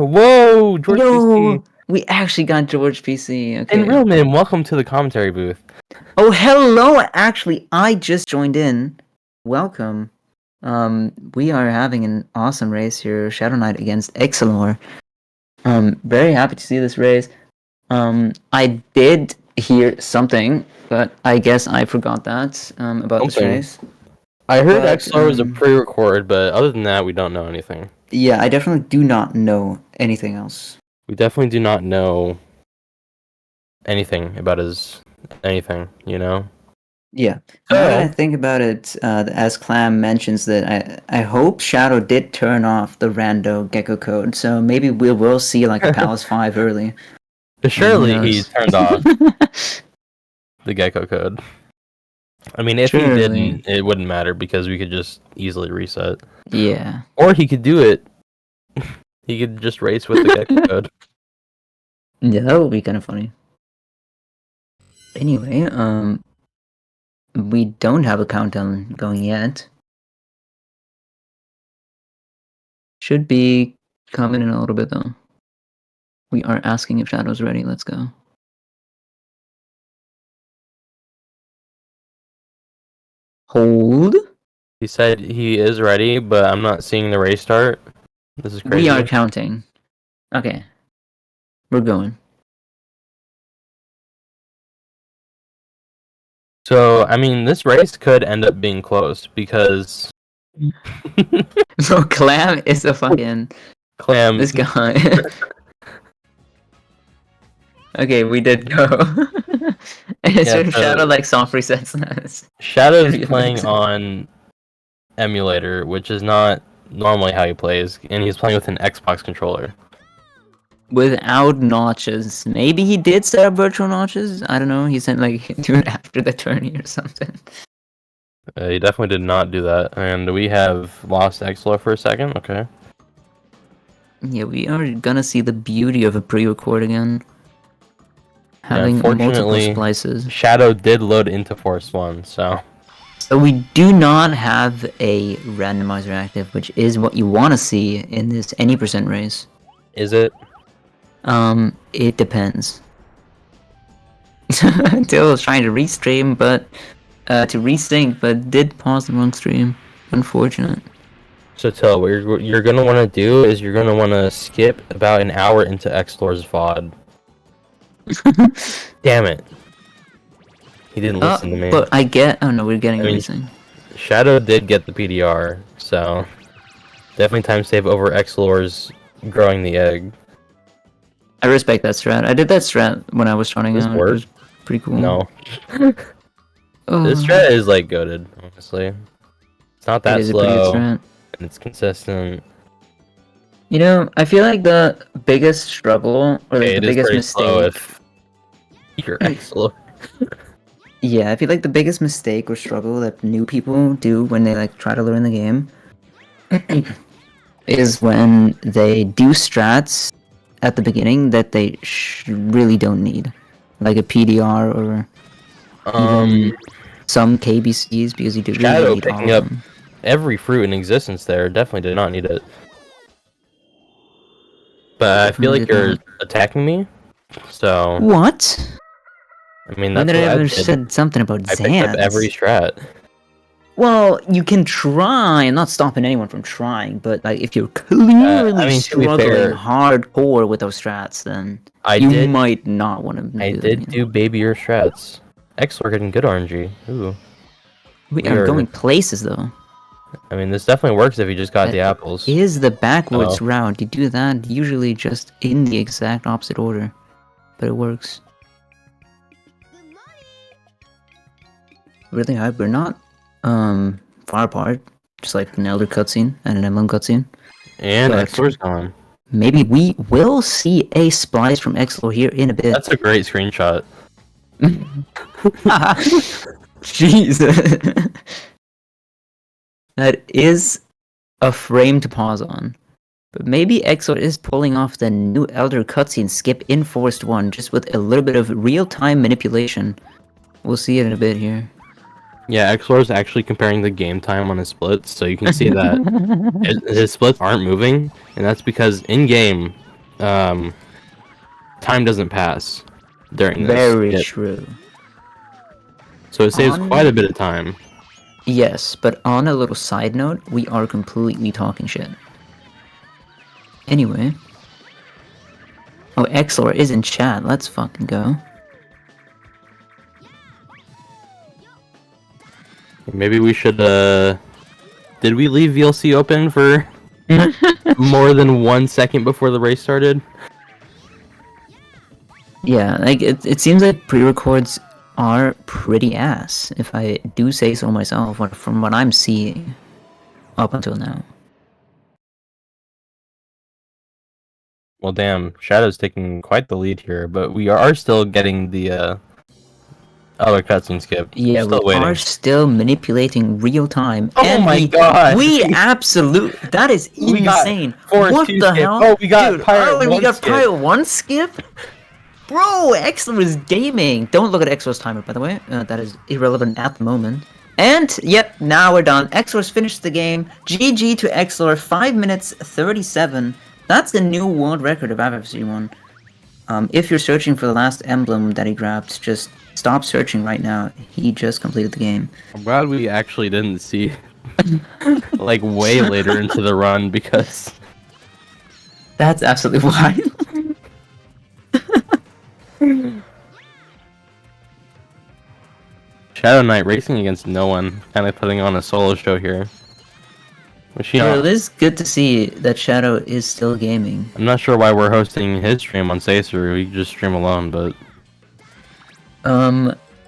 Whoa, George Yo, PC. we actually got George PC. Okay. And real name, welcome to the commentary booth. Oh, hello. Actually, I just joined in. Welcome. We are having an awesome race here, Shadow Knight against Excelor. Very happy to see this race. I did hear something, but I guess I forgot that about this Something. race. I heard But, Exlar was a pre-record, but other than that, we don't know anything. Yeah, I definitely do not know anything else. We definitely do not know anything about his anything, you know? Yeah. Now that I think about it, as Clam mentions that I hope Shadow did turn off the rando gecko code, so maybe we will see like a Palace 5 early. Surely he turned off the gecko code. I mean, if he didn't, it wouldn't matter because we could just easily reset. Yeah. Or he could do it. He could just race with the gecko code. Yeah, that would be kind of funny. Anyway, we don't have a countdown going yet. Should be coming in a little bit though. We are asking if Shadow's ready. Let's go. Hold. He said he is ready, but I'm not seeing the race start. This is crazy. We are counting. Okay. We're going. So, I mean, this race could end up being close because... Bro, Clam is a fucking... Clam. This guy. Okay, we did go. Shadow like soft resets us. Shadow's playing on emulator, which is not normally how he plays, and he's playing with an Xbox controller. Without notches. Maybe he did set up virtual notches. I don't know. He said like do it after the tourney or something. He definitely did not do that, and we have lost Exlar for a second. Okay. Yeah, we are gonna see the beauty of a pre-record again. Having multiple splices. Shadow did load into Force 1, so... So we do not have a randomizer active, which is what you want to see in this any percent race. Is it? It depends. Till was trying to restream, but to resync, but did pause the wrong stream. Unfortunate. So Till, what you're gonna want to do is you're gonna want to skip about an hour into Explor's VOD. Damn it! He didn't listen to me. But I get. Oh no, we're getting everything. Shadow did get the PDR, so definitely time save over Explor's growing the egg. I respect that strat. I did that strat when I was trying out. It was pretty cool. No. This strat is like goated, honestly. It's not that slow, and it's consistent. You know, I feel like the biggest struggle, or like the biggest mistake... You're Exlar. Yeah, I feel like the biggest mistake or struggle that new people do when they like try to learn the game is when they do strats at the beginning that they really don't need, like a PDR or even some KBCs, because you do Shadow really need picking up every fruit in existence there definitely did not need it. But I feel like you're attacking me, so... What? I mean, that's what I ever said something about Zans. I picked up every strat. Well, you can try. I'm not stopping anyone from trying, but like if you're clearly struggling hardcore with those strats, then you might not want to. I did do babier strats. Exlar getting good RNG. Ooh. We are going places though. I mean, this definitely works if you just got the apples. Is the backwards route. You do that usually just in the exact opposite order, but it works. Really hype. We're not far apart, just like an Elder cutscene and an Emblem cutscene. And Exlar's gone. Maybe we will see a splice from Exlar here in a bit. That's a great screenshot. Jesus. That is a frame to pause on. But maybe Exlar is pulling off the new Elder cutscene skip in Forest 1, just with a little bit of real-time manipulation. We'll see it in a bit here. Yeah, Exlar's actually comparing the game time on his splits, so you can see that his splits aren't moving, and that's because in-game, time doesn't pass during this. Very true. So it saves quite a bit of time. Yes, but on a little side note, we are completely talking shit. Anyway. Oh, Exlor is in chat. Let's fucking go. Maybe we should, Did we leave VLC open for more than 1 second before the race started? Yeah, like, it seems like pre-records are pretty ass, if I do say so myself, from what I'm seeing up until now. Well, damn, Shadow's taking quite the lead here, but we are still getting the other cutscene skip. Yeah, still we waiting. are still manipulating real time. Oh and my god! We absolute. That is insane. What the skip. hell? Oh, we got Dude, Pirate 1 we got skip. Pirate 1 skip? Bro, Exlor is gaming. Don't look at Exlor's timer, by the way. That is irrelevant at the moment. And, yep, now we're done. Exlor's finished the game. GG to Exlor, 5 minutes 37. That's the new world record if I've ever seen one. If you're searching for the last emblem that he grabbed, just stop searching right now. He just completed the game. I'm glad we actually didn't see, like, way later into the run, because... That's absolutely wild. Shadow Knight racing against no one, kind of putting on a solo show here. Which, you know, it is good to see that Shadow is still gaming. I'm not sure why we're hosting his stream on Sacer. We just stream alone, but...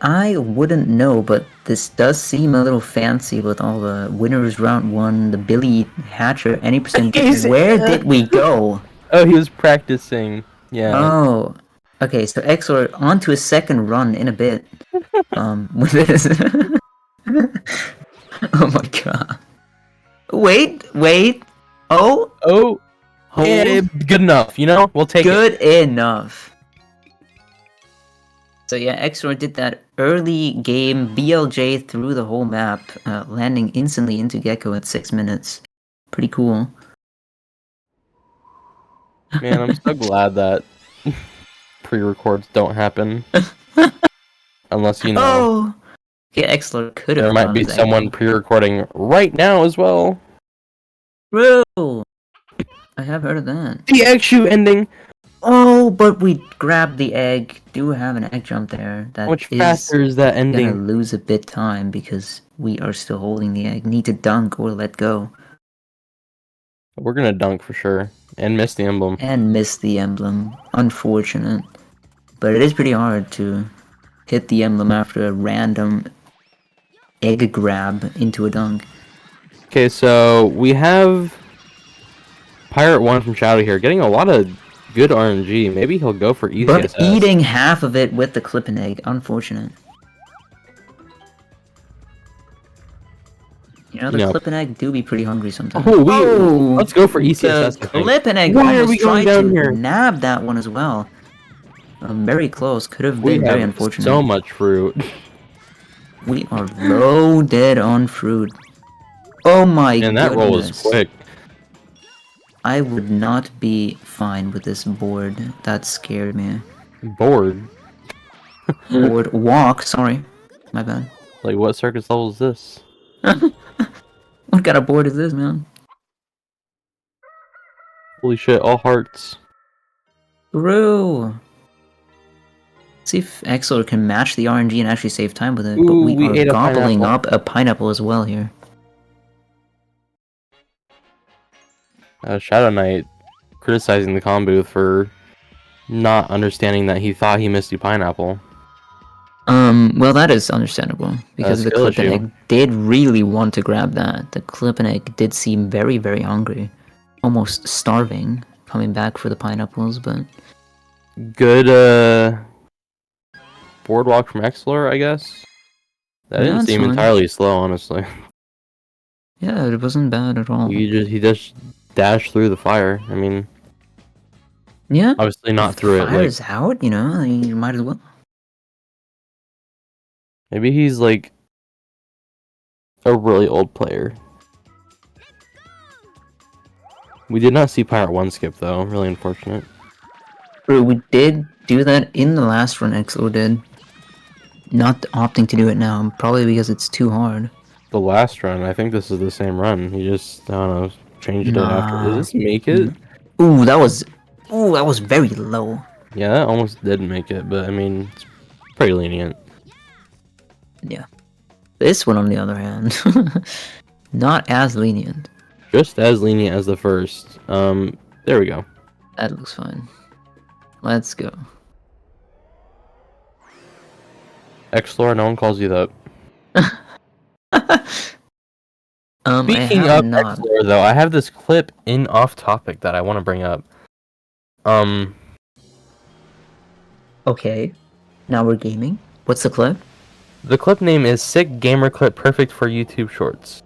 I wouldn't know, but this does seem a little fancy with all the winners round 1, the Billy Hatcher, any percent. Where did we go? Oh, he was practicing. Yeah. Oh. Okay, so Exlor on to his second run in a bit. With this. Oh my god. Wait. Oh. Yeah, good enough, you know? We'll take it. Good enough. So yeah, Exlor did that early game BLJ through the whole map, landing instantly into Gecko at 6 minutes. Pretty cool. Man, I'm so glad that pre-records don't happen. Unless, you know... Oh! Yeah, Exlor could have. There might be someone pre-recording right now as well. Bro! I have heard of that. The egg shoe ending! Oh, but we grabbed the egg. Do have an egg jump there. That Much faster is that ending? Gonna lose a bit time because we are still holding the egg. Need to dunk or let go. We're gonna dunk for sure. And miss the emblem. And miss the emblem. Unfortunate. But it is pretty hard to hit the emblem after a random egg grab into a dunk. Okay, so we have Pirate 1 from Shadow here, getting a lot of good RNG. Maybe he'll go for ECSS. But eating half of it with the clipping egg. Unfortunate. You know, the clipping egg do be pretty hungry sometimes. Let's go for ECSS. The clipping egg Why are we going down here? Nab that one as well. Very close. Could have been very unfortunate. So much fruit. We are loaded on fruit. Oh my god. And that roll was quick. I would not be fine with this board. That scared me. Board? Board walk, sorry. My bad. Like, what circus level is this? What kind of board is this, man? Holy shit, all hearts. Bro. See if Exlor can match the RNG and actually save time with it. Ooh, but we are ate gobbling up a pineapple as well here. Shadow Knight criticizing the comm booth for not understanding that he thought he missed the pineapple. Well, that is understandable because the clipping egg did really want to grab that. The clipping egg did seem very, very hungry, almost starving, coming back for the pineapples. But good boardwalk from Exlor, I guess. That didn't seem entirely slow, honestly. Yeah, it wasn't bad at all. He just dashed through the fire. I mean, yeah, obviously not through it. Fire's out, you know. You might as well. Maybe he's like a really old player. We did not see Pirate 1 skip though, really unfortunate. Bro, we did do that in the last run, Exo did. Not opting to do it now, probably because it's too hard. The last run, I think this is the same run. He just, I don't know, changed it after. Does this make it? Ooh, that was very low. Yeah, that almost did make it, but I mean, it's pretty lenient. Yeah. This one, on the other hand, not as lenient. Just as lenient as the first. There we go. That looks fine. Let's go. Explore, no one calls you that. Speaking of Explore, though, I have this clip in off topic that I want to bring up. Okay. Now we're gaming. What's the clip? The clip name is Sick Gamer Clip, perfect for YouTube Shorts.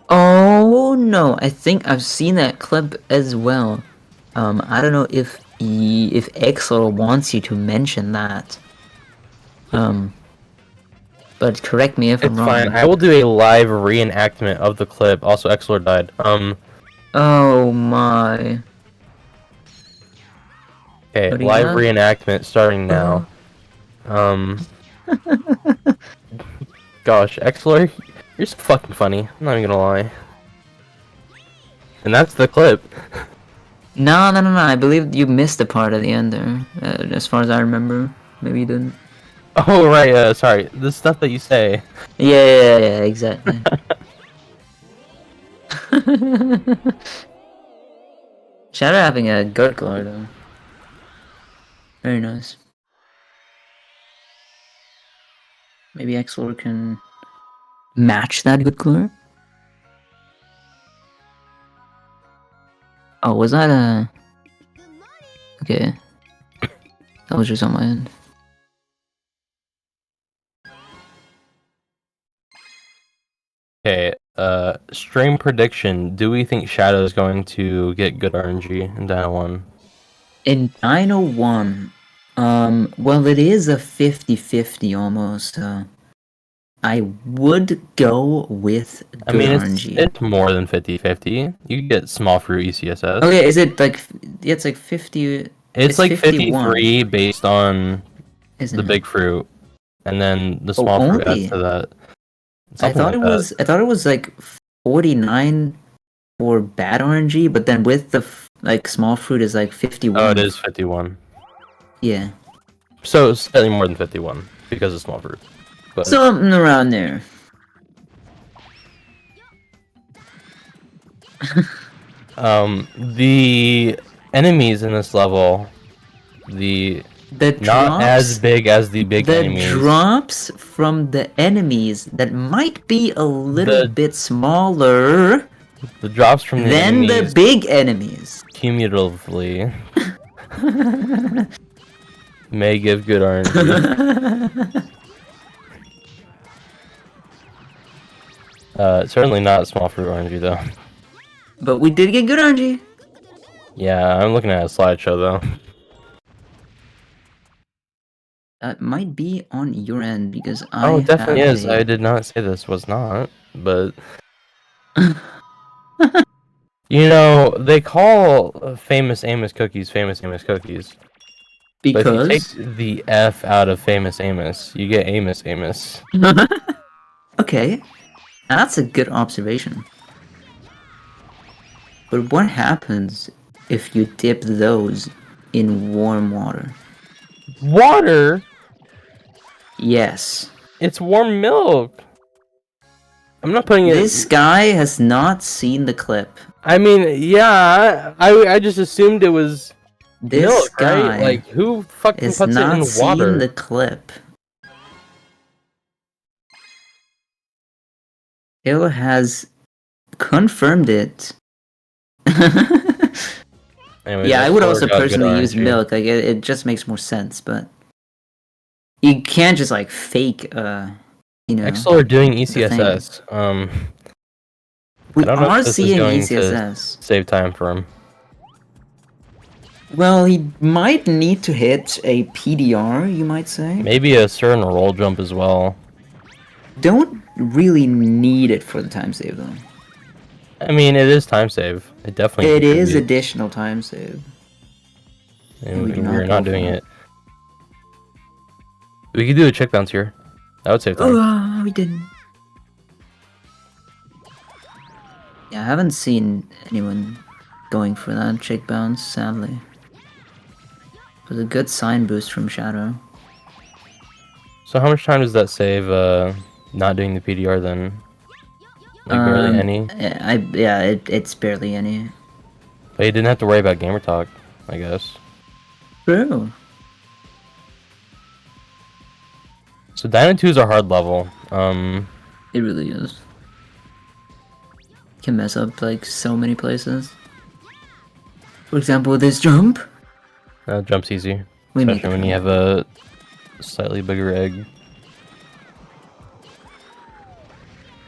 Oh no, I think I've seen that clip as well. I don't know if Exor wants you to mention that. But correct me if I'm wrong. It's fine. I will do a live reenactment of the clip. Also, Exlord died. Oh my. Okay, live reenactment starting now. Gosh, Exlord, you're so fucking funny. I'm not even gonna lie. And that's the clip. No. I believe you missed a part at the end there. As far as I remember. Maybe you didn't. Oh, right, sorry. The stuff that you say. Yeah, exactly. Shadow having a good color though. Very nice. Maybe Exlord can match that good color? Oh, was that a... Okay. That was just on my end. Okay, stream prediction. Do we think Shadow is going to get good RNG in Dino 1? In Dino 1, well, it is a 50-50 almost. I would go with good RNG. It's more than 50-50. You get small fruit ECSS. Okay, is it like... It's like 50... It's like 53 based on the big fruit. And then the small fruit adds to that. I thought it was like 49 for bad RNG, but then with the small fruit is like 51. Oh, it is 51. Yeah. So slightly more than 51 because of small fruit. But... something around there. The enemies in this level, not as big as the big enemies. The drops from the enemies that might be a little bit smaller. The drops from the enemies. Than the big enemies. Cumulatively. May give good RNG. Certainly not small fruit RNG though. But we did get good RNG. Yeah, I'm looking at a slideshow though. That might be on your end because it definitely is. I did not say this was not, but you know, they call famous Amos cookies famous Amos cookies. Because but if you take the F out of famous Amos, you get Amos Amos. Okay, that's a good observation. But what happens if you dip those in warm water? Water? Yes. It's warm milk. I'm not putting it... This guy has not seen the clip. I mean, yeah, I just assumed it was this milk, guy right? Like, who fucking puts it in water? Has not seen the clip. Hill has confirmed it. Anyways, yeah, I would also personally use milk. Like it just makes more sense, but you can't just like fake, you know. Exlord doing ECSS. We are seeing ECSS. Save time for him. Well, he might need to hit a PDR, you might say. Maybe a certain roll jump as well. Don't really need it for the time save though. I mean, it is time save. It definitely. It is additional time save. And we do we're not not go doing for it. We could do a check bounce here. That would save time. Oh, we didn't. Yeah, I haven't seen anyone going for that check bounce, sadly. It was a good sign boost from Shadow. So how much time does that save, not doing the PDR then? Like barely any? It's barely any. But you didn't have to worry about gamer talk, I guess. True. So Dino 2 is a hard level. It really is. Can mess up like so many places. For example, this jump. Jump's easy. We make Especially when you have a slightly bigger egg.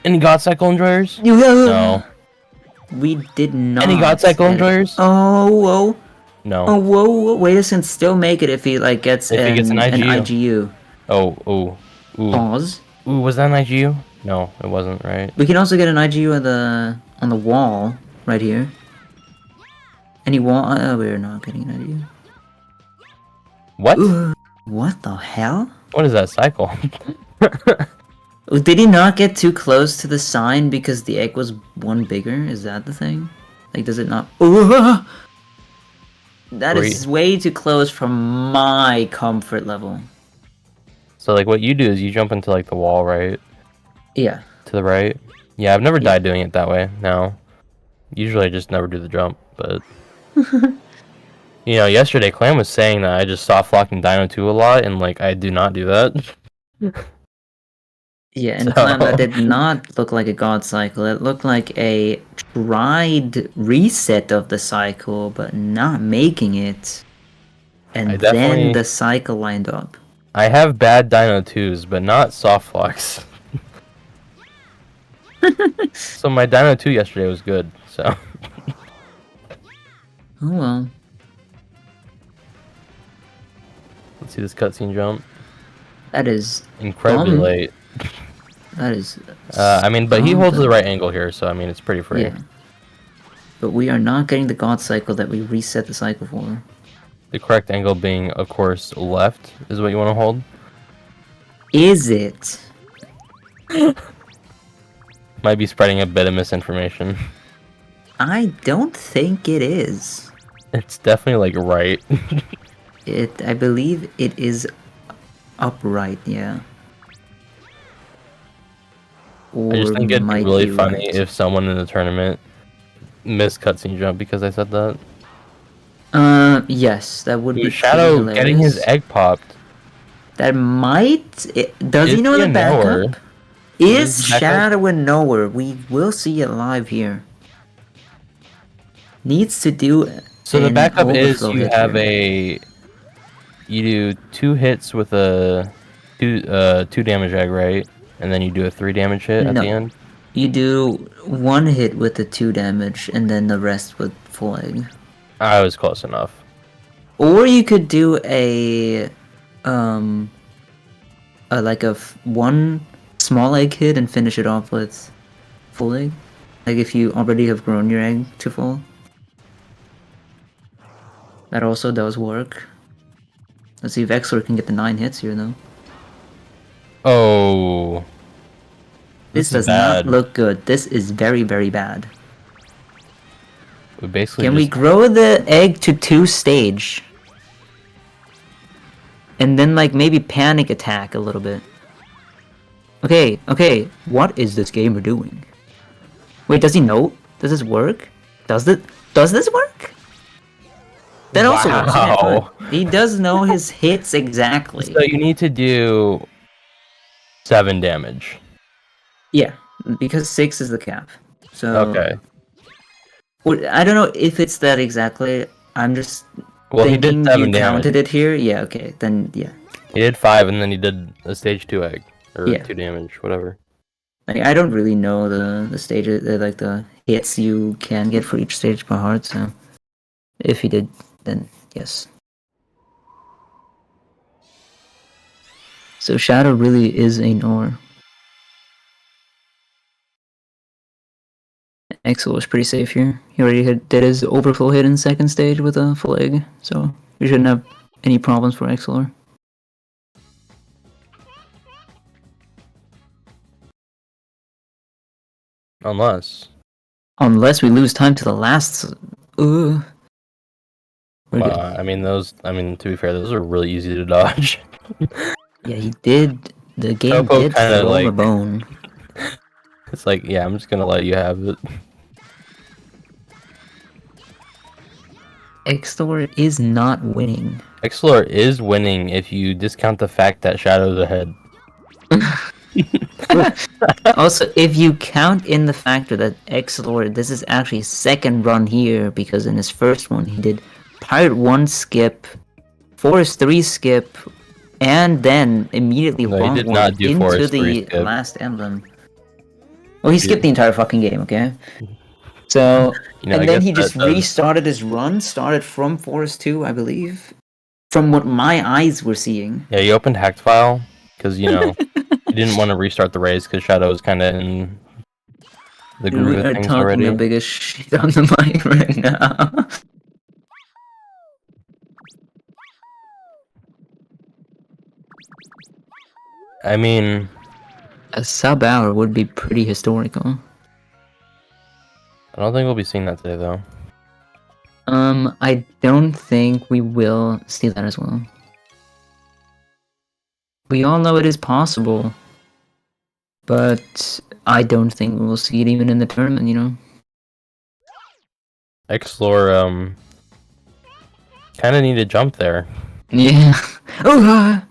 Any God Cycle Enjoyers? No. We did not. Any God Cycle Enjoyers? Oh, whoa. No. Oh, whoa. Waiters can still make it if he like gets If he gets an IGU. IGU. Oh, ooh. Pause. Ooh, was that an IGU? No, it wasn't, right? We can also get an IGU on the wall right here. Any wall? We're not getting an IGU. What? What the hell? What is that cycle? Did he not get too close to the sign because the egg was one bigger? Is that the thing? Like, does it not? That is way too close from my comfort level. So, like, what you do is you jump into, like, the wall, right? Yeah. To the right? Yeah, I've never died doing it that way, no. Usually I just never do the jump, but... You know, yesterday Clam was saying that I just soft locked in Dino 2 a lot, and, like, I do not do that. Yeah, and Clam, that did not look like a god cycle. It looked like a tried reset of the cycle, but not making it. And then the cycle lined up. I have bad Dino 2s, but not soft locks. So my Dino 2 yesterday was good, so... Oh well. Let's see this cutscene jump. That is... incredibly late. That is... I mean, but he holds the right angle here, so I mean, it's pretty free. Yeah. But we are not getting the god cycle that we reset the cycle for. The correct angle being, of course, left is what you want to hold. Is it? Might be spreading a bit of misinformation. I don't think it is. It's definitely, like, right. I believe it is upright, yeah. I just think it'd be really funny if someone in the tournament missed cutscene jump because I said that. Yes, that would be Shadow hilarious. getting his egg popped. That might... Does he know the backup? Is Shadow in nowhere? We will see it live here. Needs to do... So the backup is you have a... You do 2 hits with a 2 damage egg, right? And then you do a 3 damage hit at the end? You do 1 hit with the 2 damage, and then the rest with full egg. I was close enough. Or you could do like a 1 small egg hit and finish it off with full egg. Like if you already have grown your egg to full. That also does work. Let's see if Exor can get the 9 hits here, though. Oh. This does not look good. This is very, very bad. We basically Can we grow the egg to 2 stage? And then, like, maybe panic attack a little bit. Okay. What is this gamer doing? Wait, does he know? Does this work? Does this work? That also works. Yeah, he does know his hits exactly. So you need to do 7 damage. Yeah, because 6 is the cap. So okay. I don't know if it's that exactly. I'm just thinking he did 7 damage. Counted it here. Yeah. Okay. Then yeah. He did 5, and then he did a stage 2 egg or 2 damage, whatever. Like, I don't really know the stages, like the hits you can get for each stage by heart. So if he did, then yes. So Shadow really is a Nor. Exel was pretty safe here. He already did his overflow hit in second stage with a full egg, so we shouldn't have any problems for Exelor. Unless we lose time to the last. We're good. I mean, to be fair, those are really easy to dodge. Yeah, he did. The game Topo did kinda, throw like- a bone. It's like, yeah, I'm just gonna let you have it. Exelor is not winning. Exelor is winning if you discount the fact that Shadow's ahead. Also, if you count in the factor that Exelor, this is actually his second run here, because in his first one he did Pirate 1 skip, Forest 3 skip, and then immediately No, he did Longhorn not do into Forest 3 the skip. last emblem. Well, he skipped the entire fucking game, okay? So, You know, I and then guess he just that does- restarted his run, started from Forest 2, I believe. From what my eyes were seeing. Yeah, you opened hacked file because you know you didn't want to restart the race because Shadow was kind of in the Dude, we groove of are things talking already. the biggest shit on the mic right now. I mean, A sub hour would be pretty historical. I don't think we'll be seeing that today though. I don't think we will see that as well. We all know it is possible, but I don't think we will see it even in the tournament, you know? Exlor, kind of need to jump there. Yeah. Oh,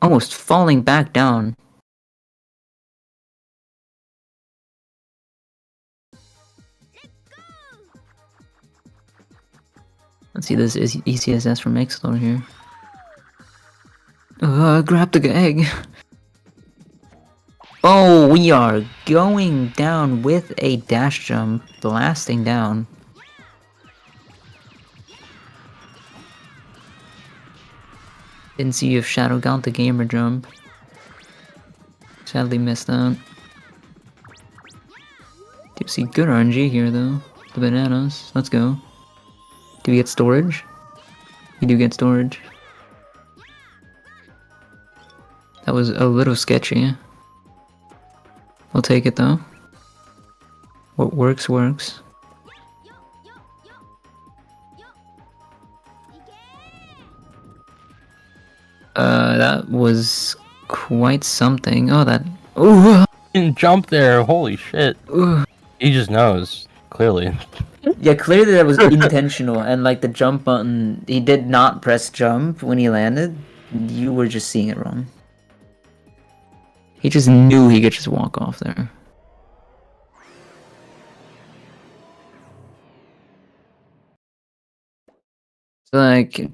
almost falling back down. Let's see, this is ECSS from Exlor here. Grab the egg. Oh, we are going down with a dash jump, blasting down. Didn't see if Shadow got the gamer jump. Sadly missed out. Do see good RNG here though. The bananas. Let's go. Do we get storage? We do get storage. That was a little sketchy. I'll take it though. What works, works. That was quite something. Oh, that. Ooh! Didn't jump there. Holy shit. Ooh. He just knows clearly. Yeah, clearly that was intentional, and like the jump button, he did not press jump when he landed. You were just seeing it wrong. He just knew he could just walk off there. So like,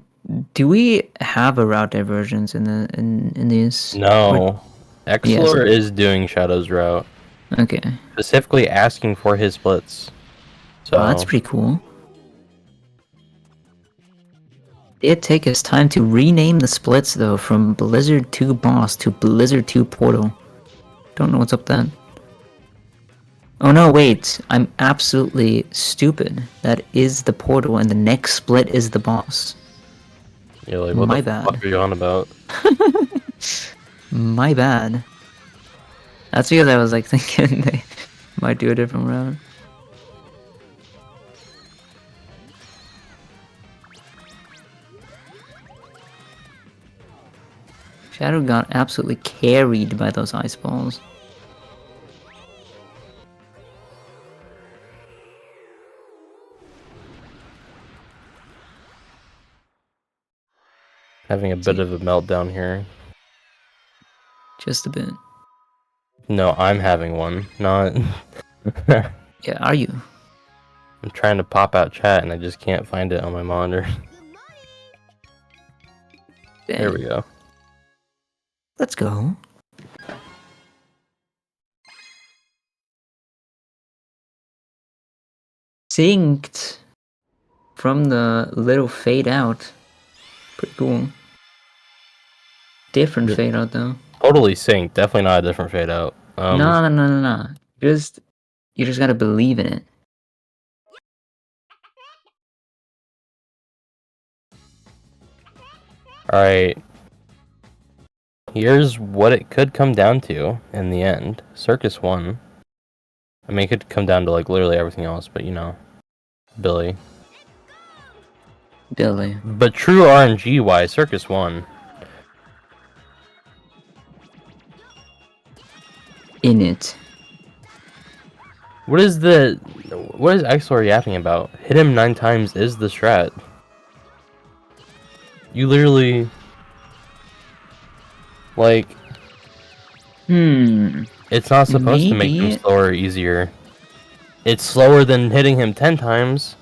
do we have a route divergence in the in these? No, Exlor Yes. is doing Shadow's route, Okay. specifically asking for his splits. So Oh, that's pretty cool. It take us time to rename the splits though from Blizzard 2 Boss to Blizzard 2 Portal. Don't know what's up then. Oh no, wait. I'm absolutely stupid. That is the portal and the next split is the boss. you're like, what My the bad. fuck are you on about? My bad. That's because I was like thinking they might do a different route. Shadow got absolutely carried by those ice balls. Having a bit of a meltdown here. Just a bit. No, I'm having one. Not. Yeah, are you? I'm trying to pop out chat and I just can't find it on my monitor. There we go. Let's go. Synced from the little fade out. Pretty cool. Different Yeah. fade out though. Totally synced. Definitely not a different fade out. No. You just gotta believe in it. Alright. Here's what it could come down to in the end. Circus won. I mean, it could come down to like literally everything else, but you know, Billy. But true RNG wise, Circus won. In it. What is Exlor yapping about? Hit him 9 times is the strat. You literally like it's not supposed to make him slower or easier. It's slower than hitting him 10 times.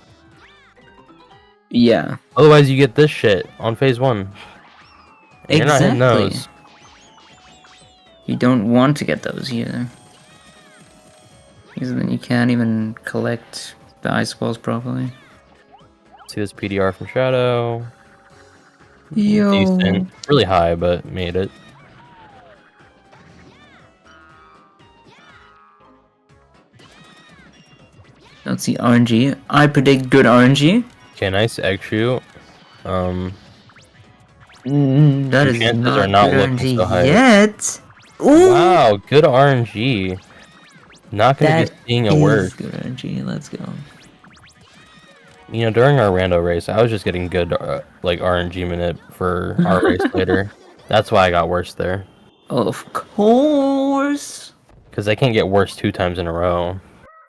Yeah. Otherwise you get this shit on phase 1. And you're not hitting those. You don't want to get those either. Because then you can't even collect the ice balls properly. See this PDR from Shadow. Yo. Decent. Really high, but made it. Don't see RNG. I predict good RNG. Okay, nice egg shoot. That is chances not, are not good looking RNG so high. yet. Ooh. Wow, good RNG. Not gonna be seeing a word. Good RNG. Let's go. You know, during our rando race, I was just getting good like RNG minute for our race later. That's why I got worse there. Of course. Because I can't get worse 2 times in a row.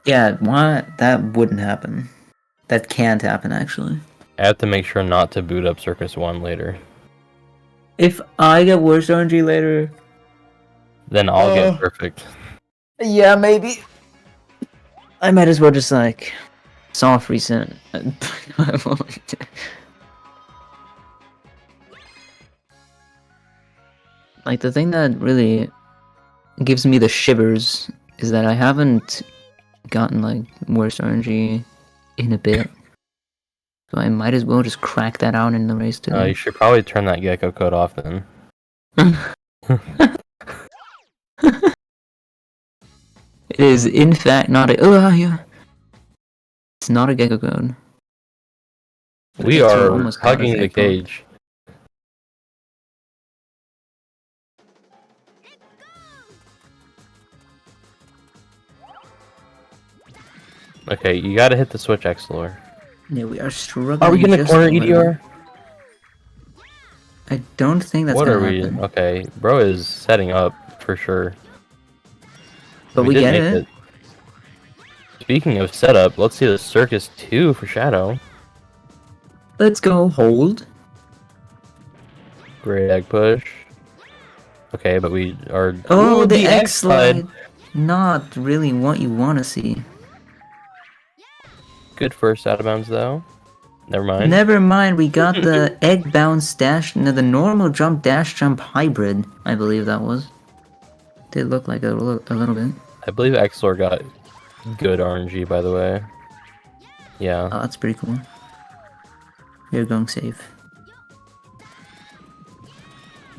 Yeah, why? That wouldn't happen. That can't happen, actually. I have to make sure not to boot up Circus 1 later. If I get worse RNG later... Then I'll get perfect. Yeah, maybe. I might as well just, like, soft reset. I won't. Like, the thing that really gives me the shivers is that I haven't gotten, like, worse RNG in a bit. So I might as well just crack that out in the race today. You should probably turn that gecko code off then. It is, in fact, not a... yeah. It's not a gecko code. We are hugging the cage. Okay, you gotta hit the switch, Exlor. Yeah, we are struggling. Are we gonna corner EDR? I don't think that's what gonna are we? happen. Okay, bro is setting up for sure. But we get it. Speaking of setup, let's see the Circus 2 for Shadow. Let's go hold. Great egg push. Okay, but we are. Oh, the X slide. Not really what you want to see. Good first out of bounds though. Never mind. Never mind. We got the egg bounce dash. No, the normal jump dash jump hybrid. I believe that was. Did look like a little bit. I believe Exlor got good RNG, by the way. Yeah. Oh, that's pretty cool. You're going safe.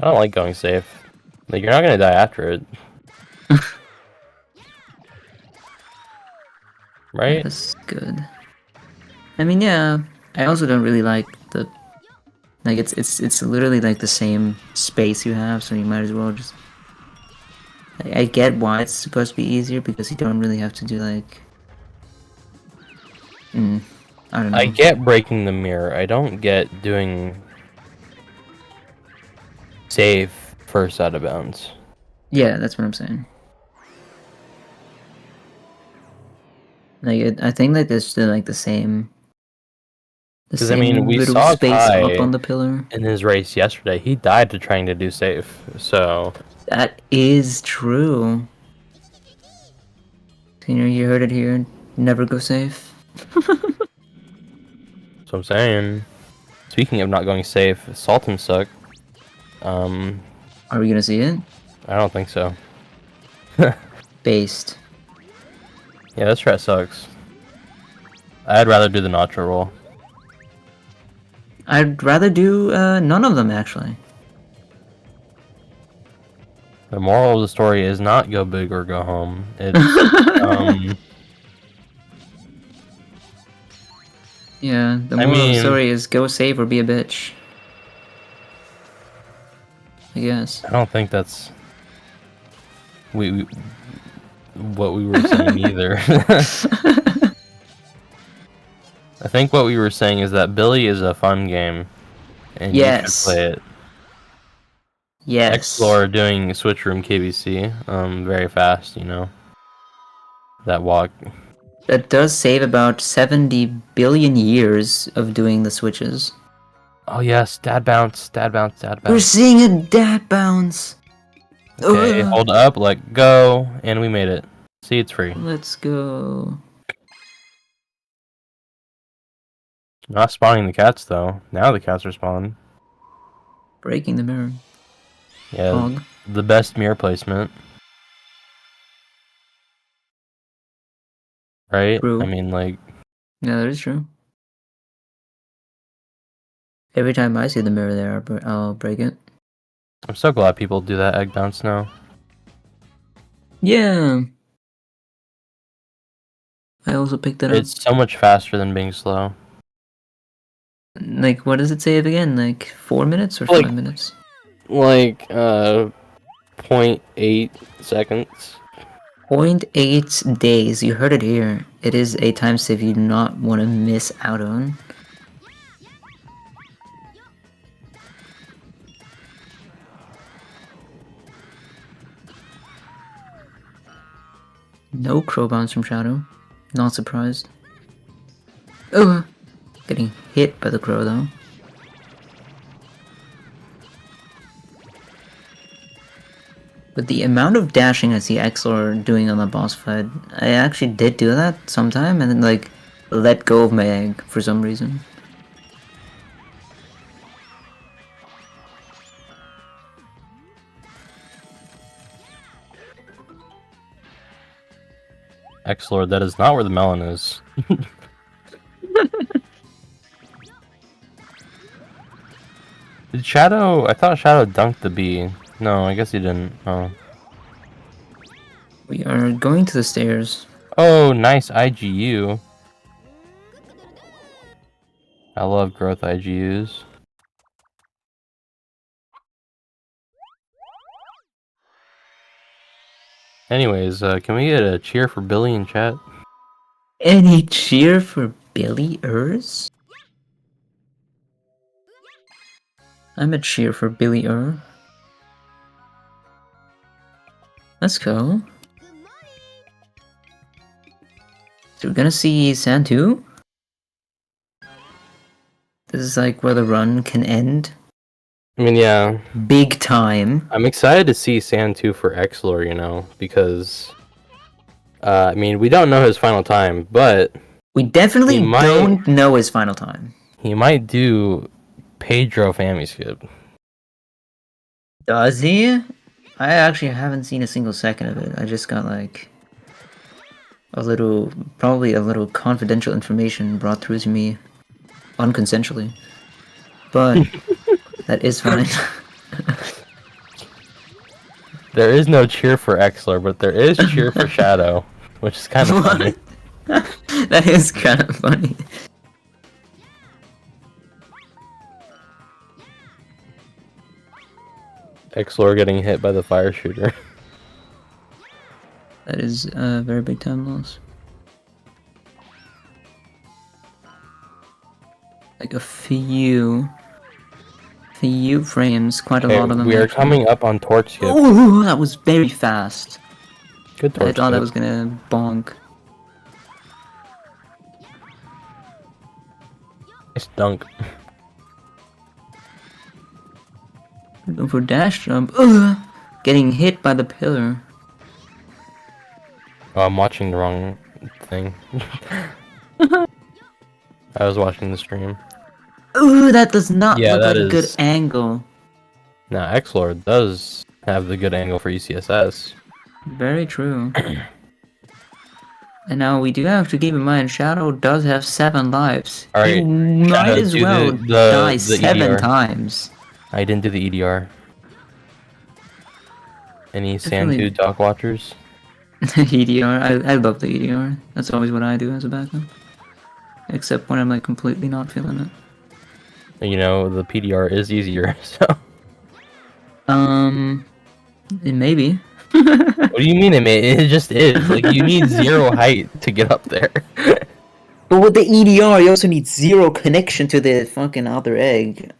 I don't like going safe. Like, you're not gonna die after it. Right? That's good. I mean, yeah. I also don't really like the... Like, it's literally like the same space you have, so you might as well just... I get why it's supposed to be easier, because you don't really have to do, like... I don't know. I get breaking the mirror. I don't get doing... safe first out of bounds. Yeah, that's what I'm saying. Like, I think that there's still, like, the same... Because, I mean, we saw space Kai up on the pillar. in his race yesterday. He died to trying to do safe, so... That is true. You heard it here. Never go safe. That's what I'm saying. Speaking of not going safe, Sultan suck. Are we gonna see it? I don't think so. Based. Yeah, this strat sucks. I'd rather do the Nacho roll. I'd rather do none of them, actually. The moral of the story is not go big or go home. It's, yeah, the moral of the story is go save or be a bitch. I guess. I don't think that's what we were saying either. I think what we were saying is that Billy is a fun game, and you should Yes. play it. Yes. Explore doing Switch Room KBC, very fast, you know. That walk. That does save about 70 billion years of doing the switches. Oh yes, dad bounce, dad bounce, dad We're bounce. seeing a dad bounce. Okay, Ugh. hold up, let go, and we made it. See, it's free. Let's go. Not spawning the cats though. Now the cats are spawned. Breaking the mirror. Yeah, Fog. the best mirror placement. Right? True. I mean, like, Yeah, that is true. Every time I see the mirror there, I'll break it. I'm so glad people do that egg bounce now. Yeah. I also picked that up. It's so much faster than being slow. Like, what does it save again? Like 4 minutes or Like- 5 minutes? Like, 0.8 seconds. 0.8 days. You heard it here. It is a time save you do not want to miss out on. No crow bounce from Shadow. Not surprised. Oh, getting hit by the crow though. But the amount of dashing I see Exlor doing on the boss fight, I actually did do that sometime and then like let go of my egg for some reason. X-Lord, that is not where the melon is. Did Shadow... I thought Shadow dunked the bee. No, I guess he didn't. Oh. We are going to the stairs. Oh, nice IGU. I love growth IGUs. Anyways, can we get a cheer for Billy in chat? Any cheer for Billy Urs? I'm a cheer for Billy Let's go. So we're gonna see Santu. This is like where the run can end. I mean, yeah. Big time. I'm excited to see Santu for Exlor, you know, because... I mean, we don't know his final time, but... We definitely He might- don't know his final time. he might do Pedro Fami skip. Does he? I actually haven't seen a single second of it. I just got like probably a little confidential information brought through to me unconsensually. But that is fine. There is no cheer for Exlor, but there is cheer for Shadow, which is kind of funny. That is kind of funny. Exlor getting hit by the fire shooter. That is a very big time loss. Like a few frames, quite a Okay, lot of them. we are actually. coming up on torch skip. Oh, that was very fast. Good I torch thought that skip. was gonna bonk. Nice dunk. Going for dash jump. Ugh! Getting hit by the pillar. Oh, I'm watching the wrong thing. I was watching the stream. Ooh, that does not Yeah, look like that a good is- angle. Now, Exlor does have the good angle for ECSS. Very true. And now we do have to keep in mind, Shadow does have 7 lives. Alright, He might Shadow, as do well the die 7 EDR. times. I didn't do the EDR. Any Definitely. Santu Dock Watchers? EDR, I love the EDR. That's always what I do as a backup. Except when I'm like completely not feeling it. You know, the PDR is easier, so... Maybe. What do you mean it just is? Like, you need 0 height to get up there. But with the EDR, you also need 0 connection to the fucking other egg.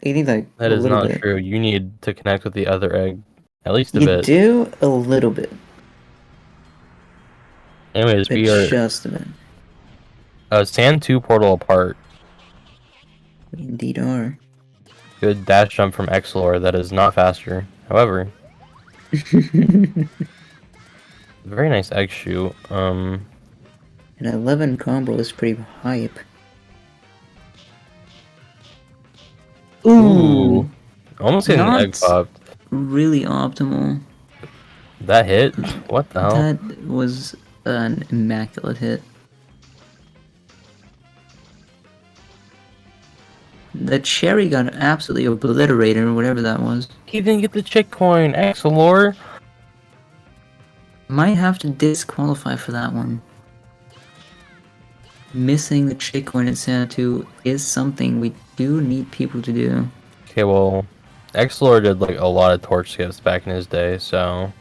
You need like That a is little not bit. true. You need to connect with the other egg. At least a You bit. do a little bit, Anyways, but we are just a bit. Sand 2 portal apart. We indeed are. Good dash jump from Exlor that is not faster. However, very nice egg shoot. An 11 combo is pretty hype. Ooh, Almost getting not egg popped. really optimal. That hit? What the hell? That was an immaculate hit. The cherry got absolutely obliterated, or whatever that was. He didn't get the chick coin, Exlor. Might have to disqualify for that one. Missing the chick coin in Santa 2 is something we do need people to do. Okay, well, Exlor did like a lot of torch skips back in his day, so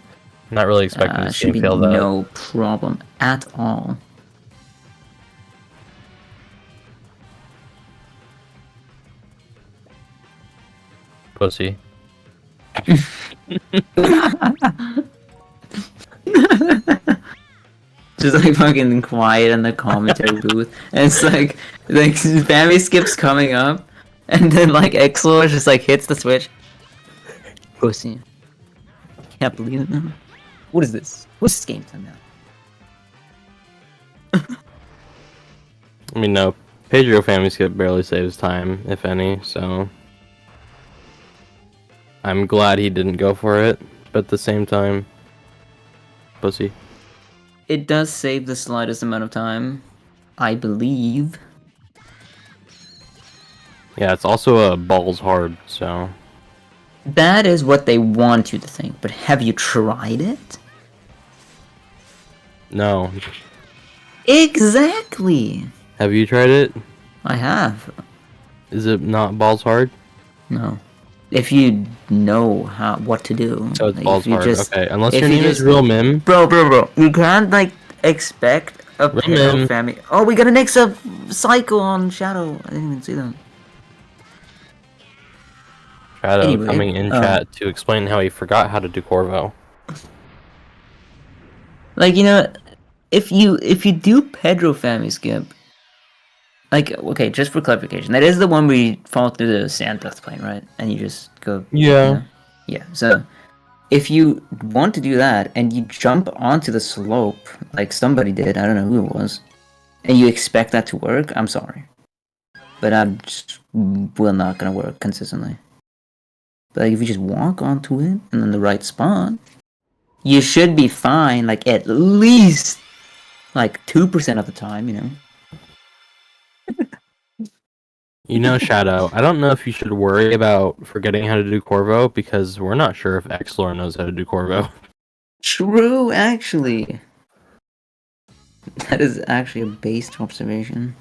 I'm not really expecting to see Should him be fail that. no problem at all. Pussy. Just like fucking quiet in the commentary booth, and it's like Bambi skips coming up, and then like Exlor just like hits the switch. Pussy. Can't believe it now. What is this? What's this game time now? I mean, no. Pedro family skip barely saves time, if any, so I'm glad he didn't go for it, but at the same time, pussy. It does save the slightest amount of time, I believe. Yeah, it's also a balls hard, so That is what they want you to think, but have you tried it? no. Exactly! Have you tried it? I have. Is it not balls hard? No. If you know what to do. So it's like, balls if you hard. just- Okay, unless if your you name is just- Real Mim. Bro. You can't, like, expect a Real Pedro Mim. family. Oh, we got an Exa cycle on Shadow. I didn't even see them. Shadow Anyway, coming in chat to explain how he forgot how to do Corvo. Like, you know, if you do Pedro family skip, like, okay, just for clarification, that is the one where you fall through the sand dust plane, right? And you just go. Yeah. You know? Yeah. So, if you want to do that and you jump onto the slope, like somebody did, I don't know who it was, and you expect that to work, I'm sorry, but I'm just will not gonna work consistently. But like, if you just walk onto it and in the right spot, you should be fine. Like at least like 2% of the time, you know. You know, Shadow, I don't know if you should worry about forgetting how to do Corvo, because we're not sure if Exlor knows how to do Corvo. True, actually. That is actually a based observation.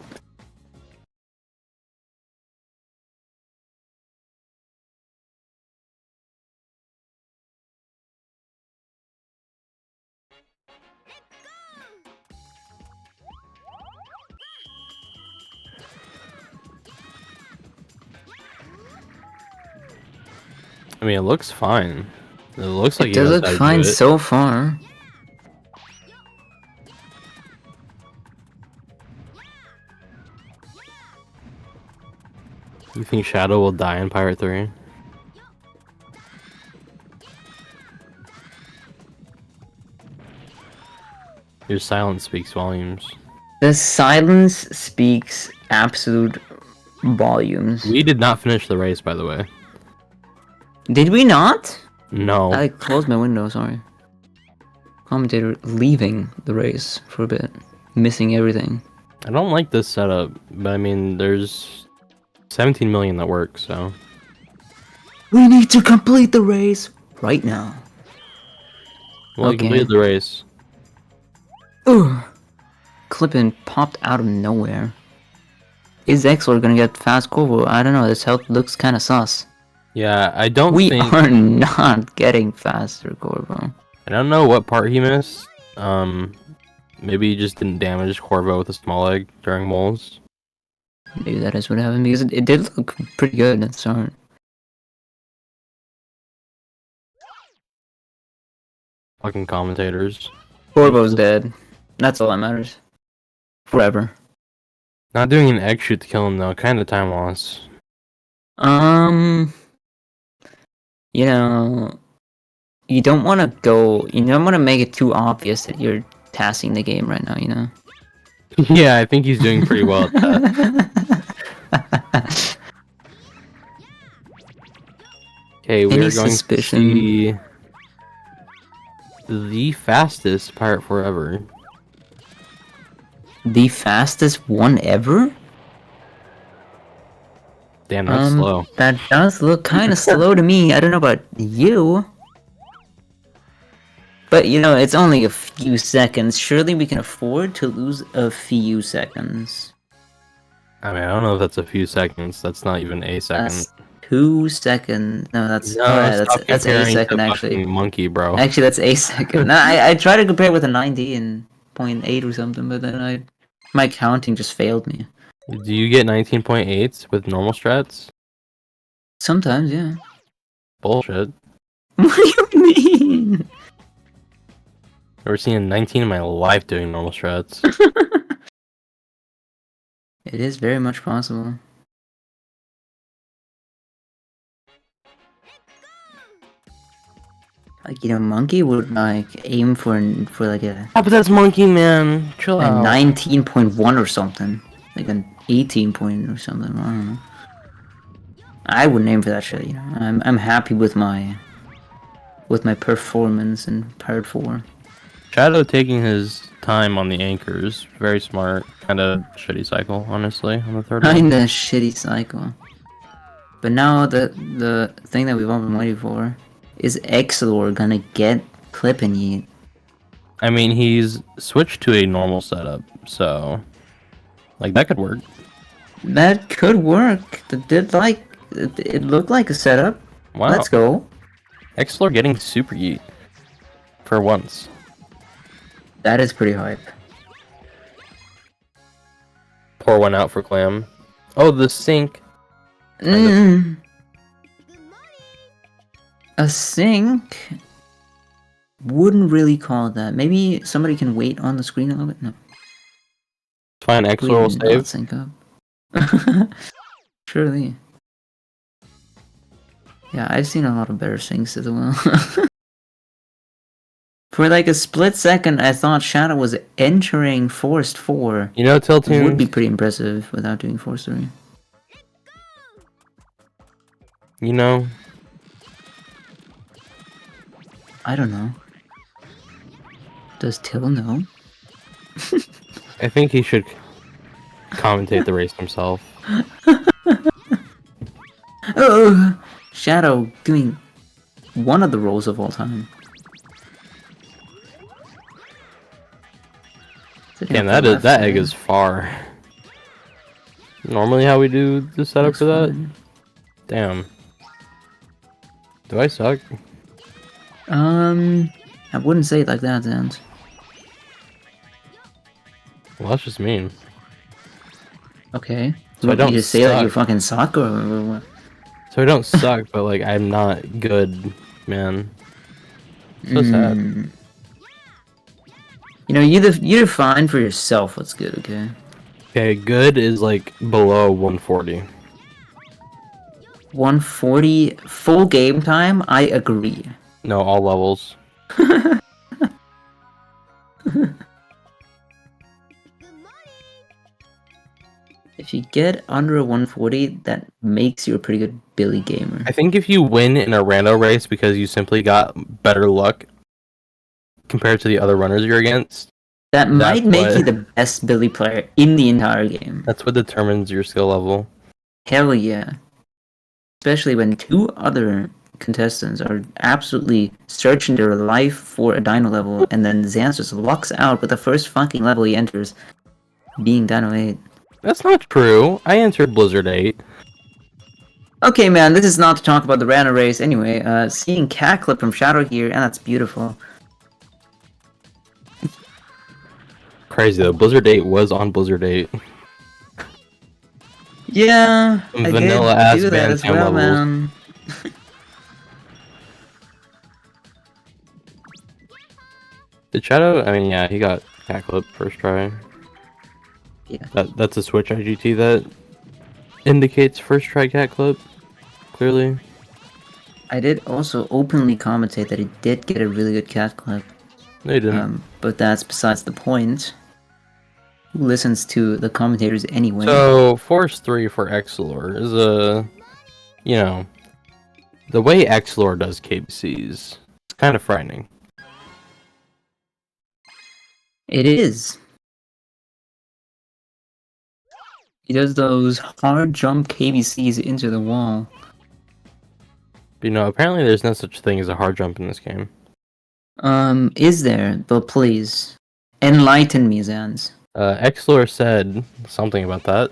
I mean, it looks fine. It looks like It he does knows look how to fine do it. so far. You think Shadow will die in Pirate 3? Your silence speaks volumes. The silence speaks absolute volumes. We did not finish the race, by the way. Did we not? No. I closed my window, sorry. Commentator leaving the race for a bit. Missing everything. I don't like this setup, but I mean, there's 17 million that work, so. We need to complete the race right now. Well, you Okay. completed the race. Ugh. Clippin popped out of nowhere. Is Exlor gonna get fast Corvo? I don't know, this health looks kinda sus. Yeah, I don't We think are not getting faster, Corvo. I don't know what part he missed. Maybe he just didn't damage Corvo with a small egg during moles. Maybe that is what happened because it did look pretty good at the start. Fucking commentators. Corvo's dead. That's all that matters. Forever. Not doing an egg shoot to kill him though, kind of time loss. You know, you don't want to go. You don't want to make it too obvious that you're tassing the game right now. You know. Yeah, I think he's doing pretty well at that. Okay, we are going to see the fastest pirate forever. The fastest one ever? Damn, that's slow. That does look kind of slow to me. I don't know about you. But, you know, it's only a few seconds. Surely we can afford to lose a few seconds. I mean, I don't know if that's a few seconds. That's not even a second. That's 2 seconds. No, that's that's a second actually. Monkey, bro. Actually, that's a second. No, I tried to compare with a 19.8 or something, but then my counting just failed me. Do you get 19.8s with normal strats? Sometimes, yeah. Bullshit. What do you mean? Never seen a 19 in my life doing normal strats. It is very much possible. Like, you know, Monkey would like aim for like a Oh, but that's Monkey, man. Chill out. 19.1 or something, like an 18 point or something. I don't know. I wouldn't aim for that shit. You know, I'm happy with my performance in Pirate 4. Shadow taking his time on the anchors, very smart. Kind of shitty cycle, honestly, on the third one. Kinda shitty cycle. But now the thing that we've all been waiting for is Exilor gonna get Clip and Yeet. I mean, he's switched to a normal setup, so like that could work. That could work. It looked like a setup. Wow. Let's go. Exilor getting super Yeet for once. That is pretty hype. Pour one out for Clam. Oh, the sync. A sync? Wouldn't really call it that. Maybe somebody can wait on the screen a little bit? No. Fine, Exilor will save. Sync up. Surely. Yeah, I've seen a lot of better syncs as well. For like a split second, I thought Shadow was entering Forced 4. You know, Tiltoon It would be pretty impressive without doing Forced 3. You know, I don't know. Does Till know? I think he should commentate the race himself. Oh, Shadow doing one of the roles of all time. Damn, that egg is far. Normally how we do the setup for that? Fine. Damn. Do I suck? I wouldn't say it like that, Zans. Well, that's just mean. Okay. So I don't you just say like you suck. fucking suck or what? So I don't suck, but like I'm not good, man. So sad. You know, you define for yourself what's good, okay? Okay, good is like below 140. 140 full game time, I agree. No, all levels. If you get under a 140, that makes you a pretty good Billy gamer. I think if you win in a rando race because you simply got better luck compared to the other runners you're against, that might make you the best Billy player in the entire game. That's what determines your skill level. Hell yeah. Especially when two other contestants are absolutely searching their life for a dino level, and then Zans just lucks out with the first fucking level he enters, being Dino 8. That's not true. I entered Blizzard 8. Okay, man, this is not to talk about the random race. Anyway, seeing cat clip from Shadow here, and that's beautiful. Crazy though. Blizzard 8 was on Blizzard 8. Yeah, Some I did vanilla-ass do that as Bandcam well, levels. man. Did Shadow? I mean, yeah, he got cat clip first try. Yeah. That's a Switch IGT that indicates first try cat clip. Clearly. I did also openly commentate that he did get a really good cat clip. No, he didn't. But that's besides the point. Who listens to the commentators anyway? So, Force 3 for Exlor is a... You know... The way Exlor does KBCs, it's kind of frightening. It is. He does those hard jump KBCs into the wall. But, you know, apparently there's no such thing as a hard jump in this game. Is there? But please, enlighten me, Zans. Exlor said something about that.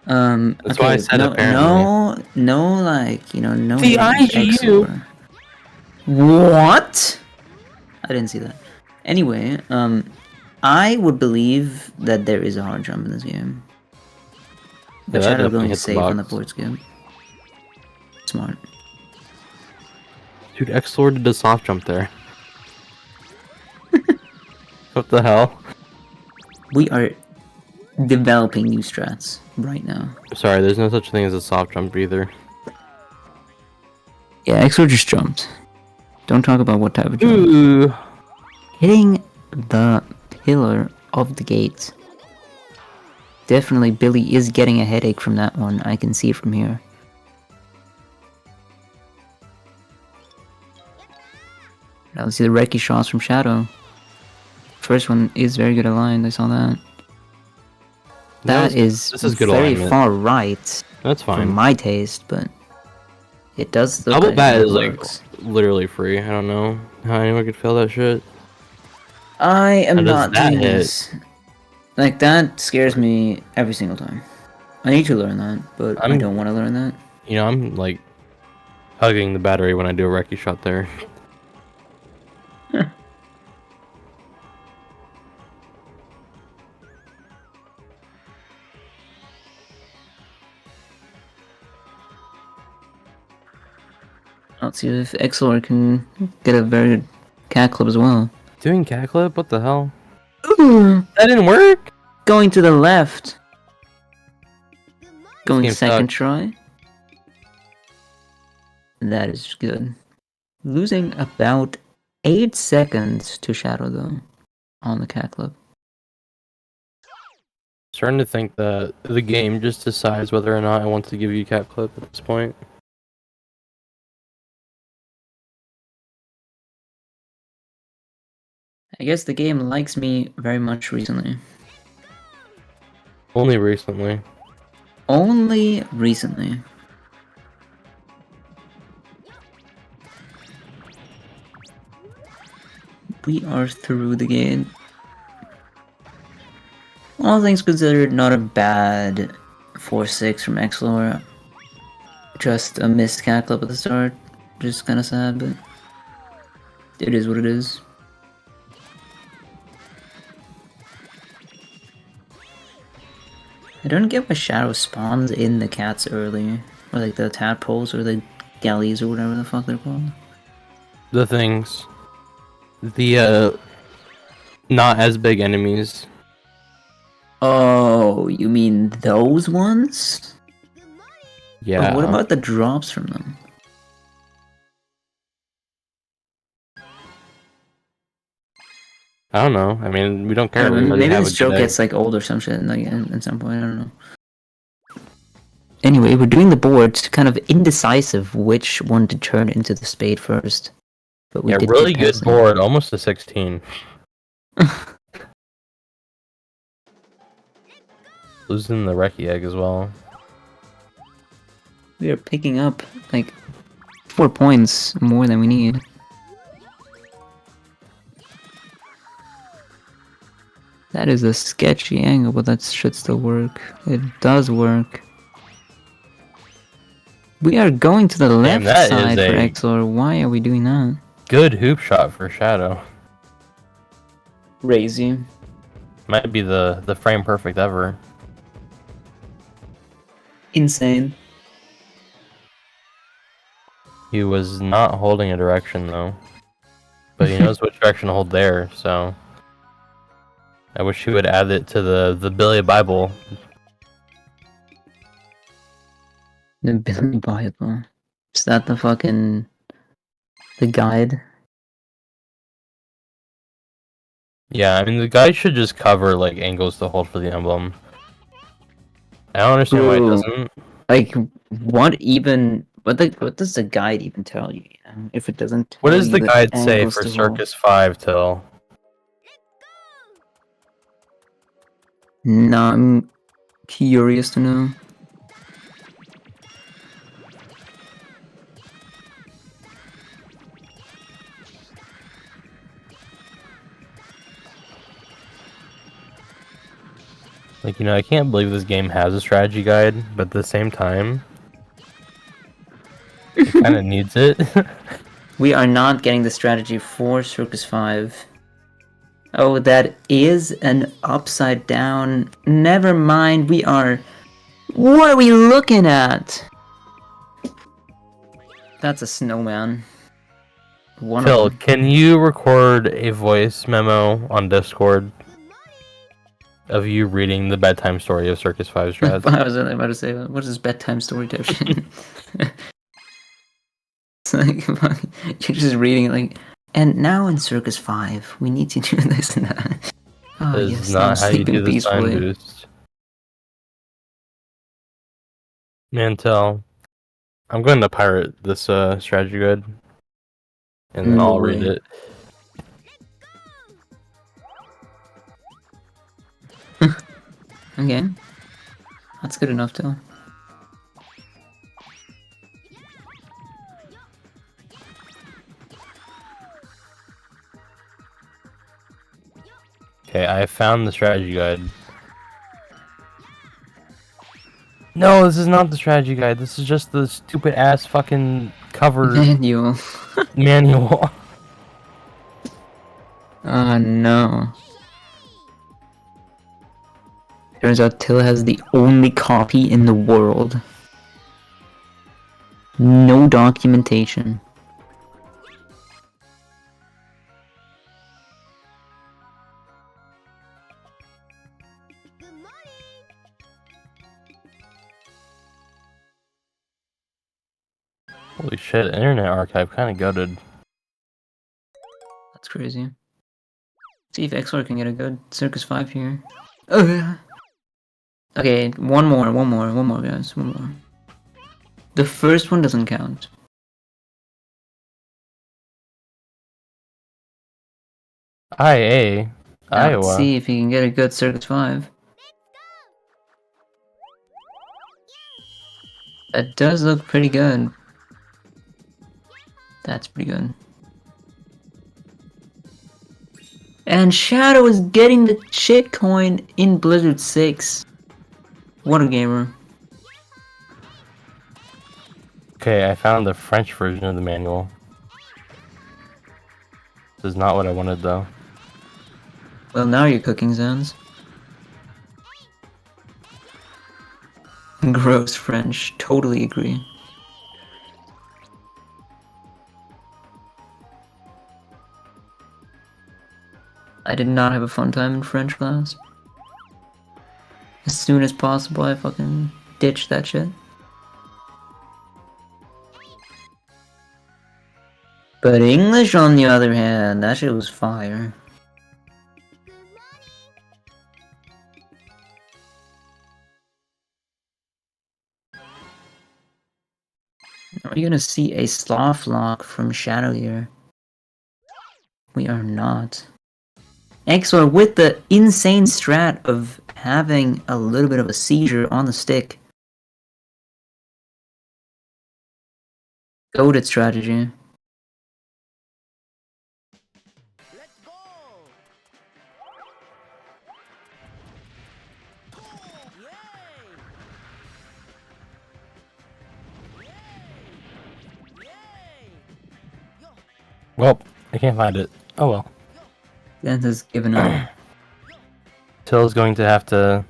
That's okay, why I said no, apparently. no, like, you know, no. The IGU. Exlor. What? I didn't see that. Anyway, I would believe that there is a hard jump in this game. But Yeah, that Shadow definitely going hit the safe on the box. board skip. Smart. Dude, Exlor did a soft jump there. What the hell? We are developing new strats right now. Sorry, there's no such thing as a soft jump either. Yeah, Exor just jumped. Don't talk about what type of jump. Ooh. Hitting the pillar of the gate. Definitely Billy is getting a headache from that one. I can see it from here. Now let's see the Reki shots from Shadow. First one is very good aligned, I saw that. This is good very alignment. far right That's for fine. my taste, but it does look Double like bat it is like works. literally free. I don't know how anyone could fail that shit. I am How does not that doing hit? this. Like, that scares me every single time. I need to learn that, but I don't want to learn that. You know, I'm like hugging the battery when I do a Reki shot there. Let's see if Exor can get a very good cat clip as well. Doing cat clip? What the hell? That didn't work? Going to the left. Going game second sucks. try. That is good. Losing about 8 seconds to Shadow though on the cat clip. Starting to think that the game just decides whether or not I want to give you cat clip at this point. I guess the game likes me very much recently. Only recently. Only recently. We are through the gate. All things considered, not a bad 4-6 from Exlor. Just a missed cat clip at the start. Just kind of sad, but it is what it is. I don't get why Shadow spawns in the cats early. Or like the tadpoles or the galleys or whatever the fuck they're called. The things. The, not as big enemies. Oh, you mean those ones? Yeah. But what about the drops from them? I don't know. I mean, we don't care. We already Maybe have this a joke good gets like old or some shit like at some point, I don't know. Anyway, we're doing the board, kind of indecisive which one to turn into the spade first. But we Yeah, did really get good past board. Almost a 16. Losing the Reki egg as well. We are picking up like 4 points more than we need. That is a sketchy angle, but that should still work. It does work. We are going to the left that is side for a- Exor. Why are we doing that? Good hoop shot for Shadow. Crazy. Might be the frame perfect ever. Insane. He was not holding a direction though. But he knows which direction to hold there, so I wish he would add it to the Billy Bible. The Billy Bible. Is that the guide? Yeah, I mean the guy should just cover like angles to hold for the emblem. I don't understand why it Ooh. doesn't. Like, what does the guide even tell you? If it doesn't What tell does you the guide say angles for to hold. Circus 5 till? No, I'm curious to know. Like, I can't believe this game has a strategy guide, but at the same time, it kind of needs it. We are not getting the strategy for Circus 5. Oh, that is an upside down. Never mind, we are... What are we looking at? That's a snowman. One Phil, of them. can you record a voice memo on Discord of you reading the bedtime story of Circus 5 strats? I was about to say, what is bedtime story type shit? It's like, you're just reading it like, and now in Circus 5, we need to do this and that. Oh, This yes, is now not how you sleeping do the sign peacefully. boost. Mantel, I'm going to pirate this strategy guide, and then No I'll read way. it. Okay. That's good enough, too. Okay, I found the strategy guide. No, this is not the strategy guide. This is just the stupid ass fucking cover Manual. manual. Oh, no. Turns out Till has the only copy in the world. No documentation. Holy shit, Internet Archive kind of gutted. That's crazy. See if XR can get a good Circus 5 here. Oh, okay, one more, guys. One more. The first one doesn't count. IA, Now let's Iowa. see if he can get a good Circus 5. That does look pretty good. That's pretty good. And Shadow is getting the shit coin in Blizzard 6. What a gamer. Okay, I found the French version of the manual. This is not what I wanted though. Well, now you're cooking, Zans. Gross French. Totally agree. I did not have a fun time in French class. As soon as possible, I fucking ditched that shit. But English, on the other hand, that shit was fire. Are we gonna see a sloth lock from Shadow here? We are not. Exor with the insane strat of having a little bit of a seizure on the stick. Goated strategy. Well, I can't find it. Oh well. Dan has given up. Till's going to have to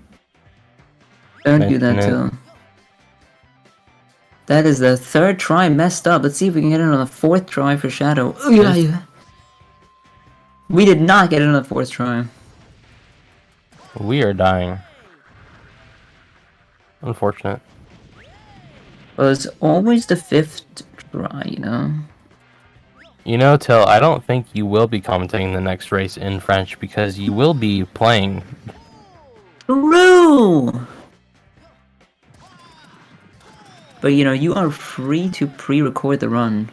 Don't do mention that, it. Till. That is the third try messed up. Let's see if we can get it on the fourth try for Shadow. Oh, yeah, Yes. yeah. We did not get it on the fourth try. We are dying. Unfortunate. Well, it's always the fifth try, you know? You know, Till, I don't think you will be commentating the next race in French because you will be playing. True! But, you know, you are free to pre-record the run.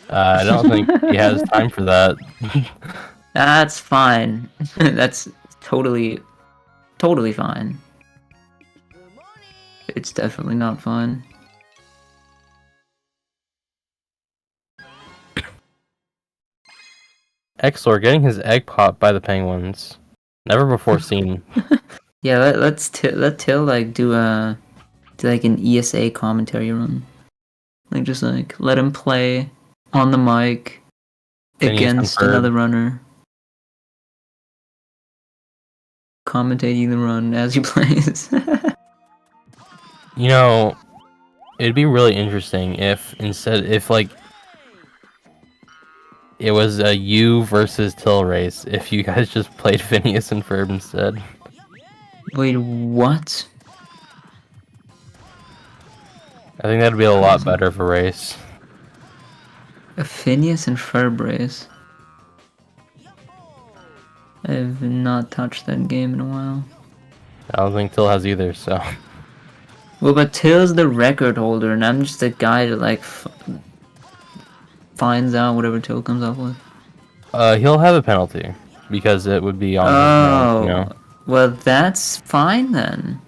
I don't think he has time for that. That's fine. That's totally fine. It's definitely not fine. Exlor getting his egg popped by the penguins. Never before seen. Yeah, let Till like do like an ESA commentary run. Like just like let him play on the mic Phineas and against Ferb. another runner. Commentating the run as he plays. You know, it'd be really interesting if like it was a you versus Till race if you guys just played Phineas and Ferb instead. Wait, what? I think that'd be a lot better of a race. A Phineas and Ferb race. I have not touched that game in a while. I don't think Till has either, so. Well, but Till's the record holder, and I'm just a guy that like finds out whatever Till comes up with. He'll have a penalty because it would be on his name, you know. Well, that's fine then.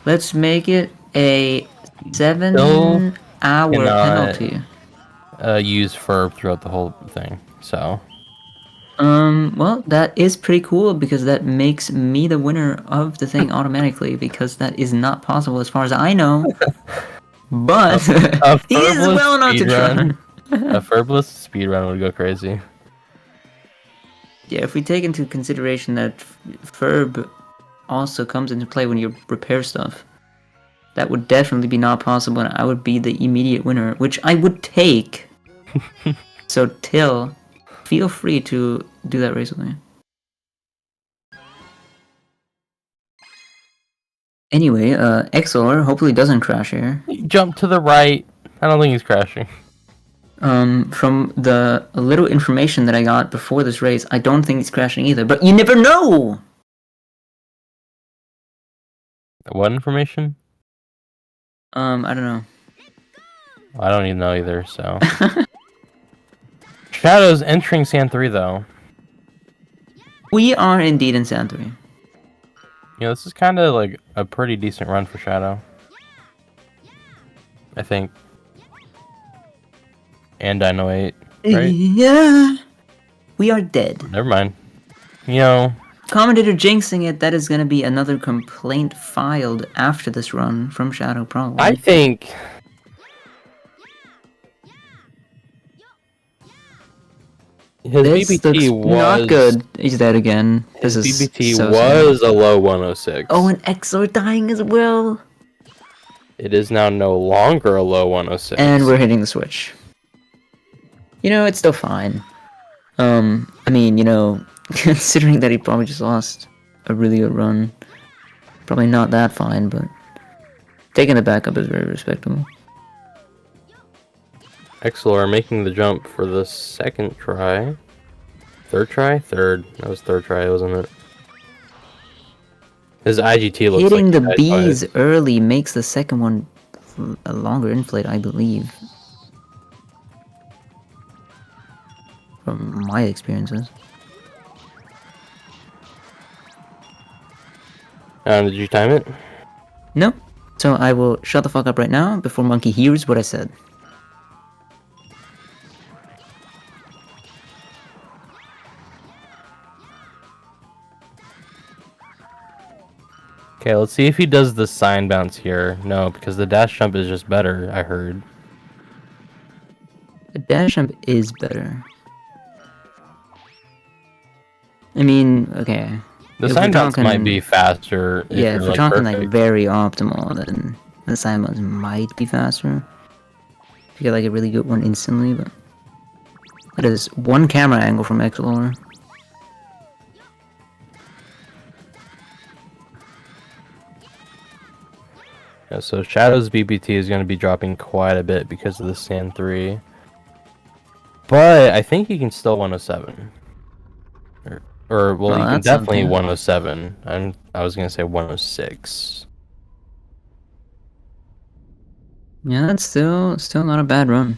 Let's make it a 7-hour penalty. Use Ferb throughout the whole thing, so. Well, that is pretty cool because that makes me the winner of the thing automatically because that is not possible as far as I know. But he is well enough to try. A Ferbless speedrun would go crazy. Yeah, if we take into consideration that Ferb also comes into play when you repair stuff, that would definitely be not possible, and I would be the immediate winner, which I would take. So, Till, feel free to do that race with me. Anyway, Exor hopefully doesn't crash here. Jump to the right. I don't think he's crashing. From the little information that I got before this race, I don't think he's crashing either, but you never know! What information? I don't know. I don't even know either, so. Shadow's entering Sand 3, though. We are indeed in Sand 3. You know, this is kind of like a pretty decent run for Shadow. I think. And Dino 8, right? Yeah. We are dead. Never mind. You know. Commentator jinxing it, that is going to be another complaint filed after this run from Shadow, probably. I think. His BBT was not good. He's dead again. This his is BBT so was sad. a low 106. Oh, and Exor dying as well. It is now no longer a low 106. And we're hitting the switch. You know, it's still fine. I mean, you know, considering that he probably just lost a really good run, probably not that fine, but taking the backup is very respectable. Exlor making the jump for the second try. Third try? Third. That was third try, wasn't it? His IGT looks Hitting like the bees early makes the second one a longer inflate, I believe. From my experiences. Did you time it? No. So I will shut the fuck up right now before Monkey hears what I said. Okay, let's see if he does the sign bounce here. No, because the dash jump is just better, I heard. The dash jump is better. I mean, okay. The If we're Sandbox might talking- be faster if Yeah, you're if we're like talking perfect. like very optimal, then the Simons might be faster. If you get like a really good one instantly, but that is one camera angle from Exolor. Yeah, so Shadow's BBT is going to be dropping quite a bit because of the Sand 3. But I think he can still 107. Or well, Oh, he can that's not definitely bad. 107. I was going to say 106. Yeah, that's still not a bad run.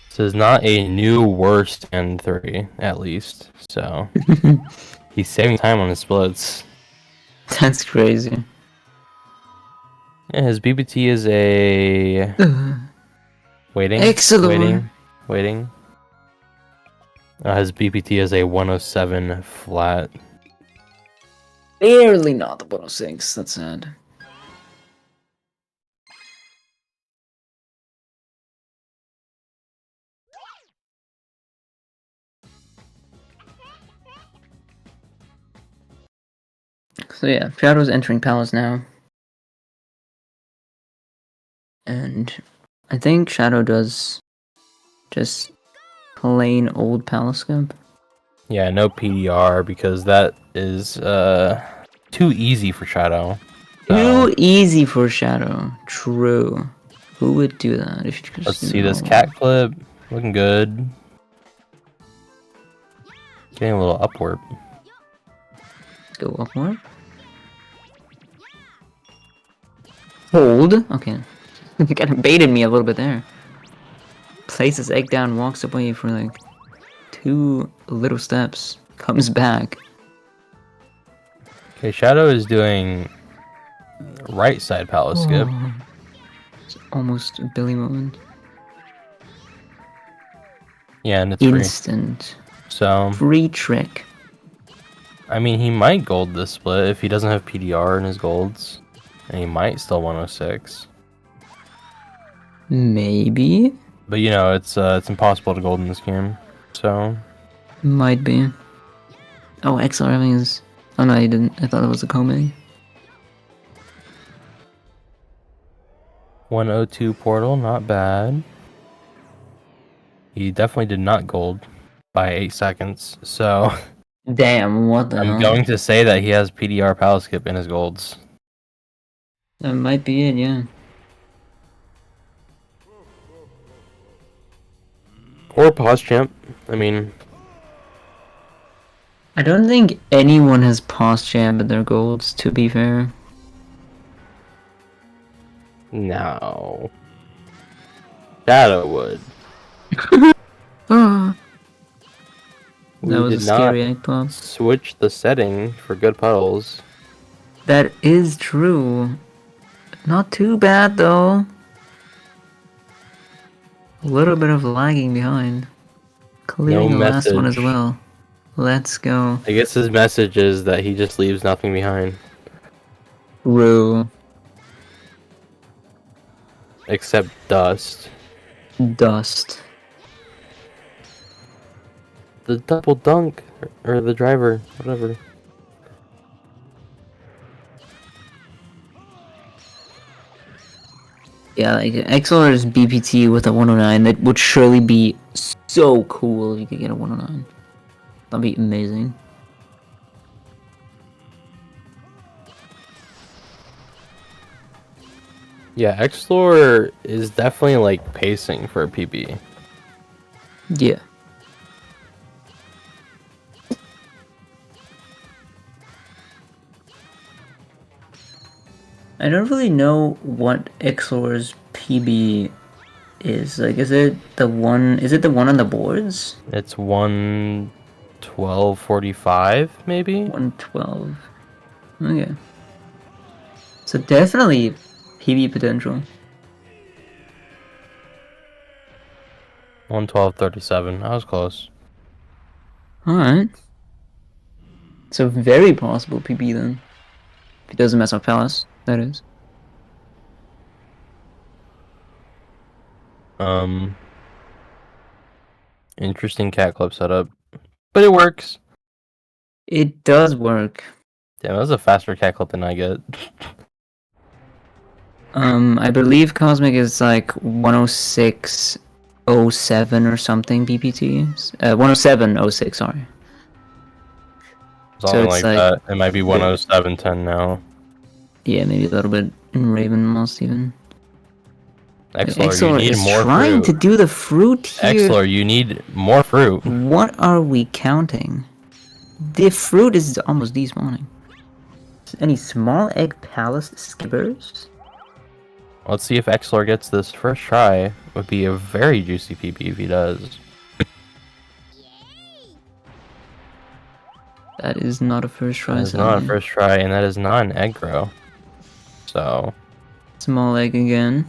This is not a new worst Sand 3, at least. So he's saving time on his splits. That's crazy. Yeah, his BBT is a waiting, Exolor. waiting. His BBT is a 107 flat. Barely not the 106. That's sad. So yeah, Shadow's entering Palace now. And I think Shadow does just plain old Palace Skip. Yeah, no PDR because that is too easy for Shadow. So, Too easy for Shadow. True. Who would do that if you just let's do see this normal? cat clip. Looking good. Getting a little upward. Let's go up more. Hold. Okay. You kind of baited me a little bit there. Places egg down, walks away for like 2 little steps. Comes back. Okay, Shadow is doing right side palace skip. It's almost a Billy moment. Yeah, and it's free. Instant. So, Free trick. I mean, he might gold this split if he doesn't have PDR in his golds. And he might still 106. Maybe. But you know, it's impossible to gold in this game. So, Might be. Oh, XR having his... Oh no, he didn't. I thought it was a Komei. 102 portal, not bad. He definitely did not gold by 8 seconds. So, Damn, what the I'm hell? going to say that he has PDR palace skip in his golds. That might be it, yeah. Or pause champ. I mean, I don't think anyone has paused champ at their golds, to be fair. no. Shadow would. Ah, We that was did a not scary egg pop. switch the setting for good puddles. That is true. Not too bad, though. A little bit of lagging behind. Clearing No the last one as message. well. Let's go. I guess his message is that he just leaves nothing behind. Rue. Except dust. Dust. The double dunk. Or the driver. Whatever. Yeah, like XLR's BPT with a 109, that would surely be so cool if you could get a 109. That'd be amazing. Yeah, Explore is definitely like pacing for a PB. Yeah. I don't really know what XLR's PB is. Like, is it the one on the boards? It's 112.45 maybe? 112. Okay. So definitely PB potential. 112.37. I was close. Alright. So very possible PB then. If he doesn't mess up Palace, that is. Interesting cat club setup, but it works. It does work. Damn, that was a faster cat clip than I get. I believe Cosmic is like 106.07 or something BPT. 107.06, sorry. Something it's like like- that. It might be 107.10 now. Yeah, maybe a little bit in Raven most even. Exlor, you need is more trying fruit. to do the fruit here. Exlor, you need more fruit. What are we counting? The fruit is almost despawning. Any small egg palace skippers? Let's see if Exlor gets this first try. Would be a very juicy PP if he does. That is not a first try. That is not a first try, and that is not an egg grow. So, Small egg again.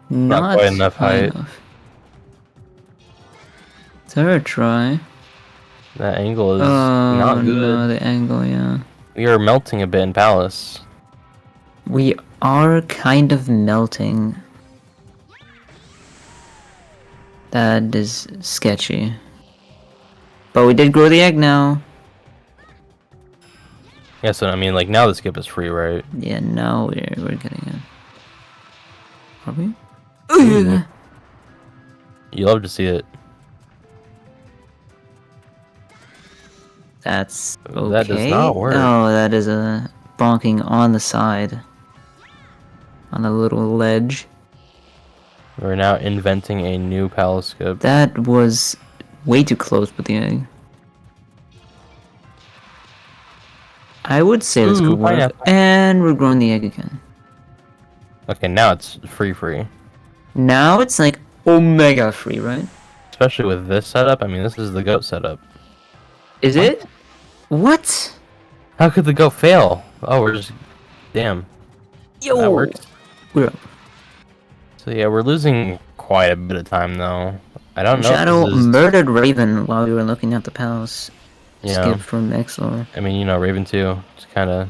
Not quite enough high height. enough. Third try. That angle is Oh not good. no, the angle, yeah. We are melting a bit in Palace. We are kind of melting. That is sketchy. But we did grow the egg now. Yeah, so I mean, like, now the skip is free, right? Yeah, now we're getting it. Are we? Ooh. You love to see it. That's okay. That does not work. Oh, that is a bonking on the side. On a little ledge. We're now inventing a new Palace skip. That was way too close with the egg. I would say this could work. pineapple. And we're growing the egg again. Okay, now it's free. Now it's like Omega free, right? Especially with this setup. I mean, this is the goat setup. Is it? What? How could the goat fail? Oh, we're just... Damn. Yo! That works. We're up. So yeah, we're losing quite a bit of time, though. I don't know Shadow if this is... murdered Raven while we were looking at the palace. Yeah. Skip from Exlor. I mean, you know, Raven 2. It's kind of...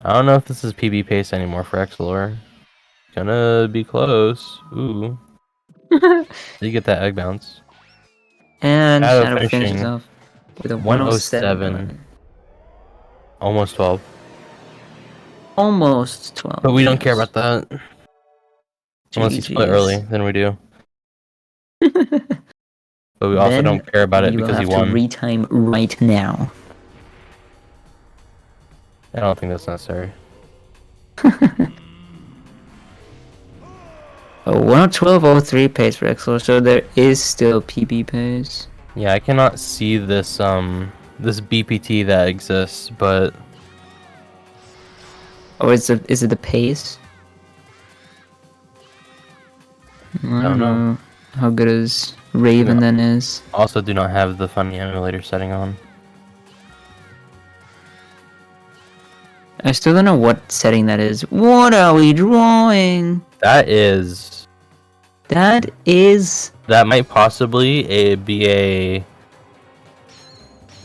I don't know if this is PB pace anymore for Exlor. Gonna be close. Ooh. You get that egg bounce. And Shadow Shadow finishing finishes off with a 107. 107. Almost 12. Almost 12. But we don't care about that. Unless you split early, then we do. But we also Then don't care about it we will because he have to won. retime right now. I don't think that's necessary. Oh, 112.03 pace for Exlor, so there is still PB pace. Yeah, I cannot see this this BPT that exists, but Or is it the pace? I don't know how good is Raven then is. also do not have the funny emulator setting on. I still don't know what setting that is. What are we drawing? That is... That is... That might possibly be a...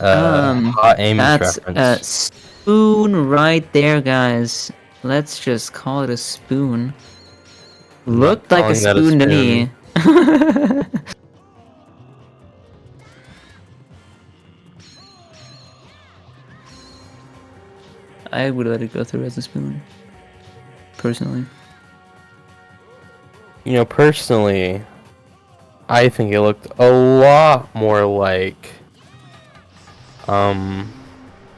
hot Amos that's reference. a spoon right there, guys. Let's just call it a spoon. Looked like a calling that a spoon to me. I would let it go through as a spoon. Personally. You know, personally, I think it looked a lot more like...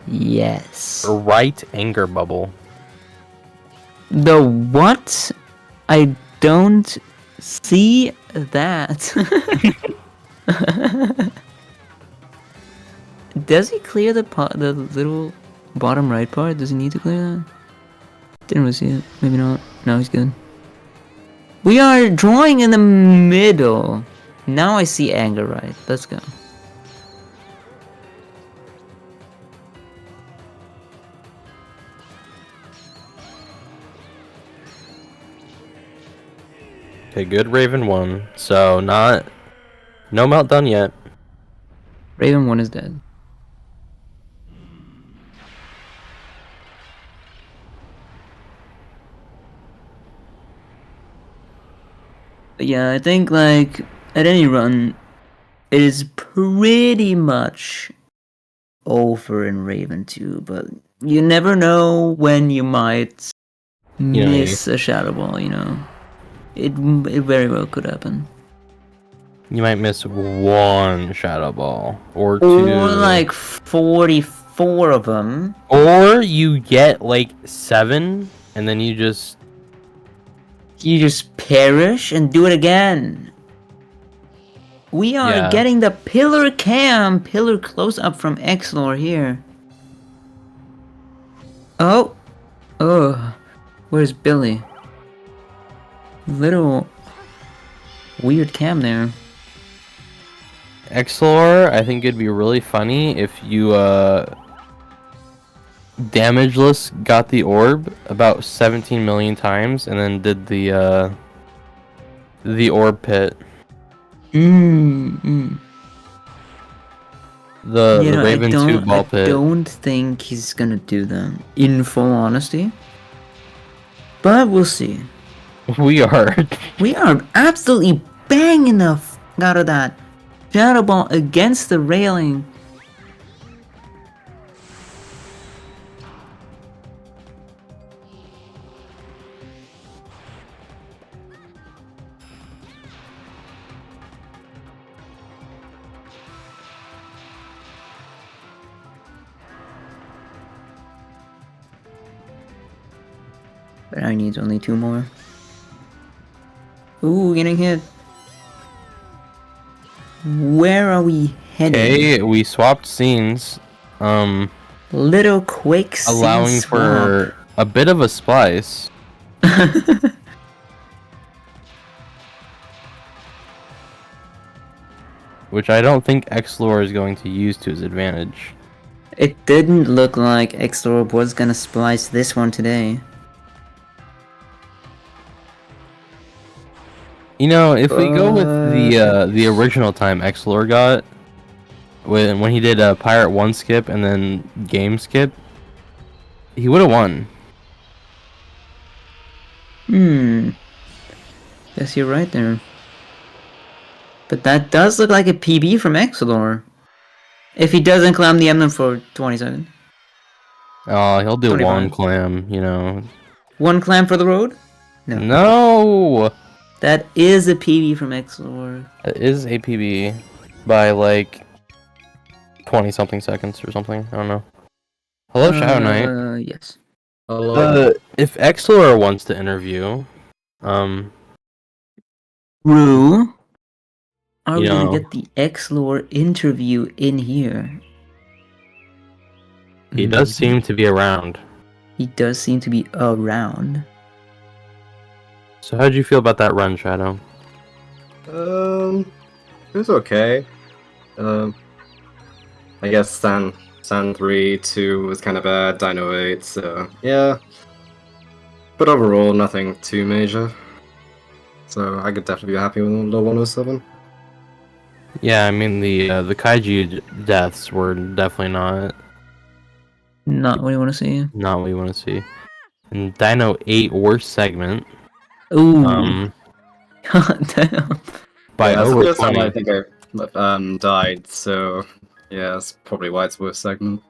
Yes. right anger bubble. The what? I don't see that. Does he clear the little bottom right part? Does he need to clear that? Didn't really see it. Maybe not. No, he's good. We are drawing in the middle. Now I see anger right. Let's go. Okay, good Raven 1. So, no meltdown yet. Raven 1 is dead. But yeah, I think like at any run, it is pretty much over in Raven 2, but you never know when you might You know, miss a Shadow Ball, you know. It very well could happen. you might miss one Shadow Ball or Or two. like 44 of them. Or you get like 7 and then you just You just perish and do it again. We are yeah. getting the pillar close up from Exlor here. Oh, oh, where's Billy? Little weird cam there. Exlor, I think it'd be really funny if you Damageless got the orb about 17 million times and then did the orb pit. Mm. The I Raven 2 ball pit. don't think he's gonna do that, in full honesty. But we'll see. We are. We are absolutely banging the out of that Shadow Ball against the railing. But I need only 2 more. Ooh, getting hit. Where are we heading? Okay, we swapped scenes. Little quick scene Allowing swap. for a bit of a splice. Which I don't think Exlor is going to use to his advantage. It didn't look like Exlor was gonna splice this one today. You know, if we go with the original time Exlor got, when he did a Pirate 1 skip and then game skip, he would have won. Guess you're right there. But that does look like a PB from Exlor. If he doesn't climb the emblem for 20 seconds. Oh, he'll do 25. one clam, you know. 1 climb for the road? No! That is a PB from Exlor. It is APB by like 20 something seconds or something. I don't know. Hello, Shadow Knight. Yes. If Exlor wants to interview, Rue, are you we gonna know, get the Exlor interview in here? he does seem to be around. He does seem to be around. So how'd you feel about that run, Shadow? It was okay. I guess Sand 3, 2 was kind of bad, Dino 8, so yeah. But overall, nothing too major. So I could definitely be happy with low 107. Yeah, I mean the Kaiju deaths were definitely Not what you want to see. not what you want to see. And Dino 8 worst segment. Ooh. Damn. By yeah, that's the over first time 20. I think I died, so yeah, that's probably why it's worst segment.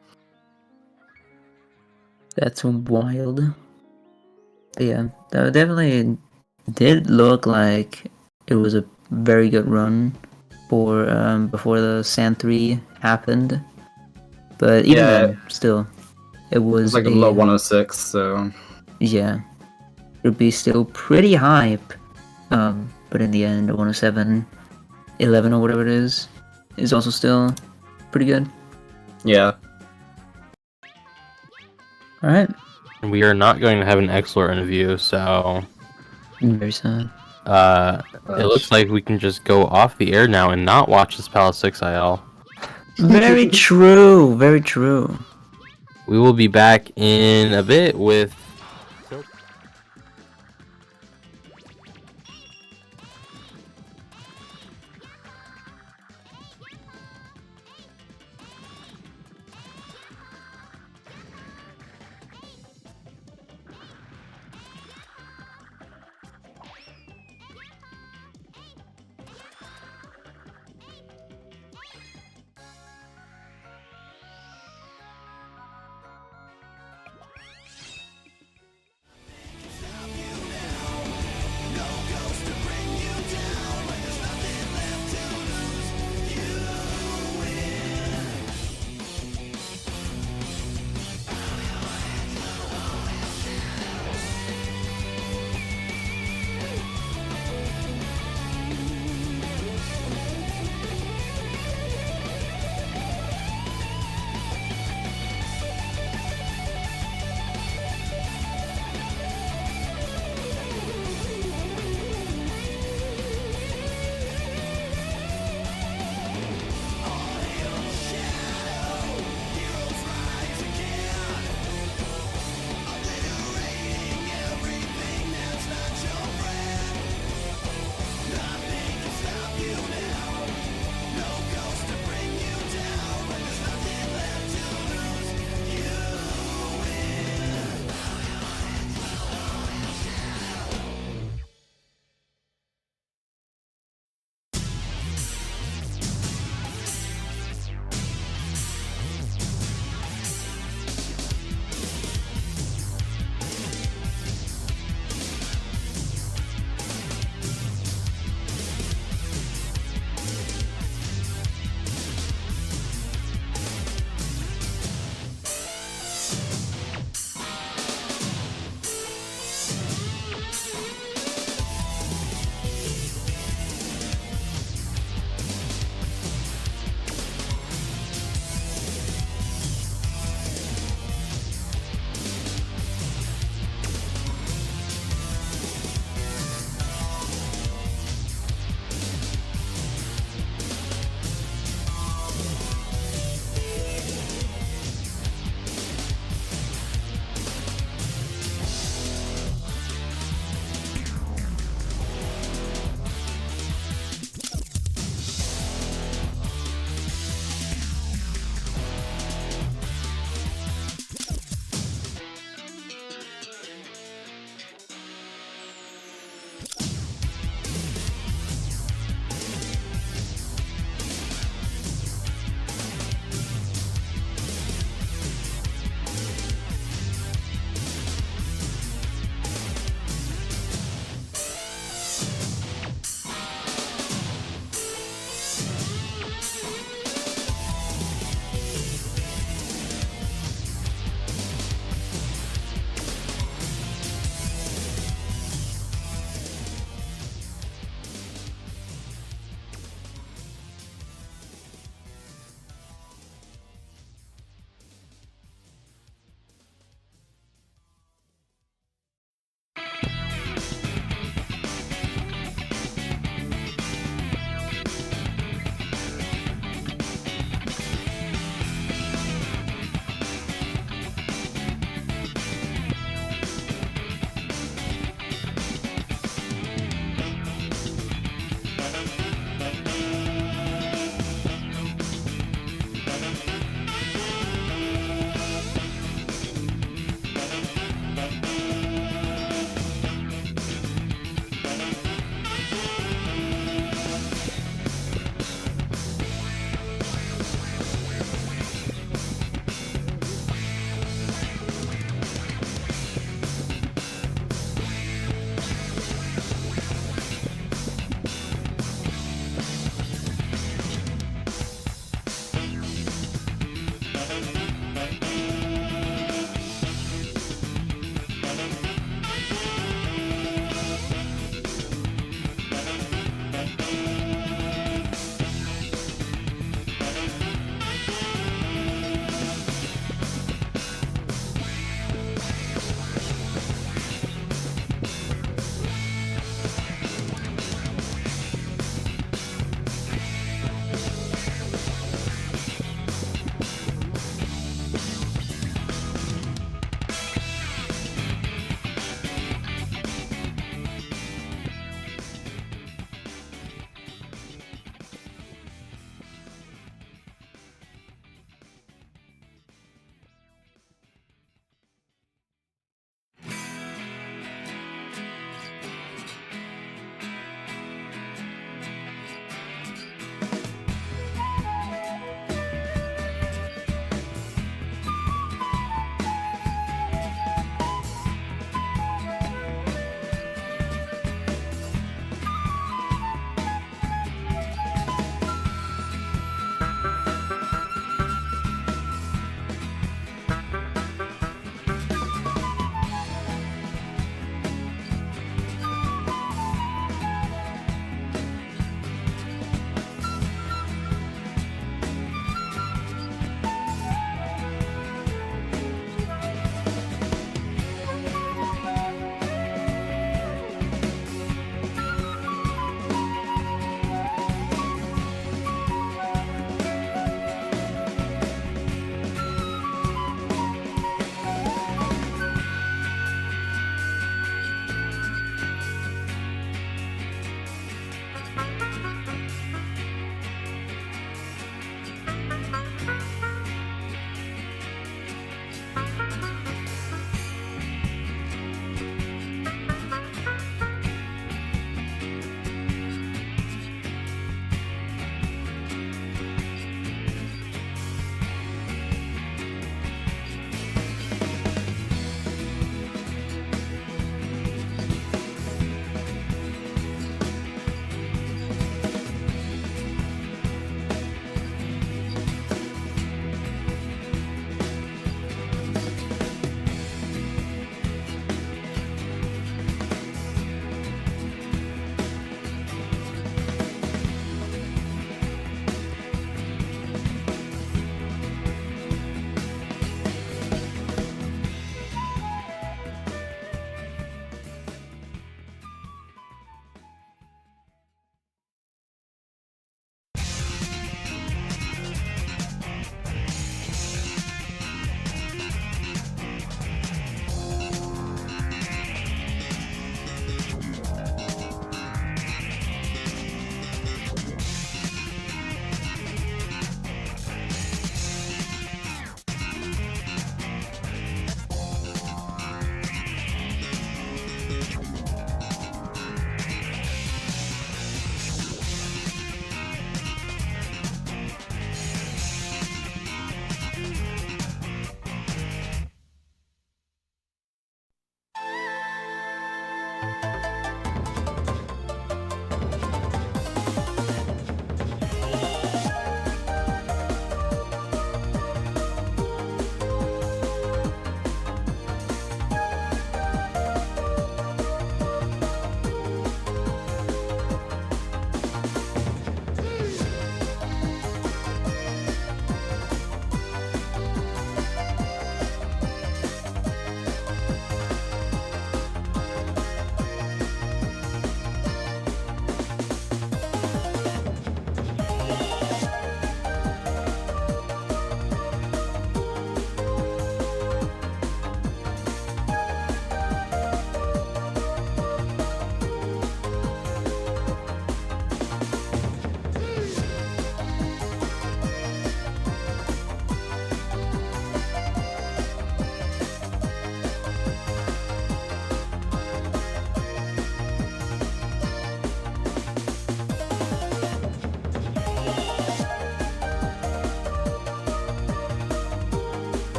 That's wild. But yeah, that definitely did look like it was a very good run for before the Sand 3 happened. But even then, still, it It was was like a low 106, so yeah, it would be still pretty hype. But in the end, a 107, 11 or whatever it is also still pretty good. yeah. All right. And we are not going to have an Exlor interview, so Very sad. it looks like we can just go off the air now and not watch this Palace 6 IL. Very true. Very true. We will be back in a bit with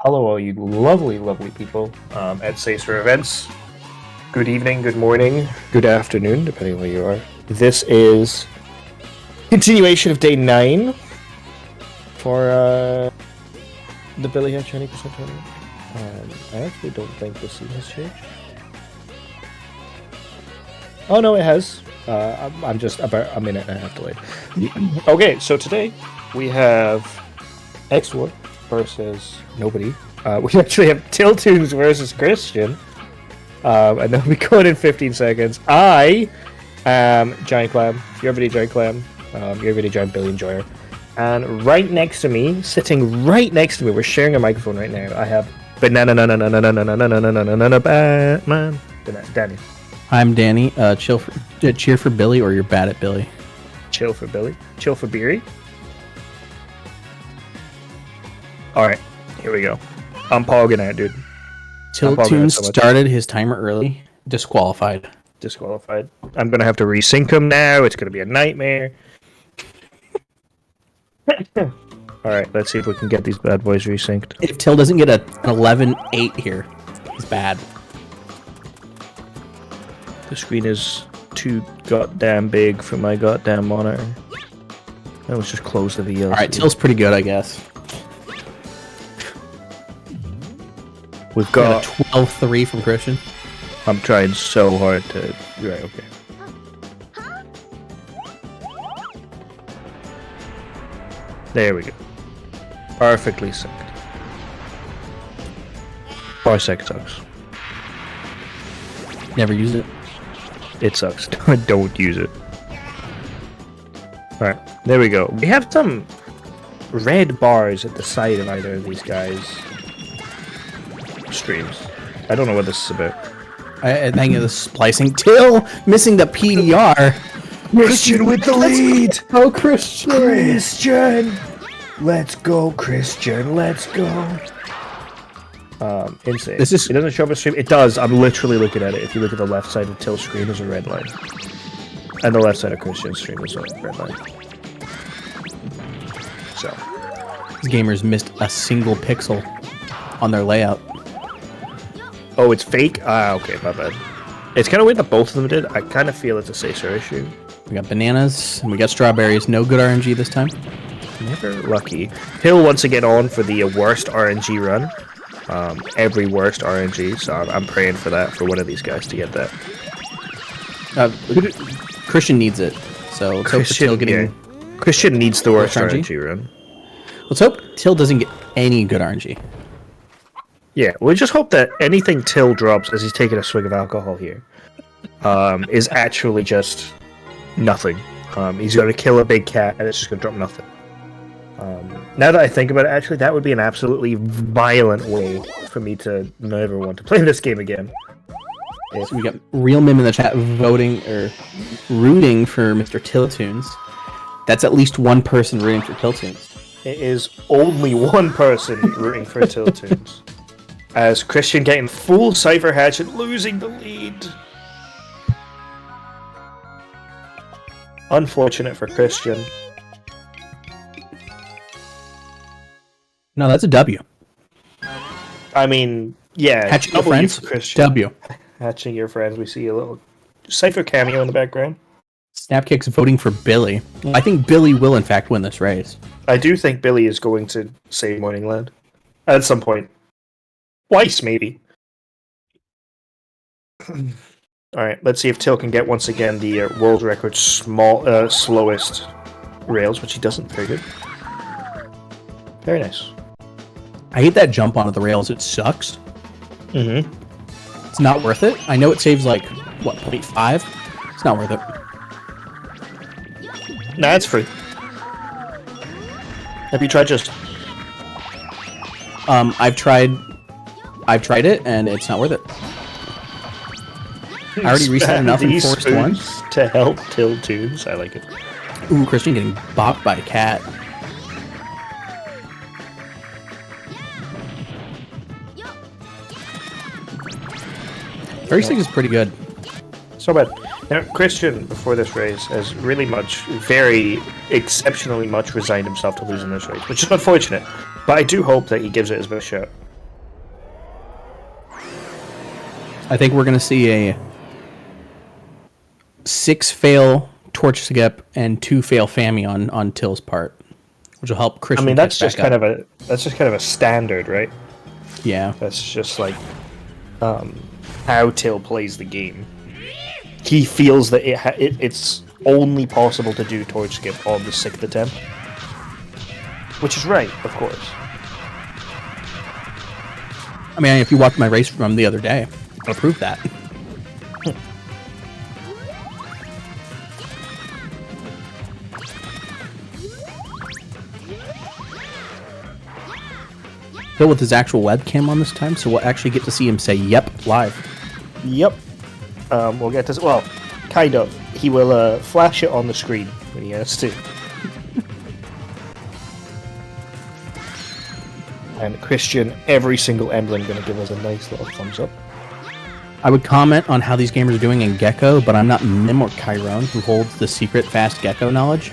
Hello, all you lovely, lovely people at Sacer Events. Good evening, good morning, good afternoon, depending on where you are. This is continuation of day 9 for the Billy Hatch 20% tournament. I actually don't think the scene has changed. Oh no, it has. I'm just about a minute and a half delayed. Okay, so today we have X-War versus nobody. We actually have Tiltoons versus Christian. And they'll be going in 15 seconds. I am Giant Clam. You're everyday Giant Clam. You're everyday Giant Billy Enjoyer. And right next to me, sitting right next to me, we're sharing a microphone right now. I have Banana Batman. Danny. I'm Danny. Cheer for Billy, or you're bad at Billy. Chill for Billy. Chill for Beery. Alright, here we go. I'm pogging out, dude. Tiltoon started his timer early. Disqualified. Disqualified. I'm gonna have to resync him now. It's gonna be a nightmare. Alright, let's see if we can get these bad boys resynced. If Till doesn't get an 11-8 here, he's bad. The screen is too goddamn big for my goddamn monitor. Let's just close the VLC. Alright, Till's pretty good, I guess. We've Got got a 12-3 from Christian. I'm trying so hard to... Right, okay. There we go. Perfectly synced. Parsec sucks. Never used it. It sucks. Don't use it. Alright, there we go. We have some red bars at the side of either of these guys' streams. I don't know what this is about. I think it was splicing. Till missing the PDR. Christian with the lead! Oh, Christian! Christian! Let's go, Christian. Let's go. Insane. This is- It doesn't show up a stream. It does. I'm literally looking at it. If you look at the left side of Till's screen, there's a red line. And the left side of Christian's stream is a red line. So. These gamers missed a single pixel on their layout. Oh, it's fake? Ah, okay, my bad. It's kind of weird that both of them did. I kind of feel it's a Sacer issue. We got bananas, and we got strawberries. No good RNG this time. Never lucky. Hill once again on for the worst RNG run. Every worst RNG, so I'm praying for that, for one of these guys to get that. Christian needs it, so let's hope Till getting. Christian needs the worst RNG? RNG run. Let's hope Till doesn't get any good RNG. Yeah, we just hope that anything Till drops as he's taking a swig of alcohol here is actually just nothing. He's going to kill a big cat and it's just going to drop nothing. Now that I think about it, actually, that would be an absolutely violent way for me to never want to play this game again. So we got Real Mim in the chat voting or rooting for Mr. Tiltoons. That's at least one person rooting for Tiltoons. It is only one person rooting for Tiltoons. As Christian getting full Cypher Hatch and losing the lead. Unfortunate for Christian. No, that's a W. I mean, yeah. Hatching your W friends. for Christian. W. Hatching your friends. We see a little Cypher cameo in the background. Snapkick's voting for Billy. I think Billy will, in fact, win this race. I do think Billy is going to save Morningland. At some point. Twice, maybe. Alright, let's see if Till can get once again the world record slowest rails, which he doesn't. Very good. Very nice. I hate that jump onto the rails. It sucks. Mm-hmm. It's not worth it. I know it saves, like, what, 0.5? It's not worth it. Nah, it's free. Have you tried just... I've tried it, and it's not worth it. I already reset enough and These forced one. spoons to help Tiltoons. I like it. Ooh, Christian getting bopped by a cat. $36 is pretty good. So bad. Now, Christian, before this race, has really very exceptionally much resigned himself to losing this race, which is unfortunate. But I do hope that he gives it his best shot. I think we're gonna see a 6 fail Torch Skip and 2 fail Fammy on Till's part, which will help Christian. I mean, catch back up. that's just kind of a standard, right? Yeah. That's just like how Till plays the game. He feels that it's only possible to do Torch Skip on the 6th attempt, which is right, of course. I mean, if you watched my race from the other day, I'll prove that. Still with his actual webcam on this time, so we'll actually get to see him say "Yep" live. Yep. We'll get to... Well, kind of. He will flash it on the screen when he has to. And Christian, every single emblem going to give us a nice little thumbs up. I would comment on how these gamers are doing in Gecko, but I'm not Mim or Chiron, who holds the secret fast Gecko knowledge.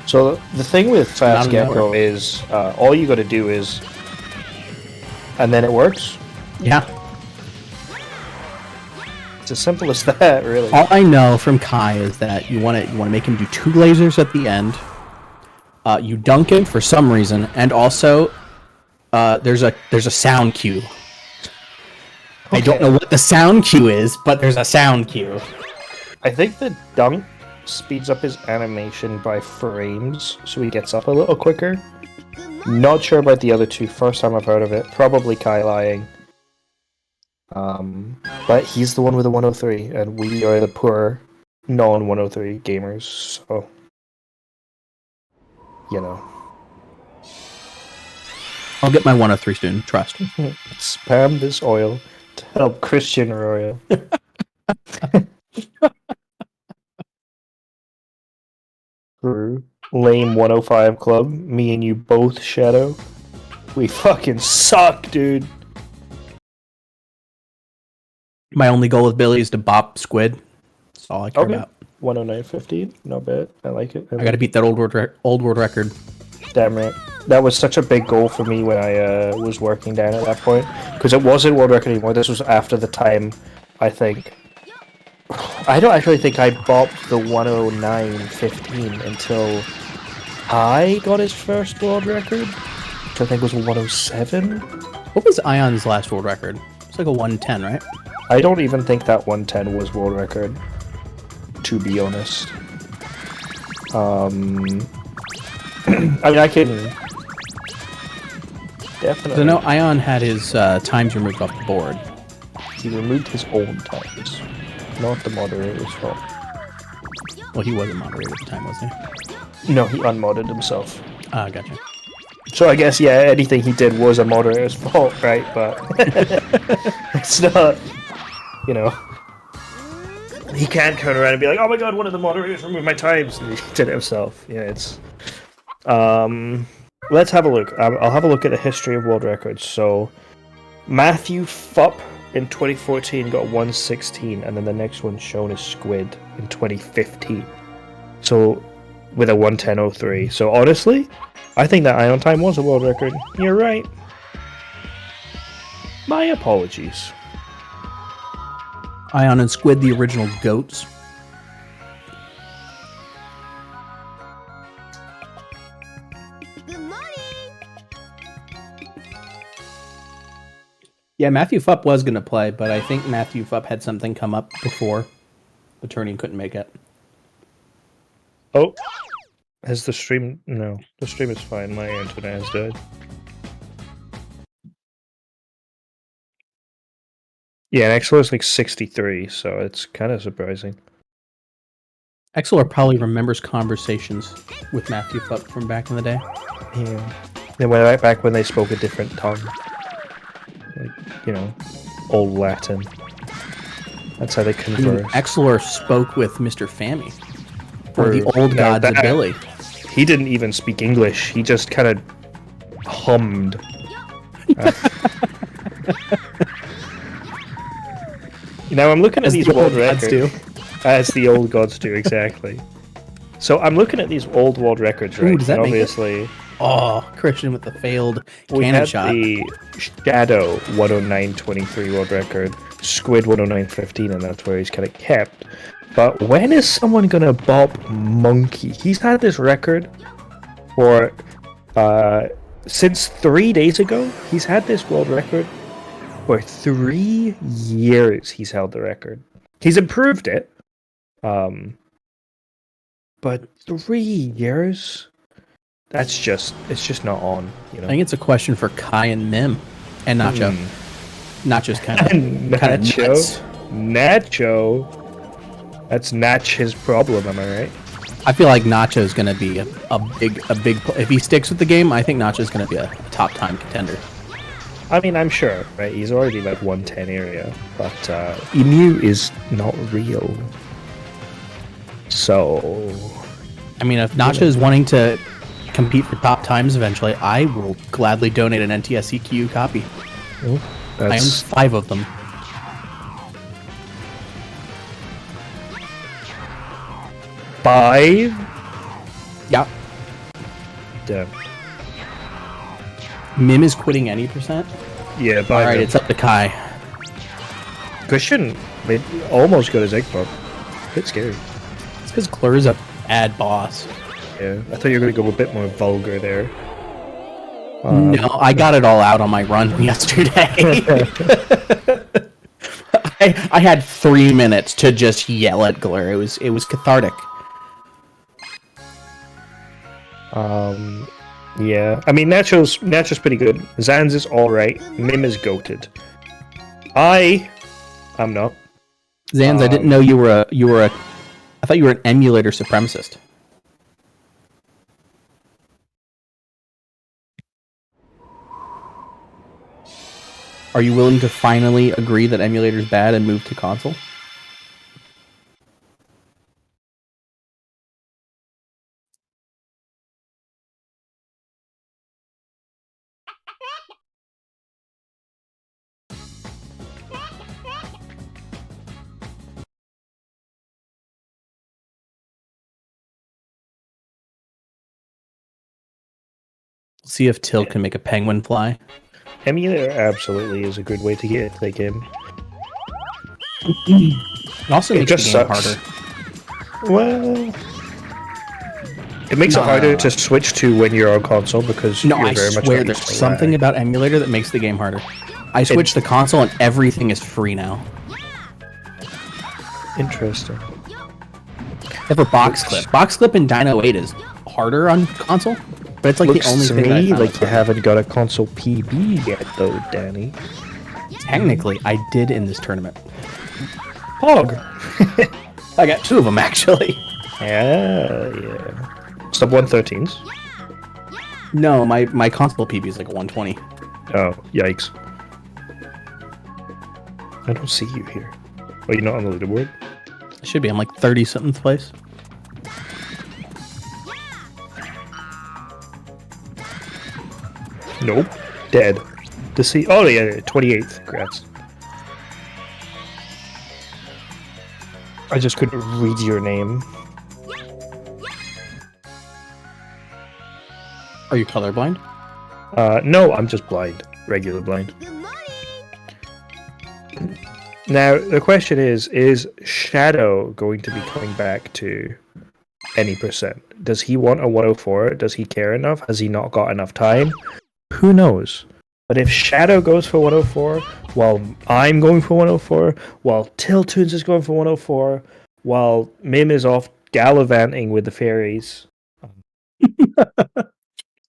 So the thing with Fast Not Gecko anymore. is all you got to do is... And then it works. Yeah. It's as simple as that, really. All I know from Kai is that you want to make him do 2 lasers at the end. You dunk him for some reason, and also there's a sound cue. I don't know what the sound cue is, but there's a sound cue. I think the dunk speeds up his animation by frames, so he gets up a little quicker. Not sure about the other two. First time I've heard of it. Probably Kai lying. But he's the one with the 103, and we are the poor non-103 gamers, so... You know. I'll get my 103 soon, trust. Spam this oil to help Christian Royal. True. Lame 105 club. Me and you both, Shadow. We fucking suck, dude. My only goal with Billy is to bop Squid. That's all I care Okay. about. 109.15. Not bad. I like it. I gotta beat that old world record. Damn right. That was such a big goal for me when I was working down at that point. Because it wasn't world record anymore. This was after the time, I think. I don't actually think I bopped the 109.15 until I got his first world record, which I think was 107. What was Ion's last world record? It's like a 110, right? I don't even think that 110 was world record, to be honest. I mean, I can definitely. So no, Ion had his times removed off the board. He removed his own times, not the moderator's fault. Well, he wasn't moderator at the time, was he? No, he unmodded himself. Ah, gotcha. So I guess, yeah, anything he did was a moderator's fault, right? But it's not, you know. He can't turn around and be like, oh my god, one of the moderators removed my times. And he did it himself. Yeah, it's... let's have a look. I'll have a look at the history of world records. So, Matthew Fupp in 2014 got 116, and then the next one shown is Squid in 2015. So, with a 110.03. So, honestly, I think that Ion time was a world record. You're right. My apologies. Ion and Squid, the original goats. Good morning. Yeah, Matthew Fupp was going to play, but I think Matthew Fupp had something come up before the tourney and couldn't make it. Oh, has the stream... No, the stream is fine. My internet has died. Yeah, and XLR is like 63, so it's kind of surprising. Exelor probably remembers conversations with Matthew Fupp from back in the day. Yeah. They went back when they spoke a different tongue. Like, you know, Old Latin. That's how they converse. Exelor spoke with Mr. Fammy. Or the Or- old no, gods of that- Billy. He didn't even speak English. He just kind of hummed. Now I'm looking at As these the world old gods records. As the old gods do, exactly. So I'm looking at these old world records, right? Ooh, does that and make it? obviously, Oh, Christian with the failed We cannon had shot. the Shadow 109.23 world record, Squid 109.15, and that's where he's kind of kept. But when is someone gonna bop Monkey? He's had this record for since 3 days ago. He's had this world record for 3 years. He's held the record. He's improved it, but 3 years. It's just not on. You know. I think it's a question for Kai and Mim and Nacho. Nacho's kind of Nacho. nuts. Nacho. That's Natch his problem, am I right? I feel like Nacho's going to be a big. If he sticks with the game, I think Nacho's going to be a top time contender. I mean, I'm sure, right? He's already like 110 area, but Emu is not real. So, I mean, if Nacho's wanting to compete for top times eventually, I will gladly donate an NTSCQ copy. I own that's 5 of them. five. Yeah. Damn. Mim is quitting any percent. Yeah, All by right, it's up to Kai. Christian almost got his egg pop. Bit scary. It's because Clur's a bad boss. Yeah, I thought you were gonna go a bit more vulgar there. No, I got it all out on my run yesterday. I had 3 minutes to just yell at Glur. It was cathartic. Yeah. I mean, Nacho's pretty good. Zanz is all right. Mim is goated. I'm not. Zanz, I didn't know you were a. I thought you were an emulator supremacist. Are you willing to finally agree that emulator's bad and move to console? See if Till can make a penguin fly. Emulator absolutely is a good way to get the game. It also It makes the just game sucks. harder. Well, it makes it harder to switch to when you're on console because No, you're I very much swear not there's used to something lag. about emulator that makes the game harder. I switched the console and everything is free now. Interesting. Except for box clip. Box clip in Dino 8 is harder on console, but it's like Looks the only to thing that I me found like that's you harder. haven't got a console PB yet, though, Danny. Technically, I did in this tournament. Hog. I got 2 of them actually. Yeah. Sub 113s. No, my console PB is like 120. Oh, yikes. I don't see you here. Oh, you're not on the leaderboard? It should be. I'm like 30 something place. Nope. Dead. Oh, yeah, 28th. Congrats. I just couldn't read your name. Are you colorblind? No, I'm just blind. Regular blind. Good morning. Now, the question is Shadow going to be coming back to any percent? Does he want a 104? Does he care enough? Has he not got enough time? Who knows? But if Shadow goes for 104, while I'm going for 104, while Tiltoons is going for 104, while Mim is off gallivanting with the fairies,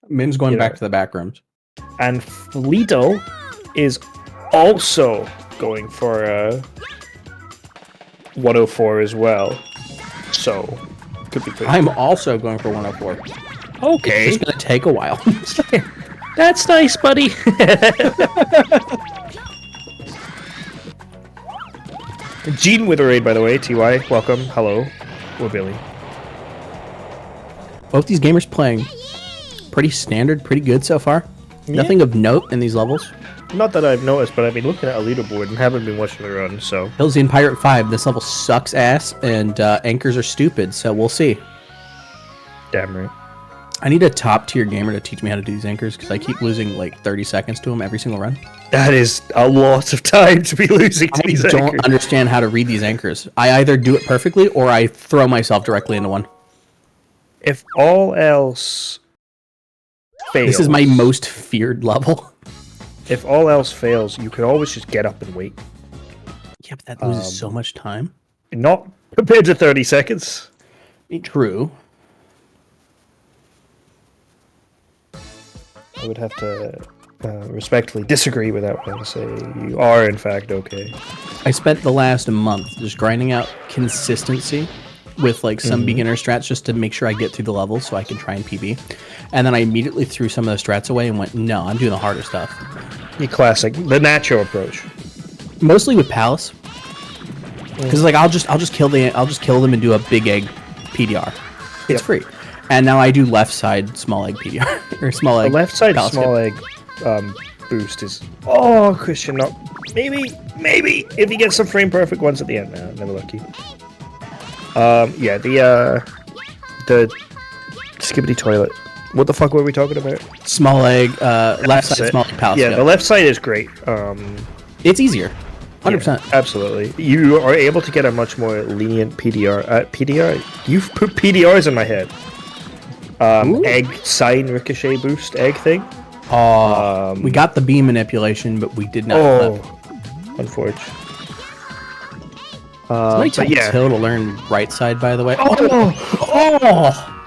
Mim's going You back know. to the back rooms. and Fleeto is also going for a 104 as well. So, could be pretty. I'm also going for 104. Okay, It's gonna take a while. that's nice, buddy. Gene with a raid, by the way. TY, welcome. Hello. We're Billy. Both these gamers playing pretty standard, pretty good so far. Nothing of note in these levels. Not that I've noticed, but I've been looking at a leaderboard and haven't been watching the run, so. Hillsy Pirate 5, this level sucks ass, and anchors are stupid, so we'll see. Damn right. I need a top tier gamer to teach me how to do these anchors because I keep losing like 30 seconds to them every single run. That is a lot of time to be losing to I these don't anchors. understand how to read these anchors. I either do it perfectly or I throw myself directly into one. If all else fails, This is my most feared level. If all else fails, you can always just get up and wait. Yeah, but that loses so much time. Not compared to 30 seconds. True. I would have to respectfully disagree with that one and say you are in fact okay. I spent the last month just grinding out consistency with like some beginner strats just to make sure I get through the levels so I can try and PB. And then I immediately threw some of the strats away and went, no, I'm doing the harder stuff. You classic, the natural approach. Mostly with Palace. Because like I'll just kill them and do a big egg PDR. It's Yep. free. And now I do left side small egg PDR or small The egg. left side Palace small skip. egg boost is Christian not maybe if you get some frame perfect ones at the end. No, never lucky. Yeah, the skibbity toilet. What the fuck were we talking about? Small egg, left side That's it. small egg Palace Yeah, skip. the left side is great. It's easier. 100%. Yeah, absolutely. You are able to get a much more lenient PDR. PDR? You've put PDRs in my head. Ooh. Egg sign ricochet boost egg thing. We got the beam manipulation, but we did not Oh, flip. unfortunate. Somebody tell But yeah. Till to learn right side, by the way.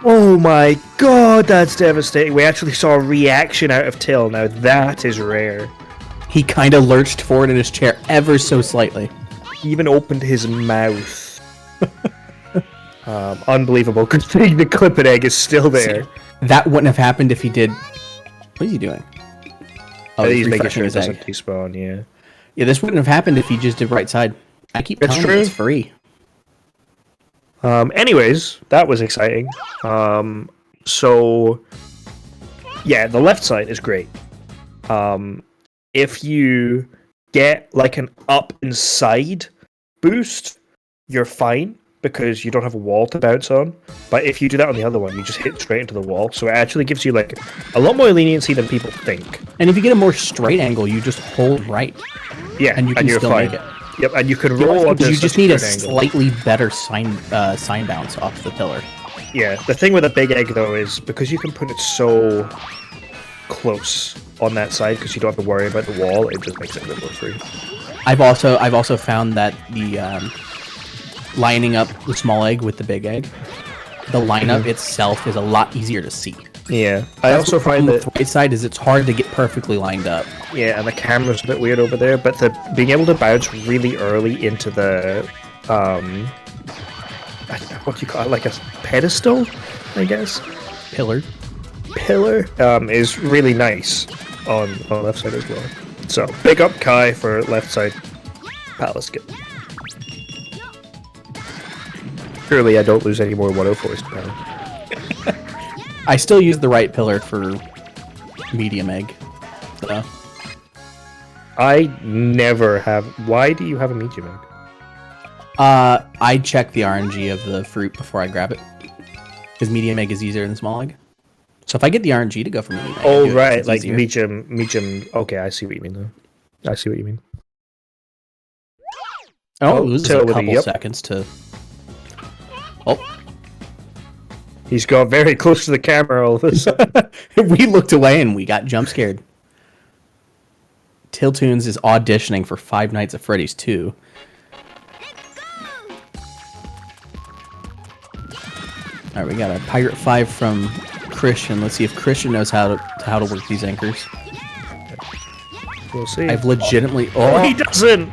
Oh my god, that's devastating. We actually saw a reaction out of Till. Now that is rare. He kind of lurched forward in his chair ever so slightly. He even opened his mouth. Unbelievable. Good thing the clipped egg is still there. That wouldn't have happened if he did. What is he doing? Oh, He's making refreshing sure it his doesn't egg. despawn, yeah. Yeah, this wouldn't have happened if he just did right side. I keep It's telling true. him it's free. Anyways, that was exciting. So yeah, the left side is great. If you get like an up inside boost, you're fine because you don't have a wall to bounce on. But if you do that on the other one, you just hit straight into the wall. So it actually gives you like a lot more leniency than people think. And if you get a more straight angle, you just hold right, Yeah, and you can you're still fine. make it. Yep, and you can roll under You such just need a good angle. slightly better sign bounce off the pillar. Yeah, the thing with a big egg though is because you can put it so close on that side because you don't have to worry about the wall, it just makes it a bit more free. I've also found that the lining up the small egg with the big egg, the lineup itself is a lot easier to see. Yeah, I also find the that right side is it's hard to get perfectly lined up. yeah, and the camera's a bit weird over there, but the being able to bounce really early into the I don't know, what do you call it, like a pedestal, I guess, Pillar. pillar, is really nice on left side as well. So big up Kai for left side palace skip. Surely I don't lose any more 104s now. I still use the right pillar for medium egg. So. I never have. Why do you have a medium egg? I check the RNG of the fruit before I grab it. Because medium egg is easier than small egg. So if I get the RNG to go for medium egg, I Oh do it 'cause right, it's like easier. medium. Okay, I see what you mean though. I see what you mean. Oh, Oh, it loses so a with a couple yep. seconds to... Oh, He's got very close to the camera all of a sudden. we looked away and we got jump scared. Tiltoons is auditioning for Five Nights at Freddy's 2. Alright, we got a Pirate 5 from Christian. Let's see if Christian knows how to work these anchors. We'll see. I've legitimately... Oh, he Oh! doesn't.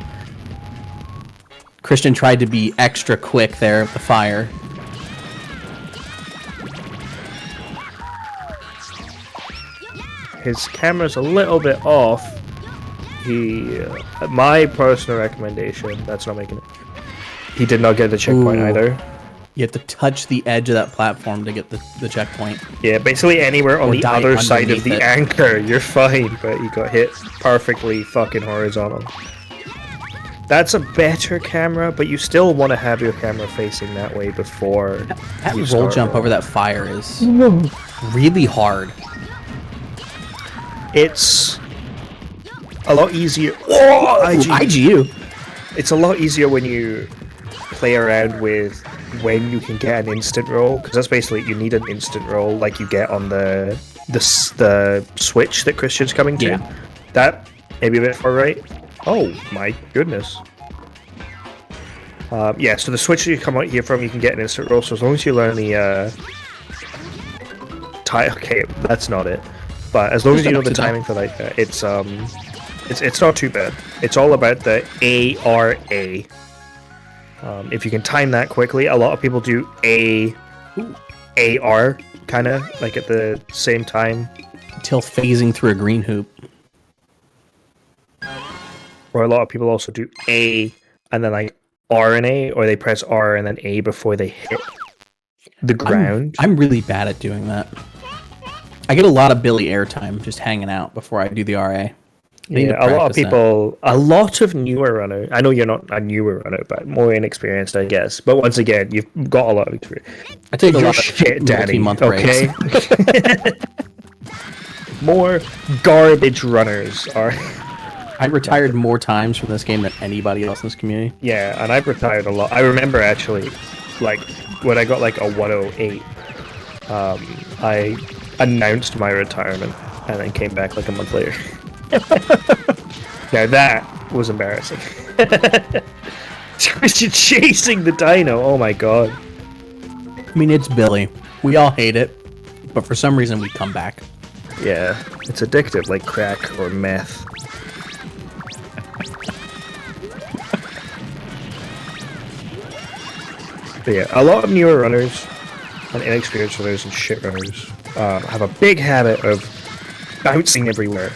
Christian tried to be extra quick there with the fire. His camera's a little bit off. He, my personal recommendation. That's not making it. He did not get the checkpoint Ooh. either. You have to touch the edge of that platform to get the checkpoint. Yeah, basically anywhere on Or the die other side of underneath the it. anchor, you're fine, but you got hit perfectly fucking horizontal. That's a better camera, but you still want to have your camera facing that way before That you roll start jump over rolling. that fire is really hard. It's a lot easier. Whoa, IGU. It's a lot easier when you play around with when you can get an instant roll, because that's basically you need an instant roll like you get on the Switch that Christian's coming to. Yeah. That maybe a bit far right. Oh my goodness. Yeah, so the Switch that you come out here from, you can get an instant roll. So as long as you learn the okay, that's not it. But as long as you know the timing for like that, it's not too bad. It's all about the ARA. If you can time that quickly, a lot of people do AR kind of like at the same time, Until phasing through a green hoop. or a lot of people also do A and then like R and A, or they press R and then A before they hit the ground. I'm really bad at doing that. I get a lot of Billy airtime just hanging out before I do the RA. I need to Yeah, a lot of practice that. people, a lot of newer runners. I know you're not a newer runner, but more inexperienced, I guess. But once again, you've got a lot of experience. I take a Your lot of shit, Danny. multi-month Okay. breaks. More garbage runners are. I retired more times from this game than anybody else in this community. Yeah, and I've retired a lot. I remember actually, like when I got like a 108, I announced my retirement and then came back like a month later. Now that was embarrassing. You're chasing the dino. Oh my god. I mean, it's Billy. We all hate it, but for some reason we come back. Yeah, it's addictive like crack or meth. But yeah, a lot of newer runners and inexperienced runners and shit runners have a big habit of bouncing everywhere,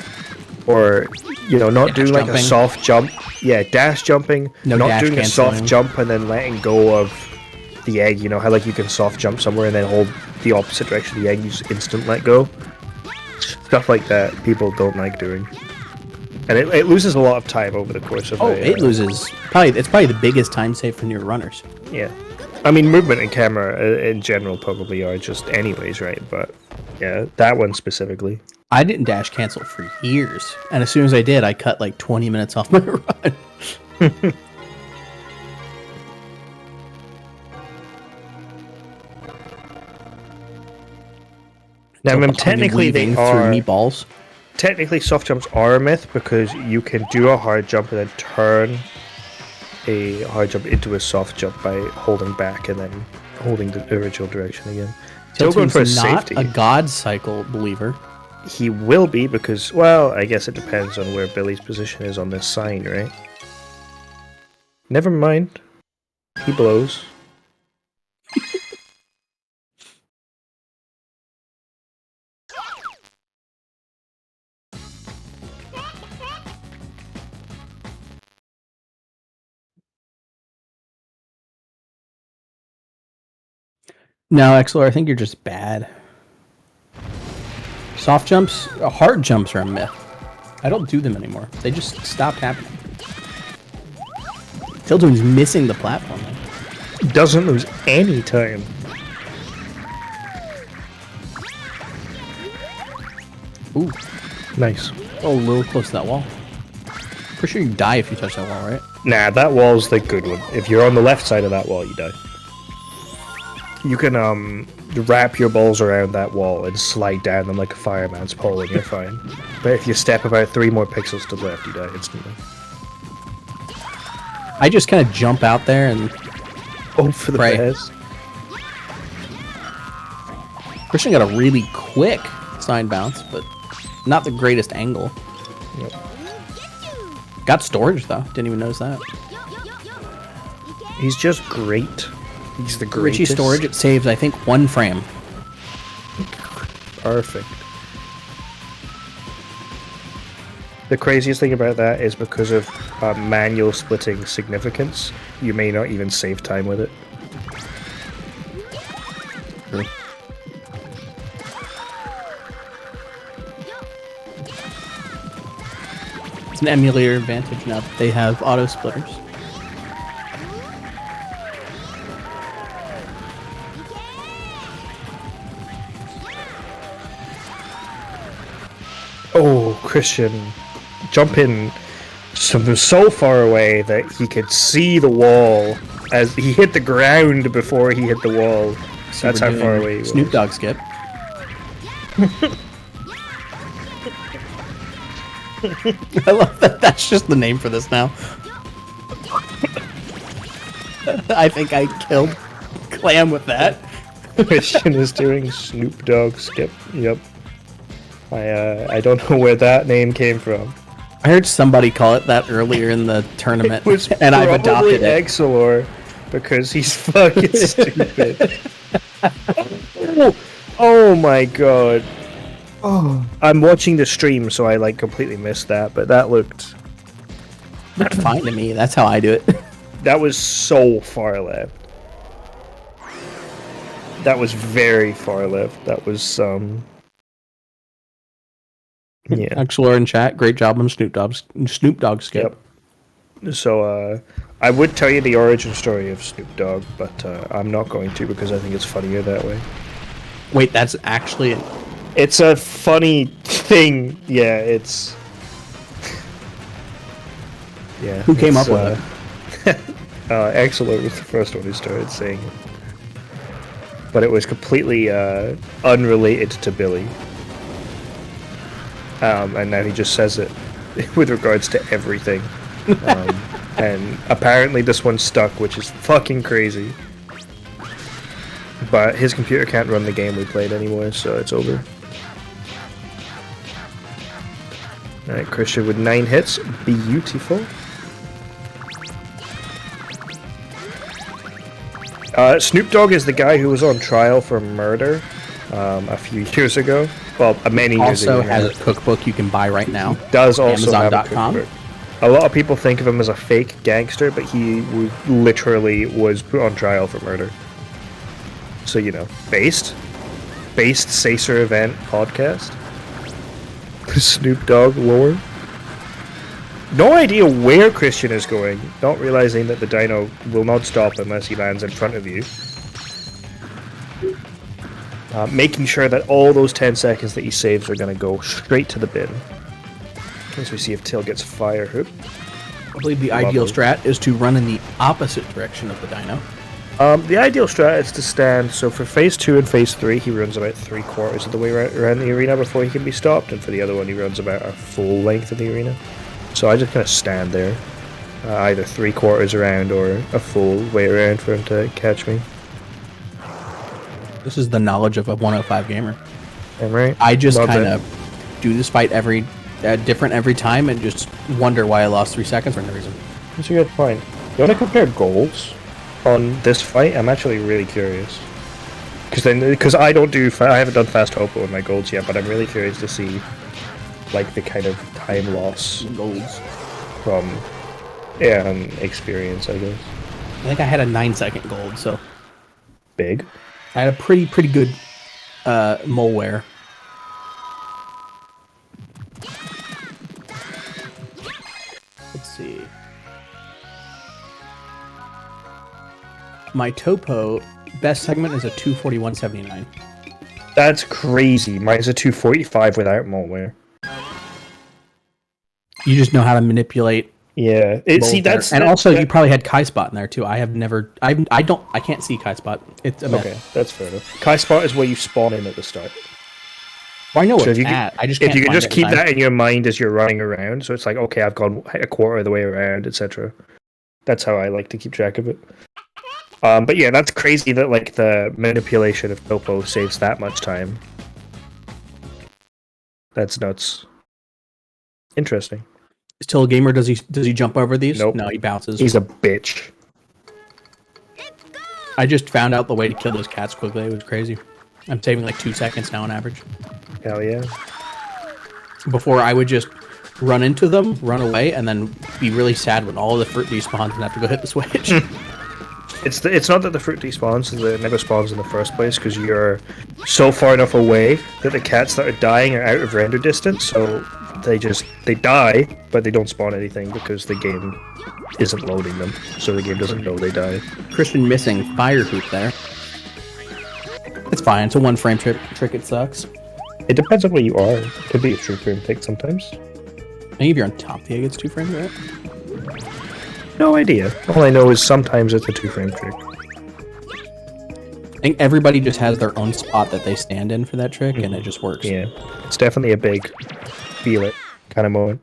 or not Dash doing like a jumping. soft jump. Yeah, dash jumping, No not dash doing a soft canceling. jump and then letting go of the egg. You know how like you can soft jump somewhere and then hold the opposite direction of the egg, you just instant let go. Stuff like that, people don't like doing, and it loses a lot of time over the course of. It loses. It's probably the biggest time save for newer runners. Yeah, I mean movement and camera in general probably are just anyways, right? But yeah, that one specifically. I didn't dash cancel for years, and as soon as I did, I cut like 20 minutes off my run. Now, So, technically they weaving are. through meatballs. Technically, soft jumps are a myth because you can do a hard jump and then turn a hard jump into a soft jump by holding back and then holding the original direction again. Still going for a not safety. a God cycle believer. He will be because, well, I guess it depends on where Billy's position is on this sign, right? Never mind. He blows. No, Exlor, I think you're just bad. Soft jumps, hard jumps are a myth. I don't do them anymore. They just stopped happening. Tilton's missing the platform. Though. Doesn't lose any time. Ooh, Nice. oh, a little close to that wall. Pretty sure you die if you touch that wall, right? Nah, that wall's the good one. If you're on the left side of that wall, you die. You can wrap your balls around that wall and slide down them like a fireman's pole and you're fine. But if you step about 3 more pixels to the left, you die instantly. I just kind of jump out there and Hope for the Right. best. Christian got a really quick sign bounce, but not the greatest angle. Yep. Got storage though. Didn't even notice that. He's just great. He's the Richie greatest. storage, it saves I think 1 frame. Perfect. The craziest thing about that is because of manual splitting significance, you may not even save time with it. True. It's an emulator advantage now that they have auto splitters. Christian jump in so far away that he could see the wall as he hit the ground before he hit the wall. So That's we're how far doing away he was. Snoop Dogg skip. I love that. That's just the name for this now. I think I killed Clam with that. Christian is doing Snoop Dogg skip. Yep. I don't know where that name came from. I heard somebody call it that earlier in the tournament, and I've adopted it. Exilor because he's fucking stupid. Oh my god. Oh, I'm watching the stream, so I like completely missed that, but that looked Looked fine to me. That's how I do it. that was so far left. That was very far left. That was yeah. Explore in chat. Great job on Snoop Dogg skip. Yep. So I would tell you the origin story of Snoop Dogg, but I'm not going to because I think it's funnier that way. Wait, that's actually It's a funny thing. Yeah, it's. Yeah. Who came up with it? Exilor was the first one who started saying it. But it was completely unrelated to Billy. And now he just says it with regards to everything. And apparently this one stuck, which is fucking crazy. But his computer can't run the game we played anymore, so it's over. Alright, Christian with 9 hits. Beautiful. Snoop Dogg is the guy who was on trial for murder a few years ago. Well, many years ago. also has a cookbook you can buy right now. Does also have a Amazon.com. cookbook. A lot of people think of him as a fake gangster, but he literally was put on trial for murder. So, you know, based Sacer event podcast. Snoop Dogg lore. No idea where Christian is going, not realizing that the dino will not stop unless he lands in front of you. Making sure that all those 10 seconds that he saves are going to go straight to the bin. As we see if Till gets fire hoop. I believe the ideal strat is to run in the opposite direction of the dino. The ideal strat is to stand, so for phase 2 and phase 3 he runs about 3/4 of the way around the arena before he can be stopped, and for the other one he runs about a full length of the arena. So I just kind of stand there, either 3/4 around or a full way around for him to catch me. This is the knowledge of a 105 gamer. Am I right? I just Love kind it. of do this fight different every time and just wonder why I lost 3 seconds for no reason. That's a good point. You want to compare goals on this fight? I'm actually really curious. Because I haven't done fast hopo in my golds yet, but I'm really curious to see like the kind of time loss Goals. from experience, I guess. I think I had a 9-second gold, so Big. I had a pretty good mole wear. Let's see. My topo best segment is a 241.79. That's crazy. Mine's a 245 without malware. You just know how to manipulate. Yeah. And also you probably had Kai Spot in there too. I can't see Kai Spot. It's a myth. Okay, that's fair enough. Kai Spot is where you spawn in at the start. Well, I know So what if it's you can- at. I just If can't you can find just it keep in time. that in your mind as you're running around, so it's like, okay, I've gone a quarter of the way around, etc. That's how I like to keep track of it. But yeah, that's crazy that like the manipulation of topo saves that much time. That's nuts. Interesting. Is Till a gamer? Does he jump over these? Nope. No, he bounces. He's a bitch. I just found out the way to kill those cats quickly. It was crazy. I'm saving like 2 seconds now on average. Hell yeah. Before I would just run into them, run away, and then be really sad when all of the fruit despawns and have to go hit the switch. It's not that the fruit despawns, it never spawns in the first place, because you're so far enough away that the cats that are dying are out of render distance, so they die, but they don't spawn anything because the game isn't loading them, so the game doesn't know they died. Christian missing fire hoop there. It's fine. It's a 1 frame trick. It sucks. It depends on where you are. It could be a 3-frame tick sometimes. I think if you're on top of the egg, it's 2 frames, right? No idea. All I know is sometimes it's a 2-frame trick. I think everybody just has their own spot that they stand in for that trick, and it just works. Yeah, it's definitely a big feel it kind of moment.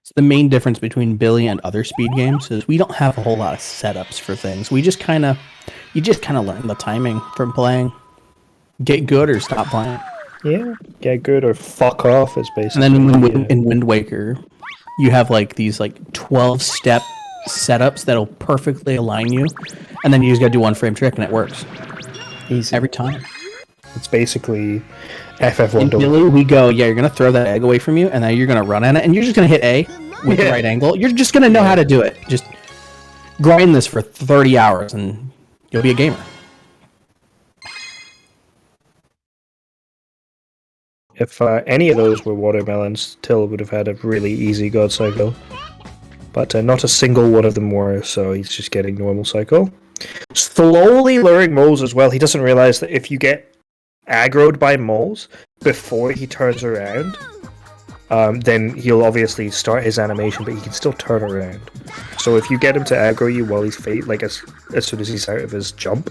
So the main difference between Billy and other speed games is we don't have a whole lot of setups for things. You just kind of learn the timing from playing. Get good or stop playing. Yeah, get good or fuck off is basically. And then in Wind Waker, you have like these 12-step setups that'll perfectly align you, and then you just gotta do 1-frame trick and it works. Easy. Every time. It's basically FF1. In Billy, we go, yeah, you're gonna throw that egg away from you, and then you're gonna run at it, and you're just gonna hit A with the right angle. You're just gonna know how to do it. Just grind this for 30 hours, and you'll be a gamer. If any of those were watermelons, Till would have had a really easy God Cycle. But not a single one of them were, so he's just getting normal cycle. Slowly luring moles as well. He doesn't realize that if you get aggroed by moles before he turns around, then he'll obviously start his animation, but he can still turn around. So if you get him to aggro you while he's as soon as he's out of his jump,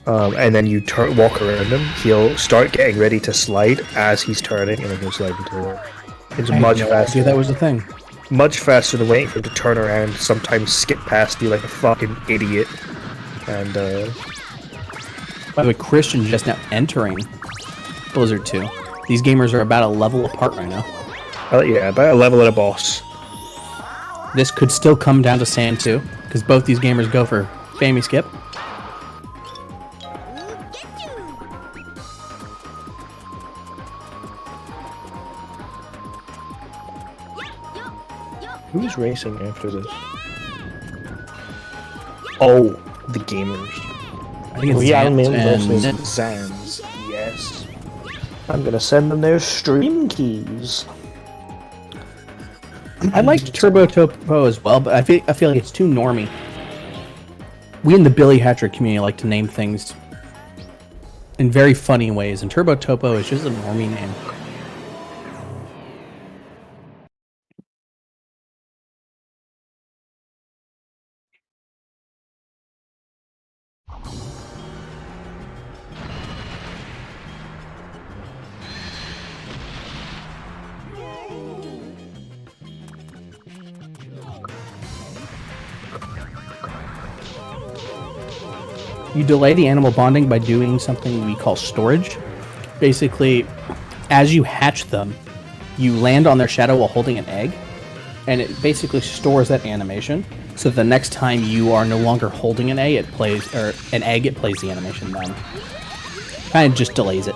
and then you walk around him, he'll start getting ready to slide as he's turning, and then he'll slide into it. It's much faster. That was the thing. Much faster than waiting for him to turn around, sometimes skip past you like a fucking idiot. And, By the way, Christian just now entering Blizzard 2. These gamers are about a level apart right now. yeah, about a level at a boss. This could still come down to Sand 2, because both these gamers go for Fammy Skip. Who's racing after this? Oh, the gamers. I think it's Lianmin Zans versus and Zans. Yes. I'm gonna send them their stream keys. I liked Turbo Topo as well, but I feel like it's too normy. We in the Billy Hatcher community like to name things in very funny ways, and Turbo Topo is just a normie name. You delay the animal bonding by doing something we call storage. Basically, as you hatch them, you land on their shadow while holding an egg, and it basically stores that animation. So the next time you are no longer holding an egg, it plays the animation then. Kind of just delays it.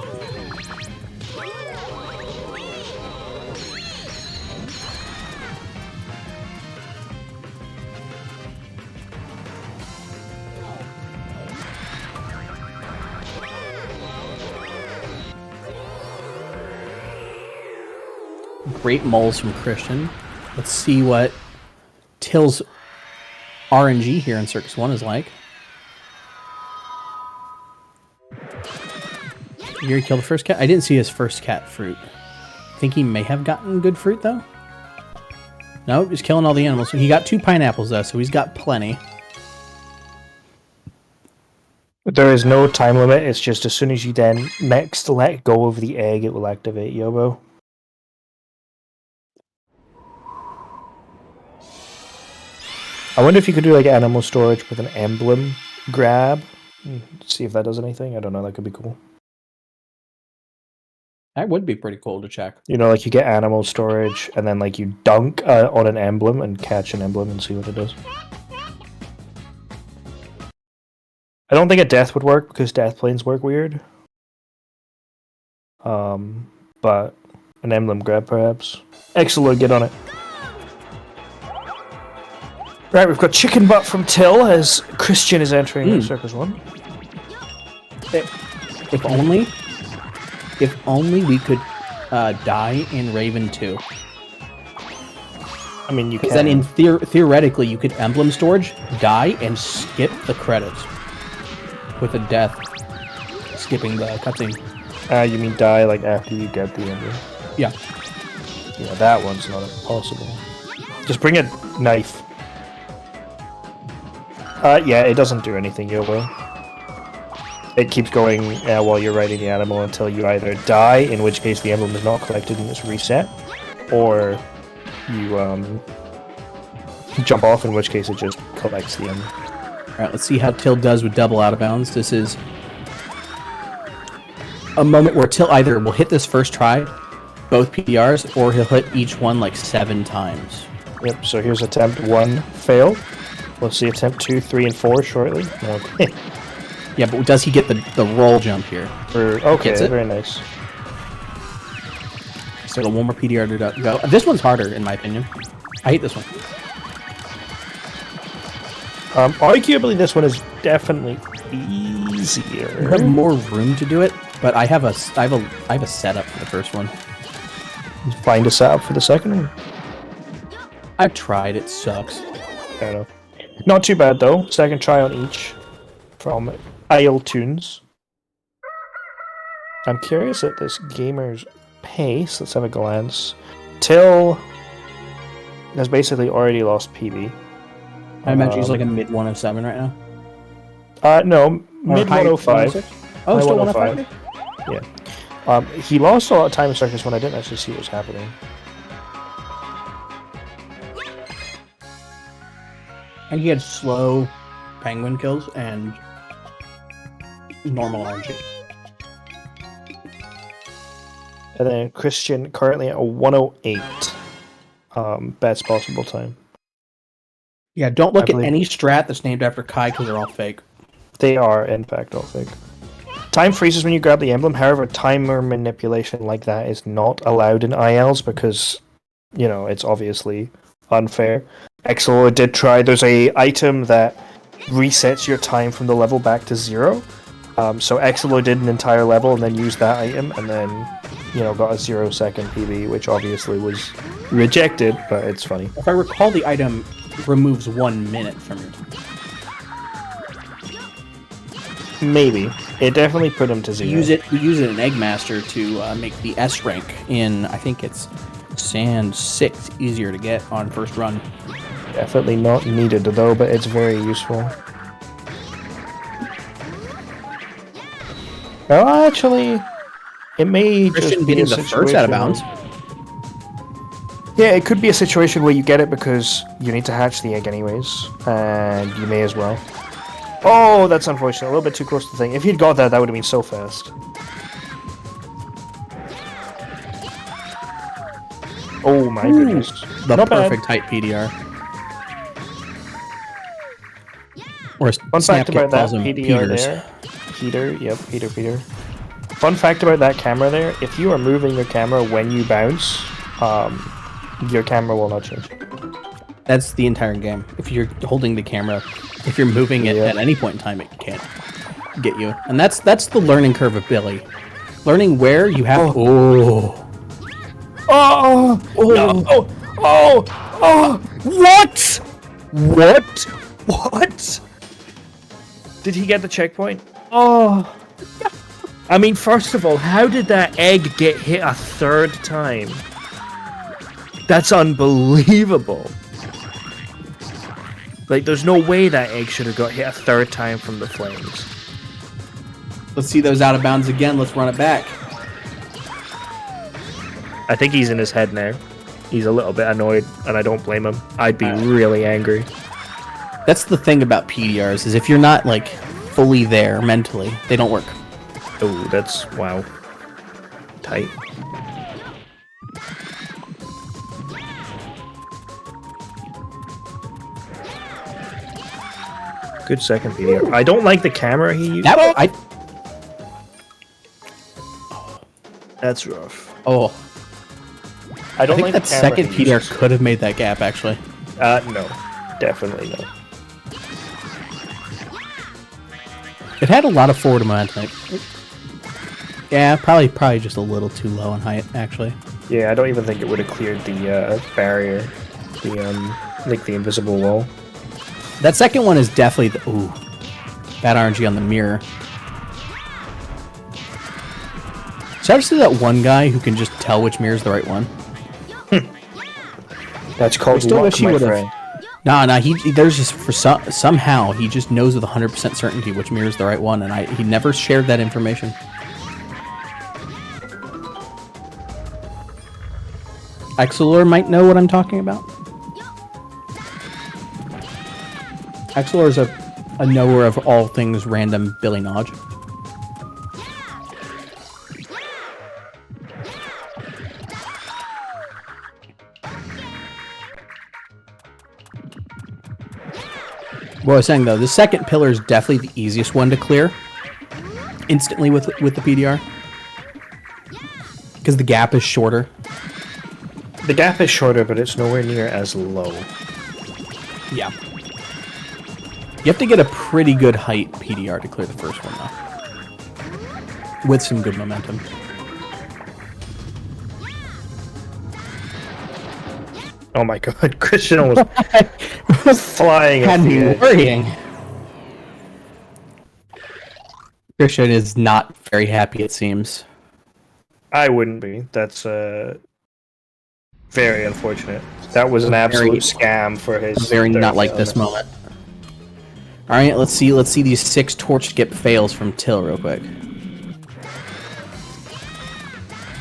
Great moles from Christian. Let's see what Till's RNG here in Circus 1 is like. You already killed the first cat? I didn't see his first cat fruit. Think he may have gotten good fruit, though? No, he's killing all the animals. He got 2 pineapples, though, so he's got plenty. There is no time limit, it's just as soon as you then next let go of the egg, it will activate Yobo. I wonder if you could do like animal storage with an emblem grab. See if that does anything. I don't know, that could be cool. That would be pretty cool to check. You know, like you get animal storage and then like you dunk on an emblem and catch an emblem and see what it does. I don't think a death would work because death planes work weird. But an emblem grab perhaps. Excellent, get on it. Right, we've got chicken butt from Till as Christian is entering Circus 1. If only we could die in Raven 2. I mean, you can. Because then theoretically you could emblem storage, die, and skip the credits. With a death. Skipping the cutscene. You mean die like after you get the emblem? Yeah. Yeah, that one's not possible. Just bring a knife. Yeah, it doesn't do anything your way. It keeps going while you're riding the animal until you either die, in which case the emblem is not collected and it's reset, or you jump off, in which case it just collects the emblem. Alright, let's see how Till does with double out of bounds. This is a moment where Till either will hit this first try, both PDRs, or he'll hit each one like 7 times. Yep, so here's attempt 1, failed. We'll see attempt 2, 3, and 4 shortly. Okay. Yeah, but does he get the roll jump here? Okay, Gets it? very nice. So one more PDR to go. This one's harder, in my opinion. I hate this one. Arguably, this one is definitely easier. You have more room to do it, but I have a setup for the first one. Find a setup for the second one. I've tried. It sucks. Fair enough. Not too bad though. Second try on each from Isle Tunes. I'm curious at this gamer's pace. Let's have a glance. Till has basically already lost PB. I imagine he's like a mid 107 right now. No, Or mid high 105. 106? Oh, High still 105. 105? Yeah. He lost a lot of time in circus when I didn't actually see what was happening. And he had slow penguin kills and normal RNG. And then Christian currently at a 108. Best possible time. Yeah, don't look I at believe- any strat that's named after Kai because they're all fake. They are, in fact, all fake. Time freezes when you grab the emblem. However, timer manipulation like that is not allowed in ILs because, you know, it's obviously unfair. Exolor did try. There's a item that resets your time from the level back to 0. So Exolor did an entire level and then used that item and then, you know, got a 0-second PB, which obviously was rejected, but it's funny. If I recall, the item removes 1 minute from your time. Maybe. It definitely put him to 0. We use it in Eggmaster to make the S rank in, I think it's Sand 6 easier to get on first run. Definitely not needed though, but it's very useful. Well, actually, it may Christian just be getting a the first out of situation bounds. Yeah, it could be a situation where you get it because you need to hatch the egg anyways, and you may as well. Oh, that's unfortunate. A little bit too close to the thing. If he'd got that, that would have been so fast. Oh my goodness. The Not bad. perfect height PDR. Or as Fun fact Snapkit about that calls him, PDR Peters. there. Peter, yep, Peter. Fun fact about that camera there, if you are moving your camera when you bounce, your camera will not change. That's the entire game. If you're holding the camera, if you're moving it Yeah. at any point in time, it can't get you. And that's the learning curve of Billy. Learning where you have What? Did he get the checkpoint? Oh. I mean, first of all, how did that egg get hit a third time? That's unbelievable. Like, there's no way that egg should have got hit a third time from the flames. Let's see those out of bounds again. Let's run it back. I think he's in his head now. He's a little bit annoyed, and I don't blame him. I'd be really angry. That's the thing about PDRs is if you're not like fully there mentally, they don't work. Oh, that's wow. Tight. Good second PDR. I don't like the camera he used. That's rough. I I don't think like that the camera second he PDR uses. could have made that gap actually. No. Definitely no. It had a lot of forward momentum. Yeah, probably just a little too low on height actually. Yeah, I don't even think it would have cleared the barrier. Like the invisible wall. That second one is definitely the bad RNG on the mirror. So I just see that one guy who can just tell which mirror is the right one. That's called still luck, wish he my would've- friend. Nah, he there's just somehow he just knows with 100% certainty which mirror is the right one, and he never shared that information. Exilor might know what I'm talking about. Exilor is a knower of all things random Billy Nodge. What I was saying though, the second pillar is definitely the easiest one to clear instantly with the PDR because the gap is shorter. The gap is shorter, but it's nowhere near as low. Yeah. You have to get a pretty good height PDR to clear the first one though, with some good momentum. Oh my god, Christian almost flying Had off the me edge. worrying. Christian is not very happy, it seems. I wouldn't be. That's very unfortunate. That was an absolute scam for his. Very third not like this element. moment. All right, let's see these 6 torch skip fails from Till real quick.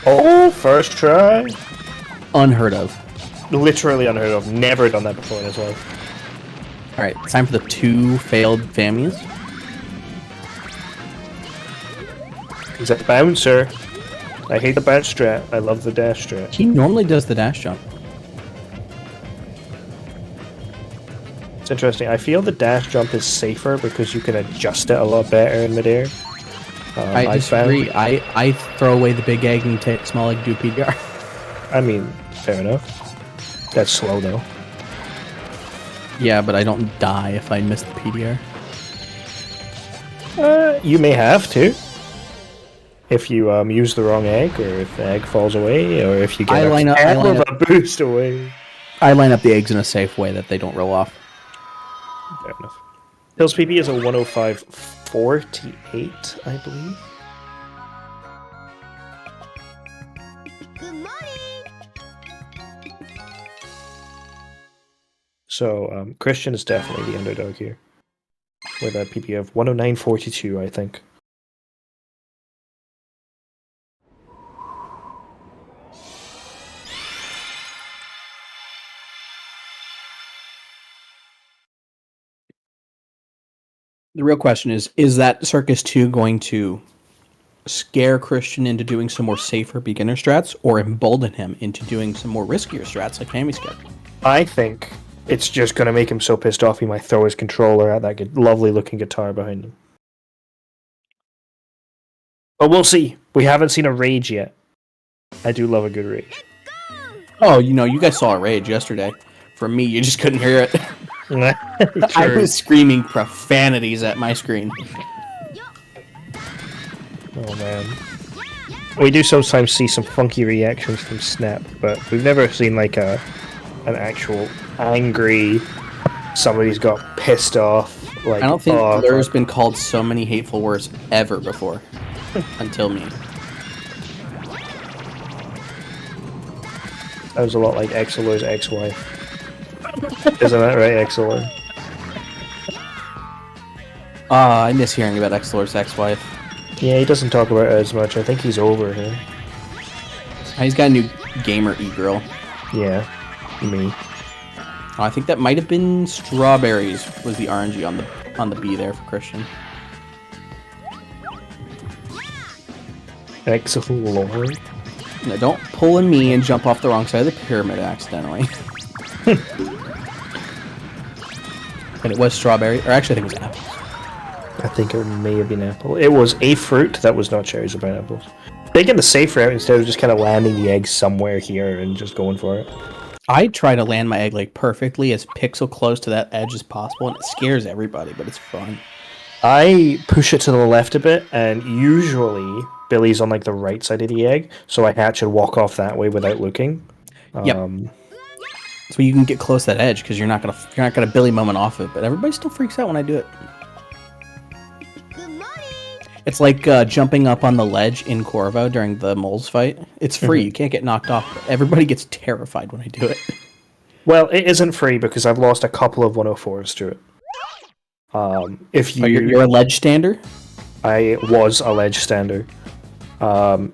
Oh, first try. Unheard of. Literally unheard of. Never done that before in his life. All right, time for the 2 failed Famias. He's a bouncer. I hate the bounce strat. I love the dash strat. He normally does the dash jump. It's interesting. I feel the dash jump is safer because you can adjust it a lot better in midair. I disagree. I throw away the big egg and take small egg, do PDR. I mean, fair enough. That's slow though. Yeah, but I don't die if I miss the PDR. You may have to. If you use the wrong egg, or if the egg falls away, or if you get I line up a boost away. I line up the eggs in a safe way that they don't roll off. Fair enough. Hills PP is a 105.48, I believe. Good morning. So Christian is definitely the underdog here, with a PP of 109.42, I think. The real question is that Circus 2 going to scare Christian into doing some more safer beginner strats, or embolden him into doing some more riskier strats like Fami Skip? I think it's just going to make him so pissed off he might throw his controller at that lovely looking guitar behind him. But we'll see. We haven't seen a rage yet. I do love a good rage. Oh, you guys saw a rage yesterday. For me, you just couldn't hear it. I Sure. was screaming profanities at my screen. Oh man. We do sometimes see some funky reactions from Snap, but we've never seen like an actual angry somebody's got pissed off. Like I don't think oh, Blur's been called so many hateful words ever before. Until me. that was a lot like Exilor's ex-wife. Isn't that right, Exilor? I miss hearing about Exilor's ex-wife. Yeah, he doesn't talk about it as much. I think he's over her. He's got a new gamer e-girl. Yeah, me. I think that might have been Strawberries was the RNG on the B there for Christian. Exilor. No, don't pull in me and jump off the wrong side of the pyramid accidentally. And it was strawberry, or actually I think it was apple. I think it may have been apple. It was a fruit that was not cherries or pineapples. Taking the safe route instead of just kind of landing the egg somewhere here and just going for it. I try to land my egg like perfectly as pixel close to that edge as possible, and it scares everybody, but it's fun. I push it to the left a bit, and usually Billy's on like the right side of the egg, so I hatch and walk off that way without looking. Yep. So you can get close to that edge because you're not gonna Billy moment off it, but everybody still freaks out when I do it. Good morning. It's like jumping up on the ledge in Corvo during the moles fight. It's free. You can't get knocked off. But everybody gets terrified when I do it. Well, it isn't free because I've lost a couple of 104s to it. If you, You're a ledge stander? I was a ledge stander.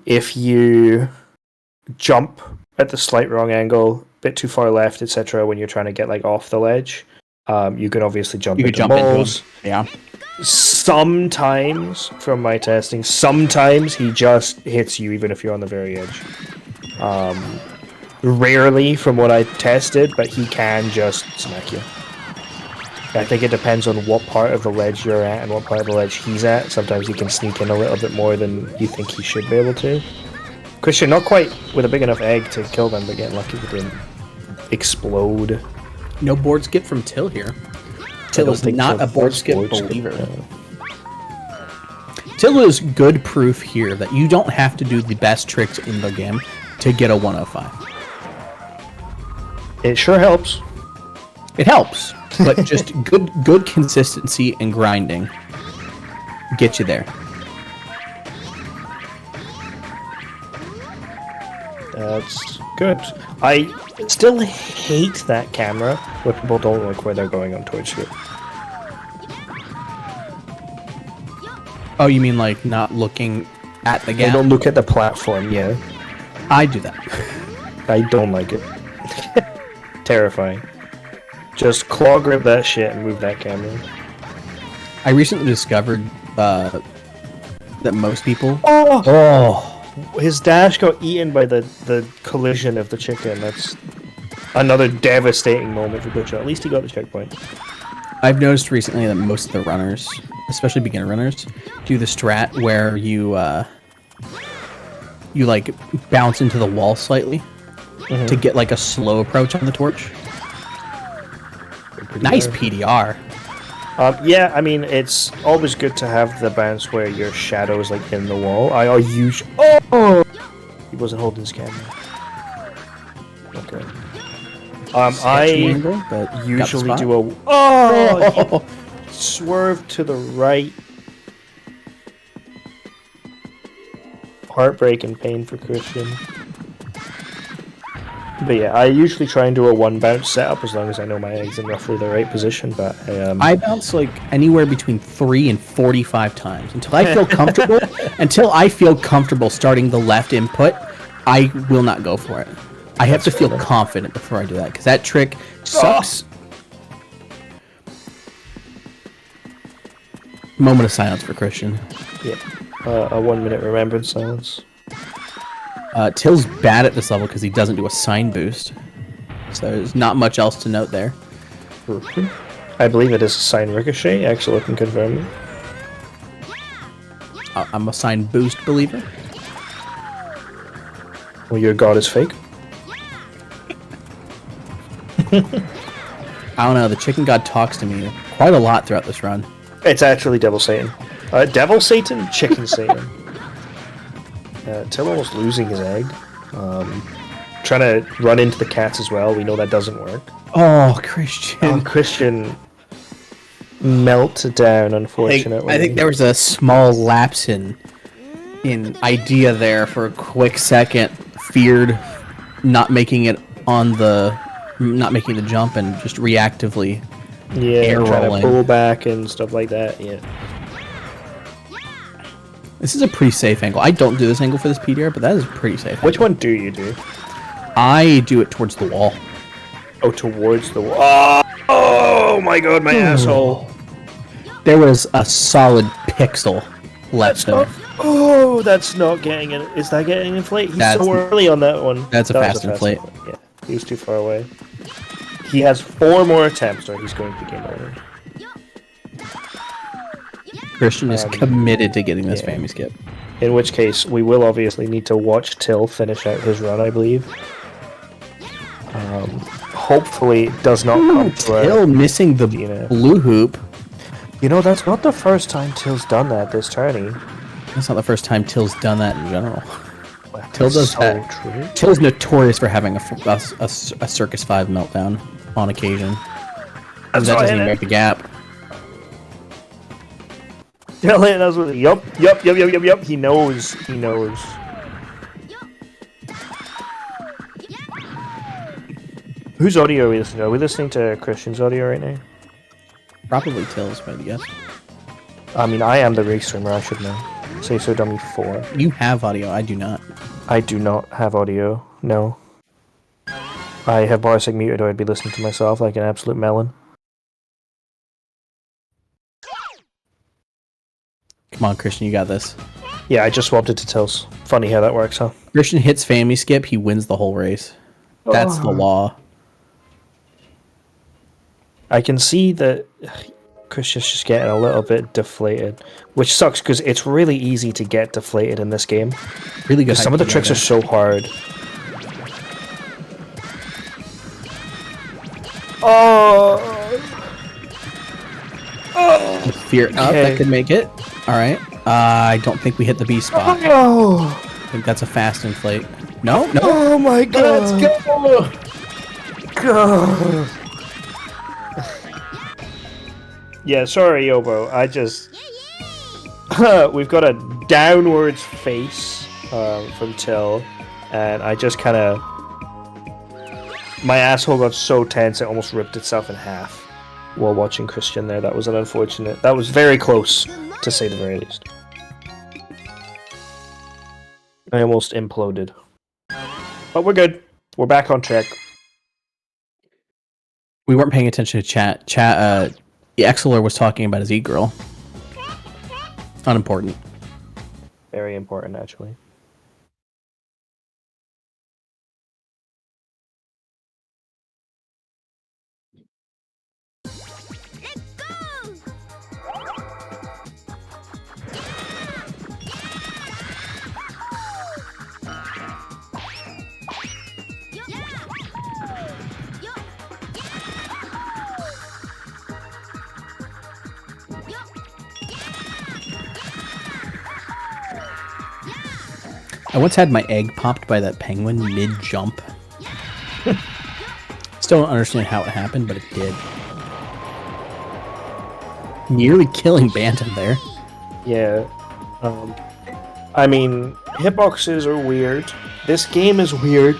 If you jump at the slight wrong angle, bit too far left, etc., when you're trying to get like off the ledge, you can obviously jump into moles. Yeah. Sometimes, from my testing, sometimes he just hits you even if you're on the very edge. Rarely, from what I tested, but he can just smack you. I think it depends on what part of the ledge you're at and what part of the ledge he's at. Sometimes he can sneak in a little bit more than you think he should be able to. Christian, not quite with a big enough egg to kill them, but getting lucky they didn't explode. No board skip from Till here. Till is not a board skip believer. Till is good proof here that you don't have to do the best tricks in the game to get a 105. It sure helps. It helps, but just good consistency and grinding get you there. That's good. I still hate that camera where people don't look where they're going on Twitch here. Oh, you mean like not looking at the They gap? don't look at the platform, yeah. I do that. I don't like it. Terrifying. Just claw grip that shit and move that camera. I recently discovered that most people. Oh! His dash got eaten by the collision of the chicken. That's another devastating moment for Butcher. At least he got the checkpoint. I've noticed recently that most of the runners, especially beginner runners, do the strat where you like bounce into the wall slightly to get like a slow approach on the torch. Nice PDR. Yeah, I mean, it's always good to have the bounce where your shadow is like in the wall. Oh! He wasn't holding his camera. Okay. Angle, but got the Usually spot. do a... Oh! He swerved to the right. Heartbreak and pain for Christian. But yeah, I usually try and do a one bounce setup as long as I know my egg's in roughly the right position, but I bounce like anywhere between 3 and 45 times until I feel comfortable. Until I feel comfortable starting the left input, I will not go for it. I have to feel confident before I do that because that trick sucks. Moment of silence for Christian. yeah. A 1 minute remembrance silence. Till's bad at this level because he doesn't do a sign boost, so there's not much else to note there. I believe it is a sign ricochet. Actually, can confirm it. I'm a sign boost believer. Well, your god is fake. I don't know. The chicken god talks to me quite a lot throughout this run. It's actually Devil Satan. Devil Satan, Chicken Satan. Till almost losing his egg. Trying to run into the cats as well. We know that doesn't work. Oh, Christian. Christian melted down, unfortunately. I think there was a small lapse in idea there for a quick second. Feared not making the jump and just reactively air trying rolling. to pull back and stuff like that. Yeah. This is a pretty safe angle. I don't do this angle for this PDR, but that is a pretty safe. Which angle. one do you do? I do it towards the wall. Oh, towards the wall. Oh my god, my asshole. There was a solid pixel left there. Oh, that's not getting it. Is that getting inflate? He's That's- so early on that one. that's a That was fast inflate. Yeah, he was too far away. He has 4 more attempts, or he's going to be game over. Christian is committed to getting this family skip. In which case, we will obviously need to watch Till finish out his run, I believe. Hopefully, it does not come to Till missing the DNF. blue hoop. You know, that's not the first time Till's done that this tourney. That's not the first time Till's done that in general. Till does so that. true. Till's notorious for having a Circus 5 meltdown on occasion. And that doesn't even make the gap. Dylan, that's what. Yup. He knows. He knows. Whose audio are we listening to? Are we listening to Christian's audio right now? Probably Till's, but yes. I mean, I am the race streamer. I should know. Say so, dummy 4. You have audio. I do not. I do not have audio. No. I have Barsig muted, or I'd be listening to myself like an absolute melon. Come on, Christian, you got this. Yeah, I just swapped it to Tills. Funny how that works, huh? Christian hits family skip, he wins the whole race. That's the law. I can see that Christian's just getting a little bit deflated, which sucks because it's really easy to get deflated in this game. Really good. Some of the tricks are so hard. Oh! Fear up, Okay. that could make it. Alright. I don't think we hit the B spot. Oh! I think that's a fast inflate. No, no. Oh my god! Let's go! God. Yeah, sorry, Yobo. I just we've got a downwards face from Till, and I just kind of my asshole got so tense it almost ripped itself in half while watching Christian there. That was an unfortunate. That was very close, to say the very least. I almost imploded, but we're good. We're back on track. We weren't paying attention to chat. The Exeler was talking about his e-girl. Unimportant. Very important, actually. I once had my egg popped by that penguin mid-jump. Still don't understand how it happened, but it did. Nearly killing Bantam there. Yeah. I mean, hitboxes are weird. This game is weird.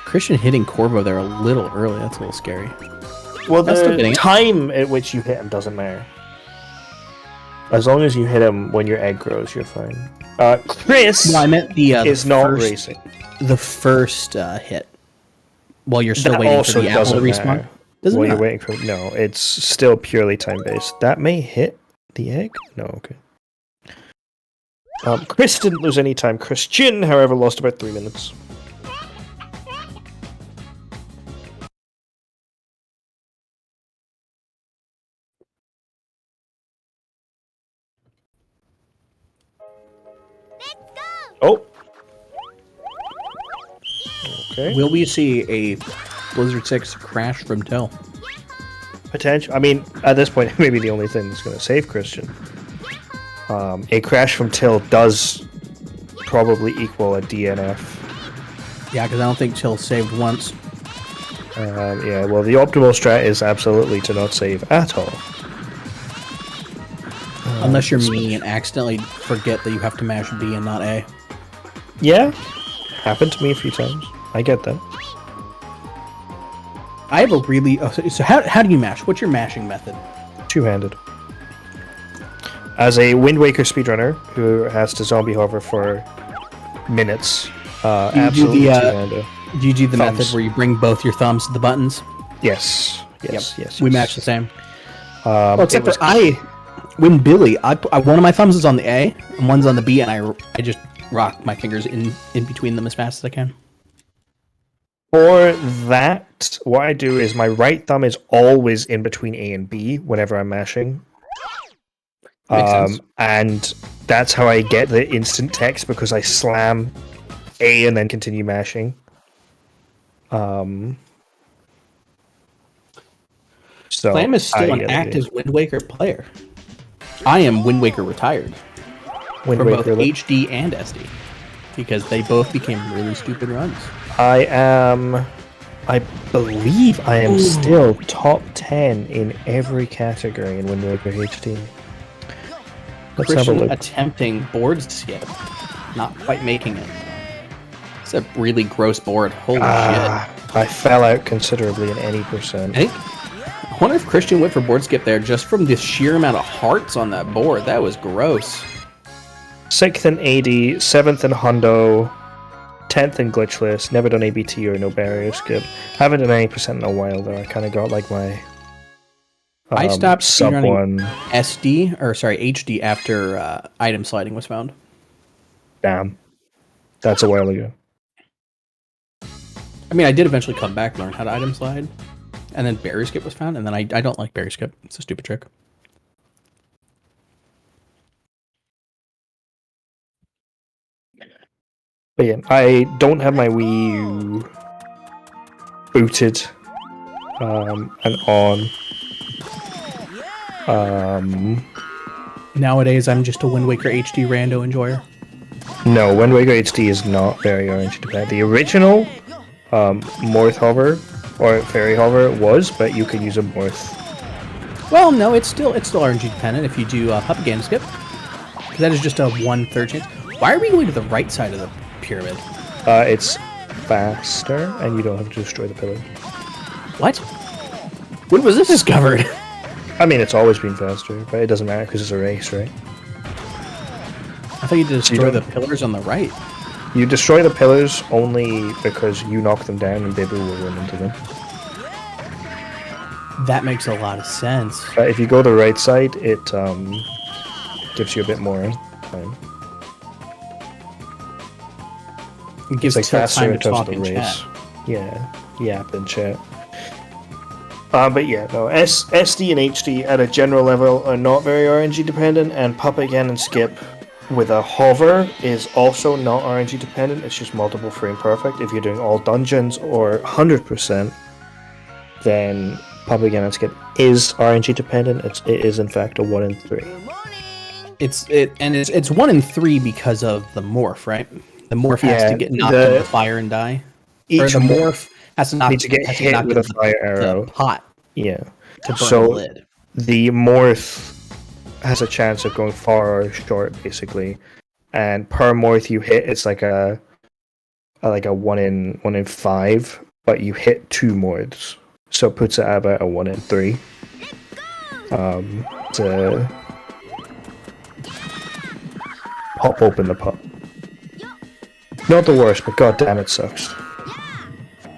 Christian hitting Corvo there a little early. That's a little scary. Well, That's still getting the it. time at which you hit him doesn't matter. As long as you hit him when your egg grows, you're fine. Chris No, I meant the is not first, racing. the first hit. While you're still That waiting also for the apple to doesn't respawn. matter. Doesn't While you're matter. waiting for no, it's still purely time based. That may hit the egg. No, okay. Chris didn't lose any time. Christian, however, lost about 3 minutes. Oh. Okay. Will we see a Blizzard 6 crash from Till? Potential. I mean, at this point, it may be the only thing that's going to save Christian. A crash from Till does probably equal a DNF. Yeah, because I don't think Till saved once. Yeah, well, the optimal strat is absolutely to not save at all. Unless you're me and accidentally forget that you have to mash B and not A. Yeah, happened to me a few times. I get that. I have a really... Oh, so how do you mash? What's your mashing method? Two-handed. As a Wind Waker speedrunner who has to zombie hover for minutes, absolutely two-handed. Do you do the Thumbs. method where you bring both your thumbs to the buttons? Yes. Yes. We match the same. Well, Except for when Billy, one of my thumbs is on the A and one's on the B, and I just rock my fingers in between them as fast as I can. For that, what I do is my right thumb is always in between A and B whenever I'm mashing. Makes sense. And that's how I get the instant text because I slam A and then continue mashing. So Clam is still an active Wind Waker player. I am Wind Waker retired Wind for both Waker. HD and SD because they both became really stupid runs. I believe I am still top 10 in every category in Wind Waker HD. Let's have a Christian look. attempting board skip, not quite making it. It's a really gross board. Holy shit! I fell out considerably in any percent. I wonder if Christian went for board skip there just from the sheer amount of hearts on that board. That was gross. 6th in AD, 7th in Hundo, 10th in Glitchless, never done ABT or no barrier skip. Haven't done any percent in a while though. I kind of got like my I stopped sub speedrunning 1. HD after item sliding was found. Damn. That's a while ago. I mean, I did eventually come back, learn how to item slide, and then barrier skip was found, and then I don't like barrier skip. It's a stupid trick. But yeah, I don't have my Wii U booted and on. Nowadays, I'm just a Wind Waker HD rando enjoyer. No, Wind Waker HD is not very RNG dependent. The original Morth Hover or Fairy Hover was, but you could use a Morth. Well, no, it's still RNG dependent if you do Puppet Game Skip, because that is just a 1/3 chance. Why are we going to the right side of the pyramid? It's faster, and you don't have to destroy the pillar. What? When was this discovered? I mean, it's always been faster, but it doesn't matter because it's a race, right? I thought you destroy the don't- pillars on the right. You destroy the pillars only because you knock them down and Bibu will run into them. That makes a lot of sense. But if you go the right side, it gives you a bit more time. It gives It's like Till faster time in to terms talk of the and race. chat. Yeah, yap and chat. But yeah, no, SD and HD at a general level are not very RNG dependent, and Puppet Again and Skip with a hover is also not RNG dependent, it's just multiple frame perfect. If you're doing all dungeons or 100%, then Puppet Again and Skip is RNG dependent. It is in fact a 1 in 3. It's 1 in 3 because of the morph, right? The morph has Yeah, to get knocked the- into the fire and die. Each Or the morph has to knock needs to get has hit knock with a into fire the arrow. pot Yeah. to burn So- the lid. The morph has a chance of going far or short, basically, and per morph you hit, it's like a 1 in 5, but you hit 2 morphs, so it puts it at about a 1 in 3. To pop open the pot. Not the worst, but god damn it sucks.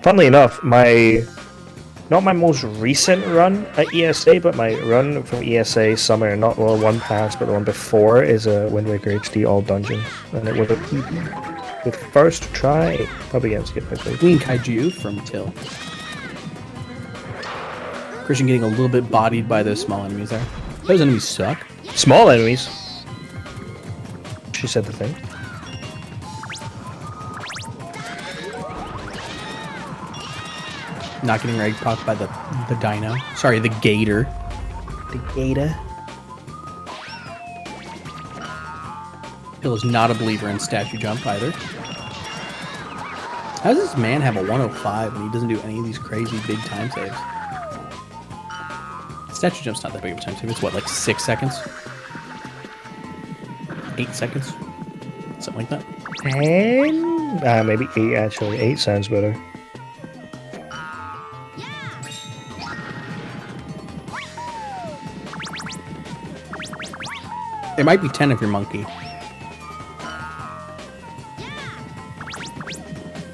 Funnily enough, not my most recent run at ESA, but my run from ESA summer, not the one past, but the one before, is a Wind Waker HD all dungeons, and it was a PB. With first try, probably against Skip, I think. Queen Kaiju from Till. Christian getting a little bit bodied by those small enemies there. Those enemies suck. Small enemies. She said the thing. Not getting rag popped by the dino. Sorry, the gator. The gator. Till is not a believer in statue jump either. How does this man have a 105 and he doesn't do any of these crazy big time saves? Statue jump's not that big of a time save. It's what, like 6 seconds? 8 seconds? Something like that. 10? Maybe 8 actually. 8 sounds better. It might be 10 if you're monkey.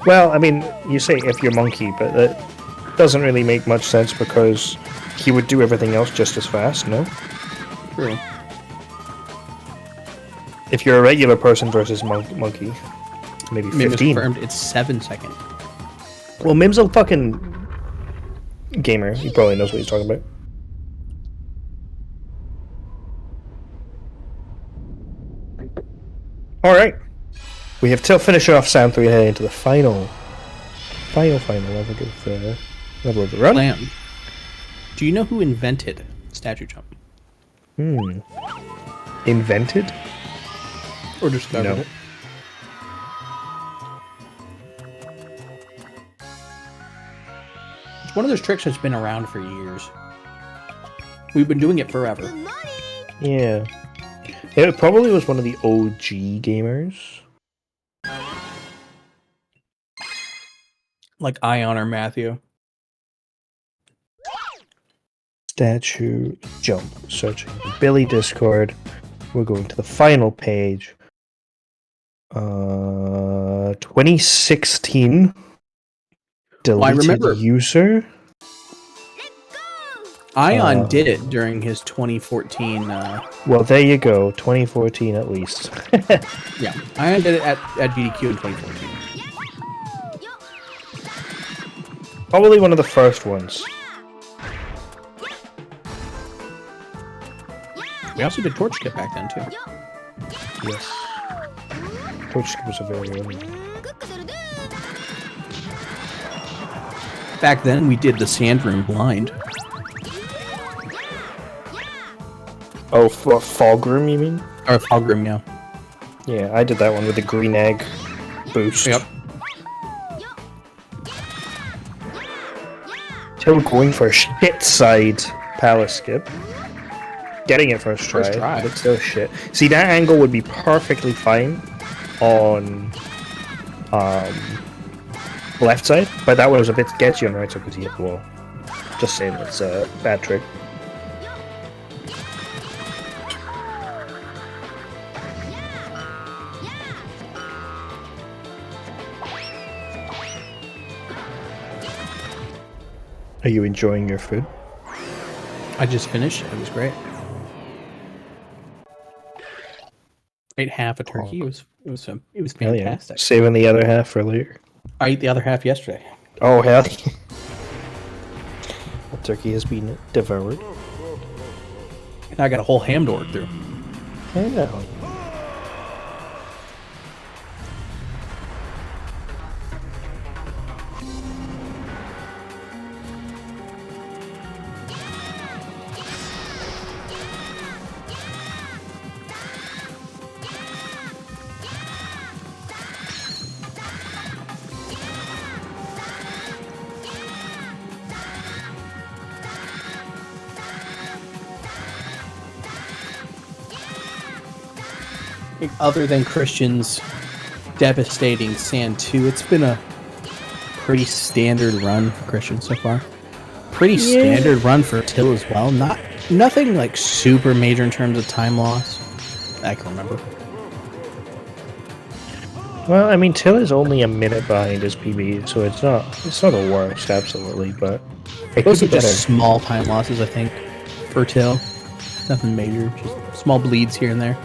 Well, I mean, you say if you're monkey, but that doesn't really make much sense because he would do everything else just as fast, no? True. If you're a regular person versus monkey, maybe Mim is 15. confirmed it's 7 seconds. Well, Mim's a fucking gamer. He probably knows what he's talking about. Alright. We have Till finishing off Sound 3 heading into the final level of the run. Lamb. Do you know who invented statue jump? Invented? Or discovered No. it? It's one of those tricks that's been around for years. We've been doing it forever. Yeah. It probably was one of the OG gamers. Like Ion or Matthew. Statue jump. Searching Billy Discord. We're going to the final page. 2016. Deleted remember- user. Ion did it during his 2014. Well, there you go. 2014 at least. Yeah, Ion did it at GDQ in 2014. Probably one of the first ones. We also did Torch Kit back then too. Yes. Torch was a very early. Back then, we did the Sand Room blind. Oh, Fog Room, you mean? Or Fog Room, yeah. Yeah, I did that one with the green egg boost. Yep. Till going for a shit side power skip. Getting it first try, First try. but it's still shit. See, that angle would be perfectly fine on left side, but that was a bit sketchy on right side because he hit the wall. Just saying, it's a bad trick. Are you enjoying your food? I just finished. It was great. Ate half a turkey. It was Hell yeah. fantastic. Saving the other half for later. I ate the other half yesterday. Oh, hell yeah. The turkey has been devoured. And I got a whole ham to work through. Hell yeah. Other than Christian's devastating Sand 2, it's been a pretty standard run for Christian so far. Pretty standard run for Till as well. Nothing like super major in terms of time loss. I can remember. Well, I mean, Till is only a minute behind his PB, so it's not the worst, absolutely, but it Those could are be better. just small time losses, I think, for Till. Nothing major, just small bleeds here and there.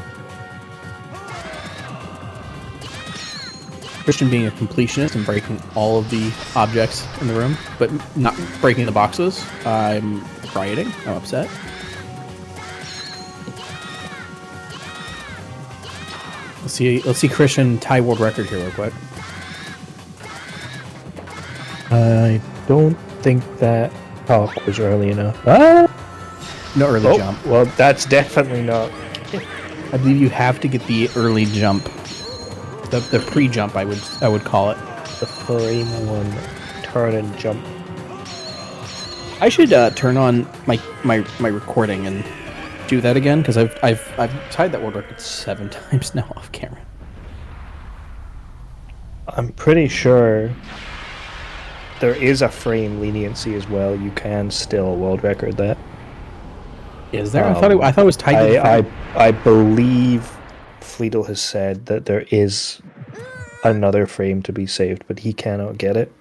Christian being a completionist and breaking all of the objects in the room, but not breaking the boxes. I'm rioting. I'm upset. Let's see Christian tie world record here real quick. I don't think that talk was early enough. Ah! No early Oh, jump. well, that's definitely not. I believe you have to get the early jump. The pre-jump, I would call it. The frame one turn and jump. I should turn on my recording and do that again because I've tied that world record 7 times now off camera. I'm pretty sure there is a frame leniency as well. You can still world record that. Is there? I thought it was tied to the frame. I believe Fleetle has said that there is another frame to be saved, but he cannot get it.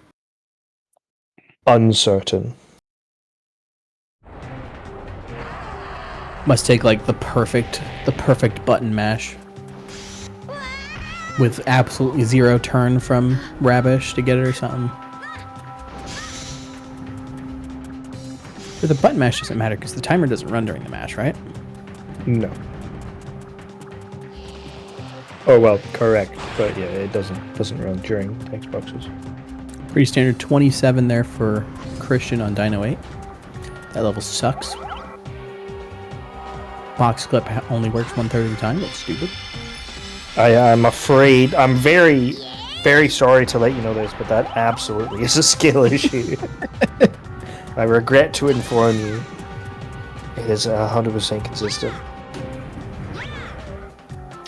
Uncertain. Must take like the perfect button mash with absolutely 0 turn from Rabish to get it or something. But the button mash doesn't matter because the timer doesn't run during the mash, right? No. Oh well, correct, but yeah, it doesn't run during Xboxes. Pretty standard 27 there for Christian on Dino 8. That level sucks. Box clip only works 1/3 of the time. That's stupid. I'm afraid. I'm very, very sorry to let you know this, but that absolutely is a skill issue. I regret to inform you. It is 100% consistent.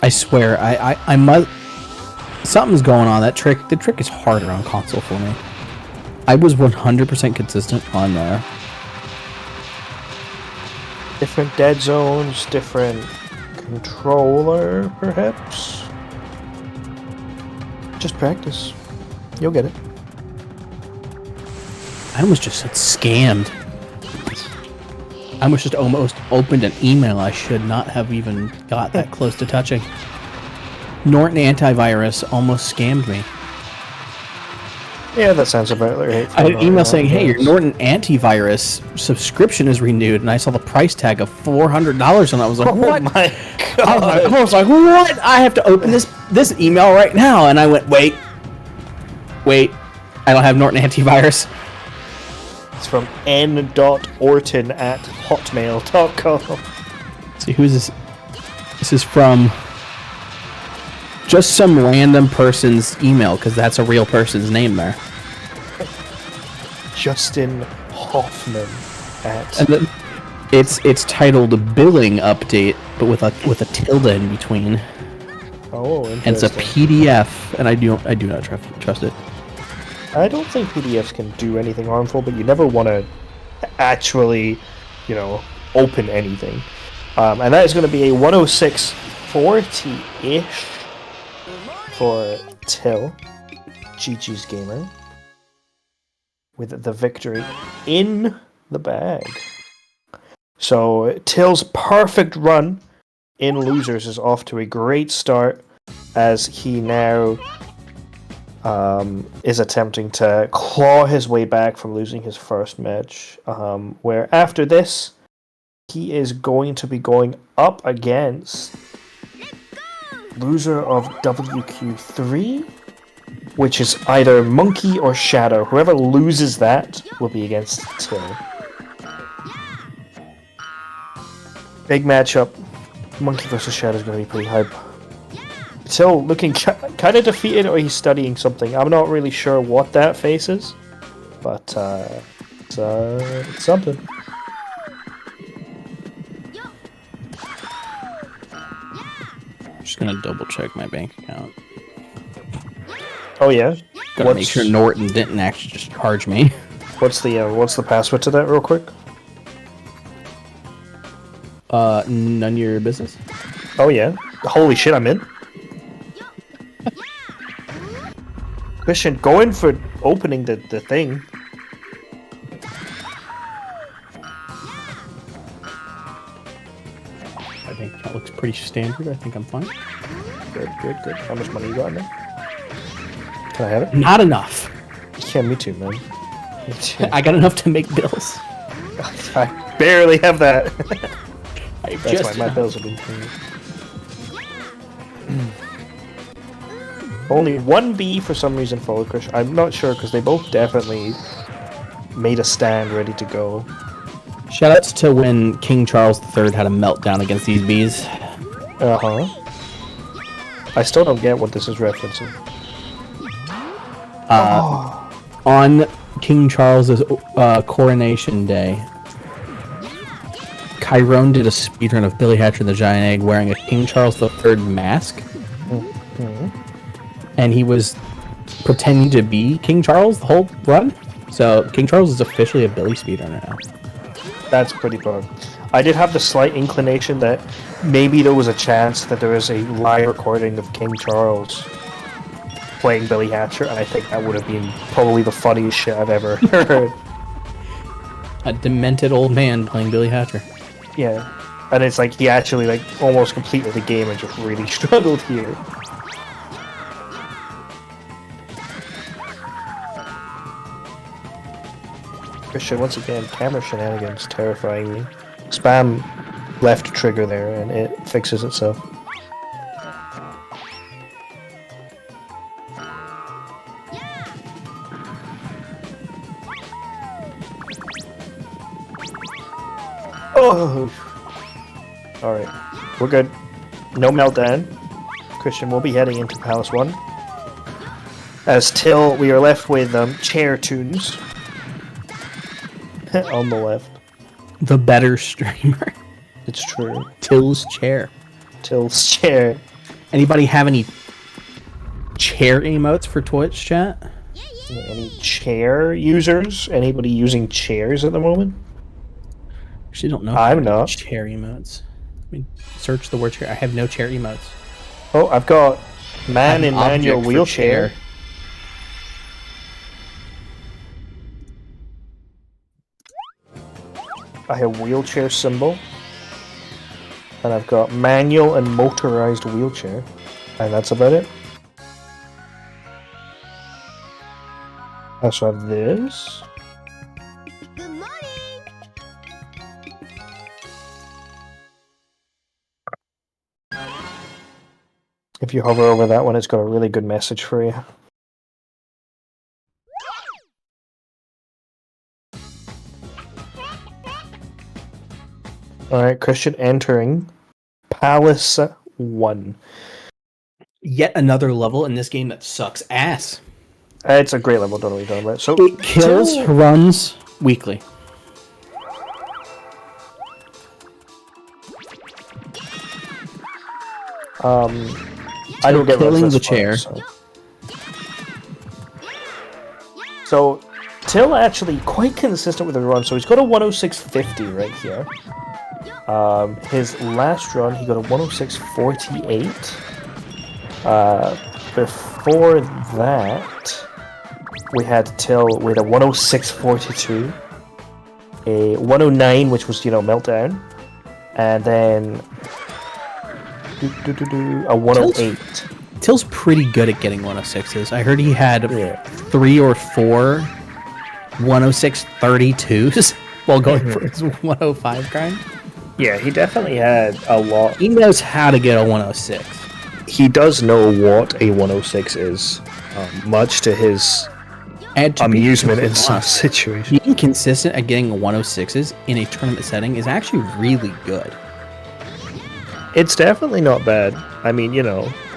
I swear, I must. Something's going on. The trick is harder on console for me. I was 100% consistent on there. Different dead zones, different controller, perhaps. Just practice. You'll get it. I almost just said scammed. I almost just almost opened an email I should not have even got that close to touching. Norton Antivirus almost scammed me. Yeah, that sounds about right. I had an email saying, "Hey, your Norton Antivirus subscription is renewed," and I saw the price tag of $400, and I was like, "What?" Oh my I was like, "What? I have to open this email right now." And I went, "Wait, I don't have Norton Antivirus." It's from n.orton@hotmail.com. See, who's this? This is from just some random person's email, because that's a real person's name there. Justin Hoffman And then it's titled "Billing Update," but with a tilde in between. Oh, And it's a interesting. PDF, and I do not trust it. I don't think PDFs can do anything harmful, but you never want to actually, open anything. And that is going to be a 106.40-ish for Till, GG's Gamer, with the victory in the bag. So Till's perfect run in losers is off to a great start, as he now is attempting to claw his way back from losing his first match, where after this he is going to be going up against loser of WQ3, which is either Monkey or Shadow. Whoever loses that will be against Till. Big matchup. Monkey versus Shadow is going to be pretty hype. Till looking kind of defeated, or he's studying something. I'm not really sure what that face is, but it's something. Just gonna double check my bank account. Oh yeah. Gotta make sure Norton didn't actually just charge me. What's the password to that, real quick? None of your business. Oh yeah. Holy shit, I'm in. Christian, go in for opening the thing. My bank account looks pretty standard. I think I'm fine. Good. How much money you got in there? Can I have it? Not enough. Yeah, me too, man. Me too. I got enough to make bills. I barely have that. I That's just why my bills have been paid. Only one B for some reason followed Christian. I'm not sure, because they both definitely made a stand ready to go. Shoutouts to when King Charles III had a meltdown against these bees. Uh-huh. I still don't get what this is referencing. On King Charles's coronation day, Chiron did a speedrun of Billy Hatcher and the Giant Egg wearing a King Charles III mask. And he was pretending to be King Charles the whole run. So King Charles is officially a Billy speedrunner now. That's pretty bad. I did have the slight inclination that maybe there was a chance that there was a live recording of King Charles playing Billy Hatcher, and I think that would have been probably the funniest shit I've ever heard. A demented old man playing Billy Hatcher. Yeah. And it's like he actually almost completed the game and just really struggled here. Christian, once again, camera shenanigans terrifying me. Spam left trigger there and it fixes itself. Oh! Alright, we're good. No meltdown. Christian will be heading into Palace 1. As Till, we are left with chair tunes. On the left. The better streamer. It's true. Till's chair. Till's chair. Anybody have any chair emotes for Twitch chat? Any chair users? Anybody using chairs at the moment? Actually, don't know. I'm how to do not. chair emotes. I mean, search the word chair. I have no chair emotes. Oh, I've got man I in have an manual object for wheelchair. chair. I have wheelchair symbol. And I've got manual and motorized wheelchair. And that's about it. I also have this. Good morning. If you hover over that one, it's got a really good message for you. Alright, Christian entering Palace 1. Yet another level in this game that sucks ass. It's a great level, don't know what you're talking about. So, It kills Till- runs weekly. I don't get killing runs the this far, chair. So, Till actually quite consistent with the run. So he's got a 106.50 right here. His last run, he got a 106.48. Before that, we had Till with a 106.42, a 109, which was Meltdown, and then a 108. Till's pretty good at getting 106s. I heard he had Yeah. 3 or 4 106.32s while going for his 105 grind. Yeah, he definitely had a lot. He knows how to get a 106. He does know what a 106 is, much to his And to be amusement in completely some honest, situations. being consistent at getting a 106s in a tournament setting is actually really good. It's definitely not bad. I mean,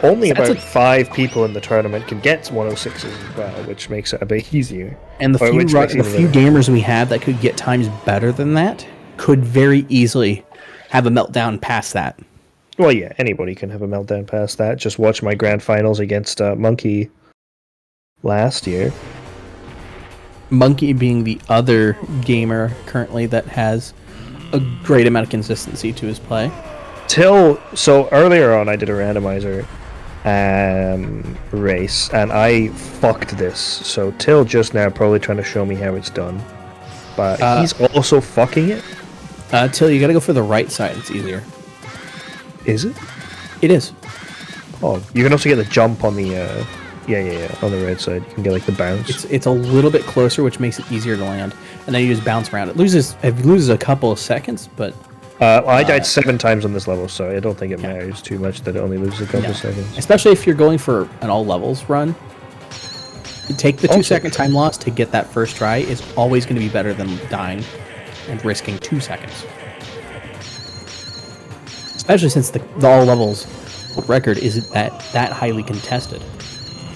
only That's about a- 5 people in the tournament can get 106s as well, which makes it a bit easier. And the Or few, which ru- makes it the even few better. gamers we have that could get times better than that could very easily have a meltdown past that. Well, yeah, anybody can have a meltdown past that. Just watch my grand finals against Monkey last year. Monkey being the other gamer currently that has a great amount of consistency to his play. So earlier on, I did a randomizer race, and I fucked this. So Till just now probably trying to show me how it's done, but he's also fucking it. Till, you gotta go for the right side, it's easier. Is it? It is. Oh, you can also get the jump on the on the right side. You can get like the bounce. It's a little bit closer, which makes it easier to land. And then you just bounce around. It loses a couple of seconds, but I died 7 times on this level, so I don't think it matters too much that it only loses a couple no. seconds. Especially if you're going for an all levels run. Take the 2-second true. time loss to get that first try is always going to be better than dying and risking 2 seconds. Especially since the all levels record isn't that highly contested.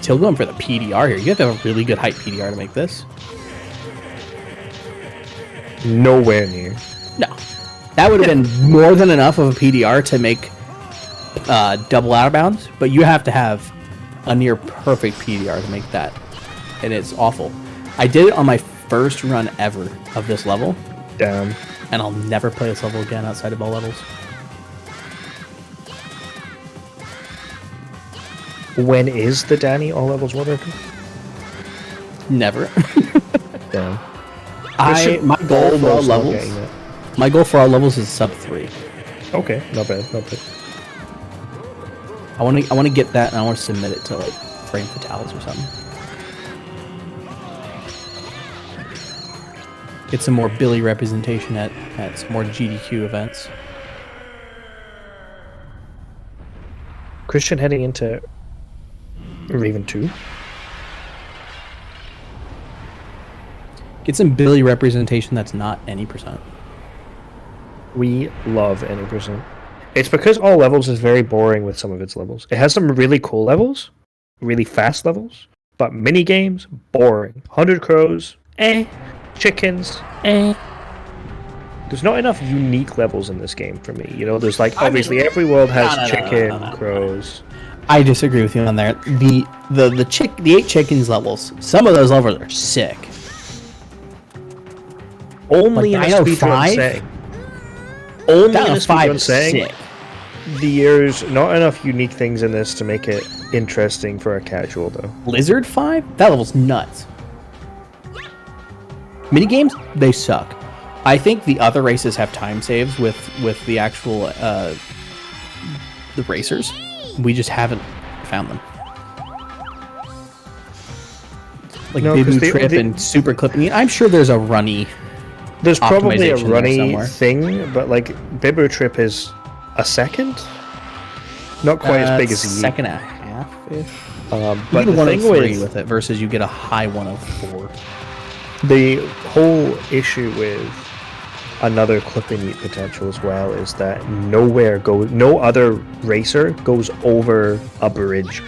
Still going for the PDR here. You have to have a really good height PDR to make this. Nowhere near. No. That would have been more than enough of a PDR to make double out of bounds, but you have to have a near perfect PDR to make that. And it's awful. I did it on my first run ever of this level, Damn. and I'll never play this level again outside of all levels. When is the Danny all levels one record? Never. Damn. My goal for all Almost not levels. getting that. My goal for all levels is sub 3. Okay, not bad, not bad. I want to get that, and I want to submit it to like Frame Fatales or something. Get some more Billy representation at some more GDQ events. Christian heading into Raven 2. Get some Billy representation that's not any percent. We love any percent. It's because all levels is very boring with some of its levels. It has some really cool levels, really fast levels, but mini games, boring. 100 crows, chickens, There's not enough unique levels in this game for me. You know, there's like I mean- obviously every world has No. chicken, crows. I disagree with you on there. The 8 chickens levels. Some of those levels are sick. Only Like in a Dino speedrun 5? setting. Only Dino in a 5 speedrun is setting. sick. There's not enough unique things in this to make it interesting for a casual, though. Lizard 5? That level's nuts. Minigames? They suck. I think the other races have time saves with the actual the racers. We just haven't found them. Like No, 'cause Bibu Trip and Super Clipping. I'm sure there's a runny. There's probably a Optimization there runny somewhere. thing, but like Bibu Trip is a second, not quite as big as Yeet. second and a half. But You the get a 1 of thing 3 with with it versus you get a high 1 of 4. the whole issue with another clipping Yeet potential as well is that no other racer goes over a bridge.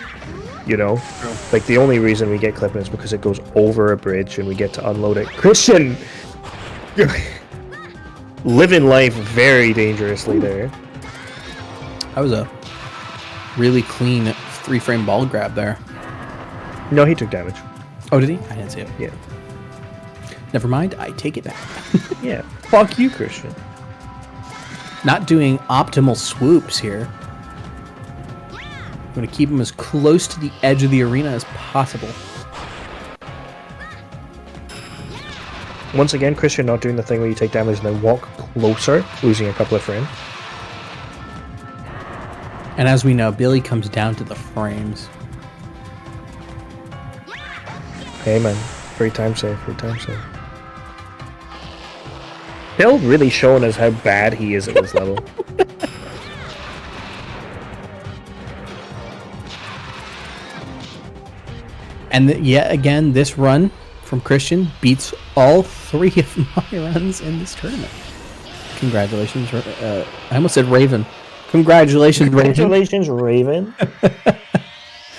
You know, like the only reason we get clipping is because it goes over a bridge and we get to unload it. Christian, living life very dangerously there. That was a really clean 3-frame ball grab there. No, he took damage. Oh, did he? I didn't see it. Yeah. Never mind. I take it back. Yeah. Fuck you, Christian. Not doing optimal swoops here. I'm going to keep him as close to the edge of the arena as possible. Once again, Christian not doing the thing where you take damage and then walk closer, losing a couple of frames. And as we know, Billy comes down to the frames. Hey man, free time save, free time save. Bill really showing us how bad he is at this level. And yet again, this run from Christian beats all 3 of my runs in this tournament. Congratulations. I almost said Raven. Congratulations, Raven. Congratulations, Raven.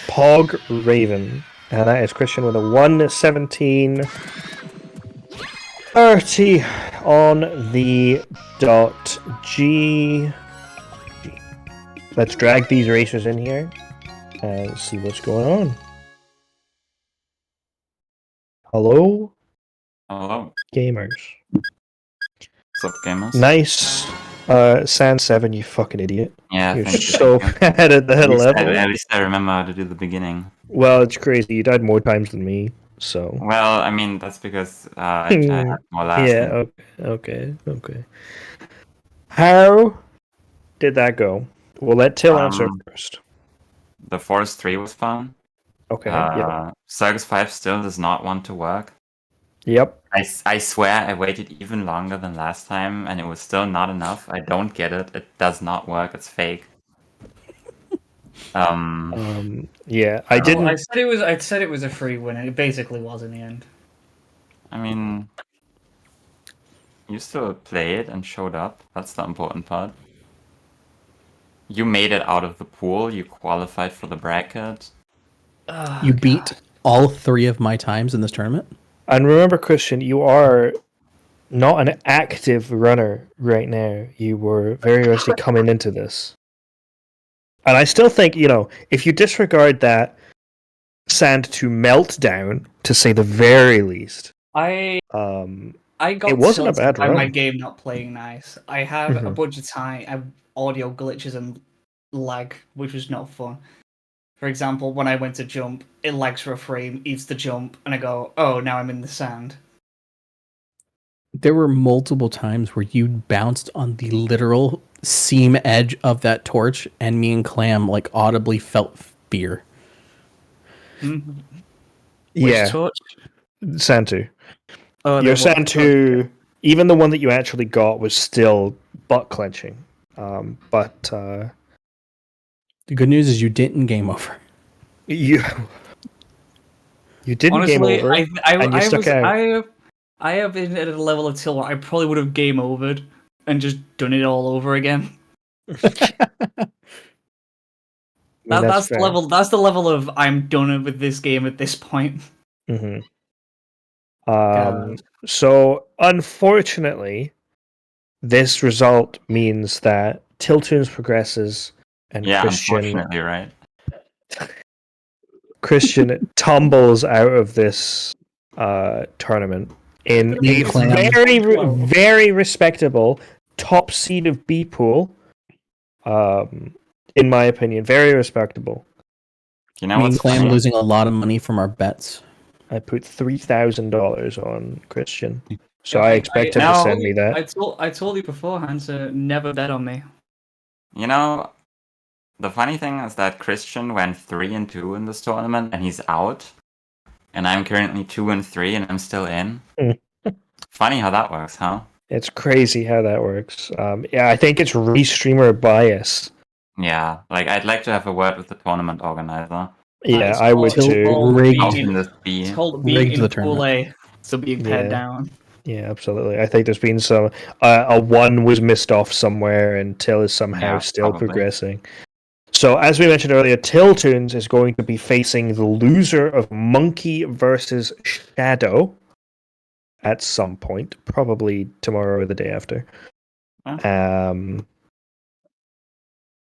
Pog Raven. And that is Christian with a 1:17:30 on the dot G. Let's drag these racers in here and see what's going on. Hello, Hello, gamers. what's up, gamers? Nice. Sand7, you fucking idiot. Yeah, You're thank you. so thank you. bad at that At level. least I remember how to do the beginning. Well, it's crazy. You died more times than me, so. Well, I mean, that's because I had more last. Yeah, okay. How did that go? We'll let Till answer first. The Forest 3 was fun. Okay, yep. Circus 5 still does not want to work. Yep. I swear I waited even longer than last time and it was still not enough. I don't get it. It does not work. It's fake. Yeah, I didn't. I said it was a free win, and it basically was in the end. I mean, you still played and showed up. That's the important part. You made it out of the pool. You qualified for the bracket. You beat all 3 of my times in this tournament? And remember, Christian, you are not an active runner right now. You were very recently coming into this. And I still think, if you disregard that sand to melt down, to say the very least, I got it wasn't a tilted bad by my run. game not playing nice. I have a bunch of audio glitches and lag, which was not fun. For example, when I went to jump, it lags for a frame, eats the jump, and I go, oh, now I'm in the sand. There were multiple times where you bounced on the literal seam edge of that torch, and me and Clam audibly felt fear. Yeah, Torch? Santu. Oh, Your Santu, even the one that you actually got was still butt clenching. But The good news is you didn't game over. you didn't Honestly, game over, and you stuck out. I have been at a level of till where I probably would have game overed and just done it all over again. That's the fair. level. That's the level of I'm done with this game at this point. So unfortunately, this result means that Tiltoons progresses and Yeah, Christian unfortunately, right? tumbles out of this tournament in Me a and Clam. very respectable top seed of B pool. In my opinion, very respectable. You know Me and what's Clam funny? losing a lot of money from our bets. I put $3,000 on Christian, so Yeah, I expect him to No. send me that. I told you beforehand to never bet on me. You know, the funny thing is that Christian went 3-2 in this tournament, and he's out. And I'm currently 2-3, and I'm still in. Funny how that works, huh? It's crazy how that works. Yeah, I think it's restreamer bias. Yeah, like I'd like to have a word with the tournament organizer. Yeah, It's I would called- Till- too. rigged. How can this be? It's called Rigged being the in Pool A, so being pared Yeah. down. Yeah, absolutely. I think there's been some a one was missed off somewhere, and Till is somehow Yeah, still probably. progressing. So, as we mentioned earlier, Tiltoons is going to be facing the loser of Monkey versus Shadow at some point, probably tomorrow or the day after.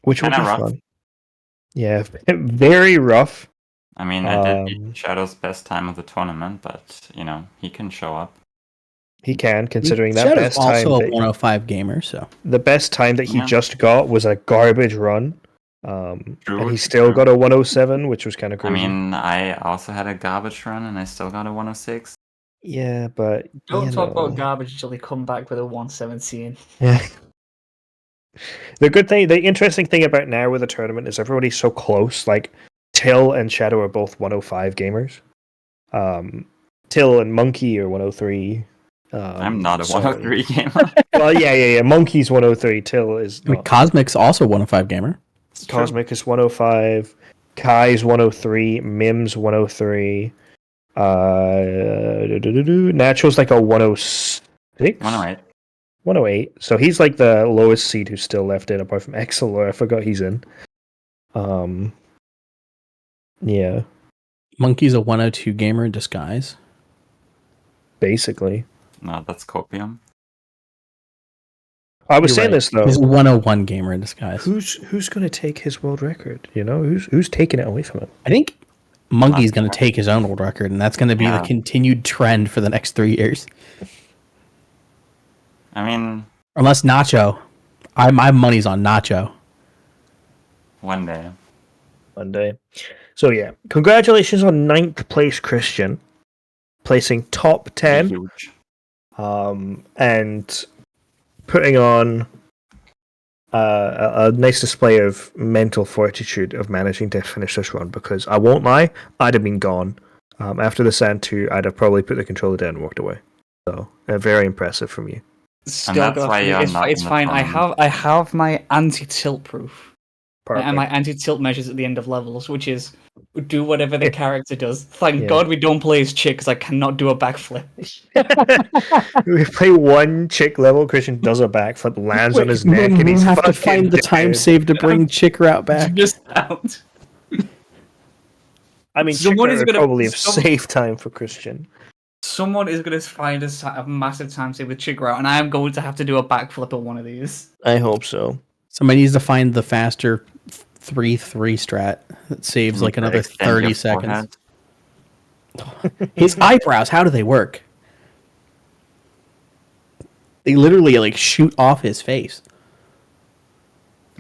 Which will be Kinda rough. fun. Yeah, very rough. I mean, I did Um, beat Shadow's best time of the tournament, but you know, he can show up. He can, considering that Shadow's best time also a that 105 gamer, so the best time that he Yeah. just got was a garbage run. And True, he still true. got a 107, which was kind of I crazy. mean, I also had a garbage run, and I still got a 106. Yeah, but Don't you talk know. about garbage until they come back with a 117. Yeah. The interesting thing about now with the tournament is everybody's so close. Like Till and Shadow are both 105 gamers. Till and Monkey are 103. I'm not a so- 103 gamer. Well, yeah. Monkey's 103. Till is I mean, not. Cosmic's also 105 gamer. It's true. Cosmic is 105. Kai's 103. Mim's 103. Natural's like a 106. 108. 108. So he's like the lowest seed who's still left in, apart from Excelor. I forgot he's in. Yeah, Monkey's a 102 gamer in disguise. basically. No, that's copium. I was You're saying right. this though. He's a 101 gamer in disguise. Who's going to take his world record? You know, who's taking it away from him? I think Monkey's going to take his own world record, and that's going to be Yeah. the continued trend for the next 3 years. I mean, Unless Nacho. My money's on Nacho. one day. Monday. So yeah, congratulations on 9th place, Christian, placing top 10. Huge. And putting on a nice display of mental fortitude of managing to finish this run, because I won't lie, I'd have been gone. After the Sand 2, I'd have probably put the controller down and walked away. So, very impressive from you. Still that's got why through. you're It's, not it's in the fine. tournament. I have my anti-tilt proof. Perfect. And my anti-tilt measures at the end of levels, which is do whatever the Yeah. character does. Thank Yeah. God we don't play as chick, because I cannot do a backflip. We play one chick level, Christian does a backflip, lands on his neck, and he's have to fucking find the time dead. save to bring Chick Route back. Just out. I mean, Someone Chick is would gonna- probably have some- saved time for Christian. Someone is going to find a massive time save with chick route, and I am going to have to do a backflip on one of these. I hope so. Somebody needs to find the faster 3-3 strat that saves like another Extend 30 your seconds. forehead. His eyebrows, how do they work? They literally like shoot off his face.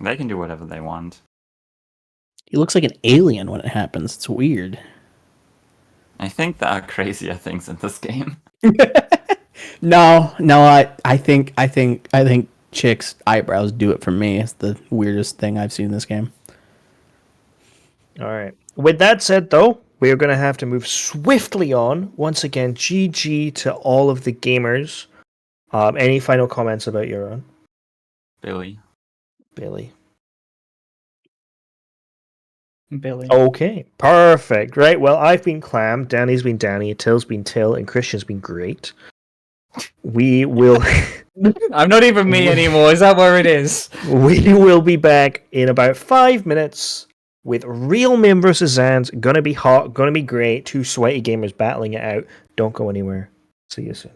They can do whatever they want. He looks like an alien when it happens. It's weird. I think there are crazier things in this game. No, I think Chick's eyebrows do it for me. It's the weirdest thing I've seen in this game. All right. With that said, though, we are going to have to move swiftly on. Once again, GG to all of the gamers. Any final comments about your own, Billy. Billy? Billy. Okay, perfect. Right. Well, I've been Clam, Danny's been Danny, Till's been Till, and Christian's been great. We will. I'm not even me anymore. Is that where it is? We will be back in about 5 minutes with Real Mim versus Zans. Gonna be hot, gonna be great. Two sweaty gamers battling it out. Don't go anywhere. See you soon.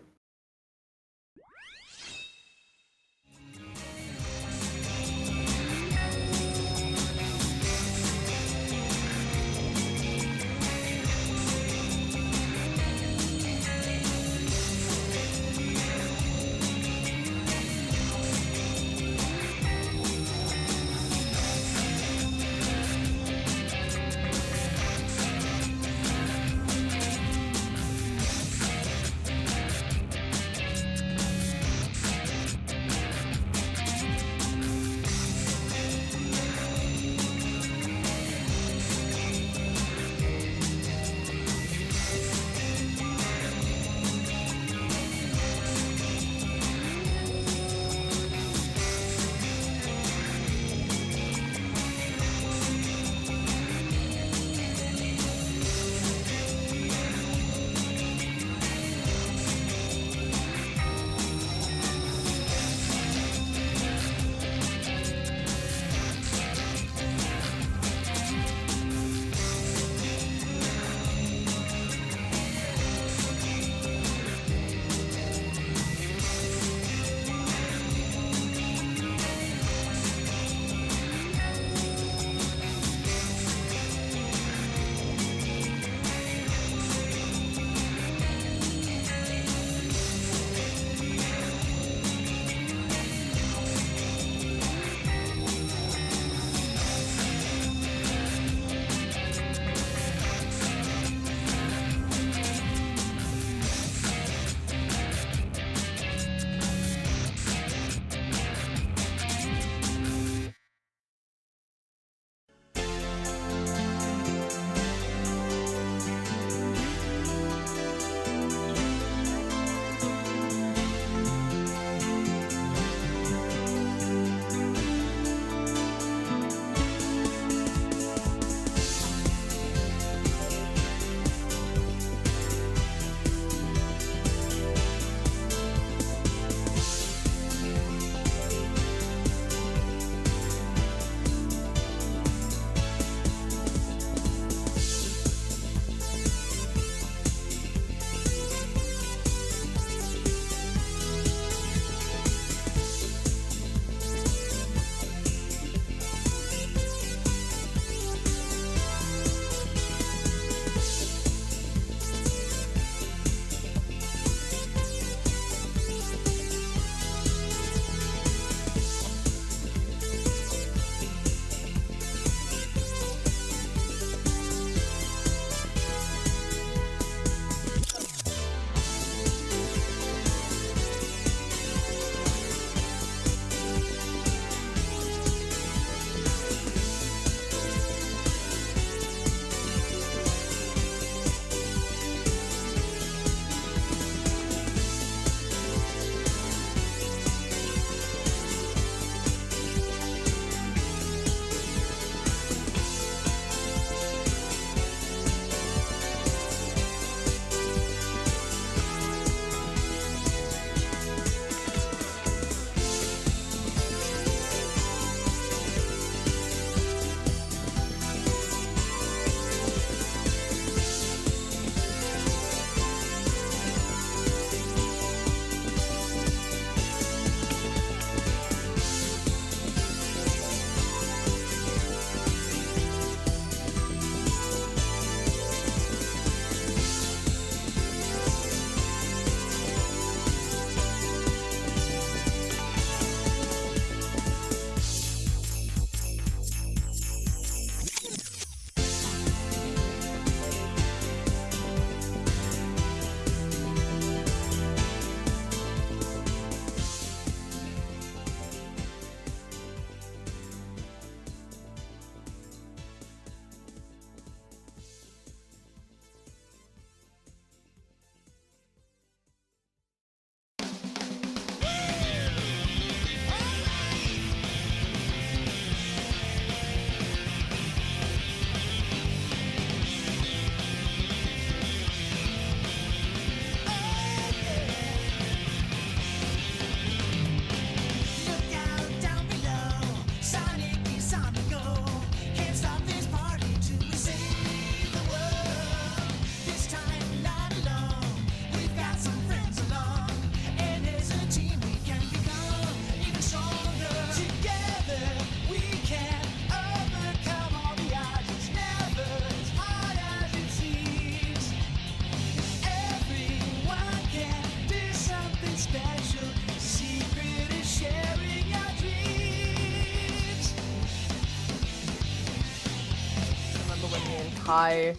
and Kai.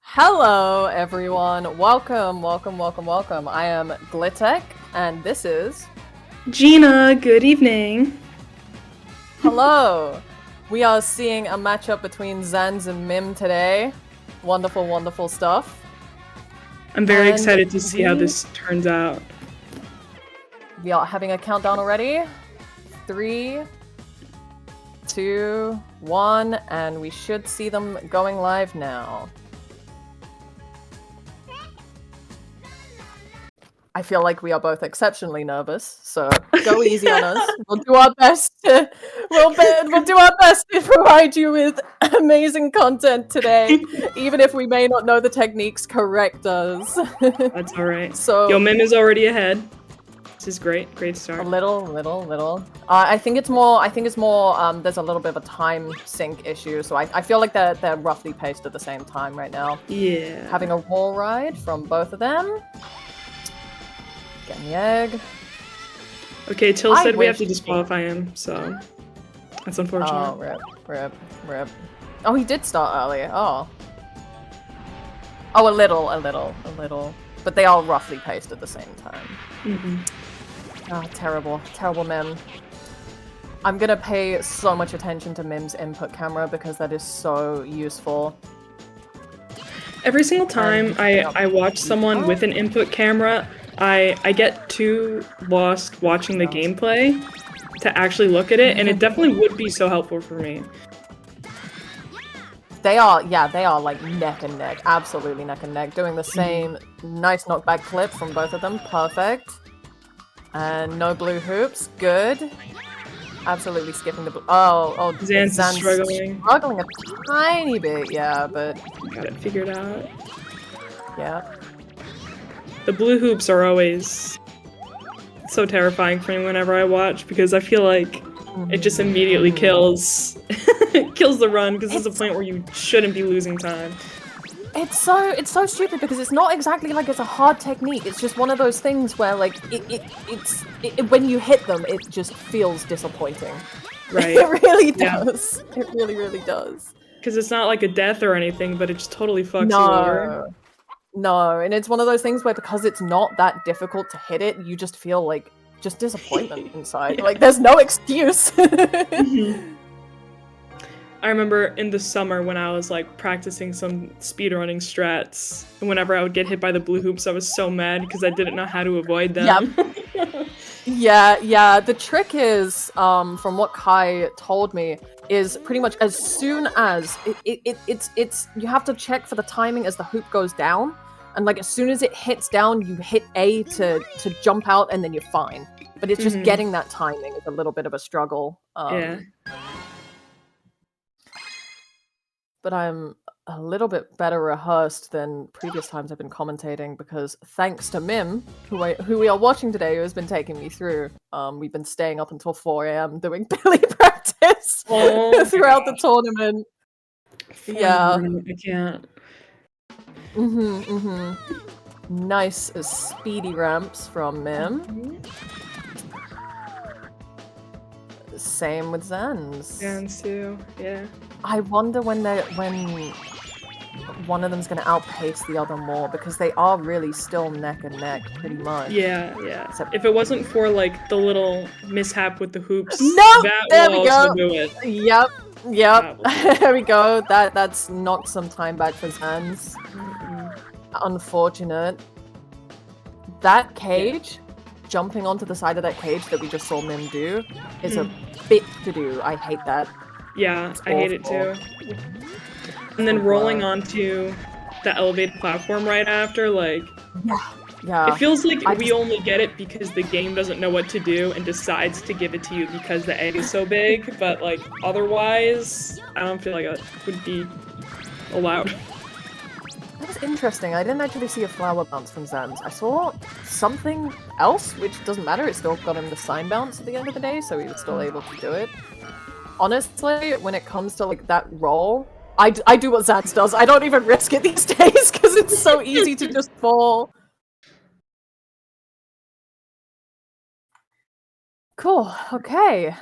Hello, everyone. Welcome. I am Glitek, and this is... Gina, good evening. Hello. We are seeing a matchup between Zanz and Mim today. Wonderful stuff. I'm very And excited to see how this turns out. We are having a countdown already. 3, 2, 1, and we should see them going live now. I feel like we are both exceptionally nervous, so go easy on us. We'll do our best to we'll do our best to provide you with amazing content today, even if we may not know the techniques correct us. That's all right. So Yo, Mim is already ahead. This is great start. a little. I think it's more. There's a little bit of a time sync issue, so I feel like they're roughly paced at the same time right now. Yeah. Having a wall ride from both of them. Getting the egg. Okay, Till I said we have to wish- disqualify him, so that's unfortunate. Oh, rip. Oh, he did start early. Oh, a little. But they all roughly paced at the same time. Mm-hmm. Oh, terrible Mim. I'm gonna pay so much attention to Mim's input camera because that is so useful. Every single time I watch someone with an input camera, I get too lost watching the gameplay to actually look at it, and it definitely would be so helpful for me. They are like neck and neck, absolutely neck and neck, doing the same nice knockback clip from both of them, perfect. And no blue hoops, good. Absolutely skipping the blue. Oh, Zan's struggling. Struggling a tiny bit, yeah, but Got it figured out. yeah. The blue hoops are always so terrifying for me whenever I watch because I feel like it just immediately kills the run because there's a point where you shouldn't be losing time. It's so stupid because it's not exactly like it's a hard technique. It's just one of those things where like it's when you hit them, it just feels disappointing. Right. It really Yeah. does. It really does. Because it's not like a death or anything, but it just totally fucks you over. No, and it's one of those things where because it's not that difficult to hit it, you just feel like just disappointment inside. Yeah. Like there's no excuse. I remember in the summer when I was like practicing some speedrunning strats, and whenever I would get hit by the blue hoops, I was so mad because I didn't know how to avoid them. Yeah. The trick is, from what Kai told me, is pretty much as soon as it's you have to check for the timing as the hoop goes down, and like as soon as it hits down, you hit A to jump out, and then you're fine. But it's just getting that timing is a little bit of a struggle. Yeah. But I'm a little bit better rehearsed than previous times I've been commentating because thanks to Mim, who we are watching today, who has been taking me through, we've been staying up until 4 a.m. doing Billy practice throughout the tournament. Yeah. I can't. Nice speedy ramps from Mim. Same with Zanz. Zanz too, yeah. I wonder when one of them's gonna outpace the other more because they are really still neck and neck pretty much. Yeah. Except If it wasn't for like the little mishap with the hoops, No! that There will we also go! do it. Yep. There we go. That's knocked some time back for Zanz. Unfortunate. That cage, jumping onto the side of that cage that we just saw Mim do, is a bit to do. I hate that. Yeah, I hate it too. And then rolling onto the elevated platform right after, like... Yeah. It feels like we only get it because the game doesn't know what to do and decides to give it to you because the egg is so big, but like otherwise, I don't feel like it would be allowed. That was interesting. I didn't actually see a flower bounce from Zanz. I saw something else, which doesn't matter. It still got him the sign bounce at the end of the day, so he was still able to do it. Honestly, when it comes to like that roll, I do what Zanz does. I don't even risk it these days because it's so easy to just fall. Cool. Okay.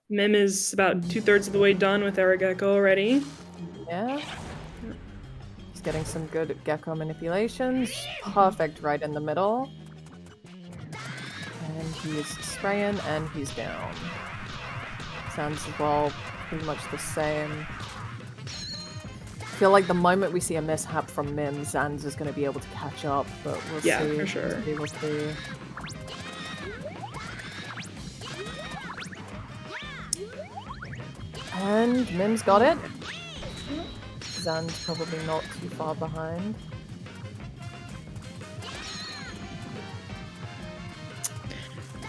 Mim is about 2/3 of the way done with Arageko already. here. He's getting some good gecko manipulations. Perfect right in the middle. And he's spraying and he's down. Sans as well, pretty much the same. I feel like the moment we see a mishap from Mim, Zanz is going to be able to catch up, but we'll Yeah, see. for sure. We'll see. And Mim's got it. Zan's probably not too far behind.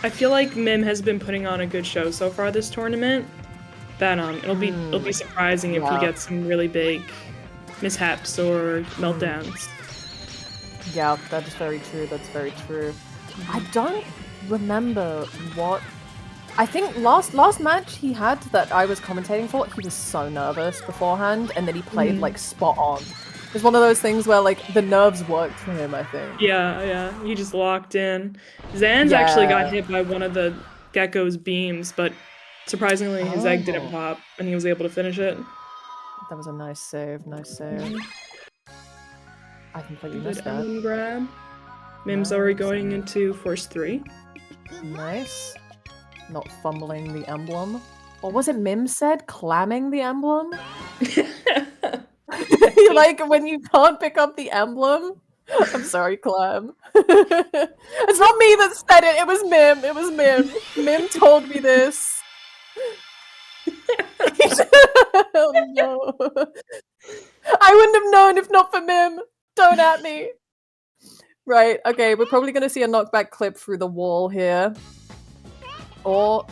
I feel like Mim has been putting on a good show so far this tournament. That it'll be surprising if he gets some really big mishaps or meltdowns. Yeah, that's very true. That's very true. I don't remember what. I think last match he had that I was commentating for, he was so nervous beforehand, and then he played like spot on. It's one of those things where like the nerves worked for him, I think. Yeah, he just locked in. Zanz actually got hit by one of the gecko's beams, but surprisingly his egg didn't pop, and he was able to finish it. That was a nice save, nice save. I completely Good missed that. emblem grab. Mim's already going into Force 3. Nice. Not fumbling the emblem. Or was it Mim said? Clamming the emblem? Like when you can't pick up the emblem? I'm sorry, Clam. It's not me that said it, it was Mim. It was Mim. Mim told me this. Oh no. I wouldn't have known if not for Mim. Don't at me. Right, okay, we're probably gonna see a knockback clip through the wall here. Or,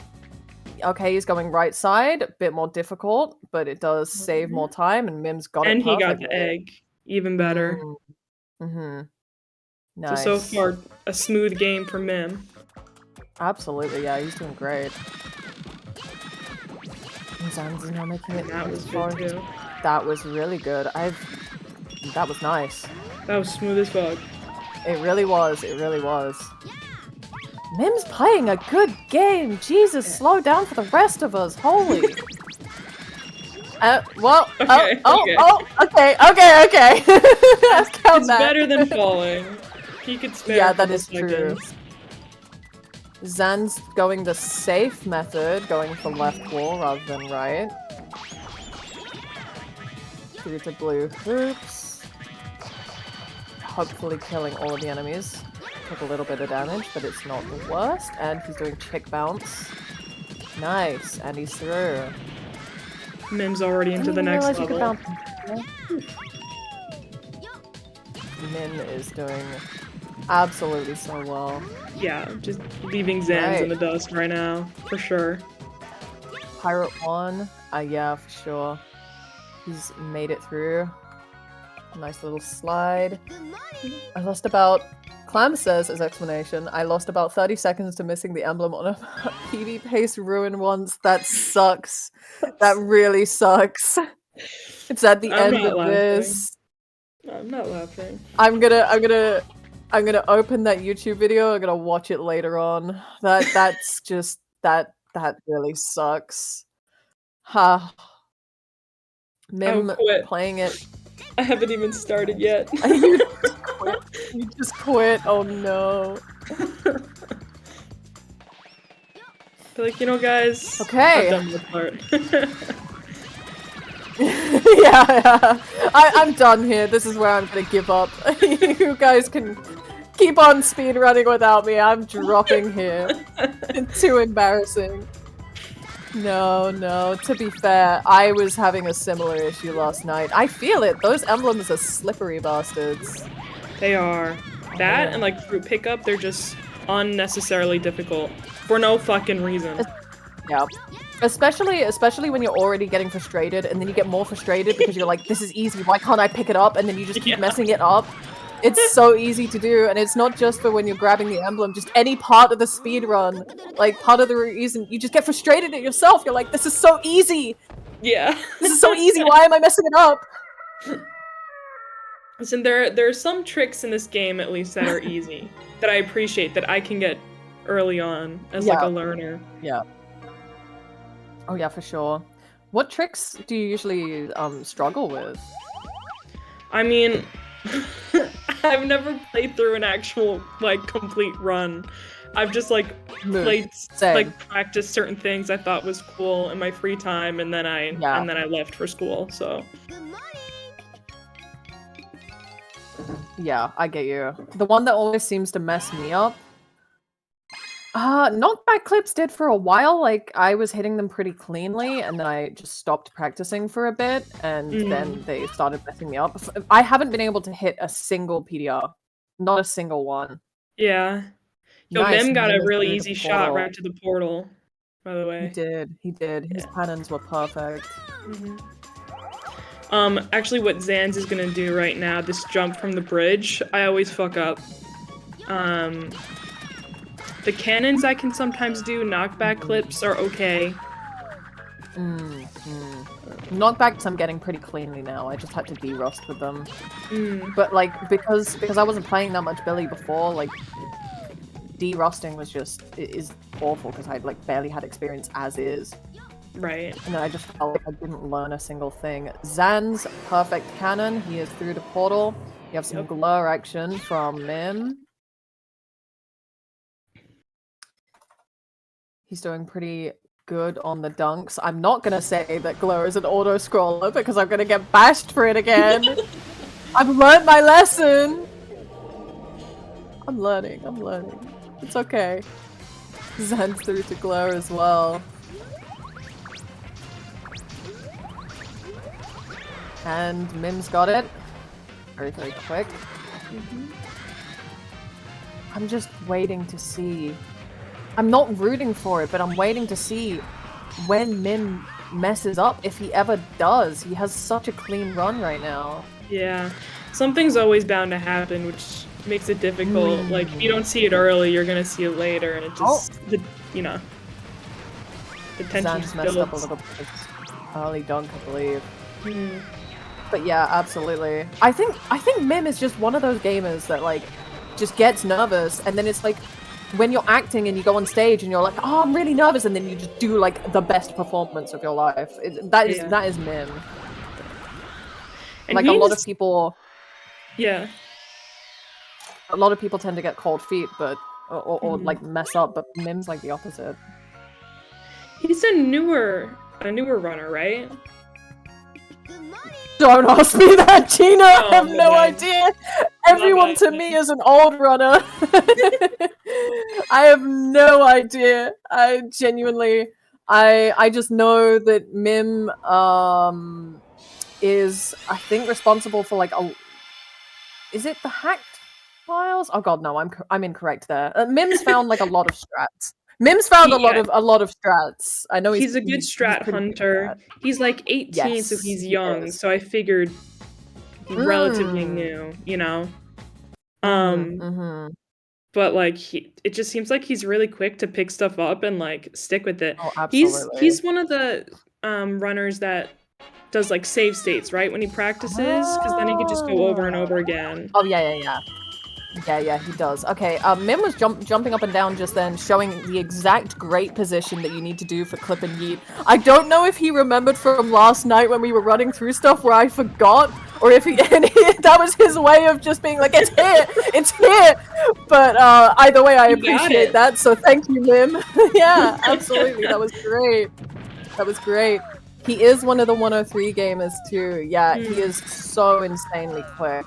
okay, he's going right side, a bit more difficult, but it does save more time, and Mim's got it And he perfectly. got the egg. Even better. Mm-hmm. Nice. So far, a smooth game for Mim. Absolutely, yeah, he's doing great. And Zanz is now making it That was far. good too. That was really good. That was nice. That was smooth as fuck. It really was. It really was. Mim's playing a good game. Jesus, slow down for the rest of us. Holy. Well, Okay, okay. Let's count It's that. better than falling. He could spare Yeah, a that couple is true. seconds. Zan's going the safe method, going for left wall rather than right. Through to blue hoops. Hopefully killing all of the enemies. Took a little bit of damage, but it's not the worst. And he's doing chick bounce. Nice, and he's through. Mim's already into the Didn't next realize you could level. bounce. Mim is doing absolutely so well. Yeah, just leaving Zanz in Right. the dust right now, for sure. Pirate 1, yeah, for sure. He's made it through. Nice little slide. I lost about... Clam says, as explanation, I lost about 30 seconds to missing the emblem on a PV pace ruin once. That sucks. That really sucks. It's at the I'm end not of laughing. this. I'm not laughing. I'm gonna open that YouTube video. I'm gonna watch it later on. That's just that really sucks. Ha. Mim quit. playing it. I haven't even started yet. You just quit. You just quit. Oh no. Feel like, guys. Okay. I'm done with the part. yeah. I'm done here. This is where I'm gonna give up. You guys can keep on speed running without me. I'm dropping here. It's too embarrassing. No. To be fair, I was having a similar issue last night. I feel it. Those emblems are slippery bastards. They are. That and like fruit pickup, they're just unnecessarily difficult. For no fucking reason. Yeah. Especially when you're already getting frustrated and then you get more frustrated because you're like, this is easy, why can't I pick it up? And then you just keep messing it up. It's so easy to do, and it's not just for when you're grabbing the emblem, just any part of the speed run. Like, part of the reason you just get frustrated at yourself. You're like, this is so easy! Yeah. This is so easy, why am I messing it up? Listen, there are some tricks in this game, at least, that are easy. That I appreciate, that I can get early on as like a learner. Yeah. Oh yeah, for sure. What tricks do you usually struggle with? I mean, I've never played through an actual like complete run. I've just like played Same. like practiced certain things I thought was cool in my free time, and then I left for school. So Yeah, I get you. The one that always seems to mess me up. Knockback clips did for a while. Like, I was hitting them pretty cleanly, and then I just stopped practicing for a bit, and then they started messing me up. I haven't been able to hit a single PDR. Not a single one. yeah. Yo, Nice, Mim got Mim a is really through the easy shot portal. right to the portal. By the way, He did. His cannons were perfect. Actually, what Zanz is gonna do right now, this jump from the bridge, I always fuck up. The cannons I can sometimes do, knockback clips are okay. Knockbacks I'm getting pretty cleanly now. I just had to de-rust with them. But like because I wasn't playing that much Billy before, like de-rusting was just is awful because I like barely had experience as is. Right. And then I just felt like I didn't learn a single thing. Zan's perfect cannon. He is through the portal. You have some glare action from Mim. He's doing pretty good on the dunks. I'm not gonna say that Glow is an auto-scroller because I'm gonna get bashed for it again. I've learned my lesson! I'm learning. It's okay. Zan's through to Glow as well. And Mim's got it. Very, very quick. I'm just waiting to see. I'm not rooting for it, but I'm waiting to see when Mim messes up, if he ever does. He has such a clean run right now. Yeah. Something's always bound to happen, which makes it difficult. Like, if you don't see it early, you're gonna see it later, and it just, the tension Zan just just messed up a builds. little bit. Early dunk, I believe. But yeah, absolutely. I think Mim is just one of those gamers that like just gets nervous, and then it's like when you're acting and you go on stage and you're like, oh, I'm really nervous, and then you just do like the best performance of your life. That is Mim. And like a lot of people. Yeah. A lot of people tend to get cold feet, but or like mess up, but Mim's like the opposite. He's a newer runner, right? Don't ask me that, Gina! I have no bad. idea! Everyone to me is an old runner. I have no idea. I genuinely... I just know that Mim is, I think, responsible for like a... Is it the hacked files? Oh god, no, I'm incorrect there. Mim's found like a lot of strats. Mim's found a lot of strats. I know he's a good strat hunter. He's like 18, so he's young. So I figured relatively new, you know. But like it just seems like he's really quick to pick stuff up and like stick with it. Oh, absolutely. He's one of the runners that does like save states, right? When he practices, because then he could just go over and over again. Oh yeah, he does. Okay, Mim was jumping up and down just then, showing the exact great position that you need to do for clip and yeet. I don't know if he remembered from last night when we were running through stuff where I forgot, or if that was his way of just being like, it's here! But either way, I appreciate that, so thank you, Mim. Yeah, absolutely, that was great. He is one of the 103 gamers too. Yeah, he is so insanely quick.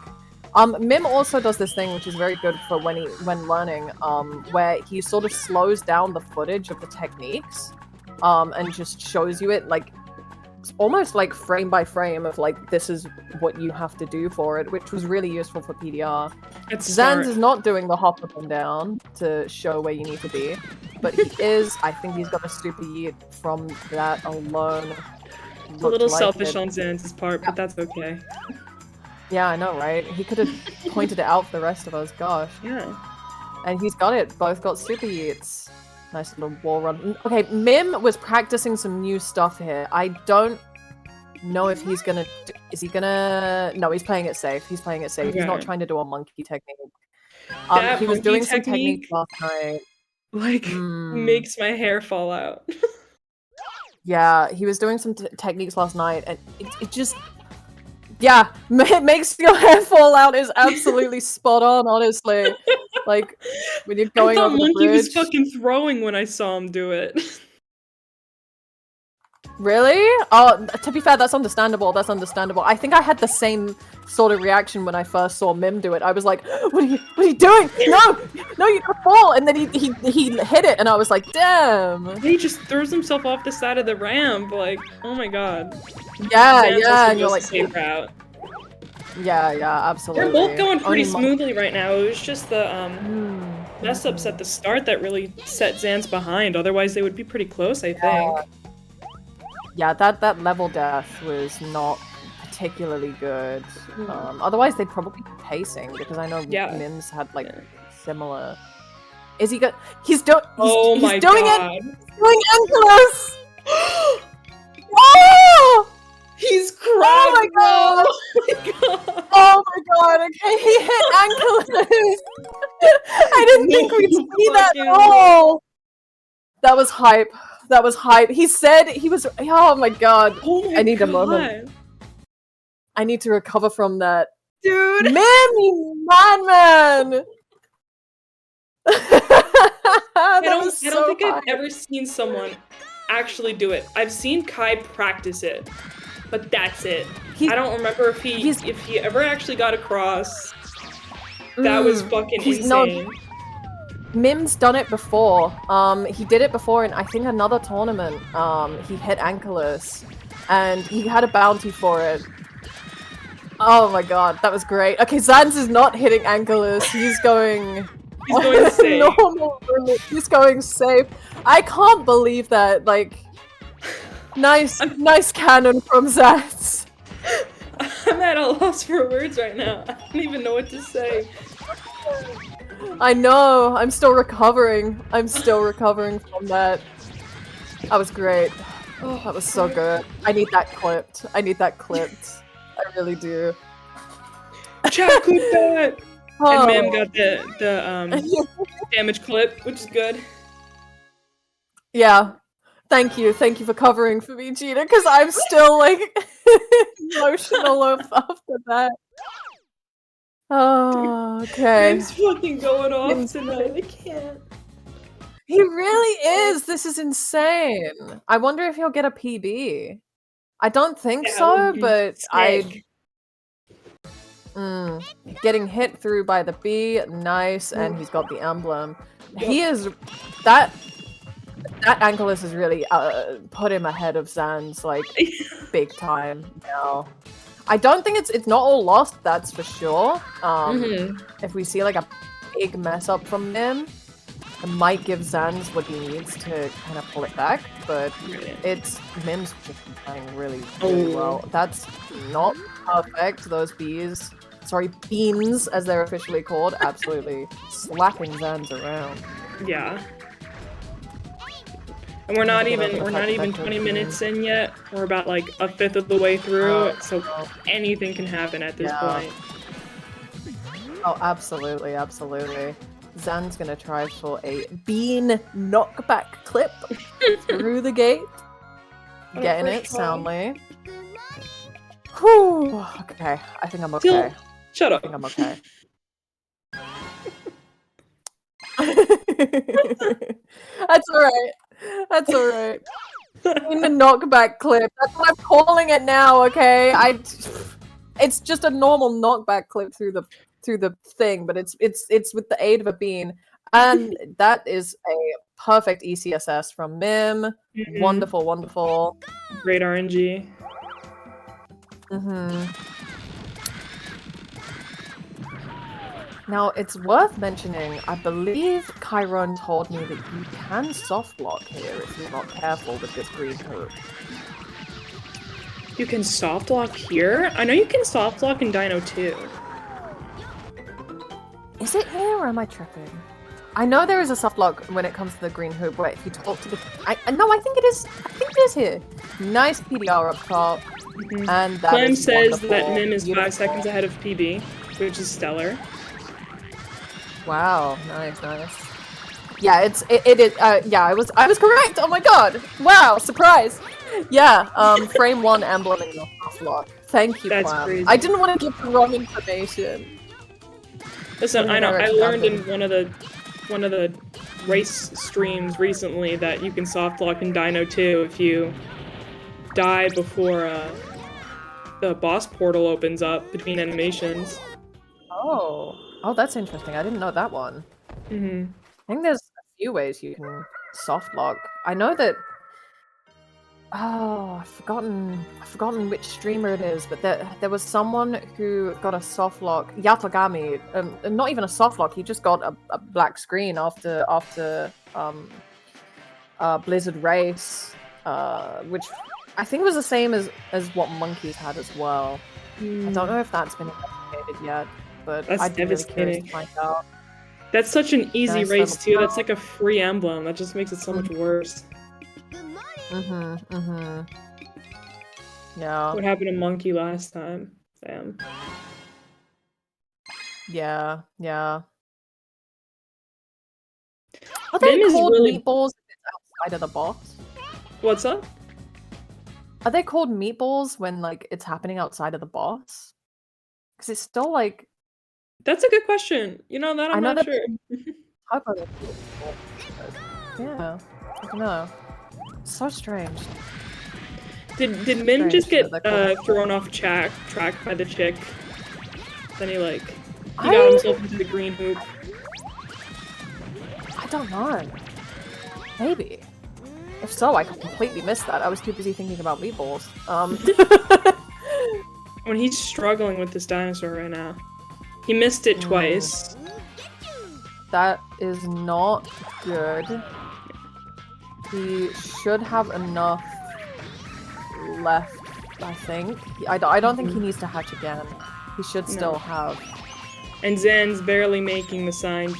Mim also does this thing which is very good for when learning, where he sort of slows down the footage of the techniques, and just shows you it like almost like frame by frame of like this is what you have to do for it, which was really useful for PDR. Zanz is not doing the hop up and down to show where you need to be, but he is. I think he's got a super yeet from that alone. A little selfish on Zanz's part, but that's okay. Yeah, I know, right? He could have pointed it out for the rest of us, gosh. Yeah. And he's got it. Both got super yeets. Nice little wall run. Okay, Mim was practicing some new stuff here. I don't know if he's gonna... Is he gonna... No, he's playing it safe. He's not trying to do a monkey technique. He was doing some technique last night. Like, makes my hair fall out. Yeah, he was doing some techniques last night, and it just, yeah, it makes your hair fall out is absolutely spot on, honestly. Like, when you're going I thought over the Monkey was bridge. fucking throwing when I saw him do it. Really? Oh, to be fair, that's understandable. That's understandable. I think I had the same sort of reaction when I first saw Mim do it. I was like, what are you doing? No, you gotta fall. And then he hit it, and I was like, damn. He just throws himself off the side of the ramp, like, oh my god. Yeah, Sans yeah, also and you're goes like, the same route. yeah, absolutely. They're both going pretty Only smoothly right now. It was just the mess ups at the start that really set Zans behind. Otherwise, they would be pretty close, I think. Yeah, that level death was not particularly good. Otherwise, they'd probably be pacing because I know Mims had like similar. Is he good? He's doing. Oh he's my doing god! it. He's doing Ankylos. Oh! He's crying! Oh my god! Oh my god! Oh my god! Okay, he hit Ankylos. I didn't think we'd see that at all. That was hype. That was hype. He said he was. Oh my god! Oh my I need god. a moment. I need to recover from that, dude. Man, you madman! I don't think I've ever seen someone actually do it. I've seen Kai practice it, but that's it. I don't remember if he ever actually got across. That was fucking insane. Mim's done it before. He did it before in I think another tournament. He hit Ankylos, and he had a bounty for it. Oh my god, that was great. Okay, Zans is not hitting Ankylos. He's going. He's going safe. Normal. He's going safe. I can't believe that. Like, nice cannon from Zans. I'm at a loss for words right now. I don't even know what to say. I know. I'm still recovering. I'm still recovering from that. That was great. Oh, that was so good. I need that clipped. I need that clipped. I really do. Chat clip that. Oh. And Ma'am got the damage clip, which is good. Yeah. Thank you for covering for me, Gina, because I'm still like emotional after that. Oh, okay. Mim's fucking going off tonight. I can't. He really is. This is insane. I wonder if he'll get a PB. I don't think so, but getting hit through by the B, nice, and he's got the emblem. He is that Ankylos has really put him ahead of Zans like big time now. I don't think it's not all lost, that's for sure. If we see like a big mess up from him, it might give Zans what he needs to kind of pull it back, but it's Mim's just playing really well. That's not perfect, those beans, as they're officially called, absolutely slapping Zans around. Yeah. And we're not even 20 minutes in yet. We're about like a fifth of the way through, so anything can happen at this point. Oh, absolutely. Zan's gonna try for a bean knockback clip through the gate. Getting it soundly. Whew. Okay, I think I'm okay. Shut up. I think I'm okay. That's alright. In the knockback clip. That's what I'm calling it now, okay? It's just a normal knockback clip through the thing, but it's with the aid of a bean. And that is a perfect ECSS from Mim. Wonderful. Great RNG. Now, it's worth mentioning, I believe Chiron told me that you can soft lock here if you're not careful with this green hoop. You can soft lock here? I know you can soft lock in Dino 2. Is it here or am I tripping? I know there is a soft lock when it comes to the green hoop, where if you talk to the... No, I think it is. I think it is here. Nice PDR up top. And that Clem is says wonderful. that Mim is Beautiful. 5 seconds ahead of PB, which is stellar. Wow, nice. Yeah, yeah, I was correct. Oh my god! Wow, surprise! Yeah, frame 1 emblem in your lock. Thank you, That's Clam. crazy. I didn't want to give the wrong information. Listen, I know. I Redirection learned in happened. one of the race streams recently that you can soft lock in Dino 2 if you die before the boss portal opens up between animations. Oh, that's interesting. I didn't know that one. Mm-hmm. I think there's a few ways you can soft lock. I know that. Oh, I've forgotten which streamer it is, but there was someone who got a soft lock, Yatogami, not even a soft lock, he just got a black screen after Blizzard Race, which I think was the same as what Monkeys had as well. I don't know if that's been investigated yet, but That's I'd be really curious devastating. to find out. That's such an easy Nice race little too. That's like a free emblem. That just makes it so much worse. Yeah. What happened to Monkey last time? Damn. Yeah. Are they Mim is called really- meatballs if it's outside of the box? What's up? Are they called meatballs when like it's happening outside of the boss? Because it's still like That's a good question. You know that I I'm know not that- sure. type of meatballs, but yeah, I don't know. It's so strange. Did Min just Strange get that they're called- thrown off track by the chick? Then he I got himself into the green hoop. I don't know. Maybe. If so, I completely missed that. I was too busy thinking about meatballs. When he's struggling with this dinosaur right now. He missed it twice. That is not good. He should have enough left, I think. I don't think he needs to hatch again. He should still have. And Zen's barely making the sign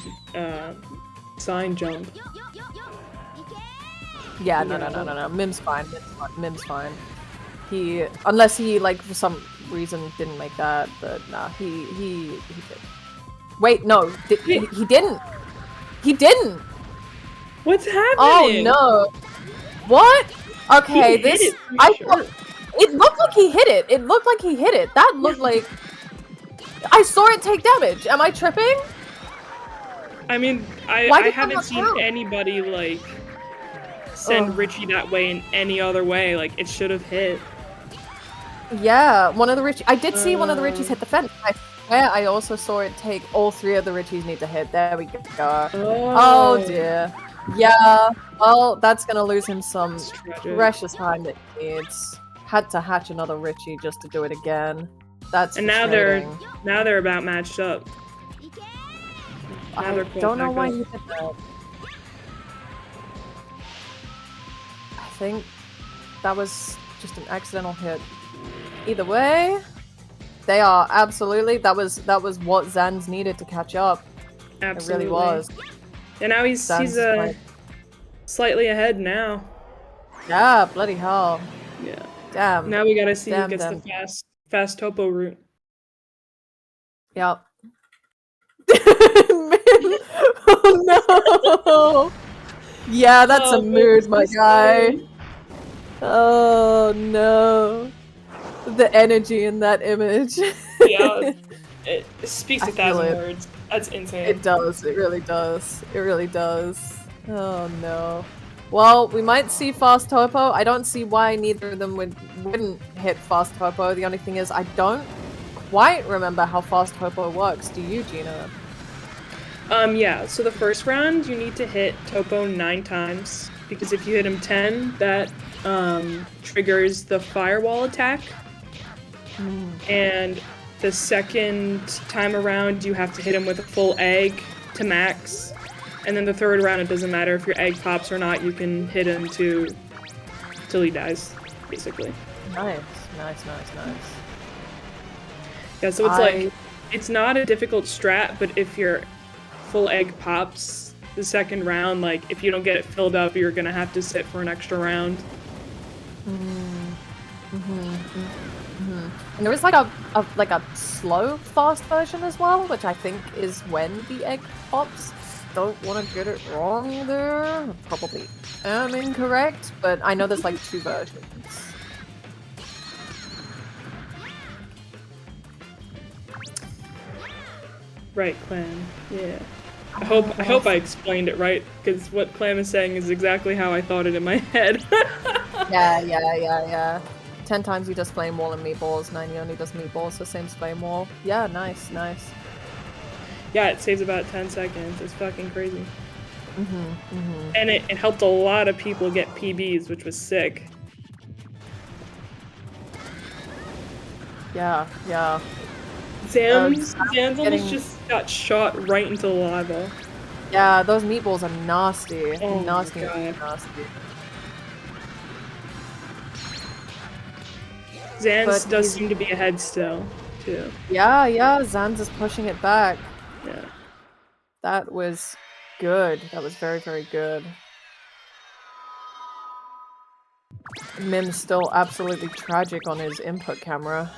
jump. Yeah, no. Mim's fine. Mim's fine. He, unless he like for some reason didn't make that, but nah, he did. Wait, no, he didn't. He didn't. What's happening? Oh no! What? Okay, He hit this it, I'm sure. It looked like he hit it. It looked like he hit it. That looked like I saw it take damage. Am I tripping? I mean, Why I did that haven't not seen count? anybody like send Ugh. Richie that way in any other way. Like it should have hit. Yeah, one of the Richie. I did see one of the Richies hit the fence. I swear I also saw it take all 3 of the Richies need to hit. There we go. Oh dear. Yeah. Well, that's gonna lose him some tragic. precious time that he needs. Had to hatch another Richie just to do it again. That's And now they're about matched up. Now I they're close don't know back why up. you did that. I think that was just an accidental hit. Either way, they are absolutely. That was what Zan's needed to catch up. Absolutely. It really was. And now he's Zan's like, slightly ahead now. yeah, bloody hell. Yeah. Damn. Now we gotta see who Damn gets them. the fast topo route. Yep. Oh no! Yeah, that's Oh, a mood, my so guy. sorry. Oh no. The energy in that image. Yeah. It speaks I a feel 1,000 it. words. That's insane. It does. It really does. It really does. Oh no. Well, we might see fast topo. I don't see why neither of them wouldn't hit fast topo. The only thing is I don't quite remember how fast topo works. Do you, Gina? Yeah, so the first round you need to hit Topo 9 times, because if you hit him 10, that triggers the firewall attack. And the second time around you have to hit him with a full egg to max. And then the third round it doesn't matter if your egg pops or not, you can hit him till he dies, basically. Nice. Yeah, so it's it's not a difficult strat, but if your full egg pops the second round, like if you don't get it filled up, you're gonna have to sit for an extra round. And there is like a slow fast version as well, which I think is when the egg pops. don't want to get it wrong there. Probably am incorrect, but I know there's like 2 versions. Right, Clam. Yeah. I hope I explained it right, because what Clam is saying is exactly how I thought it in my head. Yeah. 10 times he does flame wall and meatballs, 90 only does meatballs, so same as flame wall. Yeah, nice. Yeah, it saves about 10 seconds. It's fucking crazy. Mm-hmm. And it helped a lot of people get PBs, which was sick. Yeah. Zans getting- almost just got shot right into the lava. Yeah, those meatballs are nasty. Oh my nasty. God. Zans But does he's- seem to be ahead still, too. Yeah, Zans is pushing it back. Yeah. That was good. That was very, very good. Mim's still absolutely tragic on his input camera.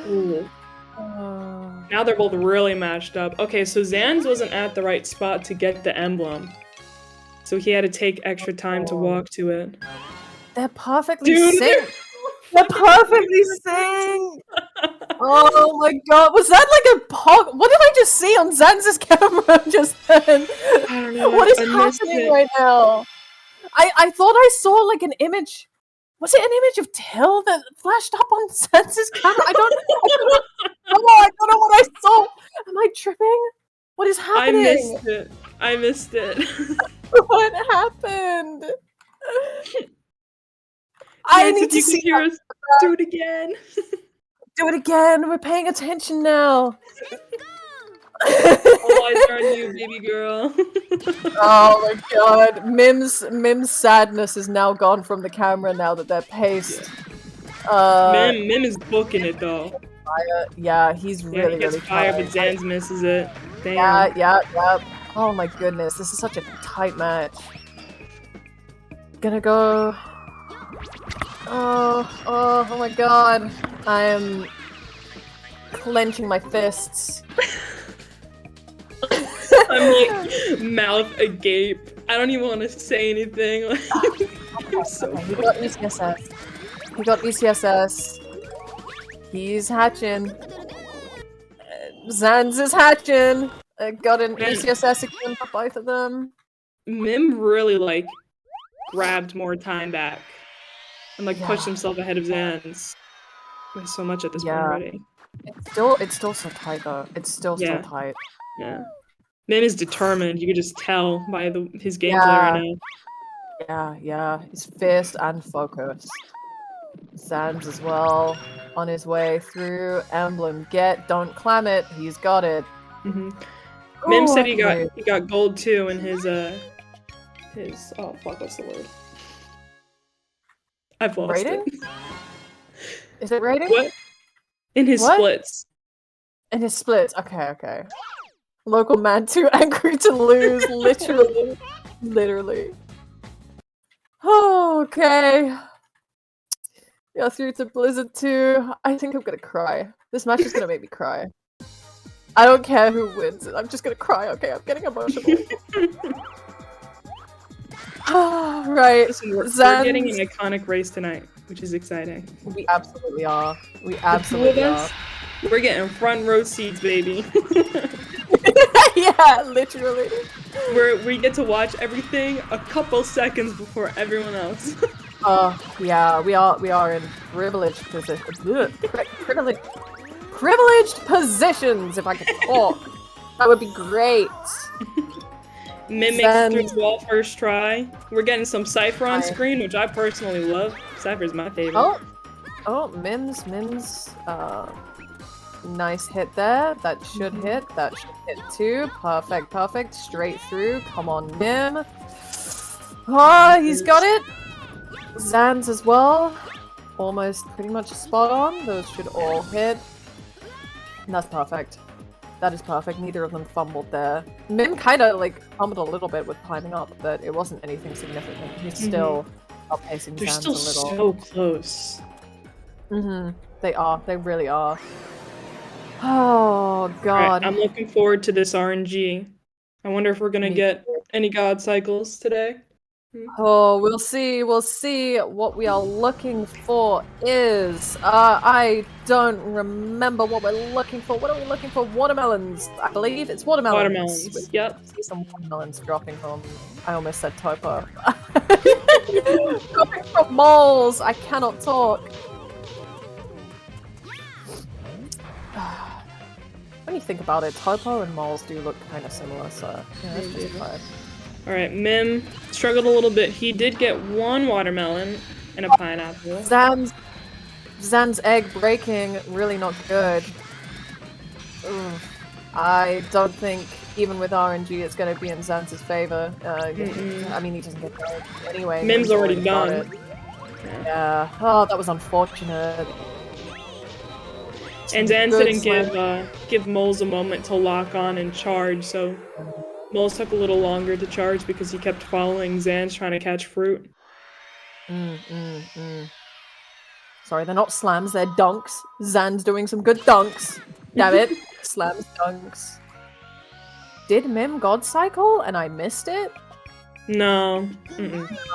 Ooh. Now they're both really matched up. Okay, so Zans wasn't at the right spot to get the emblem. So he had to take extra time to walk to it. They're perfectly Dude, synced. They're perfectly synced. Oh my god, was that like a pog? What did I just see on Zanz's camera just then? I don't know. What is I missed happening it. right now? I thought I saw like an image. Was it an image of Till that flashed up on Zanz's camera? I don't know what I saw. Am I tripping? What is I happening? missed it. What happened? I Zans, need if to you see can hear us, do it again. Do it again. We're paying attention now. All eyes are on you, baby girl. Oh my god. Mim's sadness is now gone from the camera now that they're paced. Mim is booking it though. Yeah, he's Yeah, really, he gets really fired, trying. but Zans misses it. Damn. Yeah. Oh my goodness, this is such a tight match. Gonna go. Oh my god. I am clenching my fists. I'm like mouth agape. I don't even want to say anything. I'm so Okay, he got ECSS. He's hatching. Zans is hatching. Got an Man. ECSS again for both of them. Mim really like grabbed more time back and like pushed himself ahead of Zans. By so much at this point already. It's still so tight though. It's still so Yeah. tight. Yeah. Mim is determined. You can just tell by his gameplay right now. Yeah. He's fierce and focused. Zans as well. On his way through. Emblem. Don't clam it. He's got it. Mim Ooh, said okay. he got gold too in his oh fuck, what's the word? I've lost Rating? it. Is it rating? What? In his What? splits. In his splits. Okay. Local man too angry to lose. Literally. Oh, okay. Yeah, through to Blizzard 2. I think I'm gonna cry. This match is gonna make me cry. I don't care who wins. I'm just gonna cry. Okay, I'm getting emotional. Right. Listen, we're Zans- getting an iconic race tonight, which is exciting. We absolutely are. We The two absolutely of are. us, we're getting front row seats, baby. Yeah, literally. We get to watch everything a couple seconds before everyone else. Yeah, we are in privileged privileged positions. If I could talk, that would be great. Mim makes it through to all first try. We're getting some Cypher on screen, which I personally love. Cypher's my favorite. Oh, Mims. Nice hit there. That should hit. That should hit too. Perfect. Straight through. Come on, Mim. He's got it. Zans as well. Almost pretty much spot on. Those should all hit. And that's perfect. That is perfect. Neither of them fumbled there. Mim kind of like fumbled a little bit with climbing up, but it wasn't anything significant. He's still outpacing They're Zans still a little. so close. They are. They really are. Oh god. Right, I'm looking forward to this RNG. I wonder if we're gonna Me get any god cycles today. Oh, we'll see. We'll see. What we are looking for is I don't remember what we're looking for. What are we looking for? Watermelons. I believe it's watermelons. Watermelons. Yep. See some watermelons dropping from. I almost said Topo. Dropping from moles. I cannot talk. When you think about it, Topo and moles do look kind of similar. So yeah, that's pretty fun. Alright, Mim struggled a little bit. He did get one watermelon and a pineapple. Zan's egg breaking, really not good. Ugh. I don't think, even with RNG, it's going to be in Zan's favor. I mean, he doesn't get the egg anyway. Mim's already got done. it. Yeah. Oh, that was unfortunate. And Zan Good didn't give Moles a moment to lock on and charge, so Moles took a little longer to charge because he kept following Zan's trying to catch fruit. Sorry, they're not slams, they're dunks. Zan's doing some good dunks. Damn it. Slams, dunks. Did Mim God Cycle and I missed it? No.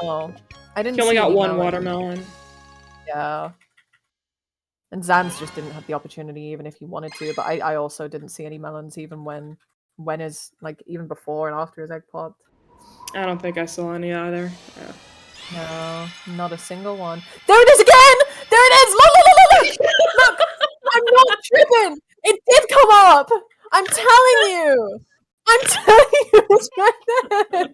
Oh. I didn't He only see got any one melons. watermelon. Yeah. And Zan's just didn't have the opportunity even if he wanted to, but I also didn't see any melons even when his, like, even before and after his egg popped. I don't think I saw any either. Yeah. No, not a single one. There it is again! There it is! Look! Look! I'm not tripping! It did come up! I'm telling you! I'm telling you! It's right there!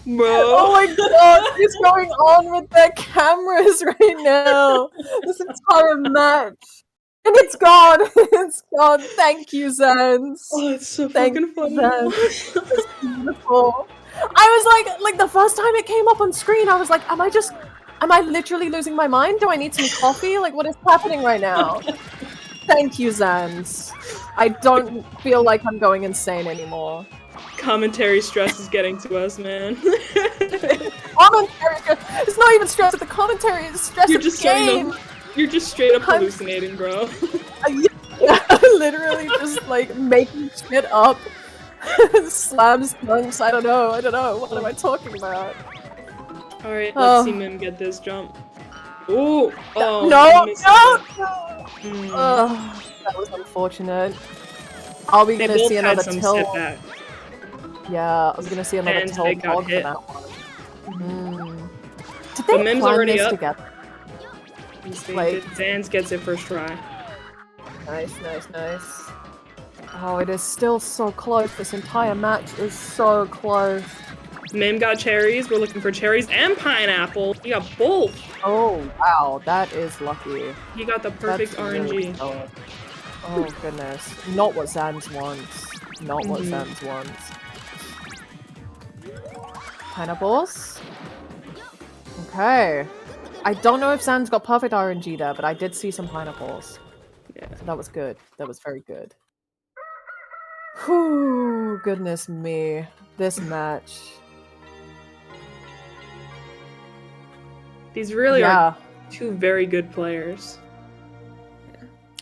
Bro. Oh my god, what is going on with their cameras right now? This entire match. And it's gone! It's gone. Thank you, Zans. Oh, it's so Thank fucking funny. It's beautiful. I was like the first time it came up on screen, I was like, am I literally losing my mind? Do I need some coffee? Like, what is happening right now? Thank you, Zans. I don't feel like I'm going insane anymore. Commentary stress is getting to us, man. Commentary stress. It's not even stress at the commentary, it's stress You're at just the game. You're just straight up hallucinating, bro. Yeah, literally just like making shit up. Slams, dunks, I don't know. What am I talking about? Alright, Oh. let's see Mim get this jump. Ooh! Oh, No! he missed No! it. Ugh, that was unfortunate. Are we They gonna both see had another some till? setback. Yeah, I was gonna see another And till they got pod for hit. that one. Did But they Mim's plan already this up. together? Like, Zans gets it first try. Nice. Oh, it is still so close. This entire match is so close. Mim got cherries. We're looking for cherries and pineapple. He got both. Oh, wow, that is lucky. He got the perfect That's really RNG. solid. Oh, goodness. Not what Zans wants. Not what Mhm. Zans wants. Pineapples? Okay. I don't know if Zans got perfect RNG there, but I did see some pineapples. Yeah. So that was good. That was very good. Whew, goodness me. This match. These really Yeah. are two very good players.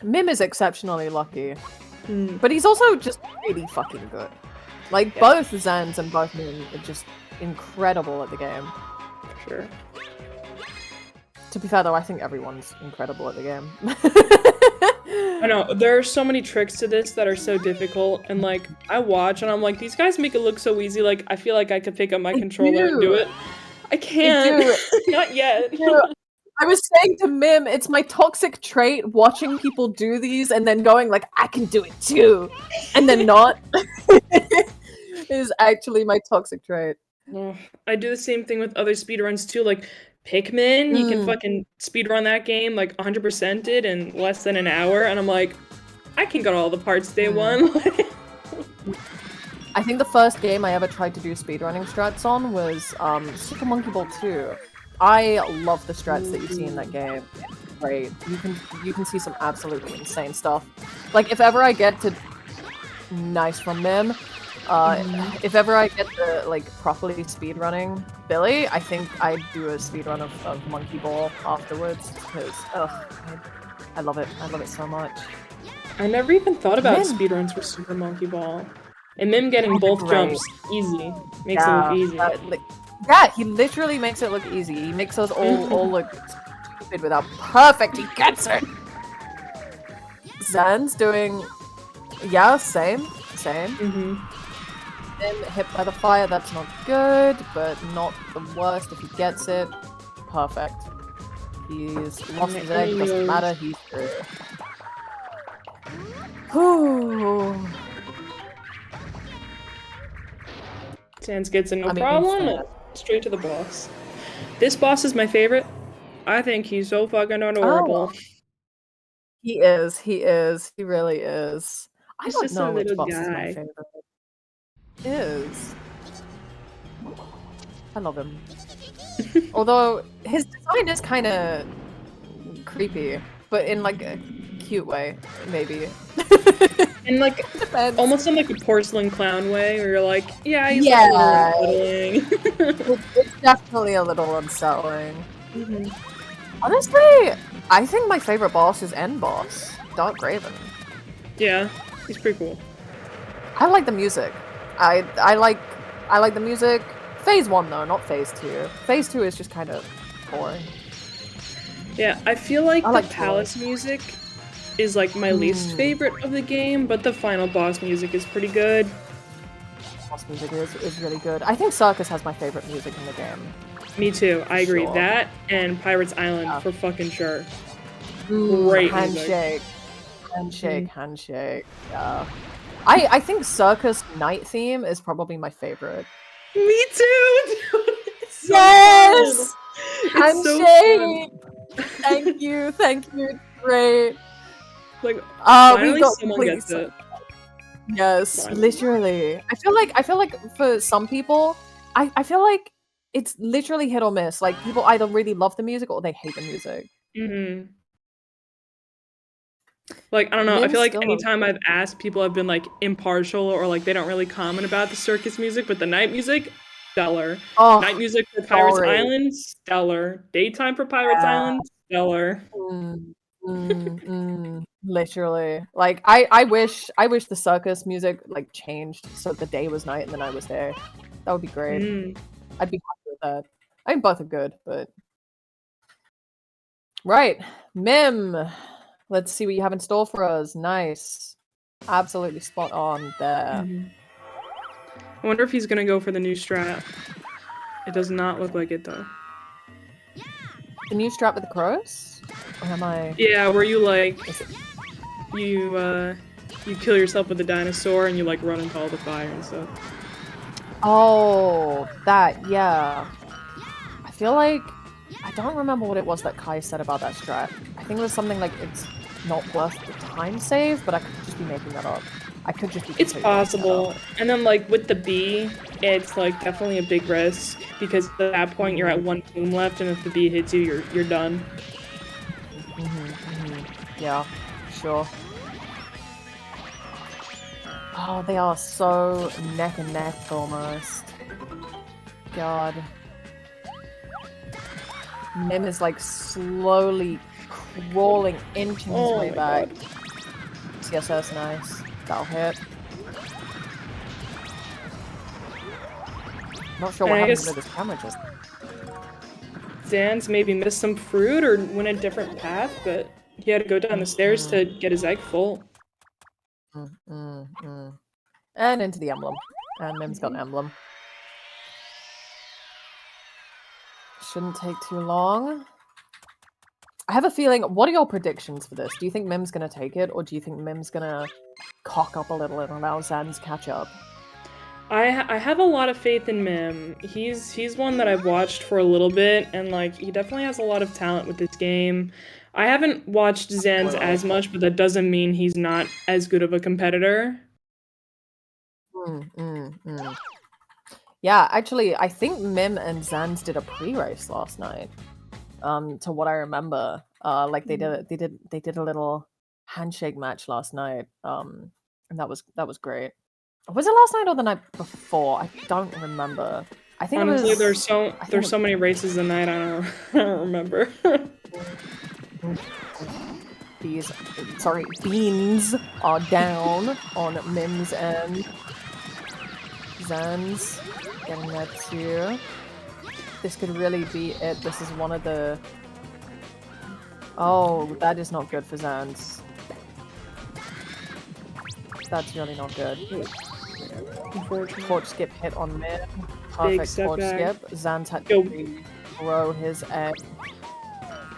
Mim is exceptionally lucky. Hmm. But he's also just really fucking good. Like, Yeah. both Zans and both Mim are just incredible at the game. Sure. To be fair, though, I think everyone's incredible at the game. I know, there are so many tricks to this that are so difficult, and like, I watch and I'm like, these guys make it look so easy, like, I feel like I could pick up my controller and do it. I can't. Not yet. I was saying to Mim, it's my toxic trait watching people do these and then going like, I can do it too, and then not. It is actually my toxic trait. Oh, I do the same thing with other speedruns too, like Pikmin, you can fucking speedrun that game like 100% it in less than an hour, and I'm like, I can get all the parts day one. I think the first game I ever tried to do speedrunning strats on was Super Monkey Ball 2. I love the strats that you see in that game. It's great. You can see some absolutely insane stuff. Like, if ever I get to nice from Mim, if ever I get to like properly speedrunning Billy, I think I'd do a speedrun of Monkey Ball afterwards because I love it. I love it so much. I never even thought about Man. speedruns for Super Monkey Ball. And Mim getting both Great. jumps easy makes it look easy. Yeah, he literally makes it look easy. He makes us all look stupid without perfect. He gets it. Zan's doing, yeah, same. Mim hit by the fire. That's not good, but not the worst if he gets it. Perfect. He's lost his egg. Doesn't matter. He's good. Whew. Sans gets it no I mean, problem. sad. Straight to the boss. This boss is my favorite. I think he's so fucking adorable. He is. He really is. I He's don't just a know which little boss is my guy. favorite. Is. I love him. Although his design is kind of creepy, but in like a cute way, maybe. And like Depends. almost in like a porcelain clown way, where you're like, yeah, he's Yeah. like a little unsettling. It's definitely a little unsettling. Honestly, I think my favorite boss is End Boss, Dark Raven. Yeah, he's pretty cool. I like the music. I like the music. Phase 1 though, not Phase 2. Phase 2 is just kind of boring. Yeah, I feel like I the like palace music is like my least favorite of the game, but the final boss music is pretty good. Boss music is really good. I think Circus has my favorite music in the game. Me too, I agree. Sure. That and Pirates Island for fucking sure. Ooh, Great handshake. Handshake. Yeah. I think Circus Night theme is probably my favorite. Me too! Dude. It's so Yes! fun. It's so Handshake! fun. Thank you. Great. Like, We finally got someone completely gets it. Yes, Finally. literally. I feel like for some people, I feel like it's literally hit or miss. Like people either really love the music or they hate the music. Mm-hmm. Like, I don't know, I Mim feel like still anytime I've asked, people have been like impartial or like they don't really comment about the circus music, but the night music, stellar. Oh, Night music for Pirates sorry. Island, stellar. Daytime for Pirates Island, stellar. Literally. Like I wish the circus music like changed so the day was night and the night was day. That would be great. I'd be happy with that. I mean both are good, but right. Mim. Let's see what you have in store for us. Nice. Absolutely spot on there. I wonder if he's gonna go for the new strat. It does not look like it though. The new strat with the crows? Or am I? Yeah, where you like you kill yourself with a dinosaur and you like run into all the fire and stuff. Oh, that, yeah. I feel like I don't remember what it was that Kai said about that strat. I think it was something like it's not worth the time save, but I could just be making that up. I could just be It's completely making that possible. up. And then like with the bee, it's like definitely a big risk because at that point you're at one plume left and if the bee hits you, you're done. Yeah, sure. Oh, they are so neck and neck almost. God. Mim is like slowly crawling, inching his Oh way my back. God. CSS, nice. That'll hit. Not sure what And I happened guess- with his camera just. Zan's maybe missed some fruit or went a different path, but he had to go down the stairs to get his egg full. And into the emblem. And Mim's got an emblem. Shouldn't take too long. I have a feeling. What are your predictions for this? Do you think Mim's gonna take it, or do you think Mim's gonna cock up a little and allow Zan's catch up? I have a lot of faith in Mim. He's one that I've watched for a little bit, and like he definitely has a lot of talent with this game. I haven't watched Zan's as much, but that doesn't mean he's not as good of a competitor. Yeah, actually, I think Mim and Zan's did a pre-race last night. To what I remember, like they did a little handshake match last night. And that was great. Was it last night or the night before? I don't remember. I think Honestly, it was. there's so many races a night. I don't remember. Beans are down on Mim's end. Zan's getting there too. This could really be it. This is one of the... Oh, that is not good for Zan's. That's really not good. Unfortunately. Torch skip hit on mid. Perfect step torch back. skip. Zan's had Yo. to throw his egg.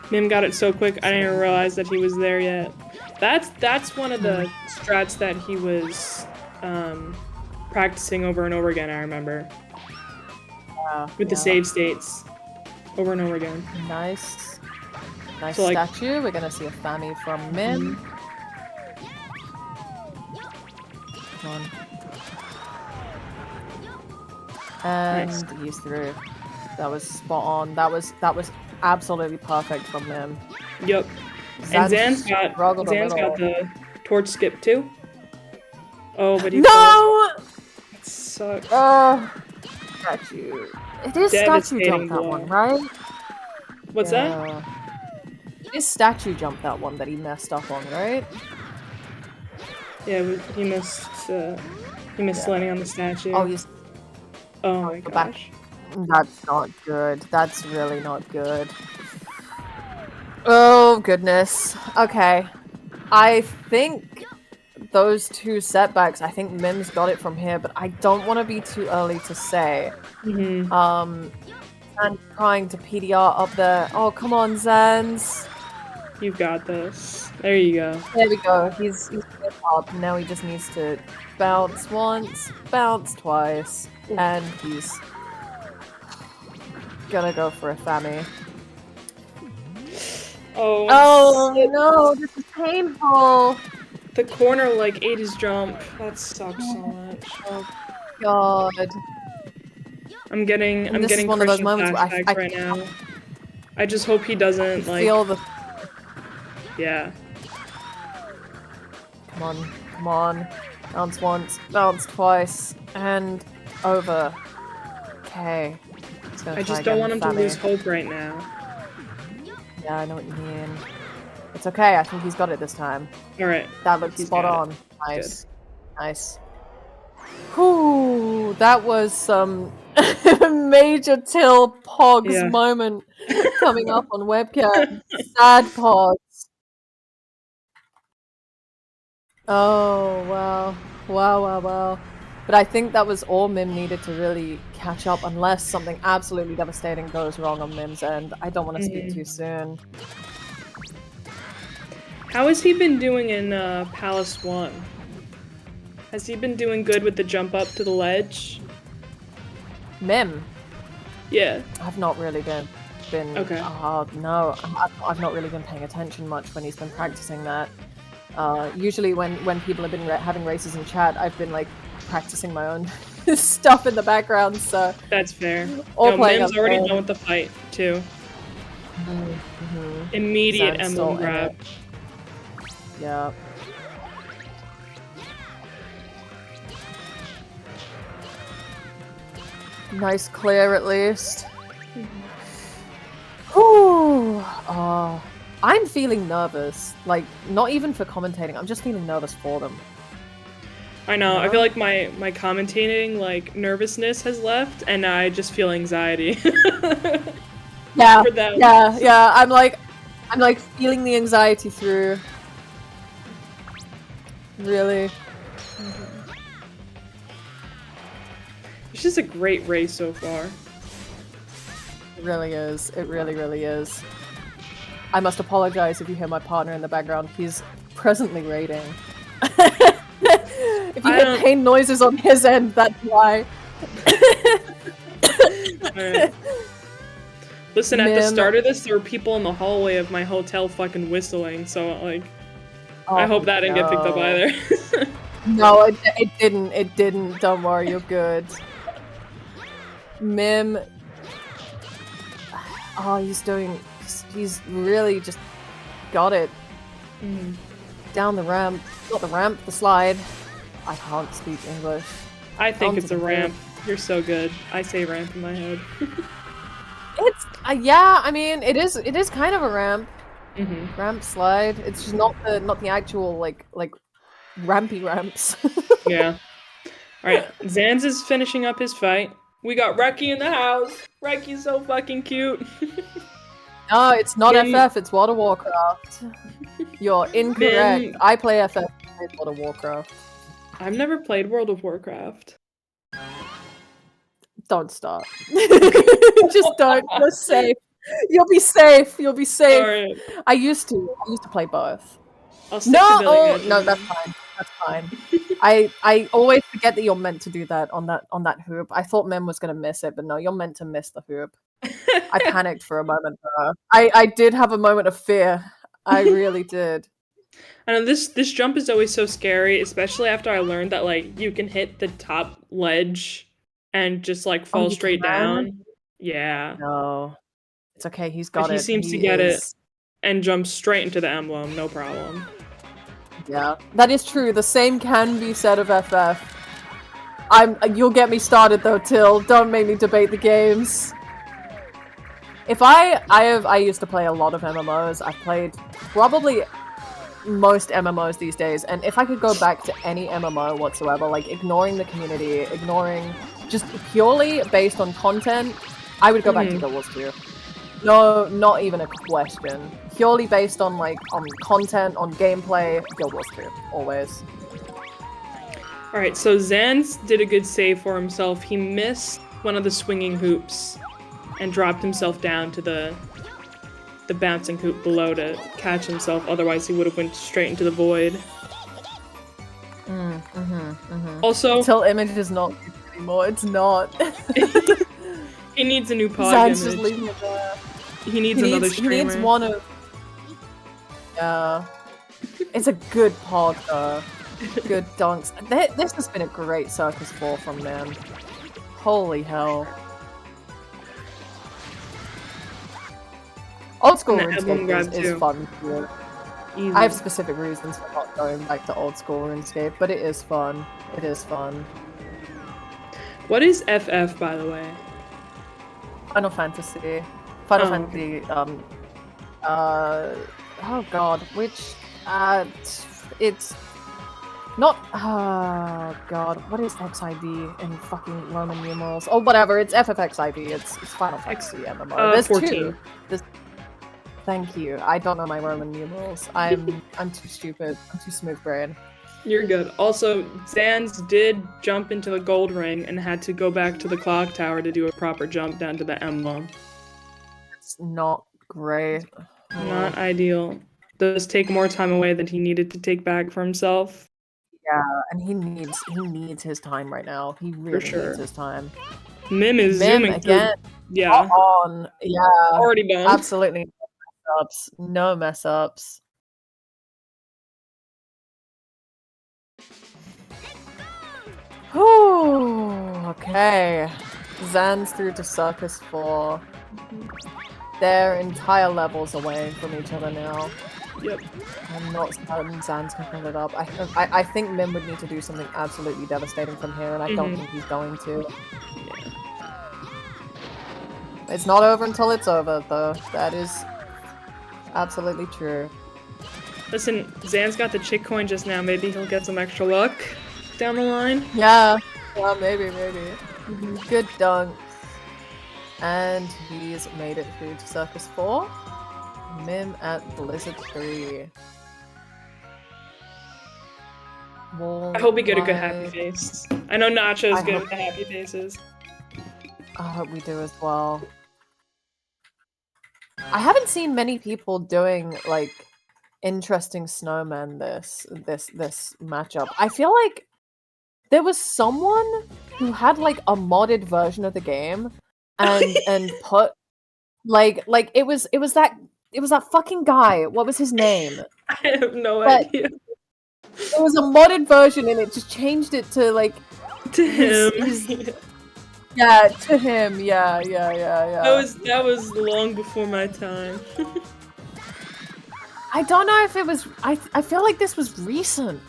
Mim got it so quick, I didn't even realize that he was there yet. That's one of the strats that he was practicing over and over again, I remember. With the save states. Over and over again. Nice. Nice So, like- statue. We're gonna see a Fami from Mim. Come on. And Nice. he's through. That was spot on. That was absolutely perfect from Mim. Yup. And Zan's got the torch skip too. Oh, but he No! It sucks. Oh, statue. It is statue Devastating jump that blow. one, right? What's that? It is statue jump that one that he messed up on, right? Yeah, but he missed landing on the statue. Oh, he's Oh my go back. gosh. That's not good. That's really not good. Oh, goodness. Okay. I think those two setbacks, I think Mim's got it from here, but I don't want to be too early to say. And trying to PDR up there. Oh, come on, Zans. You've got this. There you go. There we go. He's up. Now he just needs to bounce once, bounce twice, and he's gonna go for a Fami. Oh, Oh no, this is painful. the corner like ate his jump. That sucks so much. Oh god. I'm getting And this is one of those moments where flashbacks right now. I just hope he doesn't like Feel the yeah. come on, come on. Bounce once, bounce twice, and over. Okay. He's gonna I try just don't again want him with to Fami. lose hope right now. Yeah, I know what you mean. It's okay, I think he's got it this time. Alright. That looks He's spot got on. Nice. Nice. Whew, that was some major Till Pogs Yeah. moment coming up on webcam. Sad Pogs. Oh, wow. Wow. But I think that was all Mim needed to really catch up, unless something absolutely devastating goes wrong on Mim's end. I don't want to speak too soon. How has he been doing in Palace 1? Has he been doing good with the jump up to the ledge? Mim, Yeah. I've not really been Okay. no, I've not really been paying attention much when he's been practicing that. Usually when people have been having races in chat, I've been like practicing my own stuff in the background, so That's fair. Or No, playing Mim's up already there. done with the fight, too. mhm. Immediate Zan's still emblem in grab. it. Yeah. Nice clear at least. Ooh. Oh, I'm feeling nervous. Like, not even for commentating, I'm just feeling nervous for them. I know, I Yeah. feel like my commentating, like, nervousness has left, and now I just feel anxiety. Yeah, For them. yeah. I'm like feeling the anxiety through. Really. It's just a great race so far. It really is. It really, really is. I must apologize if you hear my partner in the background. He's presently raiding. If you I hear don't- pain noises on his end, that's why. Alright. Listen, at the Mim. start of this, there were people in the hallway of my hotel fucking whistling, so, like, I Oh, hope that didn't get picked up no. either. No, it didn't. It didn't. Don't worry, you're good. Mim. Oh, he's really just got it. Down the ramp. Not the ramp, the slide. I can't speak English. I think Onto it's a the ramp. You're so good. I say ramp in my head. It's yeah. I mean, it is kind of a ramp. Mm-hmm. Ramp slide. It's just not the actual like rampy ramps. Yeah. Alright, Zanz is finishing up his fight. We got Reki in the house. Reki's so fucking cute. No, it's not Min- FF, it's World of Warcraft. You're incorrect. Min- I play FF, I play World of Warcraft. I've never played World of Warcraft. Don't start. Just don't. You're safe. You'll be safe. You'll be safe. Alright, I used to play both. I'll stick No, to Billy oh, Gadget no, then. that's fine. That's fine. I always forget that you're meant to do that on that hoop. I thought Mem was gonna miss it, but no, you're meant to miss the hoop. I panicked for a moment. I did have a moment of fear. I really did. I know this jump is always so scary, especially after I learned that like you can hit the top ledge and just like fall you straight can? down. Yeah. No, it's okay. He's But got it. he seems to get it and jump straight into the emblem, no problem. Yeah, that is true. The same can be said of FF. You'll get me started though, Till. Don't make me debate the games. If I used to play a lot of MMOs. I've played probably most MMOs these days, and if I could go back to any MMO whatsoever, like ignoring the community, ignoring just purely based on content, I would go back to Guild Wars 2. No, not even a question. Purely based on on content, on gameplay, Guild Wars 2, always. Alright, so Zanz did a good save for himself. He missed one of the swinging hoops and dropped himself down to the bouncing hoop below to catch himself, otherwise he would have went straight into the void. Also, Till image is not good anymore. It's not. he needs a new pod Zan's just image. leaving it there. He needs another streamer. He needs one of. Yeah. It's a good pod though. Good dunks. This has been a great Circus 4 from them. Holy hell. Old school And the emblem RuneScape grab is too. fun too. Easy. I have specific reasons for not going back to old school RuneScape, but it is fun. It is fun. What is FF, by the way? Final Fantasy. Final Oh, Fantasy, oh god, which, it's not, oh god, what is XIV in fucking Roman numerals? Oh, whatever, it's FFXIV, it's Final Fantasy MMO. There's 14. two. Thank you, I don't know my Roman numerals. I'm too stupid, I'm too smooth brain. You're good. Also, Zanz did jump into the gold ring and had to go back to the clock tower to do a proper jump down to the emblem. It's not great. Not ideal. Does take more time away than he needed to take back for himself. Yeah, and he needs his time right now. He really sure. needs his time. Mim is Mim zooming again. Yeah, On. Yeah. already done. Absolutely no mess ups. No mess ups. Whew. Okay. Zan's through to Circus 4. They're entire levels away from each other now. Yep. I'm not certain Zan's can pull it up. I think Mim would need to do something absolutely devastating from here, and I don't think he's going to. It's not over until it's over, though. That is absolutely true. Listen, Zan's got the chick coin just now. Maybe he'll get some extra luck down the line. Yeah, maybe. Good dunk. And he's made it through to Circus 4. Mim at Blizzard 3. I hope we get a good happy Worldwide. face. I know Nacho's I good hope- at the happy faces. I hope we do as well. I haven't seen many people doing interesting snowmen this matchup. I feel like there was someone who had a modded version of the game and put it was that fucking guy. What was his name? I have no But- idea. It was a modded version and it just changed it to To him. yeah, to him. Yeah. That was long before my time. I don't know if it was. I feel like this was recent.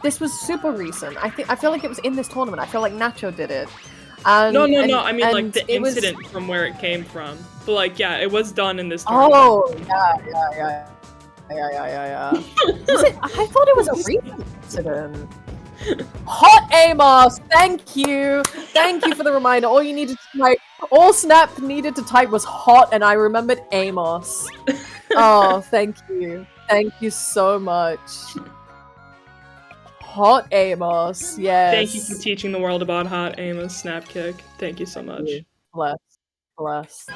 This was super recent. I feel like it was in this tournament. I feel like Nacho did it. No. I mean and the it was- incident from where it came from. But yeah, it was done in this tournament. Oh yeah. Was it? I thought it was a recent incident. Hot Amos! Thank you! Thank you for the reminder. All you needed to type, all Snap needed to type was hot, and I remembered Amos. Oh, thank you. Thank you so much. Hot Amos, yes. Thank you for teaching the world about Hot Amos Snapkick. Thank you so much. Blessed. Blessed.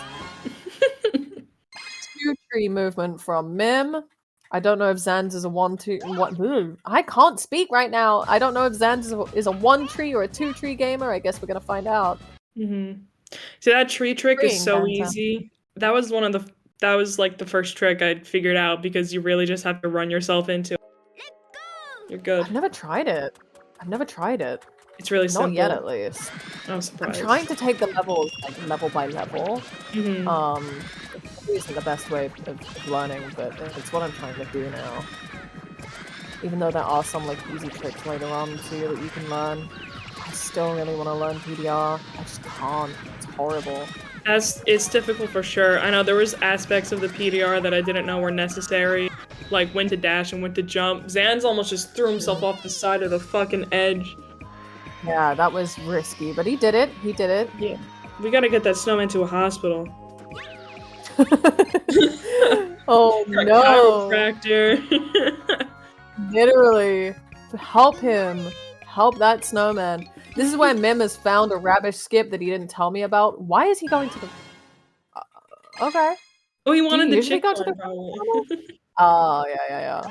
Two tree movement from Mim. I don't know if Zanz is a 1-2. What? I can't speak right now. I don't know if Zanz is a 1 tree or a 2 tree gamer. I guess we're gonna find out. See, that tree trick is so Freeing easy. That was one of the. That was like the first trick I'd figured out because you really just have to run yourself into it. You're good. I've never tried it. I've never tried it. It's really simple. Not yet, at least. I'm surprised. I'm trying to take the levels like level by level. It isn't the best way of learning, but it's what I'm trying to do now. Even though there are some like easy tricks later on too that you can learn, I still really want to learn PDR. I just can't. It's horrible. It's difficult for sure. I know there was aspects of the PDR that I didn't know were necessary, like when to dash and when to jump. Zanz almost just threw himself off the side of the fucking edge. Yeah, that was risky, but he did it. He did it. Yeah, we gotta get that snowman to a hospital. Oh no! Chiropractor. Literally, help him. Help that snowman. This is where Mim has found a rubbish skip that he didn't tell me about. Why is he going to the? Okay. Oh, he wanted the usually chick go to one, the- probably. Oh yeah.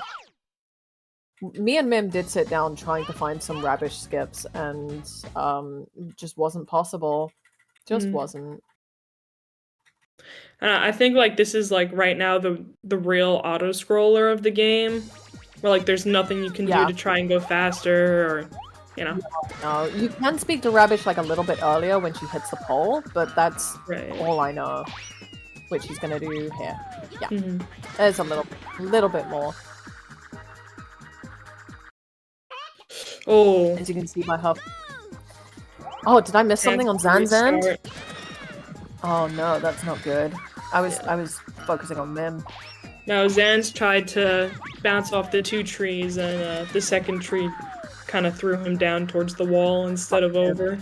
Me and Mim did sit down trying to find some rubbish skips, and just wasn't possible. Just wasn't. I think like this is like right now the real auto scroller of the game, where like there's nothing you can do to try and go faster, or you know. No, you can speak to Rubbish like a little bit earlier when she hits the pole, but that's all I know. Which he's gonna do here. Yeah, there's a little bit more. Oh, as you can see by her. Oh, did I miss something on Zan's end? Oh no, that's not good. I was focusing on Mim. Now Zanz tried to bounce off the 2 trees, and the second tree kind of threw him down towards the wall instead of over.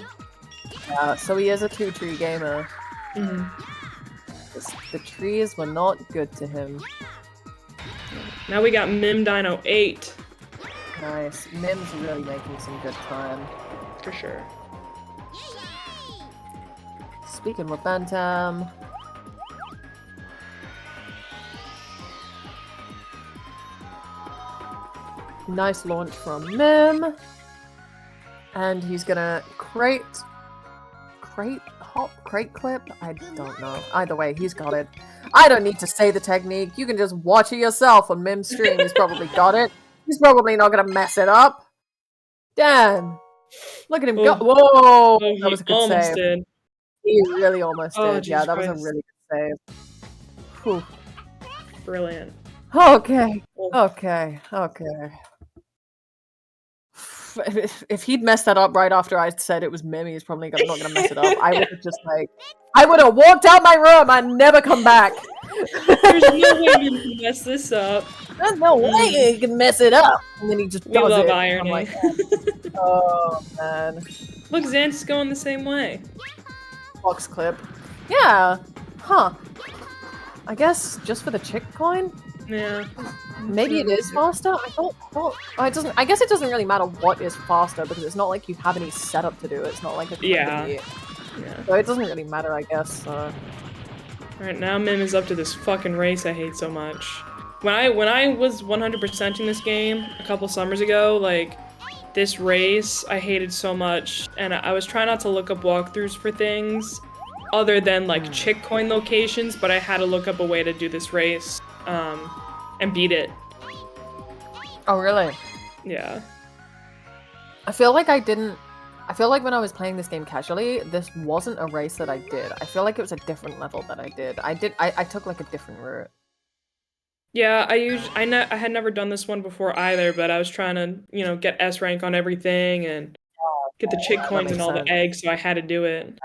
Yeah, so he is a 2 tree gamer. The trees were not good to him. Now we got Mim Dino 8. Nice. Mim's really making some good time. For sure. Speaking with Bantam. Nice launch from Mim. And he's gonna crate clip? I don't know. Either way, he's got it. I don't need to say the technique. You can just watch it yourself on Mim's stream. He's probably got it. He's probably not gonna mess it up. Damn. Look at him go. Whoa! That was a good save. Did. He really almost did. Yeah, Jesus that was a Christ. really good save. Whew. Brilliant. Okay. If he'd messed that up right after I said it was Mim, he's probably not gonna mess it up. I would have just I would have walked out my room and never come back. There's no way you can mess this up. There's no way he can mess it up. And then he just We does love it. irony. I'm like, oh man. Look, Zanz is going the same way. Box clip. Yeah. Huh. I guess just for the chick coin? Yeah. Maybe it is faster. I thought oh, it doesn't. I guess it doesn't really matter what is faster because it's not like you have any setup to do. It's not like a Yeah. So it doesn't really matter, I guess. Alright, now Mim is up to this fucking race I hate so much. When I was 100%ing this game a couple summers ago, like, this race I hated so much, and I was trying not to look up walkthroughs for things other than, like, chick coin locations, but I had to look up a way to do this race, and beat it. Oh, really? Yeah. I feel like when I was playing this game casually, this wasn't a race that I did. I feel like it was a different level that I did. I took like a different route. Yeah, I had never done this one before either, but I was trying to, you know, get S rank on everything and get the chick coins and all the eggs, so I had to do it.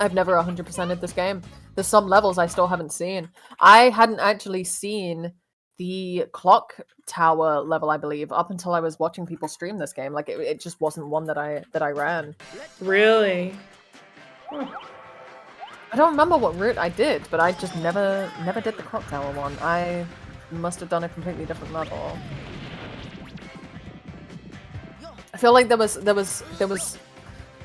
I've never 100%ed this game. There's some levels I still haven't seen. I hadn't actually seen the clock tower level, I believe, up until I was watching people stream this game. Like it just wasn't one that I ran. Really? I don't remember what route I did, but I just never did the clock tower one. I must have done a completely different level. I feel like there was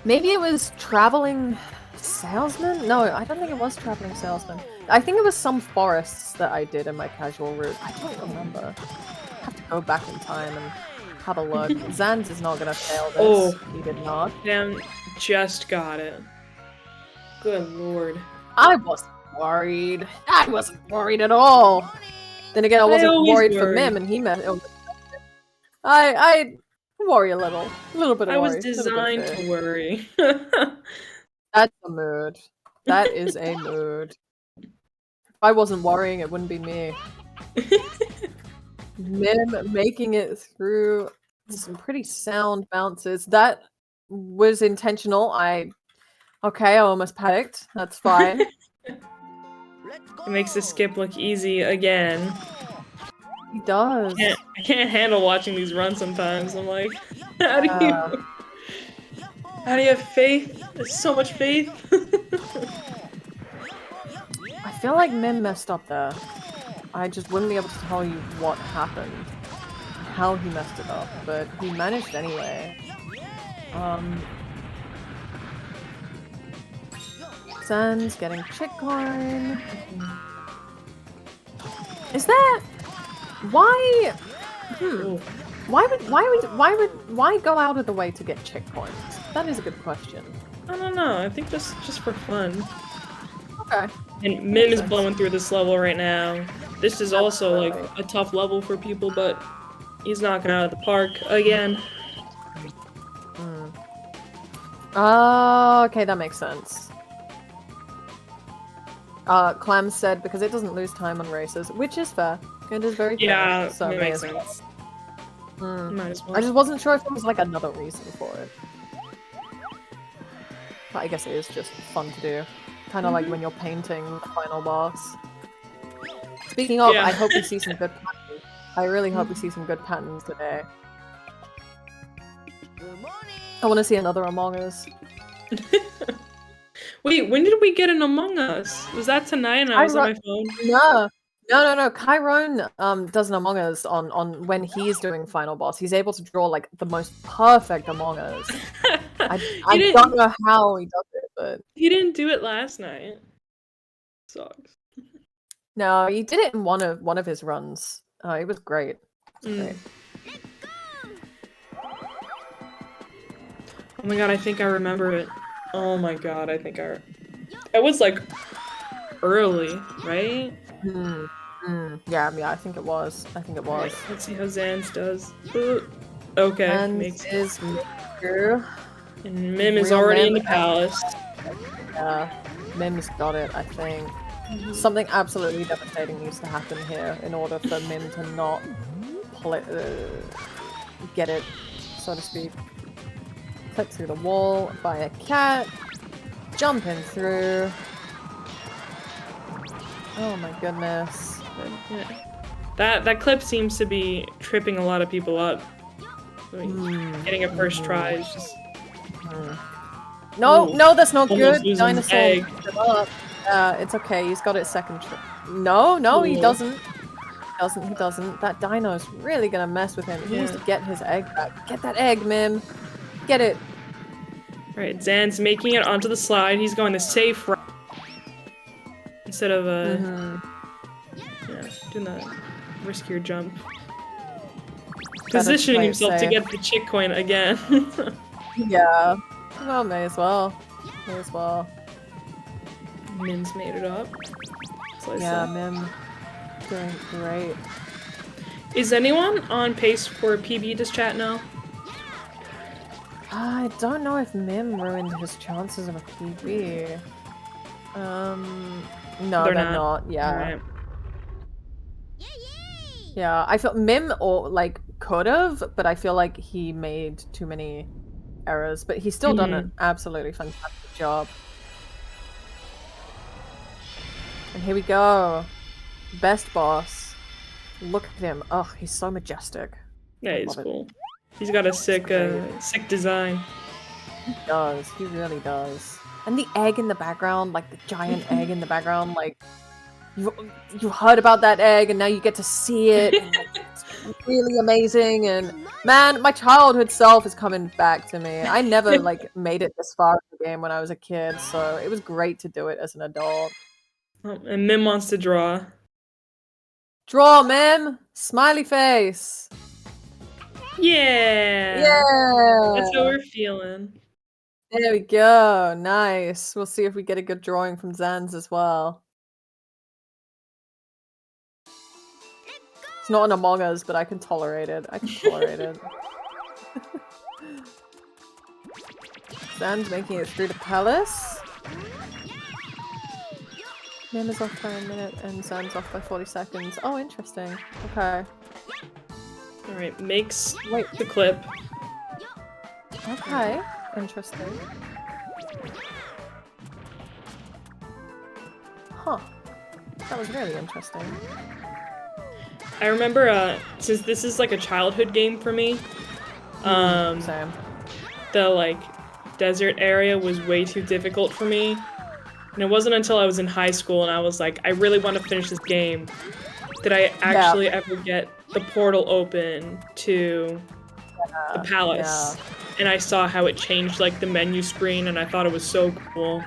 maybe it was traveling salesman? No, I don't think it was traveling salesman. I think it was some forests that I did in my casual route. I don't remember. I have to go back in time and have a look. Zanz is not gonna fail this. Oh. He did not. Damn, just got it. Good lord. I wasn't worried. I wasn't worried at all. Then again, I wasn't always worried for worry. Mim, and he met. I worry a little bit of I was worry, little bit designed of to fear. worry. That's a mood. That is a mood. If I wasn't worrying, it wouldn't be me. Mim making it through some pretty sound bounces. That was intentional. Okay, I almost panicked. That's fine. It makes the skip look easy again. He does. I can't handle watching these runs sometimes. I'm like, how do you have faith? There's so much faith. I feel like Mim messed up there. I just wouldn't be able to tell you what happened, how he messed it up, but he managed anyway. Sans getting chick coin. Is that why? Why go out of the way to get chick coins? That is a good question. I don't know. I think that's just for fun. Okay. And Mim is blowing through this level right now. This is also like a tough level for people, but he's knocking out of the park again. Oh, okay, that makes sense. Clam said because it doesn't lose time on races, which is fair. It is very fair. Yeah, so that may makes as well. sense. Might as well. I just wasn't sure if there was like another reason for it. But I guess it is just fun to do. Kind of like when you're painting the final boss. Speaking of, Yeah. I hope we see some good patterns. I really hope we see some good patterns today. I want to see another Among Us. Wait, when did we get an Among Us? Was that tonight and I was on my phone? No. Chiron does an Among Us on when he's doing final boss. He's able to draw like the most perfect Among Us. I don't know how he does it, but He didn't do it last night. Sucks. no, he did it in one of his runs. It was great. Great. Oh my god, I think I remember it. Oh my god, I think I... It was like early, right? Yeah, I think it was. Right, let's see how Zanz does. Okay, And makes is Mim. And Mim is Real already Mim in the palace. Yeah, Mim's got it, I think. Something absolutely devastating needs to happen here in order for Mim to not get it, so to speak. Click through the wall by a cat. Jumping through. Oh my goodness. Yeah. That clip seems to be tripping a lot of people up. I mean, getting a first try is just... No, Ooh, no, that's not almost good. losing his Dinosaur egg. picked it up. It's okay. He's got it second trip. No, he Ooh. doesn't. He doesn't. That dino's really gonna mess with him. He needs to Yeah. get his egg back. Get that egg, Mim. Get it. Right, Zan's making it onto the slide. He's going the safe route. Instead of, yeah, doing the riskier jump. Positioning play it himself to safe. get the chick coin again. Yeah. Well, may as well. Mim's made it up. So I Yeah, said. Mim. Doing great. Is anyone on pace for PB this chat now? I don't know if Mim ruined his chances of a PB. No, they're not. Yeah. Alright. Yeah, I feel Mim or like could have, but I feel like he made too many errors. But he's still done an absolutely fantastic job. And here we go, best boss. Look at him. Ugh, he's so majestic. Yeah, he's love it. cool. He's got a sick, sick design. He does. He really does. And the egg in the background, like the giant egg in the background, like you've heard about that egg and now you get to see it. And, like, it's really amazing. And man, my childhood self is coming back to me. I never like made it this far in the game when I was a kid, so it was great to do it as an adult. Oh, and Mim wants to draw. Draw, Mim! Smiley face! Yeah. Yeah! That's how we're feeling. There we go. Nice. We'll see if we get a good drawing from Zanz as well. It's not an Among Us, but I can tolerate it. I can tolerate it. Zan's making it through the palace. Mim is off by a minute and Zan's off by 40 seconds. Oh, interesting. Okay. Alright, makes Wait. the clip. Okay. Interesting. Huh. That was really interesting. I remember, since this is like a childhood game for me, Same. the like desert area was way too difficult for me. And it wasn't until I was in high school and I was like, I really want to finish this game, that I actually ever get the portal open to the palace. Yeah. And I saw how it changed like the menu screen and I thought it was so cool.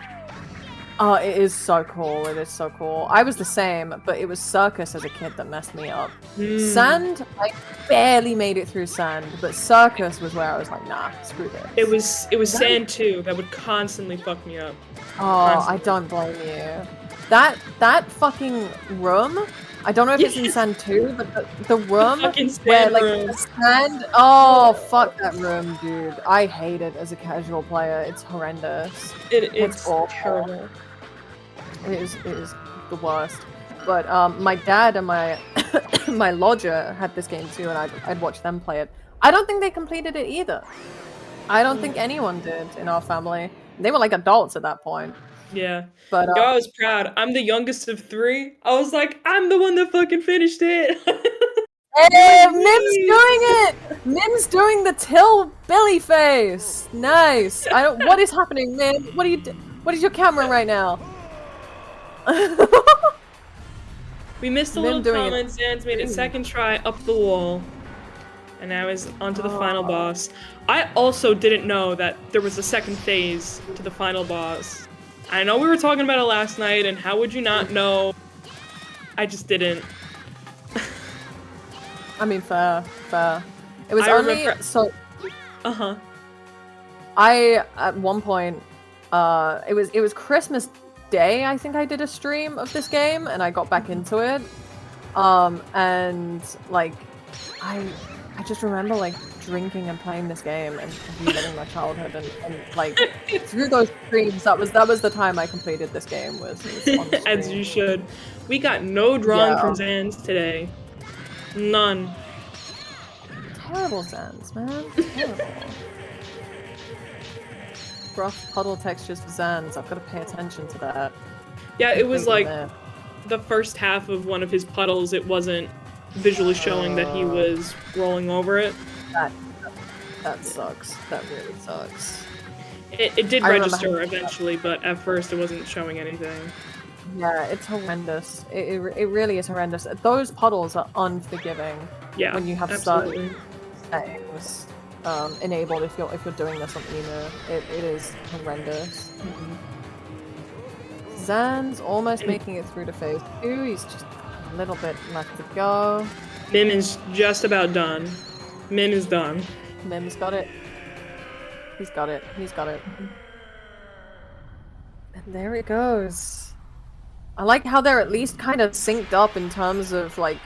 Oh, it is so cool. It is so cool. I was the same, but it was Circus as a kid that messed me up. Sand, I barely made it through Sand, but Circus was where I was like, nah, screw this. It was Sand too that would constantly fuck me up. Oh, I don't blame you. That fucking room, I don't know if it's in Sand 2, but the room fucking where sand like room. the sand, oh fuck that room, dude. I hate it as a casual player. It's horrendous. It's awful. terrible. It is the worst. But my dad and my my lodger had this game too, and I'd watch them play it. I don't think they completed it either. I don't think anyone did in our family. They were like adults at that point. Yeah. But Yo, I was proud. I'm the youngest of 3. I was like, I'm the one that fucking finished it. Hey, Mim's doing it! Mim's doing the Till Billy face. Nice. I don't. What is happening, Mim? What is your camera right now? We missed a Mim little doing it. comment. Zan's made it second try up the wall. And now is onto the final boss. I also didn't know that there was a second phase to the final boss. I know we were talking about it last night, and how would you not know? I just didn't. I mean, fair. It was I only remember- so. Uh-huh. I at one point, it was Christmas Day. I think I did a stream of this game, and I got back into it. And like, I just remember like drinking and playing this game and reliving my childhood, and like through those streams, that was the time I completed this game. Was on the As stream. you should. We got no drawing Yeah. from Zan's today. None. Terrible Sans, man. Terrible. Rough puddle textures for Sans. I've got to pay attention to that. Yeah, it was like Completely the first half of one of his puddles, it wasn't visually showing that he was rolling over it. That sucks. That really sucks. It did I remember register having- eventually, but at first it wasn't showing anything. Yeah, it's horrendous. It really is horrendous. Those puddles are unforgiving. Yeah, when you have absolutely. certain settings enabled if you're doing this on Emu. It is horrendous. Zan's almost making it through to phase 2. He's just a little bit left to go. Mim is just about done. Mim is done. Mim's got it. He's got it. He's got it. And there it goes. I like how they're at least kind of synced up in terms of like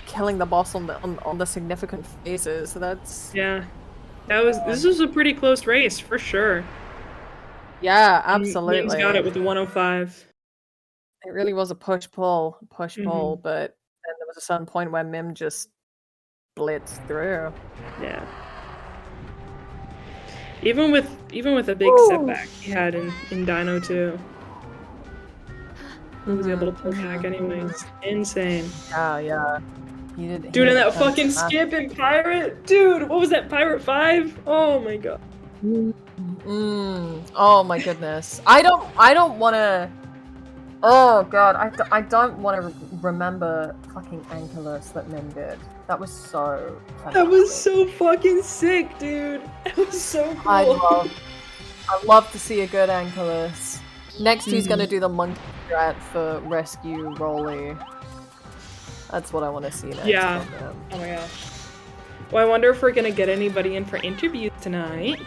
killing the boss on the significant phases. So that's Yeah. This was a pretty close race for sure. yeah, absolutely. Mim's got it with the 105. It really was a push-pull, but then there was a certain point where Mim just blitzed through. Yeah. Even with a big setback he had in Dino 2. He was able to pull back anyways. Insane. Yeah. He did. Dude, he and did that fucking fantastic. skip in Pirate. Dude, what was that? Pirate 5? Oh my god. Oh my goodness. I don't want to. Oh god, I don't want to remember fucking Ankylos that Min did. That was so fantastic. That was so fucking sick, dude. That was so cool. I love to see a good Ankylos. Next, he's gonna do the monkey strat for rescue Rolly. That's what I want to see next. Yeah. from him. Oh my gosh. Well, I wonder if we're gonna get anybody in for interviews tonight.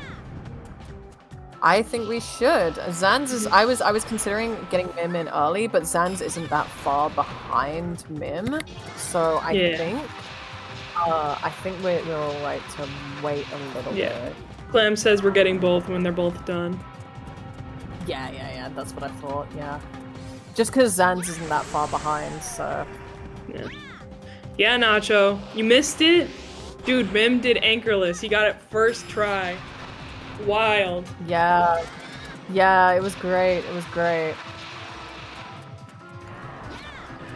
I think we should. Zanz is. I was considering getting Mim in early, but Zanz isn't that far behind Mim, so I think we're alright to wait a little bit. Clam says we're getting both when they're both done. Yeah. That's what I thought. Yeah. Just because Zanz isn't that far behind, so. Yeah, Nacho, you missed it, dude. Mim did Anchorless. He got it first try. Wild. Yeah, it was great. It was great.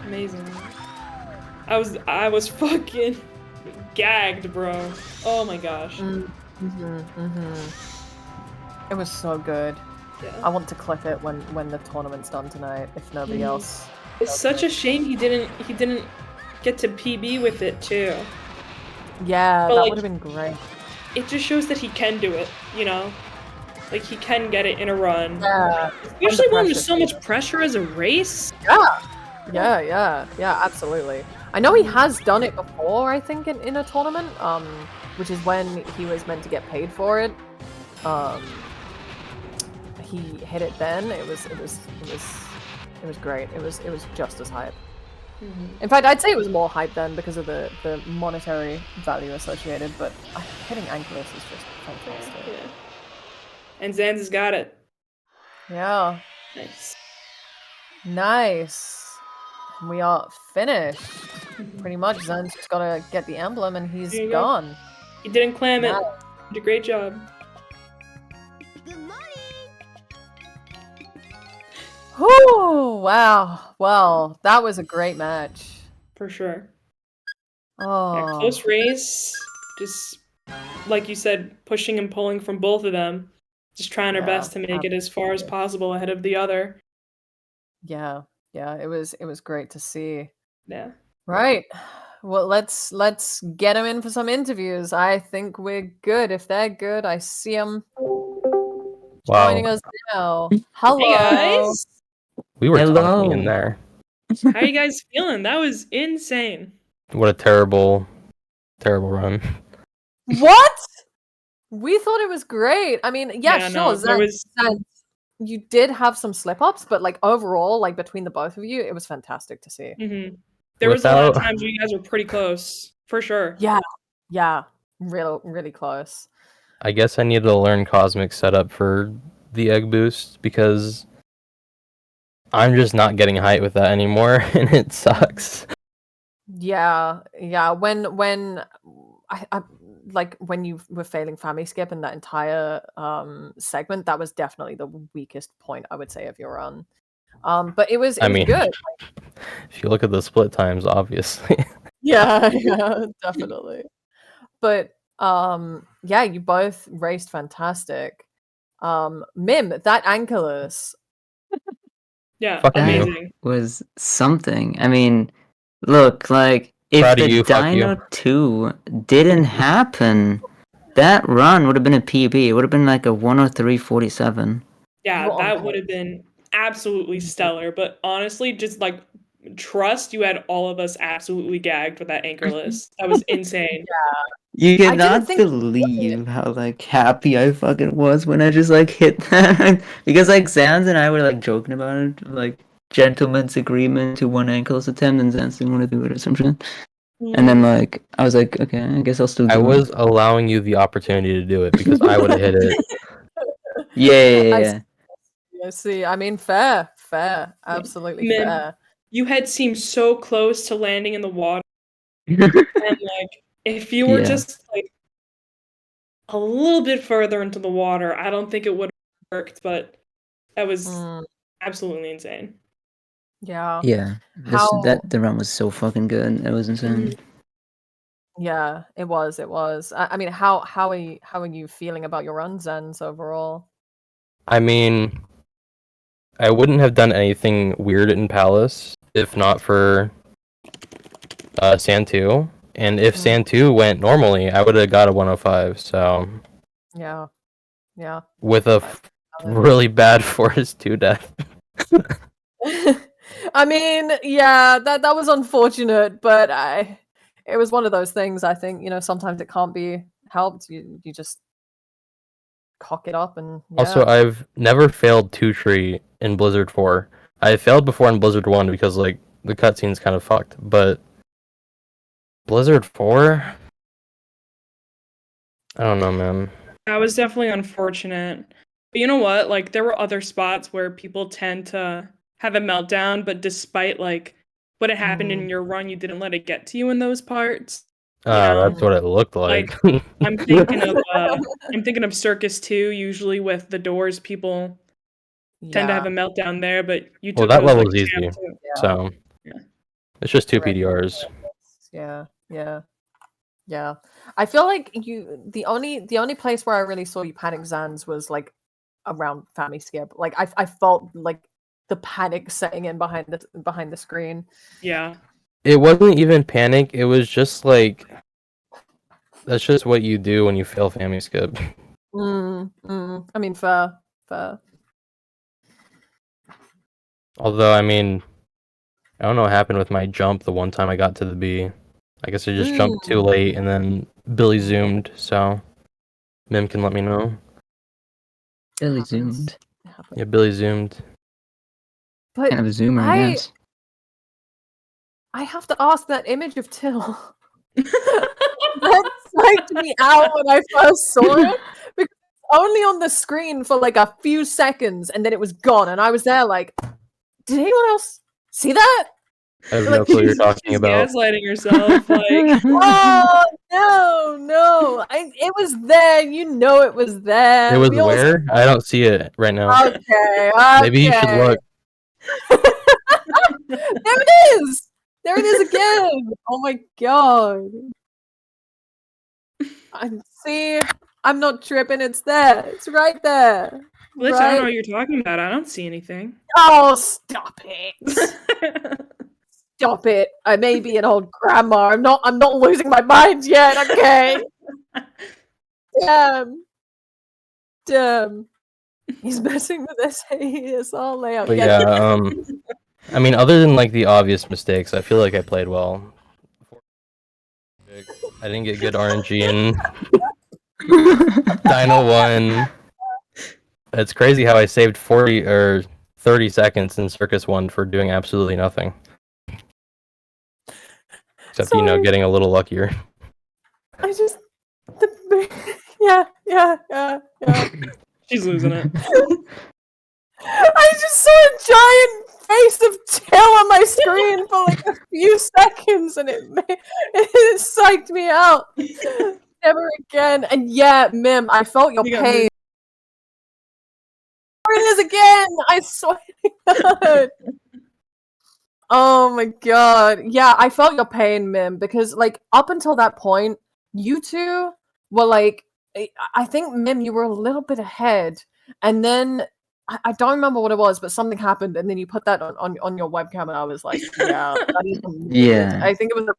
Amazing. I was fucking gagged, bro. Oh my gosh. It was so good. Yeah. I want to clip it when the tournament's done tonight, if nobody else. It's such a shame he didn't get to PB with it too. Yeah, But, that like, would have been great. It just shows that he can do it, you know? Like, he can get it in a run. Yeah. Especially when there's pressure, so much pressure as a race. Yeah, absolutely. I know he has done it before, I think, in a tournament, which is when he was meant to get paid for it. He hit it then. It was great. It was just as hype. In fact, I'd say it was more hype then because of the monetary value associated, but hitting Ankylos is just fantastic. Yeah. And Zanz has got it. Yeah. Nice. We are finished. Pretty much, Zan's just gotta get the emblem and he's There you go. gone. He didn't clam it. Nice. He did a great job. Whew, wow. Well, that was a great match. For sure. Oh. Yeah, close race. Just, like you said, pushing and pulling from both of them. Just trying our best to make it as far as possible ahead of the other. Yeah, it was great to see. Yeah. Right. Well, let's get them in for some interviews. I think we're good. If they're good, I see them joining us now. Hello. Hey guys. We were Hello. talking in there. How are you guys feeling? That was insane. What a terrible run. What? We thought it was great. I mean, yeah, sure. no, there was- Zan, you did have some slip ups, but like overall, like between the both of you, it was fantastic to see. There was a lot of Without- times where you guys were pretty close. For sure. Yeah, really close. I guess I needed to learn Cosmic setup for the egg boost because I'm just not getting height with that anymore, and it sucks. Yeah. When I like when you were failing family skip in that entire segment, that was definitely the weakest point I would say of your run. But it was good. If you look at the split times, obviously. Yeah, definitely. But yeah, you both raced fantastic. Mim, that Ankylos. Yeah, Fuck you. amazing. Was something. I mean, look, like if Proud of the you, fuck Dino you. 2 didn't happen, that run would have been a PB. It would have been like a 103.47. Yeah, Well, that would have been absolutely stellar. But honestly, just like trust, you had all of us absolutely gagged with that Anchorless. That was insane. You didn't cannot think you would. believe how like happy I fucking was when I just like hit that because like Zanz and I were like joking about it, like gentleman's agreement to one Ankylos attempt, and Zanz didn't want to do it or some shit. And then like I was like, okay, I guess I'll still do I it. was allowing you the opportunity to do it because I would have hit it. Yeah. I see. I mean, fair, absolutely Mim, fair. you had seemed so close to landing in the water. And like if you were Yeah. just like a little bit further into the water, I don't think it would have worked, but that was absolutely insane. Yeah. Yeah. How- The run was so fucking good. It was insane. Yeah, it was. It was. I mean, how are you feeling about your run, Zens, overall? I mean, I wouldn't have done anything weird in Palace if not for Sand 2. And if Sand 2 went normally, I would have got a 105. So Yeah, yeah. with a really bad Forest 2 death. I mean, yeah, that was unfortunate, but it was one of those things. I think sometimes it can't be helped. You just cock it up and yeah. Also, I've never failed 2 tree in Blizzard 4. I failed before in Blizzard 1 because like the cutscene's kind of fucked, but Blizzard 4? I don't know, man. That was definitely unfortunate. But you know what? Like, there were other spots where people tend to have a meltdown, but despite like what had happened in your run, you didn't let it get to you in those parts. That's what it looked like. I'm thinking of Circus 2. Usually with the doors, people tend to have a meltdown there, but you took that those, level's like, easy, too. so it's just 2 PDRs. Yeah. I feel like the only place where I really saw you panic, Zans, was like around Family Skip. Like I felt like the panic setting in behind the screen. Yeah. It wasn't even panic. It was just like that's just what you do when you fail Family Skip. I mean, fair. Although, I mean, I don't know what happened with my jump the one time I got to the B. I guess I just jumped too late and then Billy zoomed, so Mim can let me know. Billy zoomed. Yeah, Billy zoomed. But kind of a zoomer, I guess. I have to ask, that image of Till. That psyched me out when I first saw it. Because it's only on the screen for like a few seconds and then it was gone. And I was there like, did anyone else see that? I have no clue what you're talking about. Gaslighting yourself, like. Oh no! It was there. It was there. It was where? I don't see it right now. Okay. Maybe you should look. There it is. There it is again. Oh my god. I'm not tripping. It's there. It's right there. Glitch, I don't know what you're talking about. I don't see anything. Oh, stop it. Stop it. I may be an old grandma. I'm not losing my mind yet, okay? Damn. He's messing with this ASR layout. But yeah, I mean, other than like the obvious mistakes, I feel like I played well. I didn't get good RNG in Dino 1. It's crazy how I saved 40 or 30 seconds in Circus 1 for doing absolutely nothing. Except, getting a little luckier. Yeah. She's losing it. I just saw a giant face of Till on my screen for like a few seconds and it psyched me out. Never again. And yeah, Mim, I felt your pain. There it is again! I swear to God. Oh my god. Yeah, I felt your pain, Mim, because like up until that point, you two were like, I think Mim, you were a little bit ahead, and then I don't remember what it was, but something happened, and then you put that on your webcam, and I was like, yeah, that is Yeah. I think it was around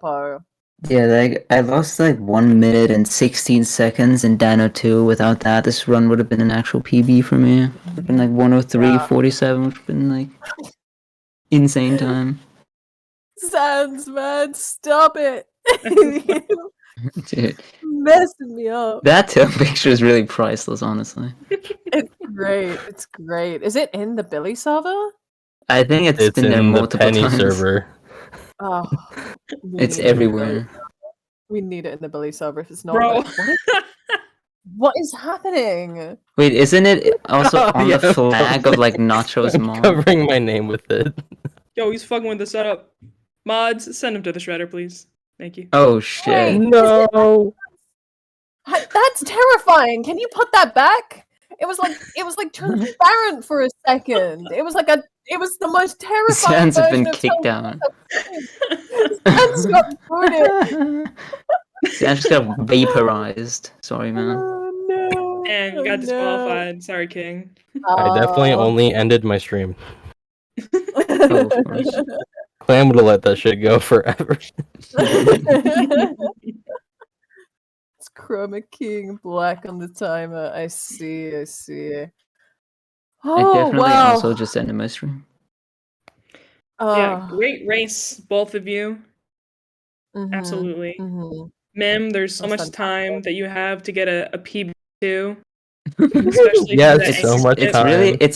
Popo. Yeah, like I lost like 1 minute and 16 seconds in Dino 2. Without that, this run would have been an actual PB for me. It would have been like 103.47, which would have been like insane time. Sans, man, stop it. Dude, messing me up. that Till picture is really priceless, honestly. It's great. Is it in the Billy server? I think it's been there in the multiple Penny times. server. Oh, It's everywhere. We need it in the Billy server if it's not. Bro. Like, what is happening? Wait, isn't it also on Yeah. the flag of like Nacho's I'm mom? covering my name with it. Yo, he's fucking with the setup. Mods, send him to the shredder, please. Thank you. Oh shit. Wait. No. That's terrifying. Can you put that back? It was like transparent for a second. It was like a It was the most terrifying Sans have been version of kicked Teleporter out. Sans got booted. Sans just got vaporized. Sorry, man. Oh, no. And you got disqualified. Sorry, King. I definitely Oh. only ended my stream. Oh, of course. Clam would have let that shit go forever. It's Chroma King black on the timer. I see. I Oh, definitely wow. also just ended my stream. Yeah, great race, both of you. Mhm, Absolutely. mhm. Mem, there's so That's much time that you have to get a PB2. Yes, Especially so much It's time.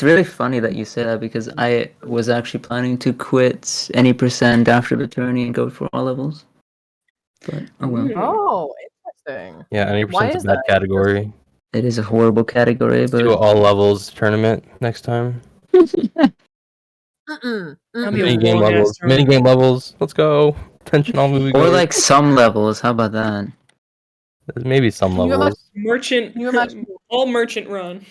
really funny that you say that because I was actually planning to quit any percent after the tourney and go for all levels. But oh well. Oh, interesting. Yeah, any Why percent's a is bad that? category. It is a horrible category, but Do all levels tournament next time. Mm-mm, That'll be a Mini mm-mm. game long-ass levels. Mini tournament. game levels. Let's go. Attention all movie or goers. like some levels. How about that? There's maybe some Can you levels. Merchant, Can you imagine? all merchant run.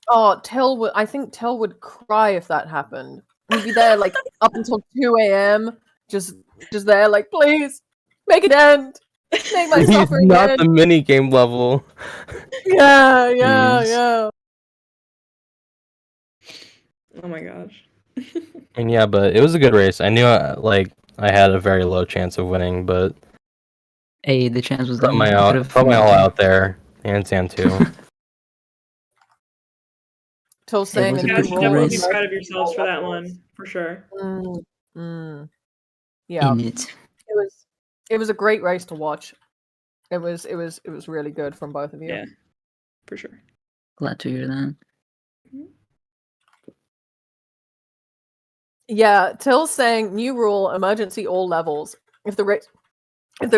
Oh, Till would. I think Till would cry if that happened. He'd be there like up until 2 a.m. Just there, like, please make it end. Make my He's suffering not end. the mini game level. Yeah, Jeez. yeah. Oh my gosh. And yeah, but it was a good race. I knew I had a very low chance of winning, but Hey, the chance was put there. my I all could've put my made all it. out there. And San too. Till saying was a a You new guys should pretty good rule. definitely be race. proud of yourselves for that one, for sure. Yeah, In it. it was a great race to watch. It was really good from both of you. Yeah, for sure. Glad to hear that. Yeah, Till's saying new rule: emergency all levels. If the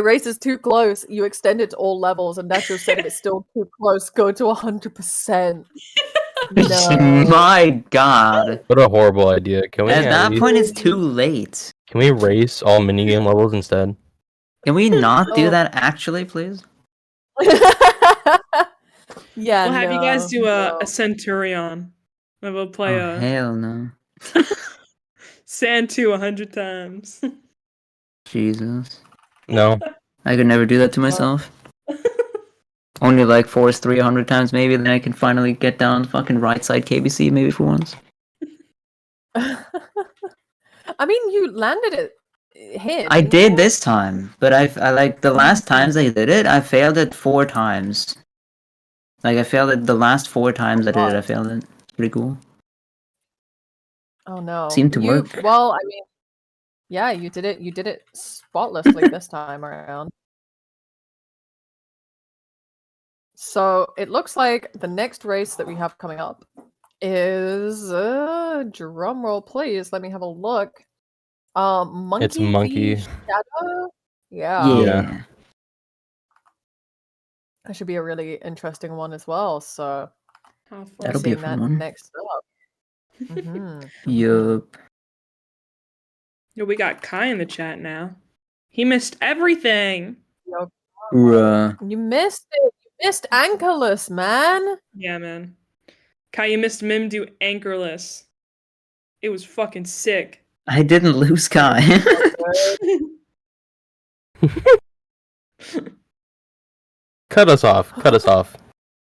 race is too close, you extend it to all levels, and Natural said if it's still too close, go to 100%. No. My God. What a horrible idea. Can we At that least- point, it's too late. Can we race all minigame levels instead? Can we not do Oh. that actually, please? Yeah, We'll have you guys do no. a Centurion. And we'll play Oh, hell no. Sand 2 100 times. Jesus. No. I could never do that to myself. Only like force 300 times maybe, then I can finally get down fucking right side KBC maybe for once. I mean, you landed it. Hit. I did this time, but I like the last times I did it, I failed it 4 times. Like I failed it the last 4 times I did it, I failed it. Pretty cool. Oh no. Seemed to work. Well, I mean, yeah, you did it. You did it spotlessly this time around. So it looks like the next race that we have coming up is drum roll, please. Let me have a look. Monkey. It's Monkey. v. Shadow? Yeah. Yeah. That should be a really interesting one as well. So How fun. That'll be a seeing fun that one. next up. Yup. Yo, we got Kai in the chat now. He missed everything. Bruh. You missed it. You missed Anchorless, man. Yeah, man. Kai, you missed Mim do Anchorless. It was fucking sick. I didn't lose Kai. Cut us off. Cut us off.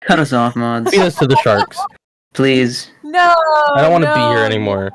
Cut us off, mods. Feed us to the sharks. Please. No. I don't want to be here no, anymore.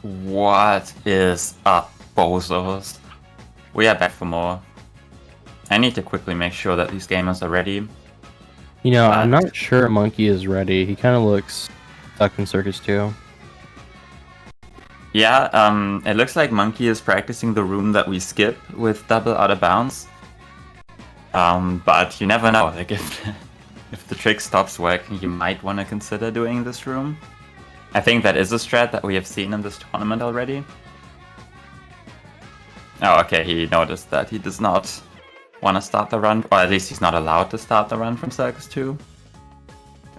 What is up, bozos? We are back for more. I need to quickly make sure that these gamers are ready. You know, I'm not sure Monkey is ready. He kind of looks stuck in Circus 2. Yeah, it looks like Monkey is practicing the room that we skip with double out of bounds. But you never know. Like if the trick stops working, you might want to consider doing this room. I think that is a strat that we have seen in this tournament already. Oh, okay, he noticed that he does not want to start the run, or at least he's not allowed to start the run from Circus 2.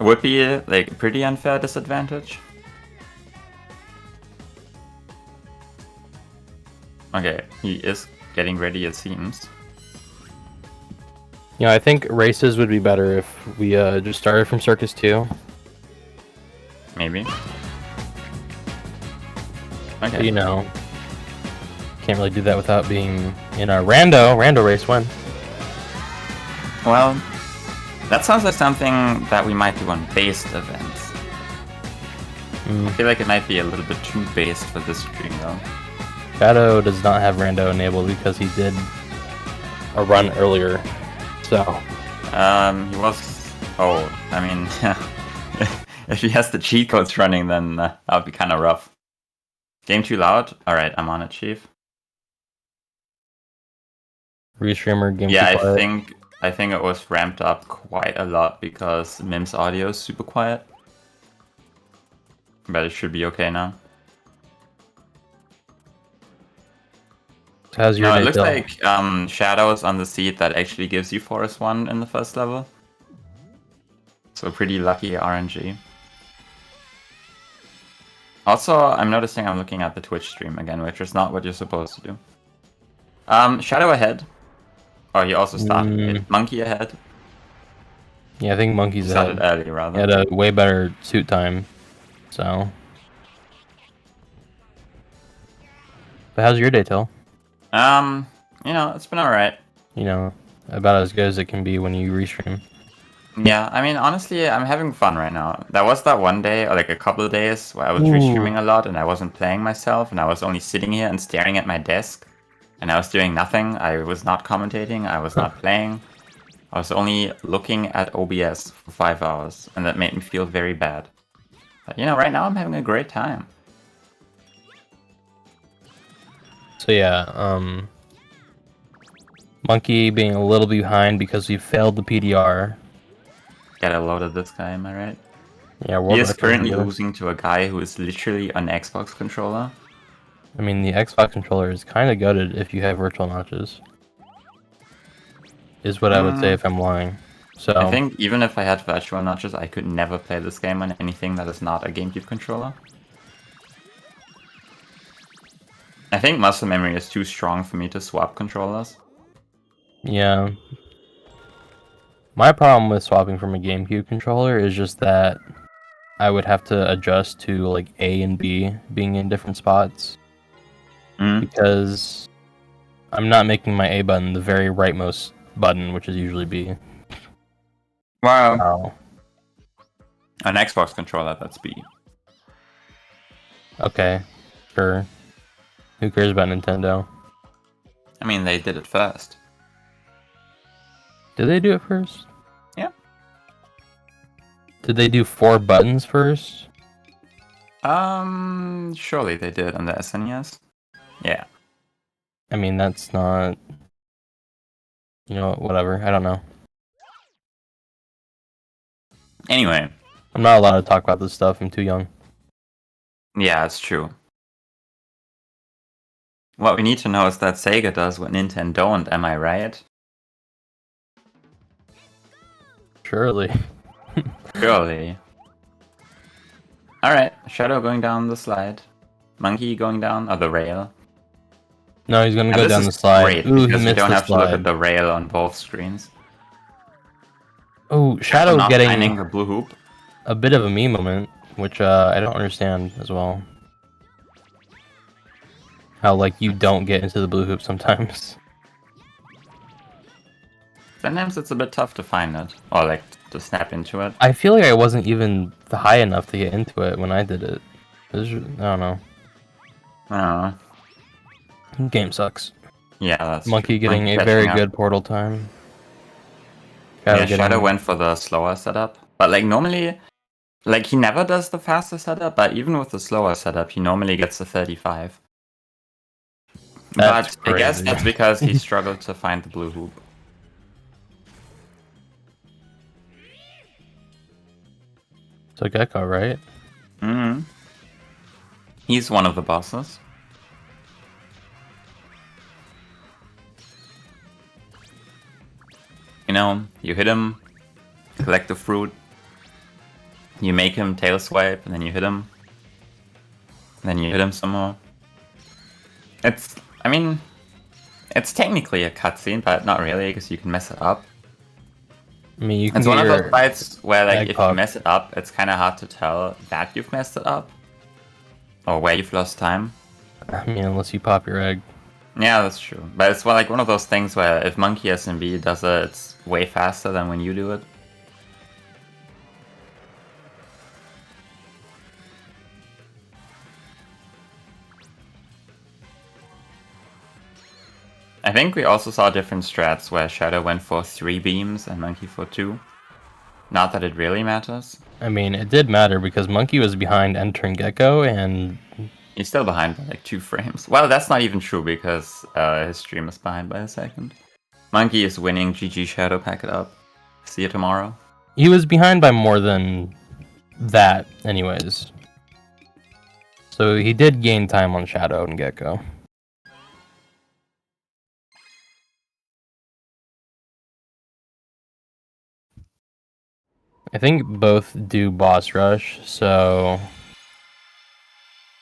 It would be like a pretty unfair disadvantage. Okay, he is getting ready, it seems. You know, I think races would be better if we just started from Circus 2. Maybe. But, Okay. you know, can't really do that without being in our rando race win. Well, that sounds like something that we might do on based events. I feel like it might be a little bit too based for this stream though. Shadow does not have rando enabled because he did a run earlier. So He was... Oh, I mean, if he has the cheat codes running, then that would be kind of rough. Game too loud? Alright, I'm on it, Chief. restreamer game. Yeah, too quiet. I think it was ramped up quite a lot because Mim's audio is super quiet. But it should be okay now. So how's your No, it day, looks Phil? like Shadows on the seat that actually gives you Forest 1 in the first level. So pretty lucky RNG. Also, I'm noticing I'm looking at the Twitch stream again, which is not what you're supposed to do. Shadow ahead. Oh, he also started. Wait, Monkey ahead. Yeah, I think Monkey's Started ahead. early, rather. He had a way better suit time. So. But how's your day, Till? You know, it's been alright. You know, about as good as it can be when you restream. Yeah, I mean, honestly, I'm having fun right now. There was that one day, or like a couple of days, where I was restreaming a lot and I wasn't playing myself, and I was only sitting here and staring at my desk, and I was doing nothing. I was not commentating, I was not playing. I was only looking at OBS for 5 hours, and that made me feel very bad. But, you know, right now I'm having a great time. So yeah, Monkey being a little behind because we failed the PDR. Get a load of this guy, am I right? Yeah, He is currently losing to a guy who is literally an Xbox controller. I mean, the Xbox controller is kind of gutted if you have virtual notches. Is what I would say if I'm lying. So I think even if I had virtual notches, I could never play this game on anything that is not a GameCube controller. I think muscle memory is too strong for me to swap controllers. yeah. My problem with swapping from a GameCube controller is just that I would have to adjust to like A and B being in different spots. Because I'm not making my A button the very rightmost button, which is usually B. Wow. An Xbox controller, that's B. Okay, sure. Who cares about Nintendo? I mean, they did it first. Did they do it first? Yeah. Did they do 4 buttons first? Surely they did on the SNES. Yeah. I mean, that's not... You know, whatever. I don't know. Anyway. I'm not allowed to talk about this stuff. I'm too young. Yeah, it's true. What we need to know is that Sega does what Nintendo don't, am I right? Surely. Surely. Alright, Shadow going down the slide. Monkey going down, or the rail. No, he's gonna And go this down is the slide. great, Ooh, he because you missed don't the have to look slide. at the rail on both screens. Oh, Shadow's not getting finding the blue hoop. a bit of a me moment, which I don't understand as well. How like you don't get into the blue hoop sometimes. Sometimes it's a bit tough to find it, or like to snap into it. I feel like I wasn't even high enough to get into it when I did it. I don't know. I don't know. Game sucks. Yeah, that's Monkey true. getting a catching very up. good portal time. Yeah, Shadow Shadow went for the slower setup. But like normally, like he never does the faster setup, but even with the slower setup, he normally gets the 35. That's but I guess crazy. that's because he struggled to find the blue hoop. So Gecko, right? Mm-hmm. He's one of the bosses. You know, you hit him, collect the fruit, you make him tail swipe, and then you hit him. And then you hit him some more. I mean, it's technically a cutscene, but not really, because you can mess it up. I mean, you can It's get one of your those fights where, like, egg if pop. you mess it up, it's kind of hard to tell that you've messed it up. Or where you've lost time. I mean, unless you pop your egg. Yeah, that's true. But it's like one of those things where if Monkey SMB does it, it's way faster than when you do it. I think we also saw different strats where Shadow went for 3 beams and Monkey for 2. Not that it really matters. I mean, it did matter because Monkey was behind entering Gecko, and He's still behind by like 2 frames. Well, that's not even true because his stream is behind by a second. Monkey is winning. GG Shadow, pack it up. See you tomorrow. he was behind by more than that, anyways. So he did gain time on Shadow and Gecko. I think both do boss rush, so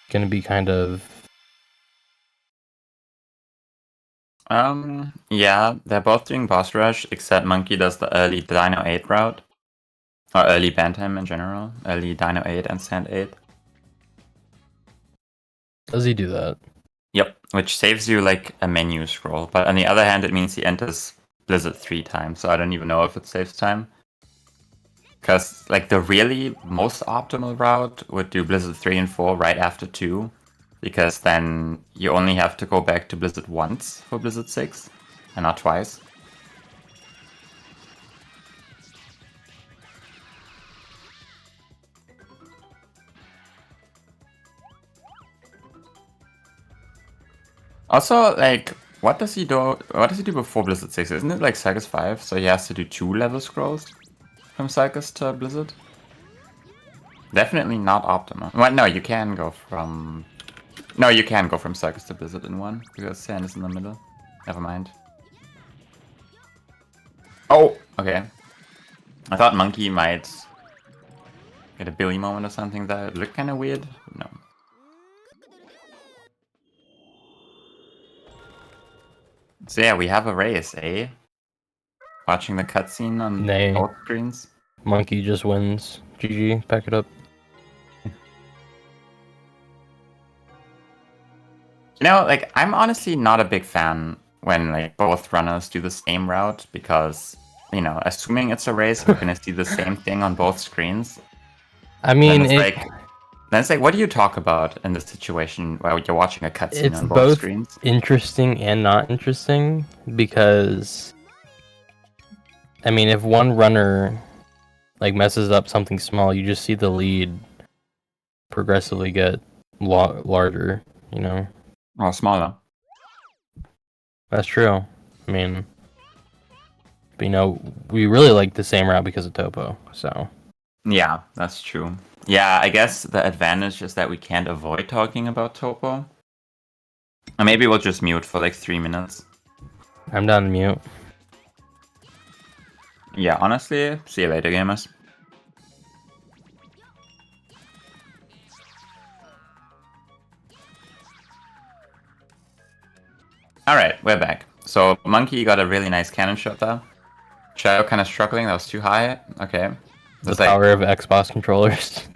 gonna be kind of Yeah, they're both doing boss rush, except Monkey does the early Dino 8 route. Or early Bantam in general. Early Dino 8 and Sand 8. does he do that? Yep, which saves you like a menu scroll. But on the other hand, it means he enters Blizzard 3 times, so I don't even know if it saves time. Because like the really most optimal route would do Blizzard 3 and 4 right after 2. Because then you only have to go back to Blizzard once for Blizzard 6, and not twice. Also, like, what does he do? What does he do before Blizzard 6? Isn't it like Circus 5? So he has to do 2 level scrolls from Circus to Blizzard. Definitely not optimal. Well, no, you can go from. No, you can go from Circus to Blizzard in one because Sand is in the middle. Never mind. Oh, okay. I thought Monkey might get a Billy moment or something there. It looked kind of weird. No. So yeah, we have a race, eh? Watching the cutscene on Nay. both screens. Monkey just wins. GG, pack it up. You know, like, I'm honestly not a big fan when, like, both runners do the same route because, you know, assuming it's a race, we're gonna see the same thing on both screens. I mean, Then it's like, what do you talk about in this situation while you're watching a cutscene it's on both both screens? interesting and not interesting because, I mean, if one runner like messes up something small, you just see the lead progressively get larger. You know, Oh, smaller. that's true. I mean, but you know, we really like the same route because of Topo. So Yeah, that's true. Yeah, I guess the advantage is that we can't avoid talking about Topo. Or maybe we'll just mute for like 3 minutes. I'm down to mute. Yeah, honestly, see you later, gamers. Alright, we're back. So, Monkey got a really nice cannon shot there. Shadow kind of struggling, that was too high. Okay. The It's like, power of Xbox controllers.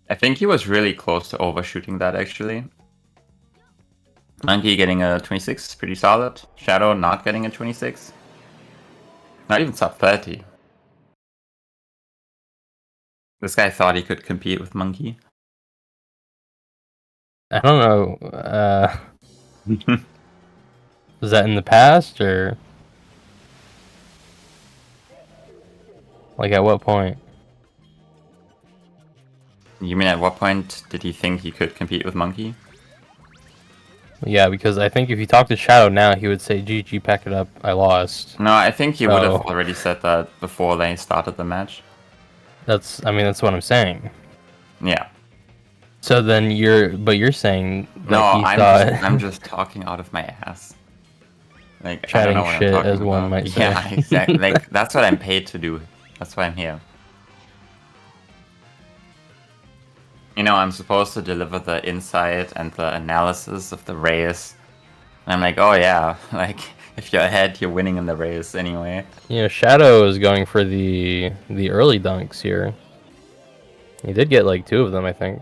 I think he was really close to overshooting that, actually. Monkey getting a 26 is pretty solid. Shadow not getting a 26. Not even sub 30. This guy thought he could compete with Monkey. I don't know. Was that in the past or like at what point? You mean at what point did he think he could compete with Monkey? Yeah, because I think if you talk to Shadow now, he would say, "GG, pack it up. I lost." No, I think he would have Oh. already said that before they started the match. I mean, that's what I'm saying. Yeah. So then you're saying that No, he I'm thought just, I'm just talking out of my ass. Like, I Chatting don't know what shit, I'm talking as one about. might say. Yeah, exactly. Like, that's what I'm paid to do. That's why I'm here. You know, I'm supposed to deliver the insight and the analysis of the race. And I'm like, oh yeah, like, if you're ahead, you're winning in the race anyway. Shadow is going for the early dunks here. He did get like 2 of them, I think.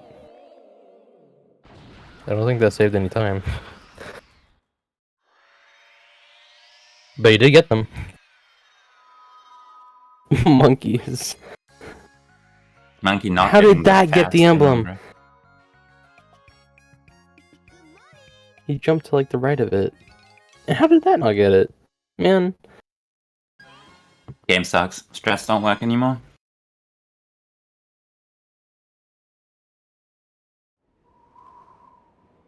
I don't think that saved any time. But he did get them. Monkeys. Monkey not How getting did that get the fast emblem? number. He jumped to like the right of it. And how did that not get it? Man. Game sucks. Strats don't work anymore.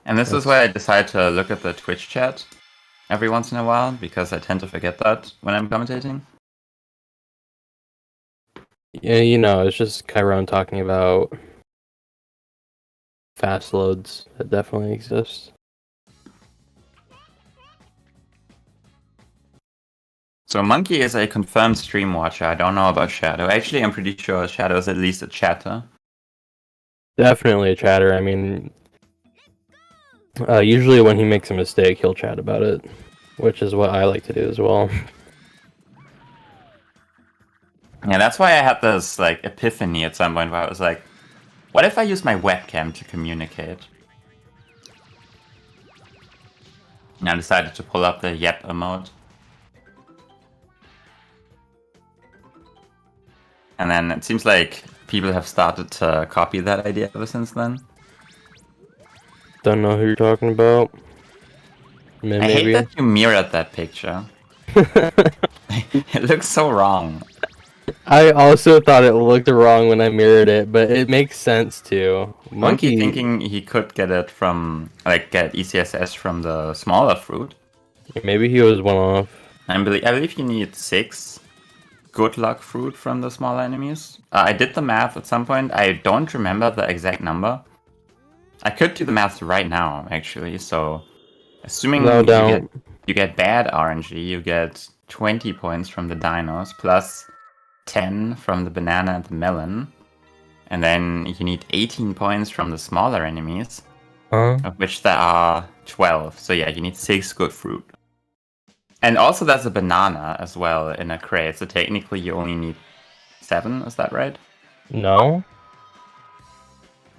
And this is why I decide to look at the Twitch chat every once in a while, because I tend to forget that when I'm commentating. Yeah, it's just Chiron talking about fast loads that definitely exist. So Monkey is a confirmed stream watcher. I don't know about Shadow. Actually, I'm pretty sure Shadow is at least a chatter. Definitely a chatter. I mean, usually when he makes a mistake, he'll chat about it, which is what I like to do as well. Yeah, that's why I had this like epiphany at some point where I was like, what if I use my webcam to communicate? And I decided to pull up the yep emote. And then it seems like people have started to copy that idea ever since then. Don't know who you're talking about. I Maybe. hate that you mirrored that picture. It looks so wrong. I also thought it looked wrong when I mirrored it, but it makes sense too. Monkey thinking he could get it from, like, get ECSS from the smaller fruit. Maybe he was one off. I believe you need 6 good luck fruit from the smaller enemies. I did the math at some point. I don't remember the exact number. I could do the math right now, actually. So, assuming you get bad RNG, you get 20 points from the dinos, plus 10 from the banana and the melon. And then you need 18 points from the smaller enemies, of which there are 12. So yeah, you need 6 good fruit. And also there's a banana as well in a crate, so technically you only need 7, is that right? No?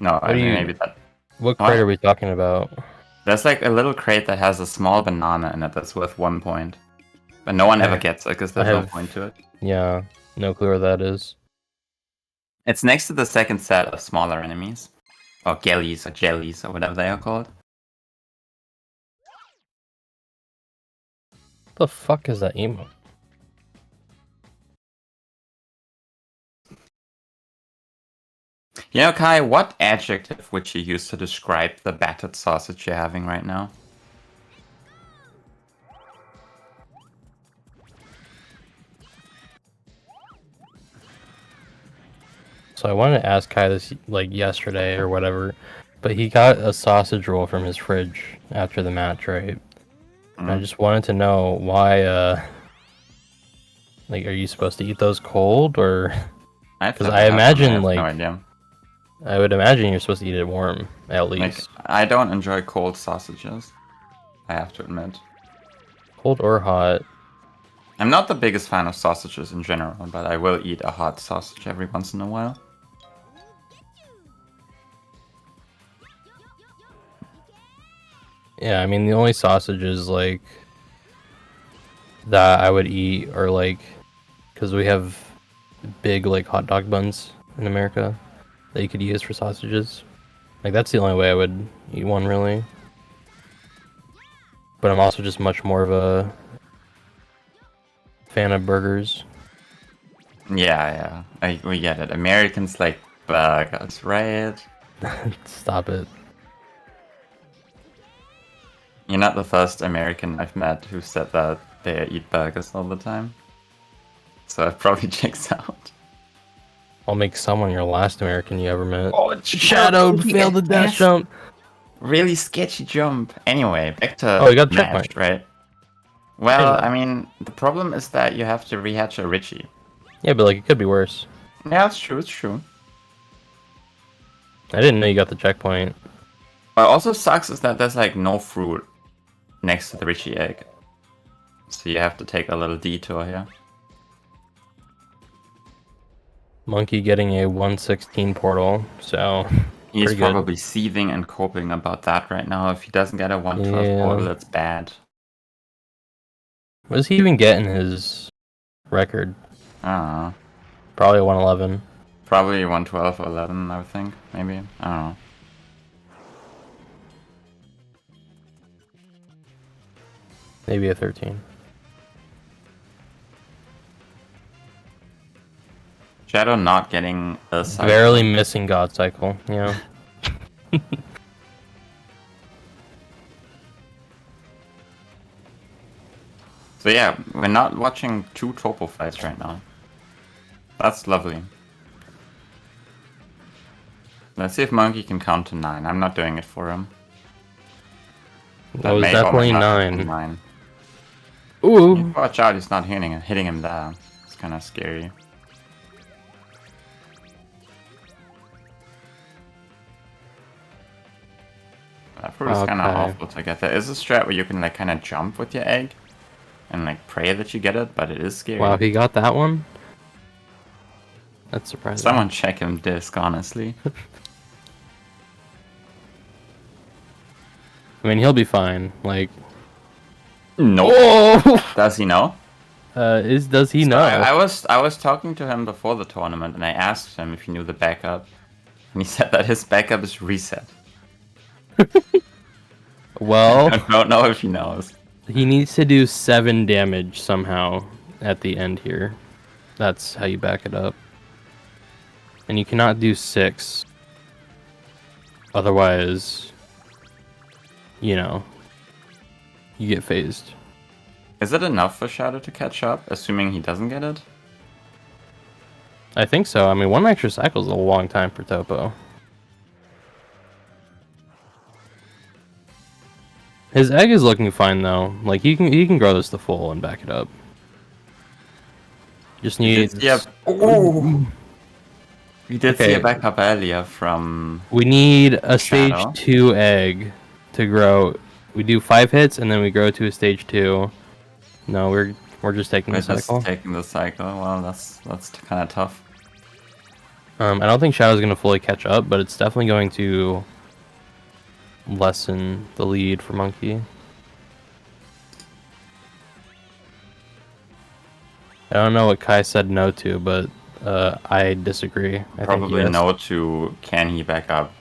No, I mean, maybe that... What crate are we talking about? There's like a little crate that has a small banana in it that's worth 1 point. But no one ever gets it because there's no point to it. Yeah, no clue where that is. It's next to the second set of smaller enemies. Or gellies, or jellies, or whatever they are called. What the fuck is that emote? You know, Kai, what adjective would you use to describe the battered sausage you're having right now? So I wanted to ask Kai this like yesterday or whatever, but he got a sausage roll from his fridge after the match, right? And I just wanted to know why, like, are you supposed to eat those cold, or... Because I imagine, like... No idea. I would imagine you're supposed to eat it warm, at least. Like, I don't enjoy cold sausages, I have to admit. Cold or hot. I'm not the biggest fan of sausages in general, but I will eat a hot sausage every once in a while. Yeah, I mean, the only sausages, like, that I would eat are, like, because we have big, like, hot dog buns in America that you could use for sausages. Like, that's the only way I would eat one, really. But I'm also just much more of a fan of burgers. Yeah. We get it. Americans like burgers, right? Stop it. You're not the first American I've met who said that they eat burgers all the time. So it probably checks out. I'll make someone your last American you ever met. Oh, it's Shadowed, failed the dash jump. Really sketchy jump. Anyway, back to Oh, you got the Mash, checkpoint. right? Well, Yeah. I mean, the problem is that you have to rehatch a Richie. Yeah, but like, it could be worse. Yeah, it's true. I didn't know you got the checkpoint. What also sucks is that there's like no fruit next to the Richie egg. So you have to take a little detour here. Monkey getting a 116 portal, so He's pretty good. probably seething and coping about that right now. If he doesn't get a 112 Yeah. portal, that's bad. What does he even get in his record? I don't know. Probably a 111. Probably 112 or 11, I would think. Maybe. I don't know. Maybe a 13. Shadow not getting a cycle. Barely missing God Cycle, yeah. So yeah, we're not watching two topo fights right now. That's lovely. Let's see if Monkey can count to 9. I'm not doing it for him. That was may or definitely may not be 9. 9. Ooh! Watch out, he's not hitting him there. It's kind of scary. That fruit is kind of Okay. awful to get. There is a strat where you can like kind of jump with your egg and like pray that you get it, but it is scary. Wow, he got that one? That's surprising. Someone check him disc, honestly. I mean, he'll be fine. Like, No. oh! Does he know? Does he So know? I was talking to him before the tournament, and I asked him if he knew the backup, and he said that his backup is reset. Well, I don't know if he knows. he needs to do 7 damage somehow at the end here. That's how you back it up. And you cannot do 6. Otherwise, you know, you get phased. Is it enough for Shadow to catch up, assuming he doesn't get it? I think so. I mean, 1 extra cycle is a long time for Topo. His egg is looking fine though. Like he can grow this to full and back it up. Just needs. Yeah. Oh. We did see Okay. a backup earlier from. We need a stage Shadow. 2 egg to grow. We do 5 hits and then we grow to a stage 2. No, we're just taking We're the just cycle. taking the cycle. Well, that's kind of tough. I don't think Shadow's gonna fully catch up, but it's definitely going to lessen the lead for Monkey. I don't know what Kai said no to, but I disagree. I Probably think yes. no to can he back up.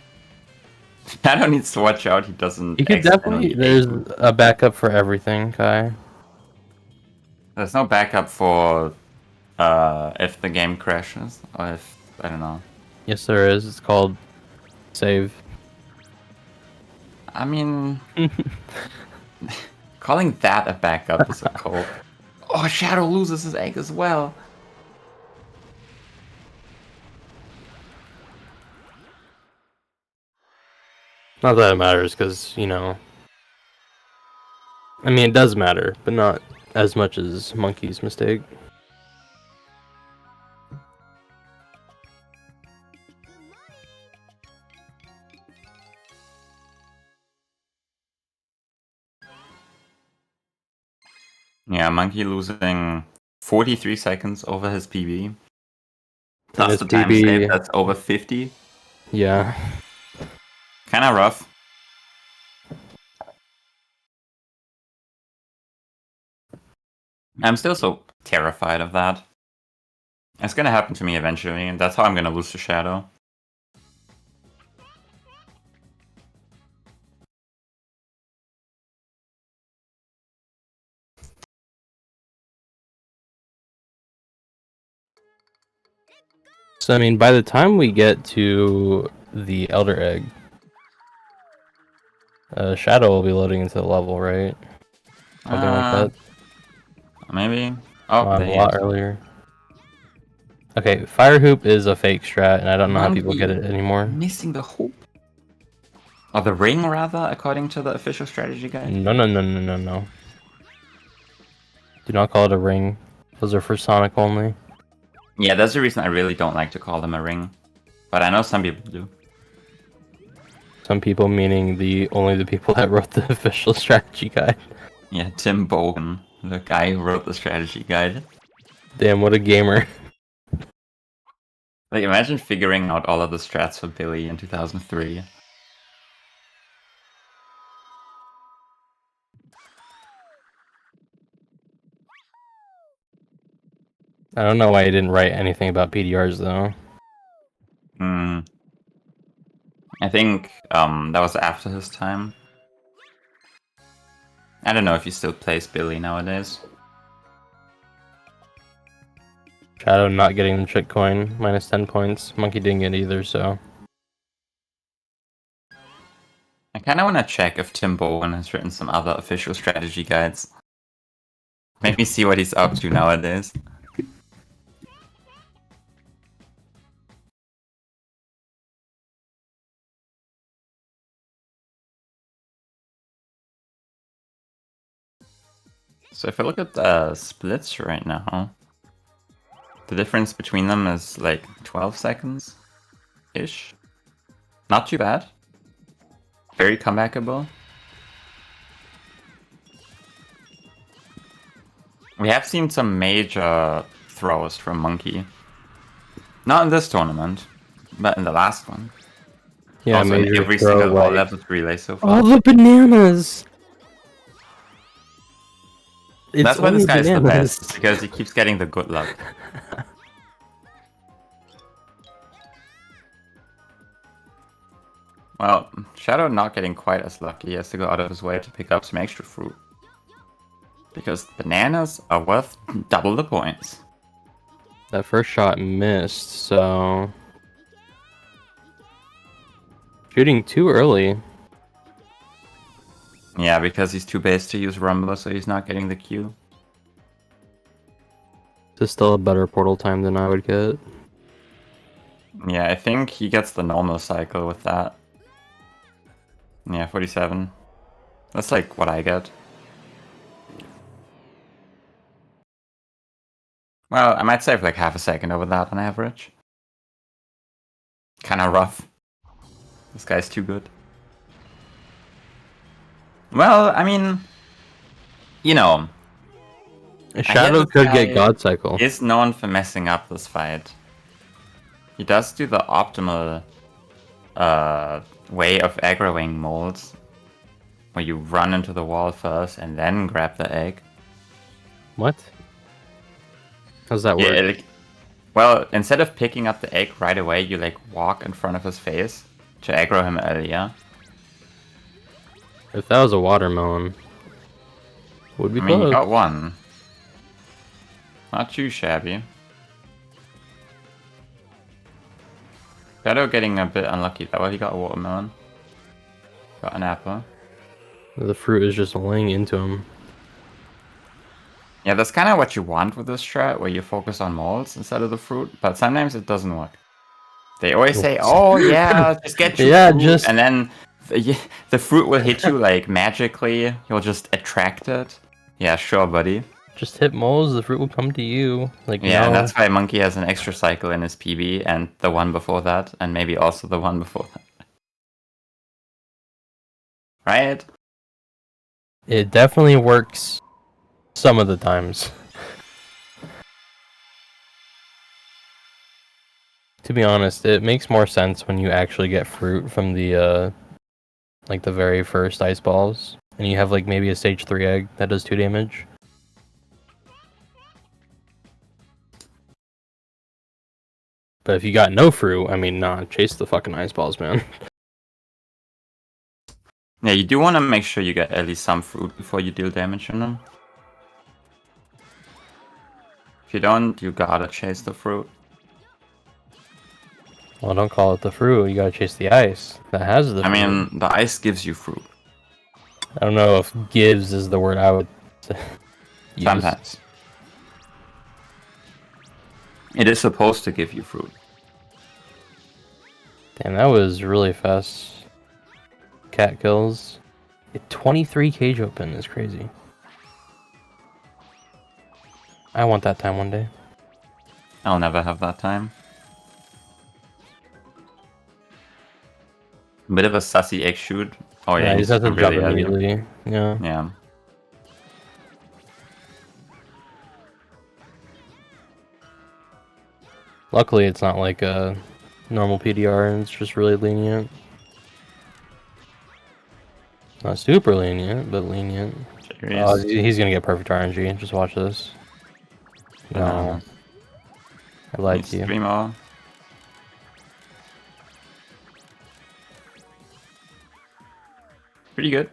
Shadow needs to watch out. He doesn't. He could accidentally definitely. There's ape. a backup for everything, Kai. There's no backup for if the game crashes or if I don't know. Yes, there is. It's called save. I mean, calling that a backup is a cope. Oh, Shadow loses his egg as well. Not that it matters, because, you know... I mean, it does matter, but not as much as Monkey's mistake. Yeah, Monkey losing 43 seconds over his PB. Plus his the time PB save, that's over 50. Yeah. Kind of rough. I'm still so terrified of that. It's gonna happen to me eventually, and that's how I'm gonna lose to Shadow. So I mean, by the time we get to the Elder Egg, Shadow will be loading into the level, right? Something like that. Maybe. Oh, A there he lot is. earlier. Okay, Fire Hoop is a fake strat, and I don't know how people Monkey get it anymore. Missing the hoop. Or the ring, rather, according to the official strategy guide. No. Do not call it a ring. Those are for Sonic only. Yeah, that's the reason I really don't like to call them a ring. But I know some people do. Some people meaning only the people that wrote the official strategy guide. Yeah, Tim Bogan, the guy who wrote the strategy guide. Damn, what a gamer. Like, imagine figuring out all of the strats for Billy in 2003. I don't know why he didn't write anything about PDRs though. I think that was after his time. I don't know if he still plays Billy nowadays. Shadow not getting the trick coin, minus 10 points. Monkey didn't get either, so. I kind of want to check if Tim Bowen has written some other official strategy guides. Make me see what he's up to nowadays. So if I look at the splits right now, the difference between them is like 12 seconds-ish. Not too bad. Very comebackable. We have seen some major throws from Monkey. Not in this tournament, but in the last one. Yeah, also in major every throw, single like, level 3 relay so far. all the bananas! That's why this only guy's the bananas. best, because he keeps getting the good luck. Well, Shadow not getting quite as lucky. He has to go out of his way to pick up some extra fruit. Because bananas are worth double the points. That first shot missed, so... Shooting too early. Yeah, because he's too base to use Rumble, so he's not getting the Q. This is still a better portal time than I would get. Yeah, I think he gets the normal cycle with that. Yeah, 47. That's like what I get. Well, I might save like half a second over that on average. Kinda rough. This guy's too good. Well, I mean, you know, Shadow could get God Cycle. Is known for messing up this fight. He does do the optimal way of aggroing molds, where you run into the wall first and then grab the egg. What? How's that work? Yeah, like, well, instead of picking up the egg right away, you like walk in front of his face to aggro him earlier. If that was a watermelon, would be I mean, close. he got one. Not too shabby. Shadow getting a bit unlucky though. Well, he got a watermelon. Got an apple. The fruit is just laying into him. Yeah, that's kind of what you want with this strat, where you focus on molds instead of the fruit, but sometimes it doesn't work. They always say, oh yeah, just get your Yeah, fruit, just- and then the fruit will hit you like magically, you'll just attract it. Yeah, sure, buddy. Just hit moles, the fruit will come to you. Like, Yeah, no. and that's why Monkey has an extra cycle in his PB, and the one before that, and maybe also the one before that. Right? It definitely works some of the times. To be honest, it makes more sense when you actually get fruit from the like the very first ice balls, and you have like maybe a stage 3 egg that does 2 damage. But if you got no fruit, I mean, nah, chase the fucking ice balls, man. Yeah, you do want to make sure you get at least some fruit before you deal damage on them. If you don't, you gotta chase the fruit. Well, don't call it the fruit. You gotta chase the ice that has the I fruit. mean, the ice gives you fruit. I don't know if gives is the word I would use. Sometimes. It is supposed to give you fruit. Damn, that was really fast. Cat kills. 23 cage open is crazy. I want that time one day. I'll never have that time. Bit of a sussy egg shoot. Oh yeah, you just have to jump really heavy. immediately. Yeah. Yeah. Luckily, it's not like a normal PDR, and it's just really lenient. Not super lenient, but lenient. Oh, he's gonna get perfect RNG. Just watch this. No. I lied to you. 3 more. Pretty good.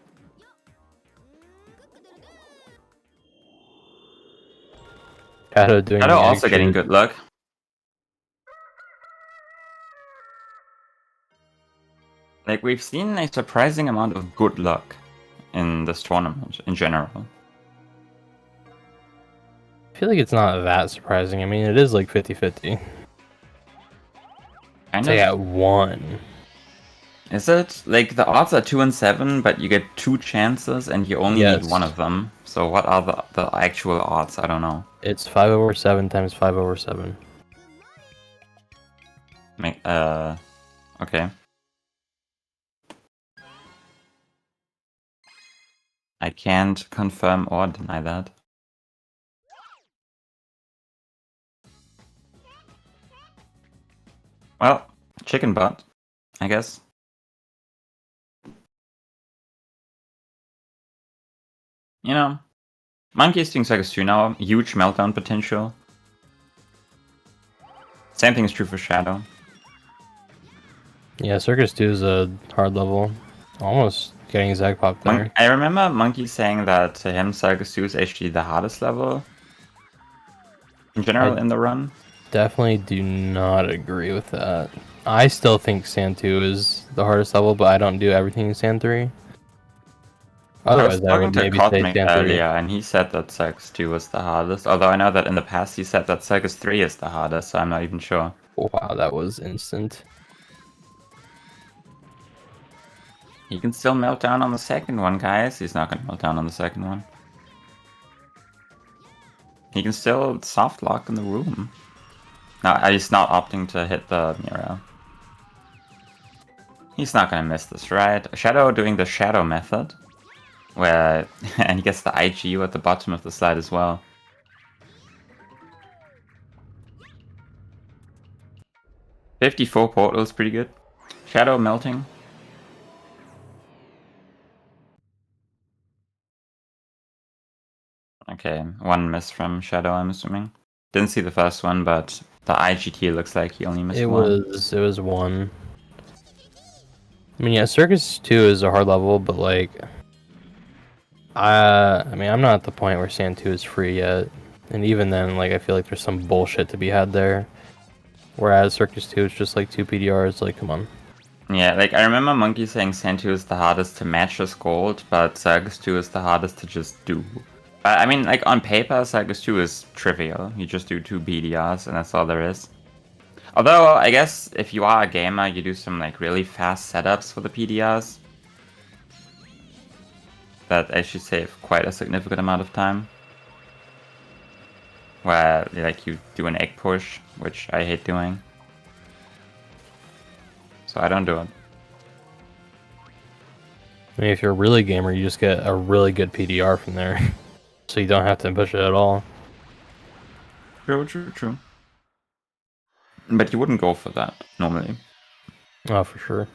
Shadow doing Shadow the also egg getting shoot. good luck. Like, we've seen a surprising amount of good luck in this tournament in general. I feel like it's not that surprising. I mean, it is like 50-50. Kind Say of. at 1. Is it? Like, the odds are 2 and 7, but you get 2 chances and you only need one of them. So what are the actual odds? I don't know. It's 5/7 times 5/7. Okay. I can't confirm or deny that. Well, chicken butt, I guess. You know, Monkey is doing Circus 2 now, huge meltdown potential. Same thing is true for Shadow. Yeah, Circus 2 is a hard level. Almost getting Zag Pop there. I remember Monkey saying that to him Circus 2 is actually the hardest level in general in the run. Definitely do not agree with that. I still think Sand 2 is the hardest level, but I don't do everything in Sand 3. Otherwise, I would maybe say Cosmic Sand 3. earlier, and he said that Circus 2 was the hardest. Although I know that in the past he said that Circus 3 is the hardest, so I'm not even sure. Wow, that was instant. He can still melt down on the second one, guys. He's not gonna melt down on the second one. He can still soft lock in the room. No, he's not opting to hit the mirror. He's not gonna miss this, right? Shadow doing the Shadow method. Where, and he gets the IGU at the bottom of the slide as well. $54 portals, pretty good. Shadow melting. Okay, one miss from Shadow, I'm assuming. Didn't see the first one, but the IGT looks like he only missed one. It was 1. I mean, yeah, Circus 2 is a hard level, but like, I mean, I'm not at the point where Sand 2 is free yet, and even then, like, I feel like there's some bullshit to be had there. Whereas Circus 2 is just like 2 PDRs. Like, come on. Yeah, like I remember Monkey saying Sand 2 is the hardest to match as gold, but Circus 2 is the hardest to just do. I mean, like on paper, Circus 2 is trivial. You just do 2 PDRs and that's all there is. Although, I guess if you are a gamer, you do some like really fast setups for the PDRs. That actually save quite a significant amount of time. Where like you do an egg push, which I hate doing. So I don't do it. I mean, if you're a really gamer, you just get a really good PDR from there. So you don't have to push it at all. True. But you wouldn't go for that, normally. Oh, for sure.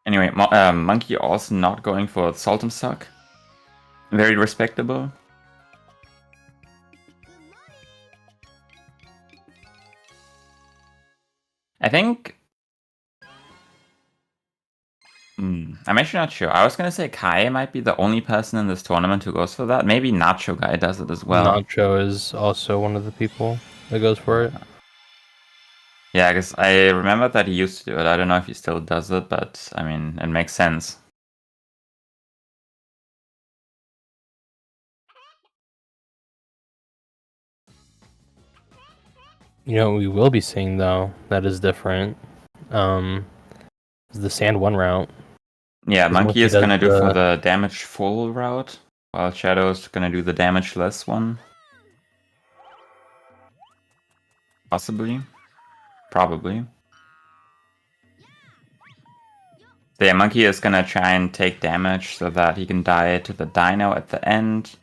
Anyway, Monkey also not going for Saltum Suck. Very respectable. I think... I'm actually not sure. I was gonna say Kai might be the only person in this tournament who goes for that. Maybe Nacho Guy does it as well. Nacho is also one of the people that goes for it. Yeah, because I remember that he used to do it. I don't know if he still does it, but I mean, it makes sense. You know what we will be seeing though that is different. Is the Sand 1 route. Yeah, Because Monkey is does gonna do for the damage full route, while Shadow's gonna do the damage less one. Possibly. Probably. So yeah, Monkey is gonna try and take damage so that he can die to the Dino at the end.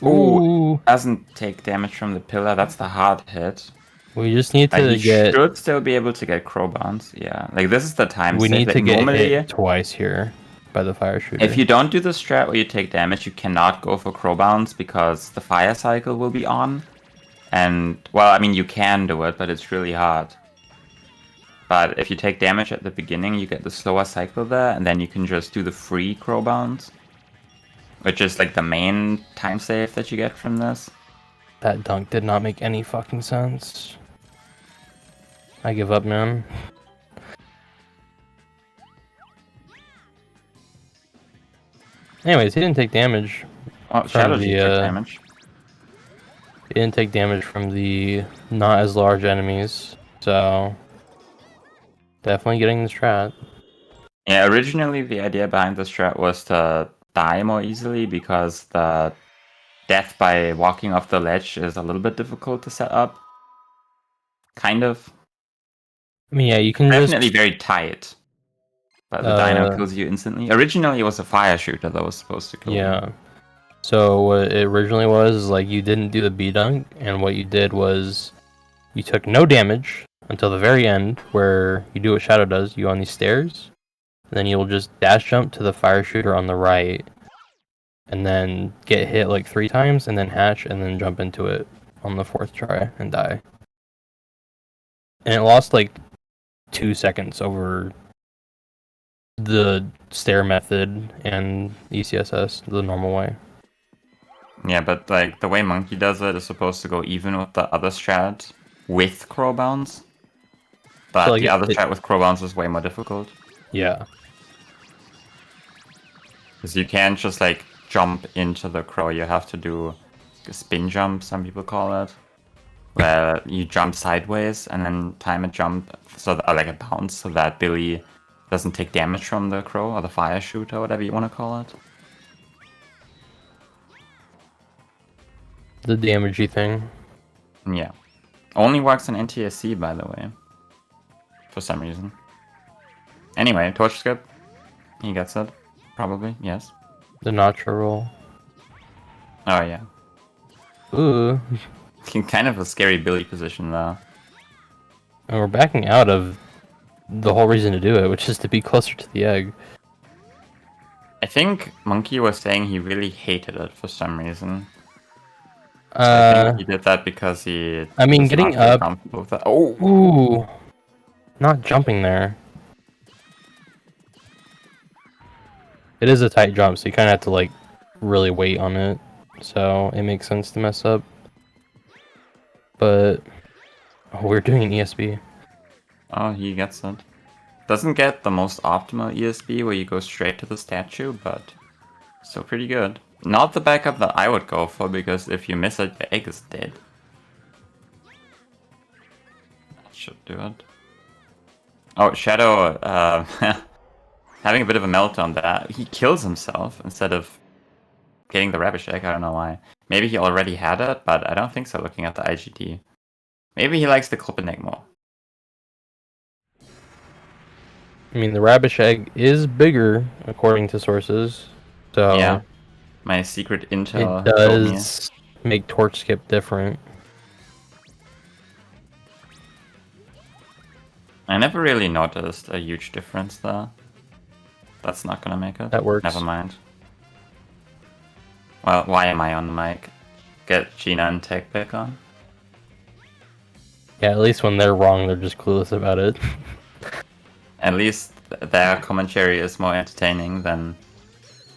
Ooh. Doesn't take damage from the pillar, that's the hard hit. We just need to He get. should still be able to get crow bounce, yeah. Like this is the time We save. need Like, to get normally, hit twice here by the fire shooter. if you don't do the strat where you take damage, you cannot go for crow bounce because the fire cycle will be on. And, well, I mean, you can do it, but it's really hard. But if you take damage at the beginning, you get the slower cycle there, and then you can just do the free crow bounce, which is like the main time save that you get from this. That dunk did not make any fucking sense. I give up, man. Anyways, he didn't take damage. Oh, Shadow G took damage. He didn't take damage from the not as large enemies, so definitely getting the strat. Yeah, originally the idea behind the strat was to die more easily because the death by walking off the ledge is a little bit difficult to set up. Kind of. I mean, yeah, you can Definitely just... very tight. But the Dino kills you instantly. Originally it was a fire shooter that was supposed to kill you. Yeah. So what it originally was is like you didn't do the B-dunk, and what you did was you took no damage until the very end, where you do what Shadow does. You go on these stairs, and then you'll just dash jump to the fire shooter on the right, and then get hit like 3 times, and then hatch, and then jump into it on the 4th try and die. And it lost like 2 seconds over the stair method and ECSS the normal way. Yeah, but like the way Monkey does it is supposed to go even with the other strat with crow bounce. But So, like, the other strat with crow bounce is way more difficult. Yeah. Because you can't just like jump into the crow, you have to do a spin jump, some people call it. Where you jump sideways and then time a jump, so that, or like a bounce, so that Billy doesn't take damage from the crow or the fire shooter, or whatever you want to call it. The damagey thing. Yeah. Only works on NTSC, by the way. For some reason. Anyway, torch skip. He gets it. Probably, yes. The Nacho roll. Oh, yeah. Ooh. Kind of a scary Billy position, though. And we're backing out of the whole reason to do it, which is to be closer to the egg. I think Monkey was saying he really hated it for some reason. I think he did that because he... I mean, was getting not very up... comfortable with that. Oh! Ooh! Not jumping there. It is a tight jump, so you kind of have to, like, really wait on it. So, it makes sense to mess up. But... Oh, we're doing an ESB. Oh, he gets it. Doesn't get the most optimal ESB where you go straight to the statue, but still pretty good. Not the backup that I would go for, because if you miss it, the egg is dead. That should do it. Oh, Shadow, having a bit of a meltdown there. He kills himself instead of getting the rubbish egg, I don't know why. Maybe he already had it, but I don't think so looking at the IGT. Maybe he likes the Klippenegg more. I mean, the Rabish egg is bigger, according to sources. So... Yeah. My secret intel It told me. does make torch skip different. I never really noticed a huge difference there. That's not gonna make it. That works. Never mind. Well, why am I on the mic? Get Gina and Tech back on? Yeah, at least when they're wrong, they're just clueless about it. At least their commentary is more entertaining than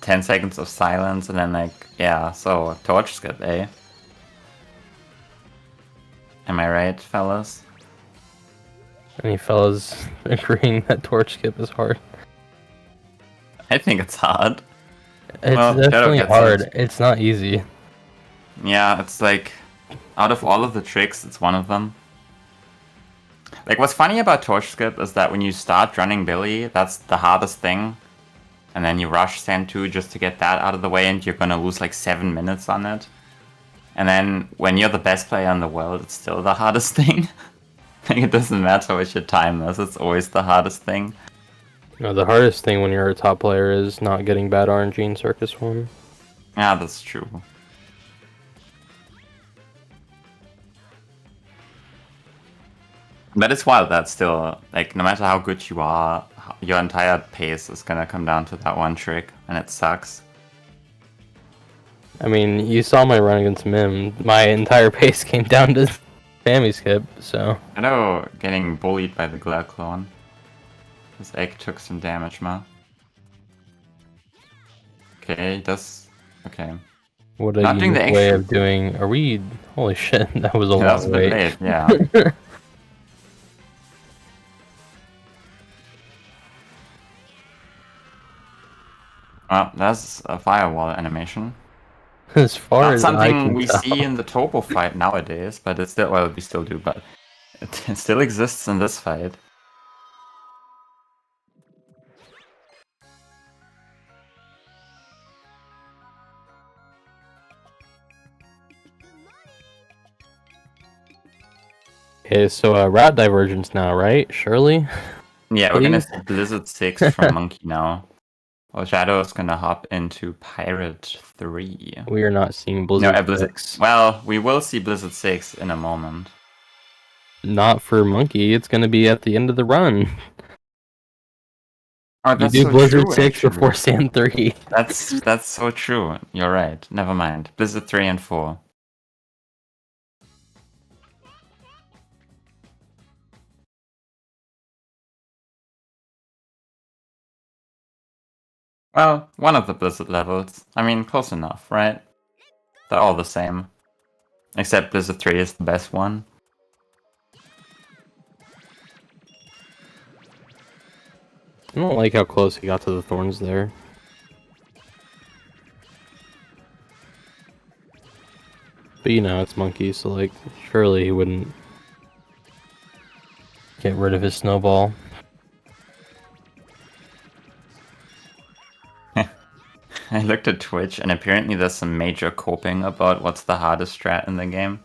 10 seconds of silence and then like, yeah, so torch skip, eh? Am I right, fellas? Any fellas agreeing that torch skip is hard? I think it's hard. It's Well, Shadow definitely gets hard. it. It's not easy. Yeah, it's like, out of all of the tricks, it's one of them. Like, what's funny about torch skip is that when you start running Billy, that's the hardest thing. And then you rush Sand 2 just to get that out of the way, and you're gonna lose like 7 minutes on it. And then when you're the best player in the world, it's still the hardest thing. Like, it doesn't matter what your time is, it's always the hardest thing. No, the hardest thing when you're a top player is not getting bad RNG in Circus 1. Yeah, that's true. But it's wild that still, like, no matter how good you are, your entire pace is gonna come down to that one trick, and it sucks. I mean, you saw my run against Mim. My entire pace came down to Fammy skip, so... I know getting bullied by the Glare clone. This egg took some damage, ma. Okay, that's... okay. What a Not doing the unique way extra- of doing... Are we... Holy shit, that was a That was a long bit wait. late, yeah. Well, that's a firewall animation. As far Not as I something can we tell. see in the Topo fight nowadays, but it's still, well, we still do, but it still exists in this fight. Okay, so route divergence now, right? Surely? Yeah, we're gonna Please? see Blizzard 6 from Monkey now. Well, Shadow is gonna hop into Pirate 3. We are not seeing Blizzard, Blizzard 6. Well, we will see Blizzard 6 in a moment. Not for Monkey, it's gonna be at the end of the run. Oh, You that's do so Blizzard true, 6 actually. before Sand 3. That's so true. You're right. Never mind. Blizzard 3 and 4. Well, one of the Blizzard levels. I mean, close enough, right? They're all the same. Except Blizzard 3 is the best one. I don't like how close he got to the thorns there. But you know, it's Monkey, so like, surely he wouldn't get rid of his snowball. I looked at Twitch, and apparently there's some major coping about what's the hardest strat in the game.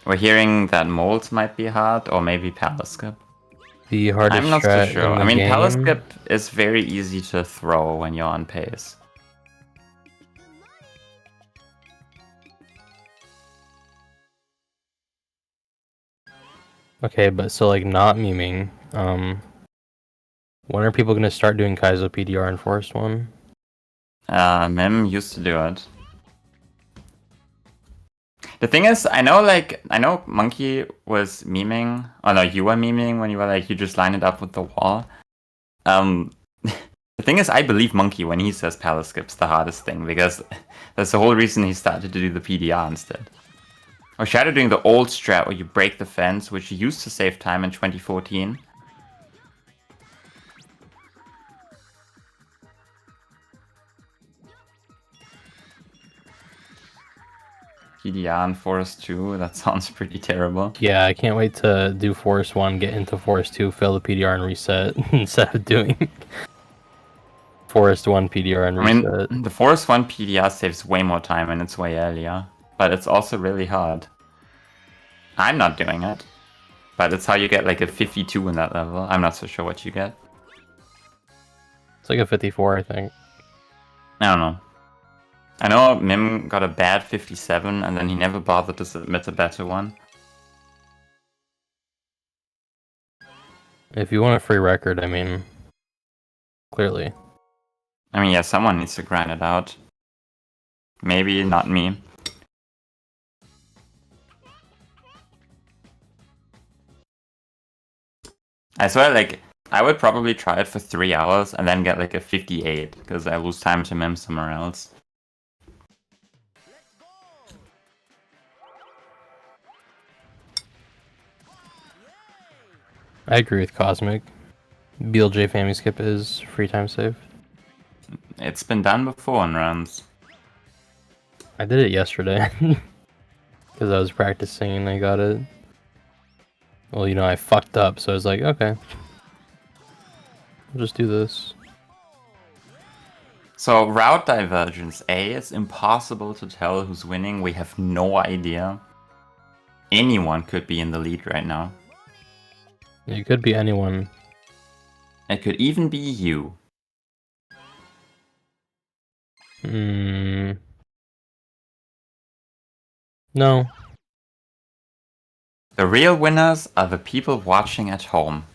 We're hearing that molds might be hard, or maybe Palace Skip. The hardest I'm not so strat sure. in the I mean, Palace game? Skip is very easy to throw when you're on pace. Okay, but so like not memeing. When are people gonna start doing Kaizo PDR in Forest 1? Mem used to do it. The thing is, I know Monkey was memeing. Oh no, you were memeing when you were like, you just line it up with the wall. The thing is, I believe Monkey when he says Palace Skip's the hardest thing, because that's the whole reason he started to do the PDR instead. Or Shadow doing the old strat where you break the fence, which used to save time in 2014. PDR in Forest 2, that sounds pretty terrible. Yeah, I can't wait to do Forest 1, get into Forest 2, fail the PDR and reset, instead of doing Forest 1 PDR and I reset. mean, the Forest 1 PDR saves way more time and it's way earlier, but it's also really hard. I'm not doing it, but it's how you get like a 52 in that level. I'm not so sure what you get. It's like a 54, I think. I don't know. I know Mim got a bad 57 and then he never bothered to submit a better one. If you want a free record, I mean, clearly. I mean, yeah, someone needs to grind it out. Maybe not me. I swear, like, I would probably try it for 3 hours and then get like a 58, because I lose time to Mim somewhere else. I agree with Cosmic. BLJ family skip is free time save. It's been done before in runs. I did it yesterday because I was practicing and I got it. Well, you know, I fucked up, so I was like, okay, I'll just do this. So route divergence A, it's impossible to tell who's winning. We have no idea. Anyone could be in the lead right now. It could be anyone. It could even be you. No. The real winners are the people watching at home.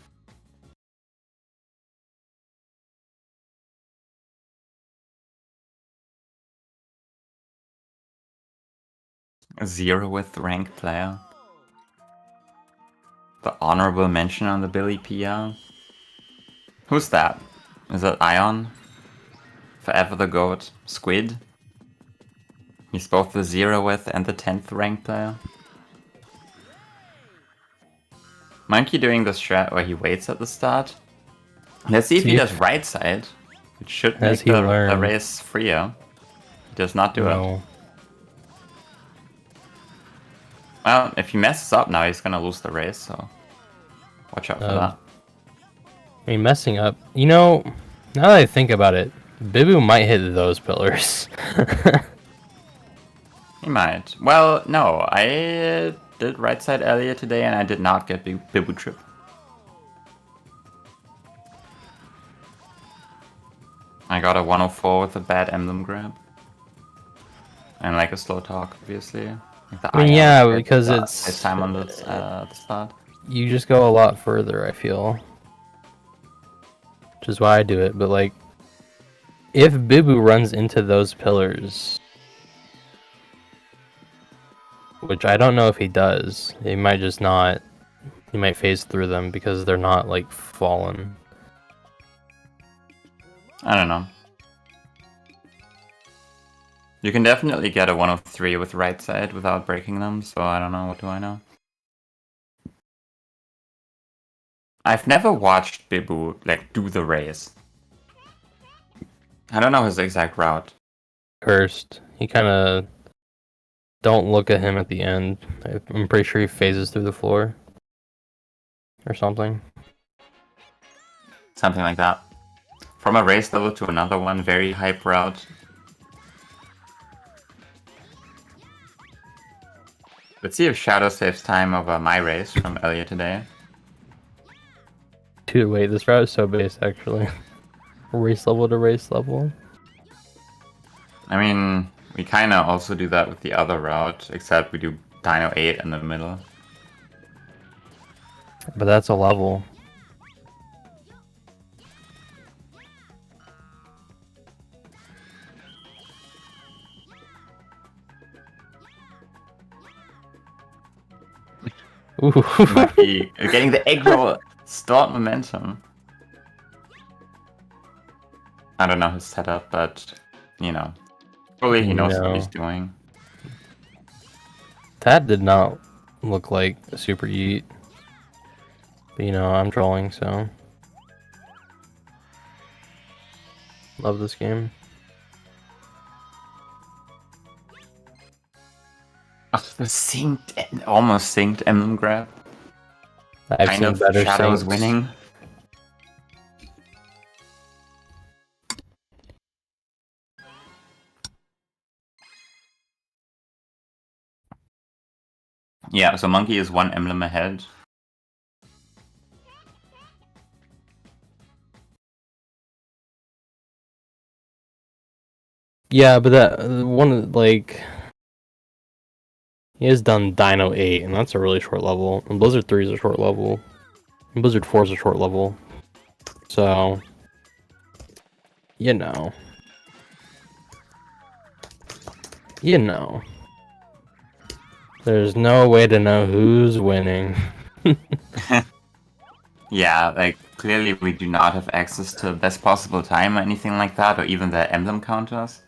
A 0th ranked player. The honorable mention on the Billy PR. Who's that? Is that Ion? Forever the GOAT? Squid? He's both the 0th and the 10th ranked player. Monkey doing the strat where he waits at the start. Let's see if he does right side. It should Has make he the learned? race freer. He does not do it. No. Well, if he messes up now, he's gonna lose the race, so watch out for that. I mean, messing up. You know, now that I think about it, Bibu might hit those pillars. He might. Well, no, I did right side earlier today and I did not get Bibu trip. I got a 104 with a bad emblem grab. And like a slow talk, obviously. Like the I mean, Ion yeah, did because the it's first time on the start. you just go a lot further, I feel. Which is why I do it, but like, if Bibu runs into those pillars, which I don't know if he does, he might just not, he might phase through them because they're not like fallen. I don't know. You can definitely get a 103 with right side without breaking them, so I don't know, what do I know? I've never watched Bibu like do the race. I don't know his exact route. Cursed. He kind of don't look at him at the end. I'm pretty sure he phases through the floor or something. Something like that. From a race level to another one, very hype route. Let's see if Shadow saves time over my race from earlier today. Dude, wait, this route is so base actually. Race level to race level. I mean, we kinda also do that with the other route, except we do Dino 8 in the middle. But that's a level. Ooh. Lucky. Getting the egg roll. Start momentum. I don't know his setup, but, you know. Probably he knows what he's doing. That did not look like a super eat. But you know, I'm trolling, so. Love this game. Oh, the synced, almost synced emblem grab. I've Kind seen of better Shadows syncs. winning. Yeah, so Monkey is one emblem ahead. Yeah, but that one, like, he has done Dino 8, and that's a really short level. And Blizzard 3 is a short level. And Blizzard 4 is a short level. So, you know. You know. There's no way to know who's winning. Yeah, like, clearly we do not have access to best possible time or anything like that, or even the emblem counters.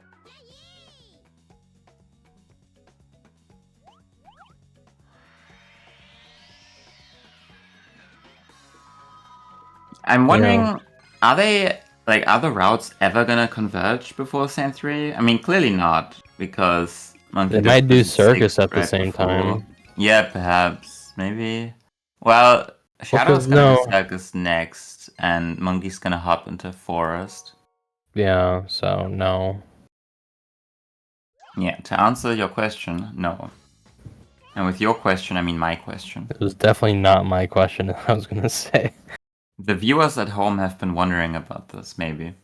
I'm wondering, are the routes ever gonna converge before Sand 3? I mean, clearly not, because Monkey They did might do Blizzard 6 Circus at the right same before. time. Yeah, perhaps. Maybe. Well, Shadow's 'cause gonna no- do Circus next, and Monkey's gonna hop into Forest. Yeah, so no. Yeah, to answer your question, no. And with your question, I mean my question. It was definitely not my question I was gonna say. The viewers at home have been wondering about this, maybe.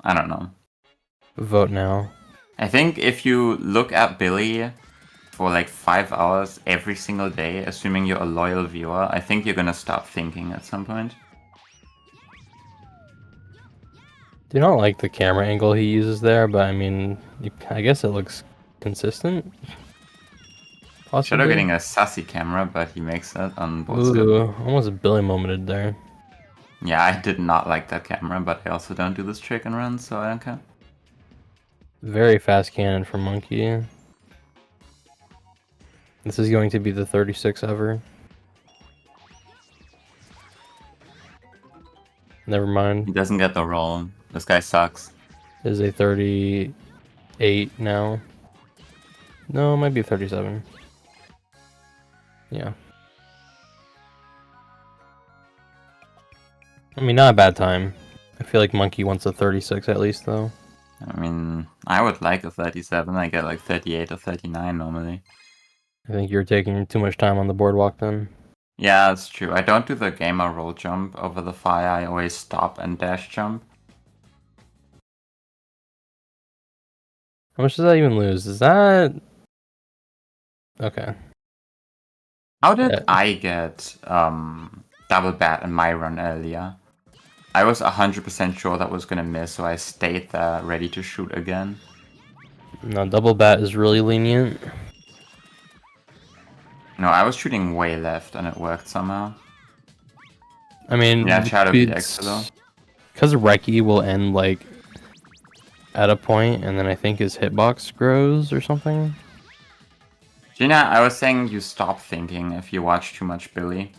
I don't know. Vote now. I think if you look at Billy for like 5 hours every single day, assuming you're a loyal viewer, I think you're gonna stop thinking at some point. Do not like the camera angle he uses there, but I mean, I guess it looks consistent. Possibly. Shadow getting a sassy camera, but he makes it on both sides. Ooh, almost Billy momented there. Yeah, I did not like that camera, but I also don't do this trick and run, so I don't care. Very fast cannon for Monkey. This is going to be the 36 ever. Never He mind. doesn't get the roll. This guy sucks. It is a 38 now. No, it might be 37. Yeah. I mean, not a bad time. I feel like Monkey wants a 36 at least, though. I mean, I would like a 37. I get like 38 or 39 normally. I think you're taking too much time on the boardwalk then. Yeah, that's true. I don't do the gamer roll jump over the fire. I always stop and dash jump. How much does that even lose? Is that... Okay. How did Yeah. I get double bat in my run earlier? I was 100% sure that was gonna miss, so I stayed there ready to shoot again. No, double bat is really lenient. No, I was shooting way left and it worked somehow. I mean, Yeah, Shadow beat it's- Exilo. Because Reki will end, like, at a point, and then I think his hitbox grows or something. Gina, I was saying you stop thinking if you watch too much Billy.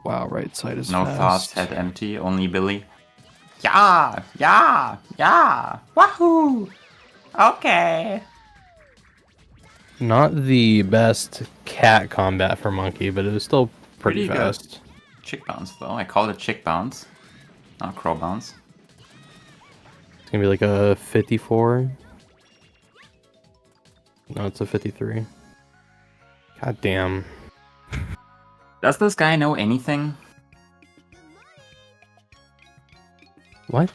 Wow, right side is No fast. thoughts, head empty, only Billy. Yeah, yeah, yeah, wahoo! Okay. Not the best cat combat for Monkey, but it was still pretty Pretty good. fast. Chick bounce though, I called it chick bounce, not crow bounce. It's gonna be like a 54. No, it's a 53. God damn. Does this guy know anything? What?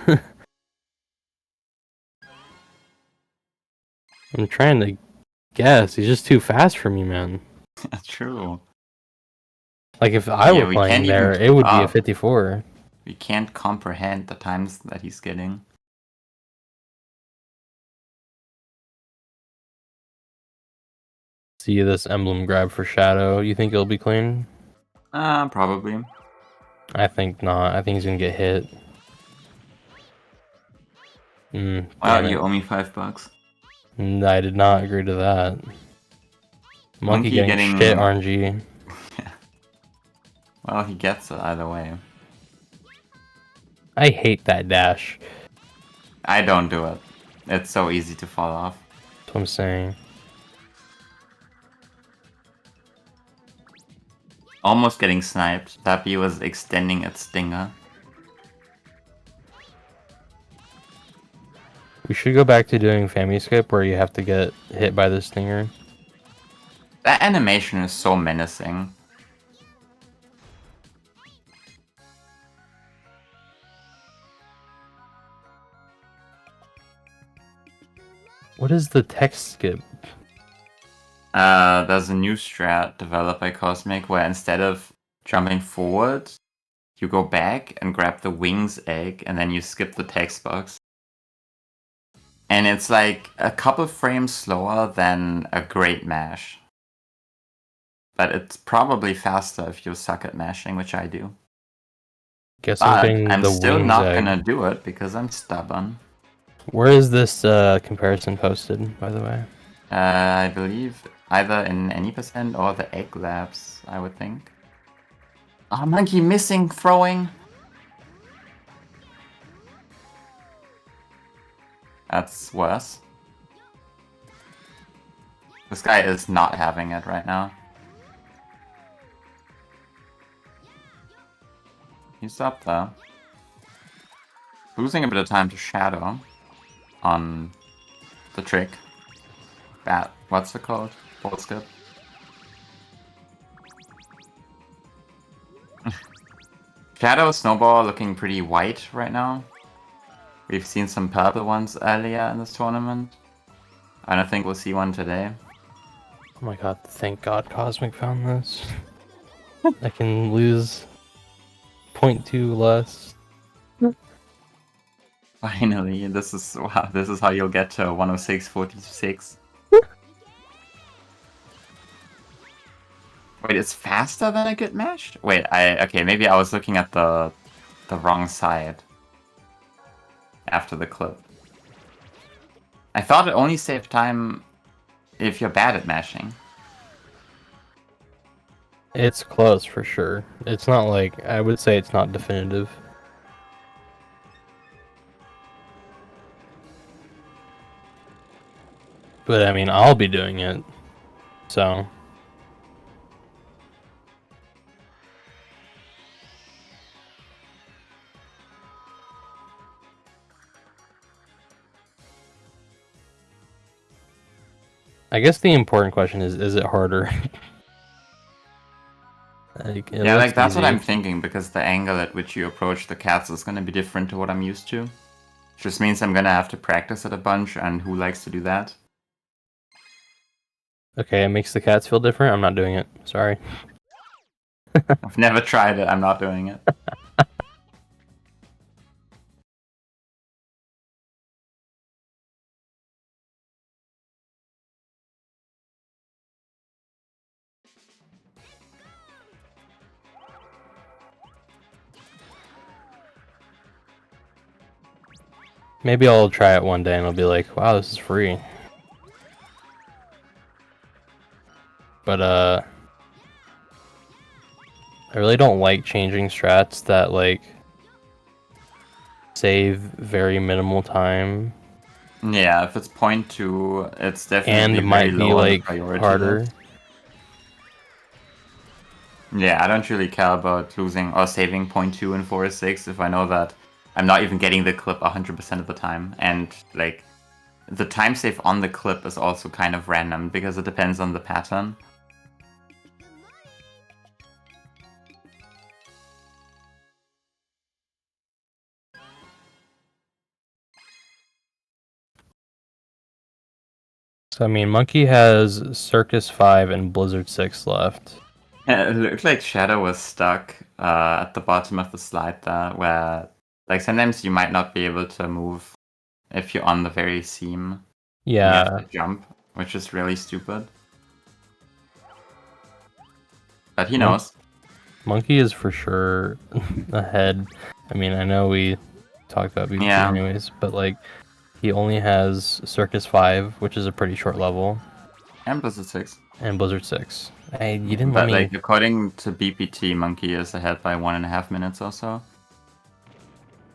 I'm trying to guess. He's just too fast for me, man. True. Like, if I Yeah, were we playing can't even there, keep it would be a up. 54. We can't comprehend the times that he's getting. See this emblem grab for Shadow. You think it'll be clean? Probably. I think not. I think he's gonna get hit. Wow, Damn you it. owe me $5. I did not agree to that. Monkey getting shit RNG. Well, he gets it either way. I hate that dash. I don't do it. It's so easy to fall off. That's what I'm saying. Almost getting sniped. Tappy was extending its stinger. We should go back to doing Family Skip where you have to get hit by the stinger. That animation is so menacing. What is the text skip? There's a new strat developed by Cosmic where instead of jumping forward, you go back and grab the wings egg and then you skip the text box. And it's like a couple frames slower than a great mash. But it's probably faster if you suck at mashing, which I do. Guess But I'm getting I'm the still wings not egg. gonna do it because I'm stubborn. Where is this comparison posted, by the way? I believe either in any percent or the egg labs, I would think. Ah, monkey missing throwing. That's worse. This guy is not having it right now. He's up there. Losing a bit of time to Shadow on the trick. What's it called? Ball skip. Shadow Snowball looking pretty white right now. We've seen some purple ones earlier in this tournament. I don't think we'll see one today. Oh my god, thank god Cosmic found this. I can lose 0.2 less. Finally, this is how you'll get to 106.46. Wait, it's faster than a good mesh? Wait, okay, maybe I was looking at the wrong side after the clip. I thought it only saved time if you're bad at mashing. It's close for sure. It's not like, I would say it's not definitive. But I mean, I'll be doing it, so. I guess the important question is it harder? Like, Yeah, like that's what easy. I'm thinking, because the angle at which you approach the cats is going to be different to what I'm used to. Just means I'm going to have to practice it a bunch, and who likes to do that? Okay, it makes the cats feel different. I'm not doing it. Sorry. I've never tried it, I'm not doing it. Maybe I'll try it one day and I'll be like, wow, this is free. But, I really don't like changing strats that, like, save very minimal time Yeah, if it's 0.2, it's definitely and very might be, low on the like, priority harder. list. Yeah, I don't really care about losing or saving 0.2 and 4-6 if I know that I'm not even getting the clip 100% of the time. And, like, the time save on the clip is also kind of random because it depends on the pattern. So, I mean, Monkey has Circus 5 and Blizzard 6 left. Yeah, it looked like Shadow was stuck at the bottom of the slide there, where, like, sometimes you might not be able to move if you're on the very seam. You Yeah, have to jump, which is really stupid. But he knows. Monkey is for sure ahead. I mean, I know we talked about BT Yeah. anyways, but, like, he only has Circus 5, which is a pretty short level, And Blizzard 6. and Blizzard 6. Hey, you didn't But, let me... like, according to BPT, Monkey is ahead by 1.5 minutes or so.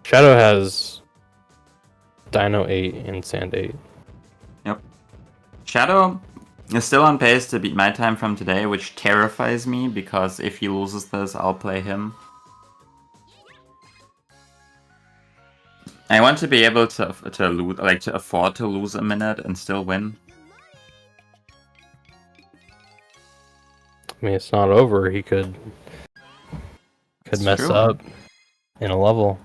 Shadow has Dino 8 and Sand 8. Shadow is still on pace to beat my time from today, which terrifies me, because if he loses this, I'll play him. I want to be able to lose, like, to afford to lose a minute and still win. I mean, it's not over. He could It's mess true. up in a level.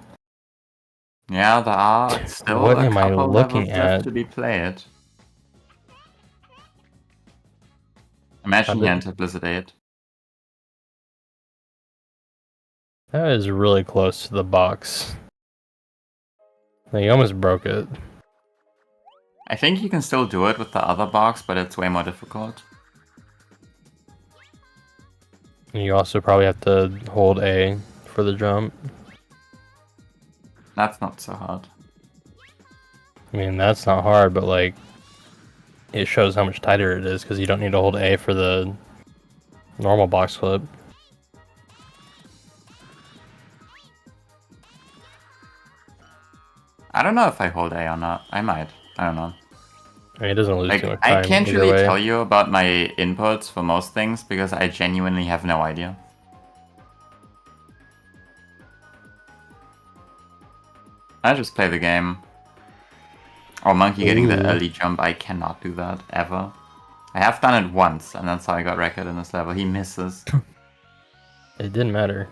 Yeah, there are still What a am I couple looking levels left at? to be played. Imagine he entered Blizzard 8. That is really close to the box. Like, you almost broke it. I think you can still do it with the other box, but it's way more difficult. And you also probably have to hold A for the jump. That's not so hard. I mean, that's not hard, but, like, it shows how much tighter it is because you don't need to hold A for the normal box flip. I don't know if I hold A or not. I might. I don't know. I mean, it doesn't lose Like, too much time. I can't either really way. tell you about my inputs for most things because I genuinely have no idea. I just play the game. Oh, Monkey getting the Ooh. early jump, I cannot do that, ever. I have done it once, and that's how I got record in this level. He misses. It didn't matter.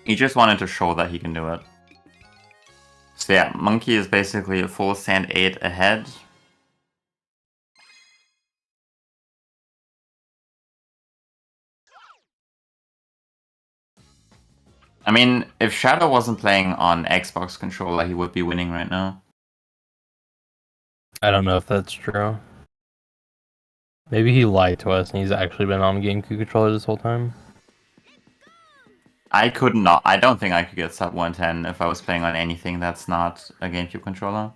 He just wanted to show that he can do it. So yeah, Monkey is basically a full sand 8 ahead. I mean, if Shadow wasn't playing on Xbox controller, he would be winning right now. I don't know if that's true. Maybe he lied to us and he's actually been on GameCube controller this whole time. I could not. I don't think I could get sub 110 if I was playing on anything that's not a GameCube controller.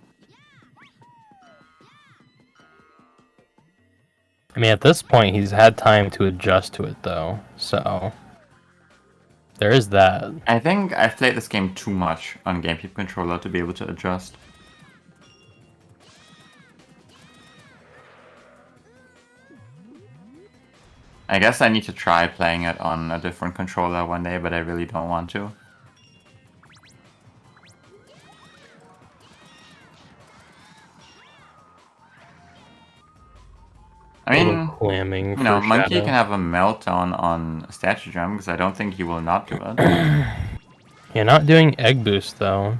I mean, at this point, he's had time to adjust to it, though. So there is that. I think I've played this game too much on GameCube controller to be able to adjust. I guess I need to try playing it on a different controller one day, but I really don't want to. I mean, Clamming you know, for Monkey Shadow. can have a meltdown on Statue Jump because I don't think he will not do it. Yeah, not doing egg boost though.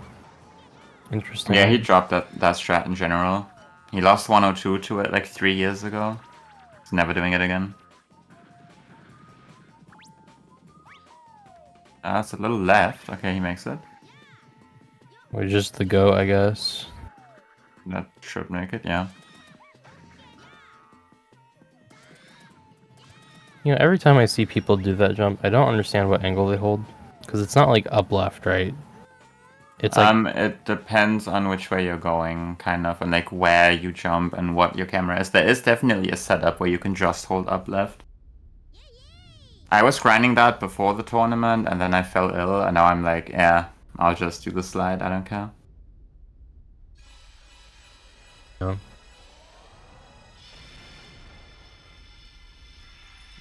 Interesting. Yeah, he dropped that strat in general. He lost 102 to it like 3 years ago. He's never doing it again. That's a little left. Okay, he makes it. We're just the go, I guess. That should make it, yeah. You know, every time I see people do that jump, I don't understand what angle they hold. Because it's not like up left, right? It's like It depends on which way you're going, kind of, and like where you jump and what your camera is. There is definitely a setup where you can just hold up left. I was grinding that before the tournament, and then I fell ill, and now I'm like, yeah, I'll just do the slide, I don't care. Yeah.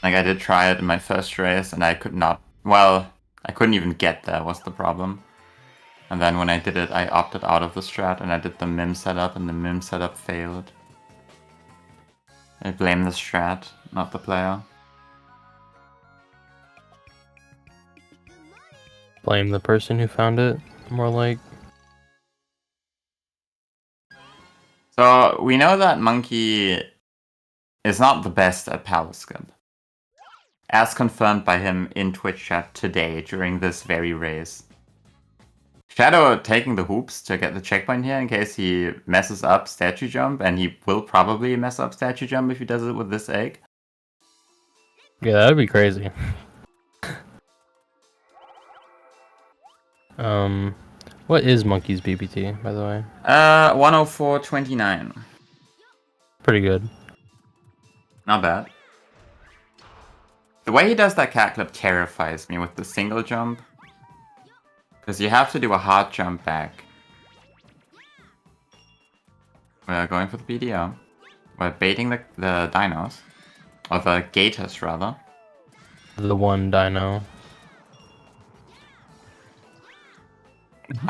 Like, I did try it in my first race, and I could not... Well, I couldn't even get there, was the problem. And then when I did it, I opted out of the strat, and I did the MIM setup, and the MIM setup failed. I blame the strat, not the player. blame the person who found it. More like. So, we know that Monkey is not the best at power skip. As confirmed by him in Twitch chat today during this very race. Shadow taking the hoops to get the checkpoint here in case he messes up statue jump, and he will probably mess up statue jump if he does it with this egg. Yeah, that'd be crazy. What is Monkey's BBT, by the way? 104.29. Pretty good. Not bad. The way he does that cat clip terrifies me with the single jump. Because you have to do a hard jump back. We're going for the BDO. We're baiting the dinos. Or the gators, rather. The one dino.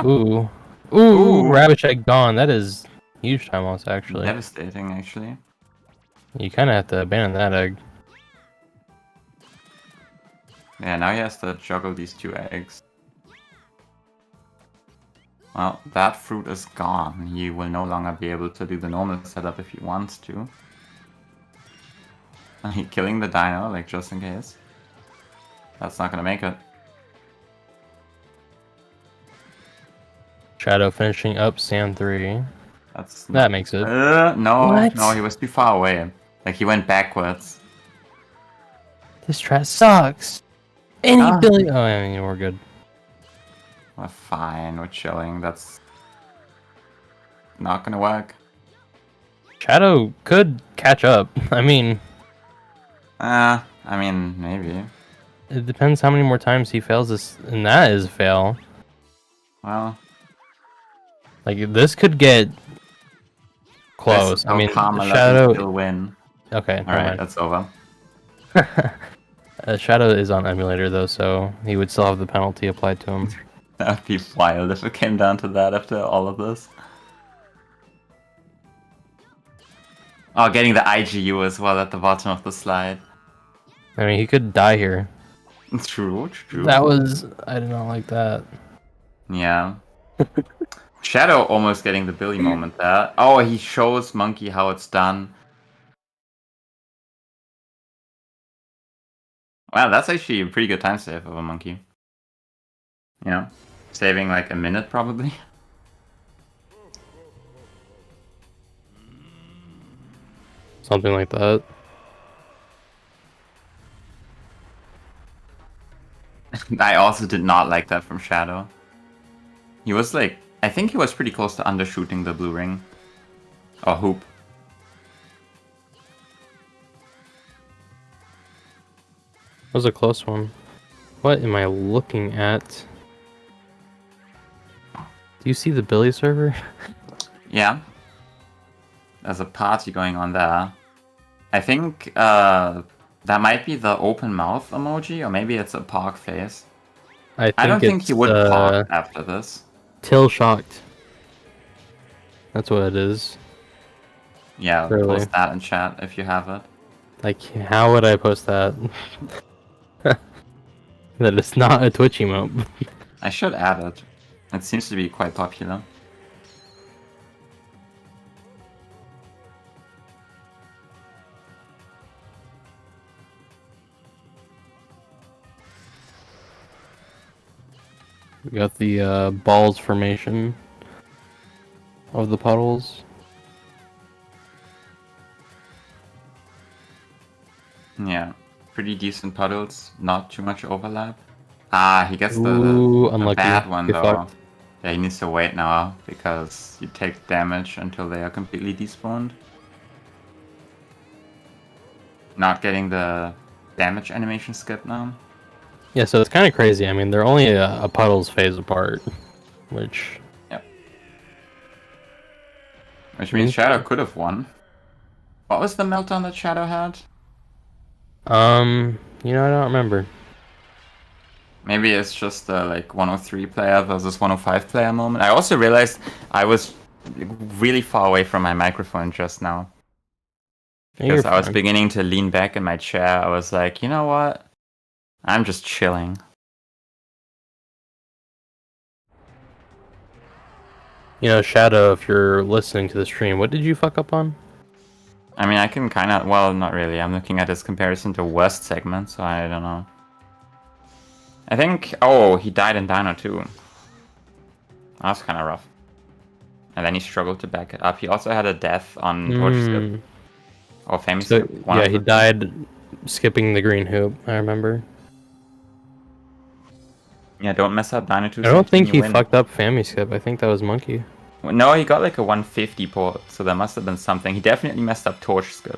Ooh. Ooh, rabbit egg gone. That is huge time loss, actually. Devastating, actually. You kind of have to abandon that egg. Yeah, now he has to juggle these two eggs. Well, that fruit is gone. He will no longer be able to do the normal setup if he wants to. And he killing the dino, like, just in case. That's not gonna make it. Shadow finishing up Sand 3. That's That makes it. No, What? no, he was too far away. Like, he went backwards. This strat sucks. Any billion. Oh, I mean, we're good. We're fine, we're chilling. That's... not gonna work. Shadow could catch up. I mean, I mean, maybe. it depends how many more times he fails this, and that is a fail. Well, Like, this could get close. I mean, Karma Shadow... still win. Okay, never Alright, mind. that's over. Shadow is on emulator, though, so he would still have the penalty applied to him. That would be wild if it came down to that after all of this. Oh, getting the IGU as well at the bottom of the slide. I mean, he could die here. True. That was... I did not like that. Yeah. Shadow almost getting the Billy moment there. Oh, he shows Monkey how it's done. Wow, that's actually a pretty good time save of a Monkey. You know, saving like a minute probably. Something like that. I also did not like that from Shadow. He was like, I think he was pretty close to undershooting the blue ring. Or hoop. That was a close one. What am I looking at? Do you see the Billy server? Yeah. There's a party going on there. I think that might be the open mouth emoji, or maybe it's a park face. I don't think he would park after this. Till shocked. That's what it is. Yeah, Really? post that in chat if you have it. Like, how would I post that? That it's not a Twitch emote. I should add it. It seems to be quite popular. We got the balls formation of the puddles. Yeah, pretty decent puddles, not too much overlap. Ah, he gets the unlucky. bad one Get though. fucked. Yeah, he needs to wait now because you take damage until they are completely despawned. Not getting the damage animation skip now. Yeah, so it's kind of crazy. I mean, they're only a puddles phase apart, which... Yep. Which means Shadow could have won. What was the meltdown that Shadow had? You know, I don't remember. Maybe it's just the like 103 player versus 105 player moment. I also realized I was really far away from my microphone just now. Because I was beginning to lean back in my chair. I was like, you know what? I'm just chilling. You know, Shadow, if you're listening to the stream, what did you fuck up on? I mean, I can kind of... Well, not really. I'm looking at his comparison to worst segment, so I don't know. I think... Oh, he died in Dino too. That's kind of rough. And then he struggled to back it up. He also had a death on Torch Skip. Or Famous So, Skip. yeah, he died skipping the green hoop, I remember. Yeah, don't mess up Dino 2. I don't think he fucked up Family Skip. I think that was Monkey. No, he got like a 150 port, so there must have been something. He definitely messed up Torch Skip.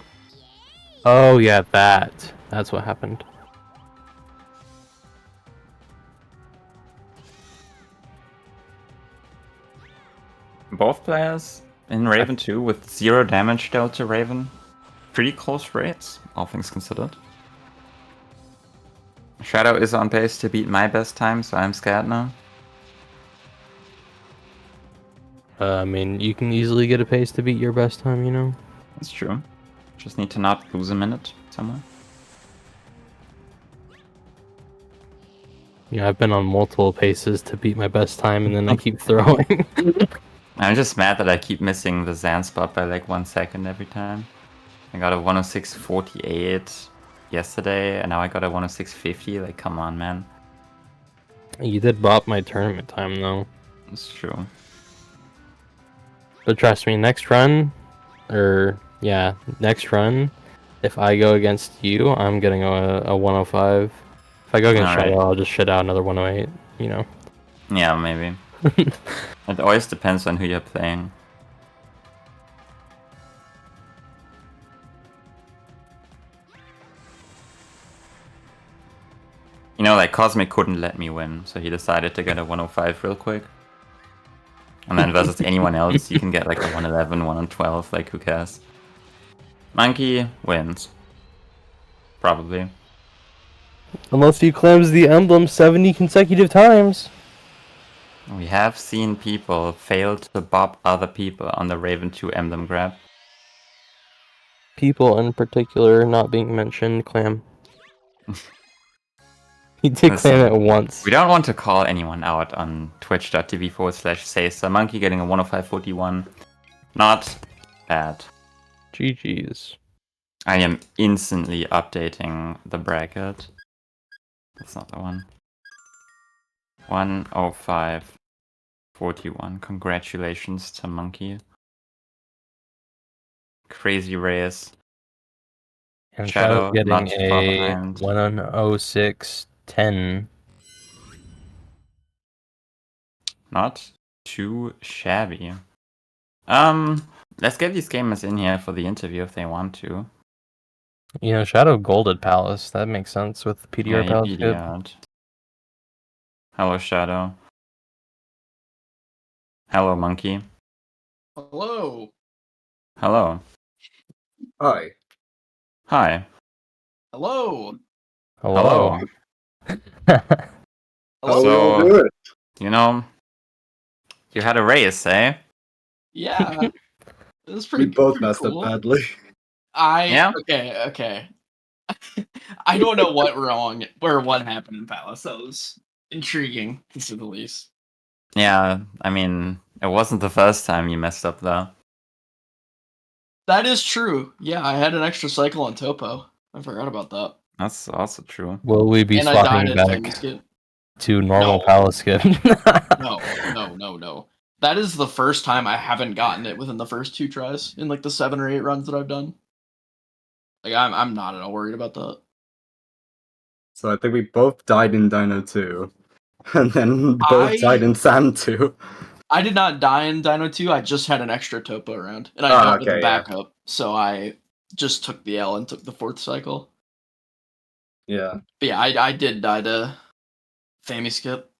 Oh, yeah, that. That's what happened. Both players in Raven 2 with 0 damage dealt to Raven. Pretty close rates, all things considered. Shadow is on pace to beat my best time, so I'm scared now. I mean, you can easily get a pace to beat your best time, you know? That's true. Just need to not lose a minute somewhere. Yeah, I've been on multiple paces to beat my best time, and then I keep throwing. I'm just mad that I keep missing the Zan spot by like 1 second every time. I got a 106.48 yesterday, and now I got a 106.50. Like, come on, man. You did bop my tournament time, though. That's true. But trust me, next run, next run, if I go against you, I'm getting a 105. If I go against Shadow, I'll just shit out another 108, you know? Yeah, maybe. It always depends on who you're playing. You know, like Cosmic couldn't let me win, so he decided to get a 105 real quick. And then versus anyone else, you can get like a 111, 112, like who cares? Monkey wins. Probably. Unless he claims the emblem 70 consecutive times. We have seen people fail to bob other people on the Raven 2 emblem grab. People in particular not being mentioned, Clam. He did Listen, claim it once. We don't want to call anyone out on twitch.tv/Saysa. Monkey getting a 105.41. Not bad. GG's. I am instantly updating the bracket. That's not the one. 105.41. Congratulations to Monkey. Crazy race. And Shadow Shadow not getting far a behind. 106.10. Not too shabby. Let's get these gamers in here for the interview if they want to. You know, Shadow golded Palace. That makes sense with the PDR Yeah, Palace he skip. PDR'd. Hello, Shadow. Hello, Monkey. Hello. Hello. Hi. Hi. Hello. Hello. How we all So, doing? you know, you had a race, eh? Yeah. It was pretty We both pretty messed cool. up badly. Yeah? Okay. I don't know what happened in Palace. That was intriguing, to say the least. Yeah, I mean, it wasn't the first time you messed up, though. That is true. Yeah, I had an extra cycle on Topo. I forgot about that. That's also true. Will we be And I died swapping at back Famous Skip. to normal No. Palace skip? No. That is the first time I haven't gotten it within the first 2 tries in like the 7 or 8 runs that I've done. Like I'm not at all worried about that. So I think we both died in Dino 2. And then both I- died in Sand 2. I did not die in Dino 2, I just had an extra Topo around. And I Ah, jumped with okay, the yeah. backup, so I just took the L and took the 4th cycle. Yeah. But yeah, I did die to Fami Skip.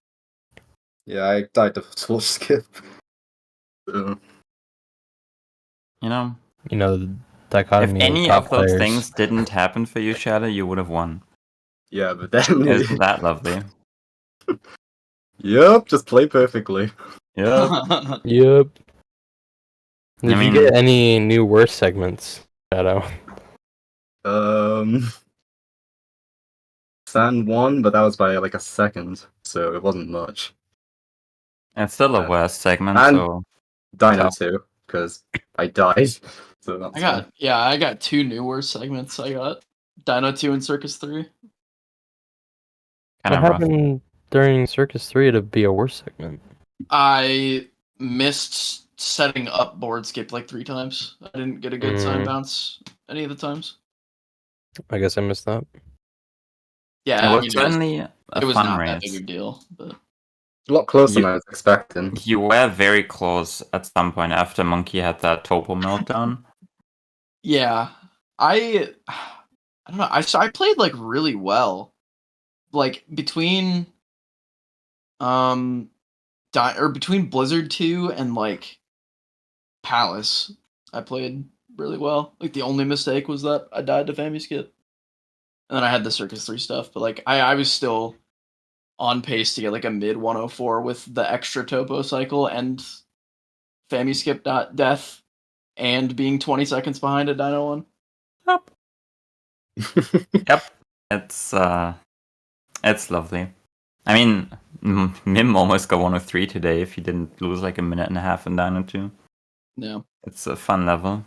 Yeah, I died to Switch skip. So, You know, the dichotomy if any top of those players. things didn't happen for you, Shadow, you would have won. yeah, but then... Isn't that lovely? Yep, just play perfectly. Yep. Yep. Did I you mean- get any new worst segments, Shadow? Sand won, but that was by like a second, so it wasn't much. It's still a worst segment, And- so... Dino Tough. 2, because I died. So that's fine. I got 2 new worst segments. I got Dino 2 and Circus 3. Kind What of rough. happened during Circus 3 to be a worst segment? I missed setting up board skip like 3 times. I didn't get a good sign bounce any of the times. I guess I missed that. Yeah, It I was mean, certainly a it was fun not that race. big a deal, but A lot closer You- than I was expecting. You were very close at some point after Monkey had that Topo meltdown. yeah, I don't know. I played like really well, like between between Blizzard 2 and like Palace, I played really well. Like the only mistake was that I died to Fami Skip, and then I had the Circus 3 stuff. But like I was still on pace to get like a mid 104 with the extra Topo cycle and Fami Skip death, and being 20 seconds behind at Dino 1. Yep. It's lovely. I mean, Mim almost got 103 today if he didn't lose like a minute and a half in Dino 2. Yeah. It's a fun level.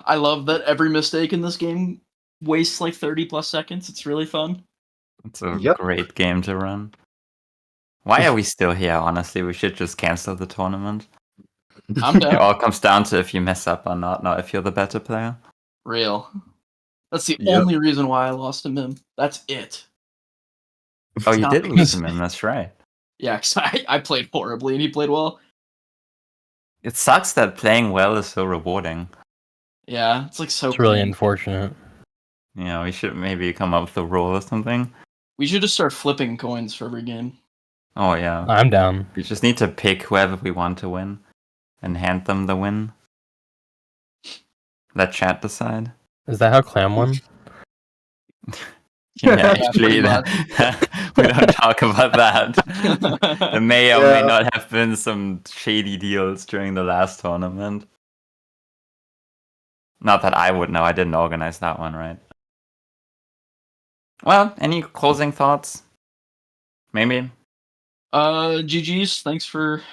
I love that every mistake in this game wastes like 30 plus seconds. It's really fun. It's a Yep. great game to run. Why are we still here, honestly? We should just cancel the tournament. I'm It down. all comes down to if you mess up or not if you're the better player. Real. That's the Yep. only reason why I lost to Mim. That's it. Oh, you not did because- lose him, that's right. Yeah, because I played horribly and he played well. It sucks that playing well is so rewarding. Yeah, it's like so It's really clean. unfortunate. You know, we should maybe come up with a rule or something. We should just start flipping coins for every game. Oh yeah. I'm down. We just need to pick whoever we want to win, and hand them the win. Let chat decide. Is that how Clam won? Yeah, Yeah, actually, pretty much. we don't talk about that. There may or may Yeah. not have been some shady deals during the last tournament. Not that I would know. I didn't organize that one, right? Well, any closing thoughts? Maybe. GG's. Thanks for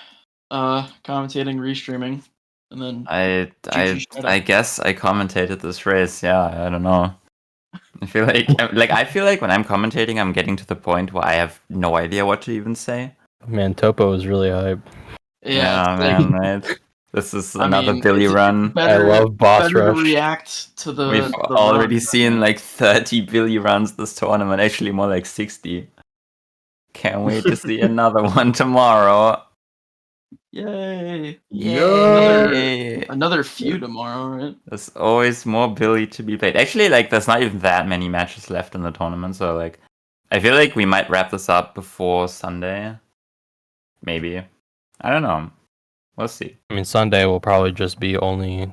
commentating, restreaming, and then I guess I commentated this race. Yeah, I don't know. I feel like when I'm commentating, I'm getting to the point where I have no idea what to even say. Man, Topo was really hype. yeah, it's like, man, right? This is I another mean, Billy it's run. better, I love Boss better to Rush. react to the. We've the already run. seen like 30 Billy runs this tournament. Actually, more like 60. Can't wait to see another one tomorrow. Yay! Yay! Another few tomorrow, right? There's always more Billy to be played. Actually, like, there's not even that many matches left in the tournament, so, like, I feel like we might wrap this up before Sunday. Maybe. I don't know. We'll see. I mean, Sunday will probably just be only.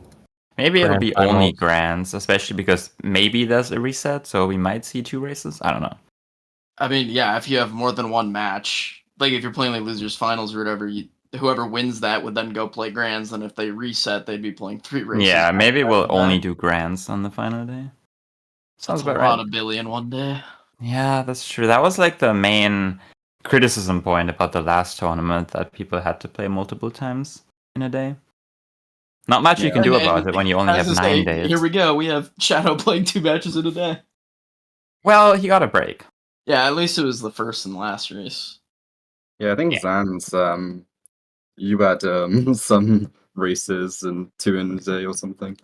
Maybe it'll Grand be finals. only grands, especially because maybe there's a reset, so we might see 2 races. I don't know. I mean, yeah, if you have more than one match, like if you're playing like losers finals or whatever, whoever wins that would then go play grands. And if they reset, they'd be playing 3 races. Yeah, maybe we'll back to only back. do grands on the final day. Sounds That's a about lot right. of Billy in one day. Yeah, that's true. That was like the main criticism point about the last tournament, that people had to play multiple times in a day. Not much you can do about it when you only I have was 9 gonna say, days. Here we go. We have Shadow playing 2 matches in a day. Well, he got a break. Yeah, at least it was the first and last race. Yeah, I think Zan's you had some races and 2 in a day or something.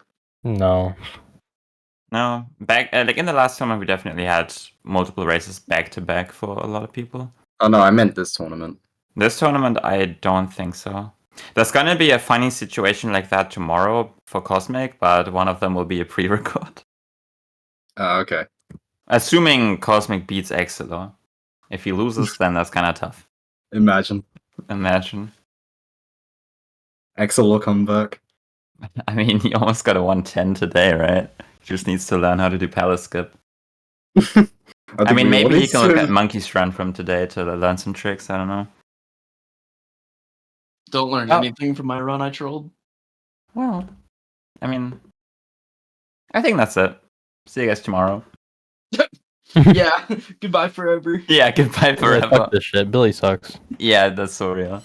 No. No, back like in the last tournament, we definitely had multiple races back to back for a lot of people. Oh no, I meant this tournament. This tournament, I don't think so. There's gonna be a funny situation like that tomorrow for Cosmic, but one of them will be a pre-record. Okay. Assuming Cosmic beats Exilor. If he loses, then that's kind of tough. Imagine. Imagine. Excel will come back. I mean, he almost got a 110 today, right? He just needs to learn how to do Palace Skip. I mean, maybe he can look at Monkey's Run from today to learn some tricks. I don't know. Don't learn anything from my run I trolled. Well, I mean, I think that's it. See you guys tomorrow. Yeah, goodbye forever. Yeah, goodbye Yeah, forever. fuck this shit. Billy sucks. Yeah, that's so real.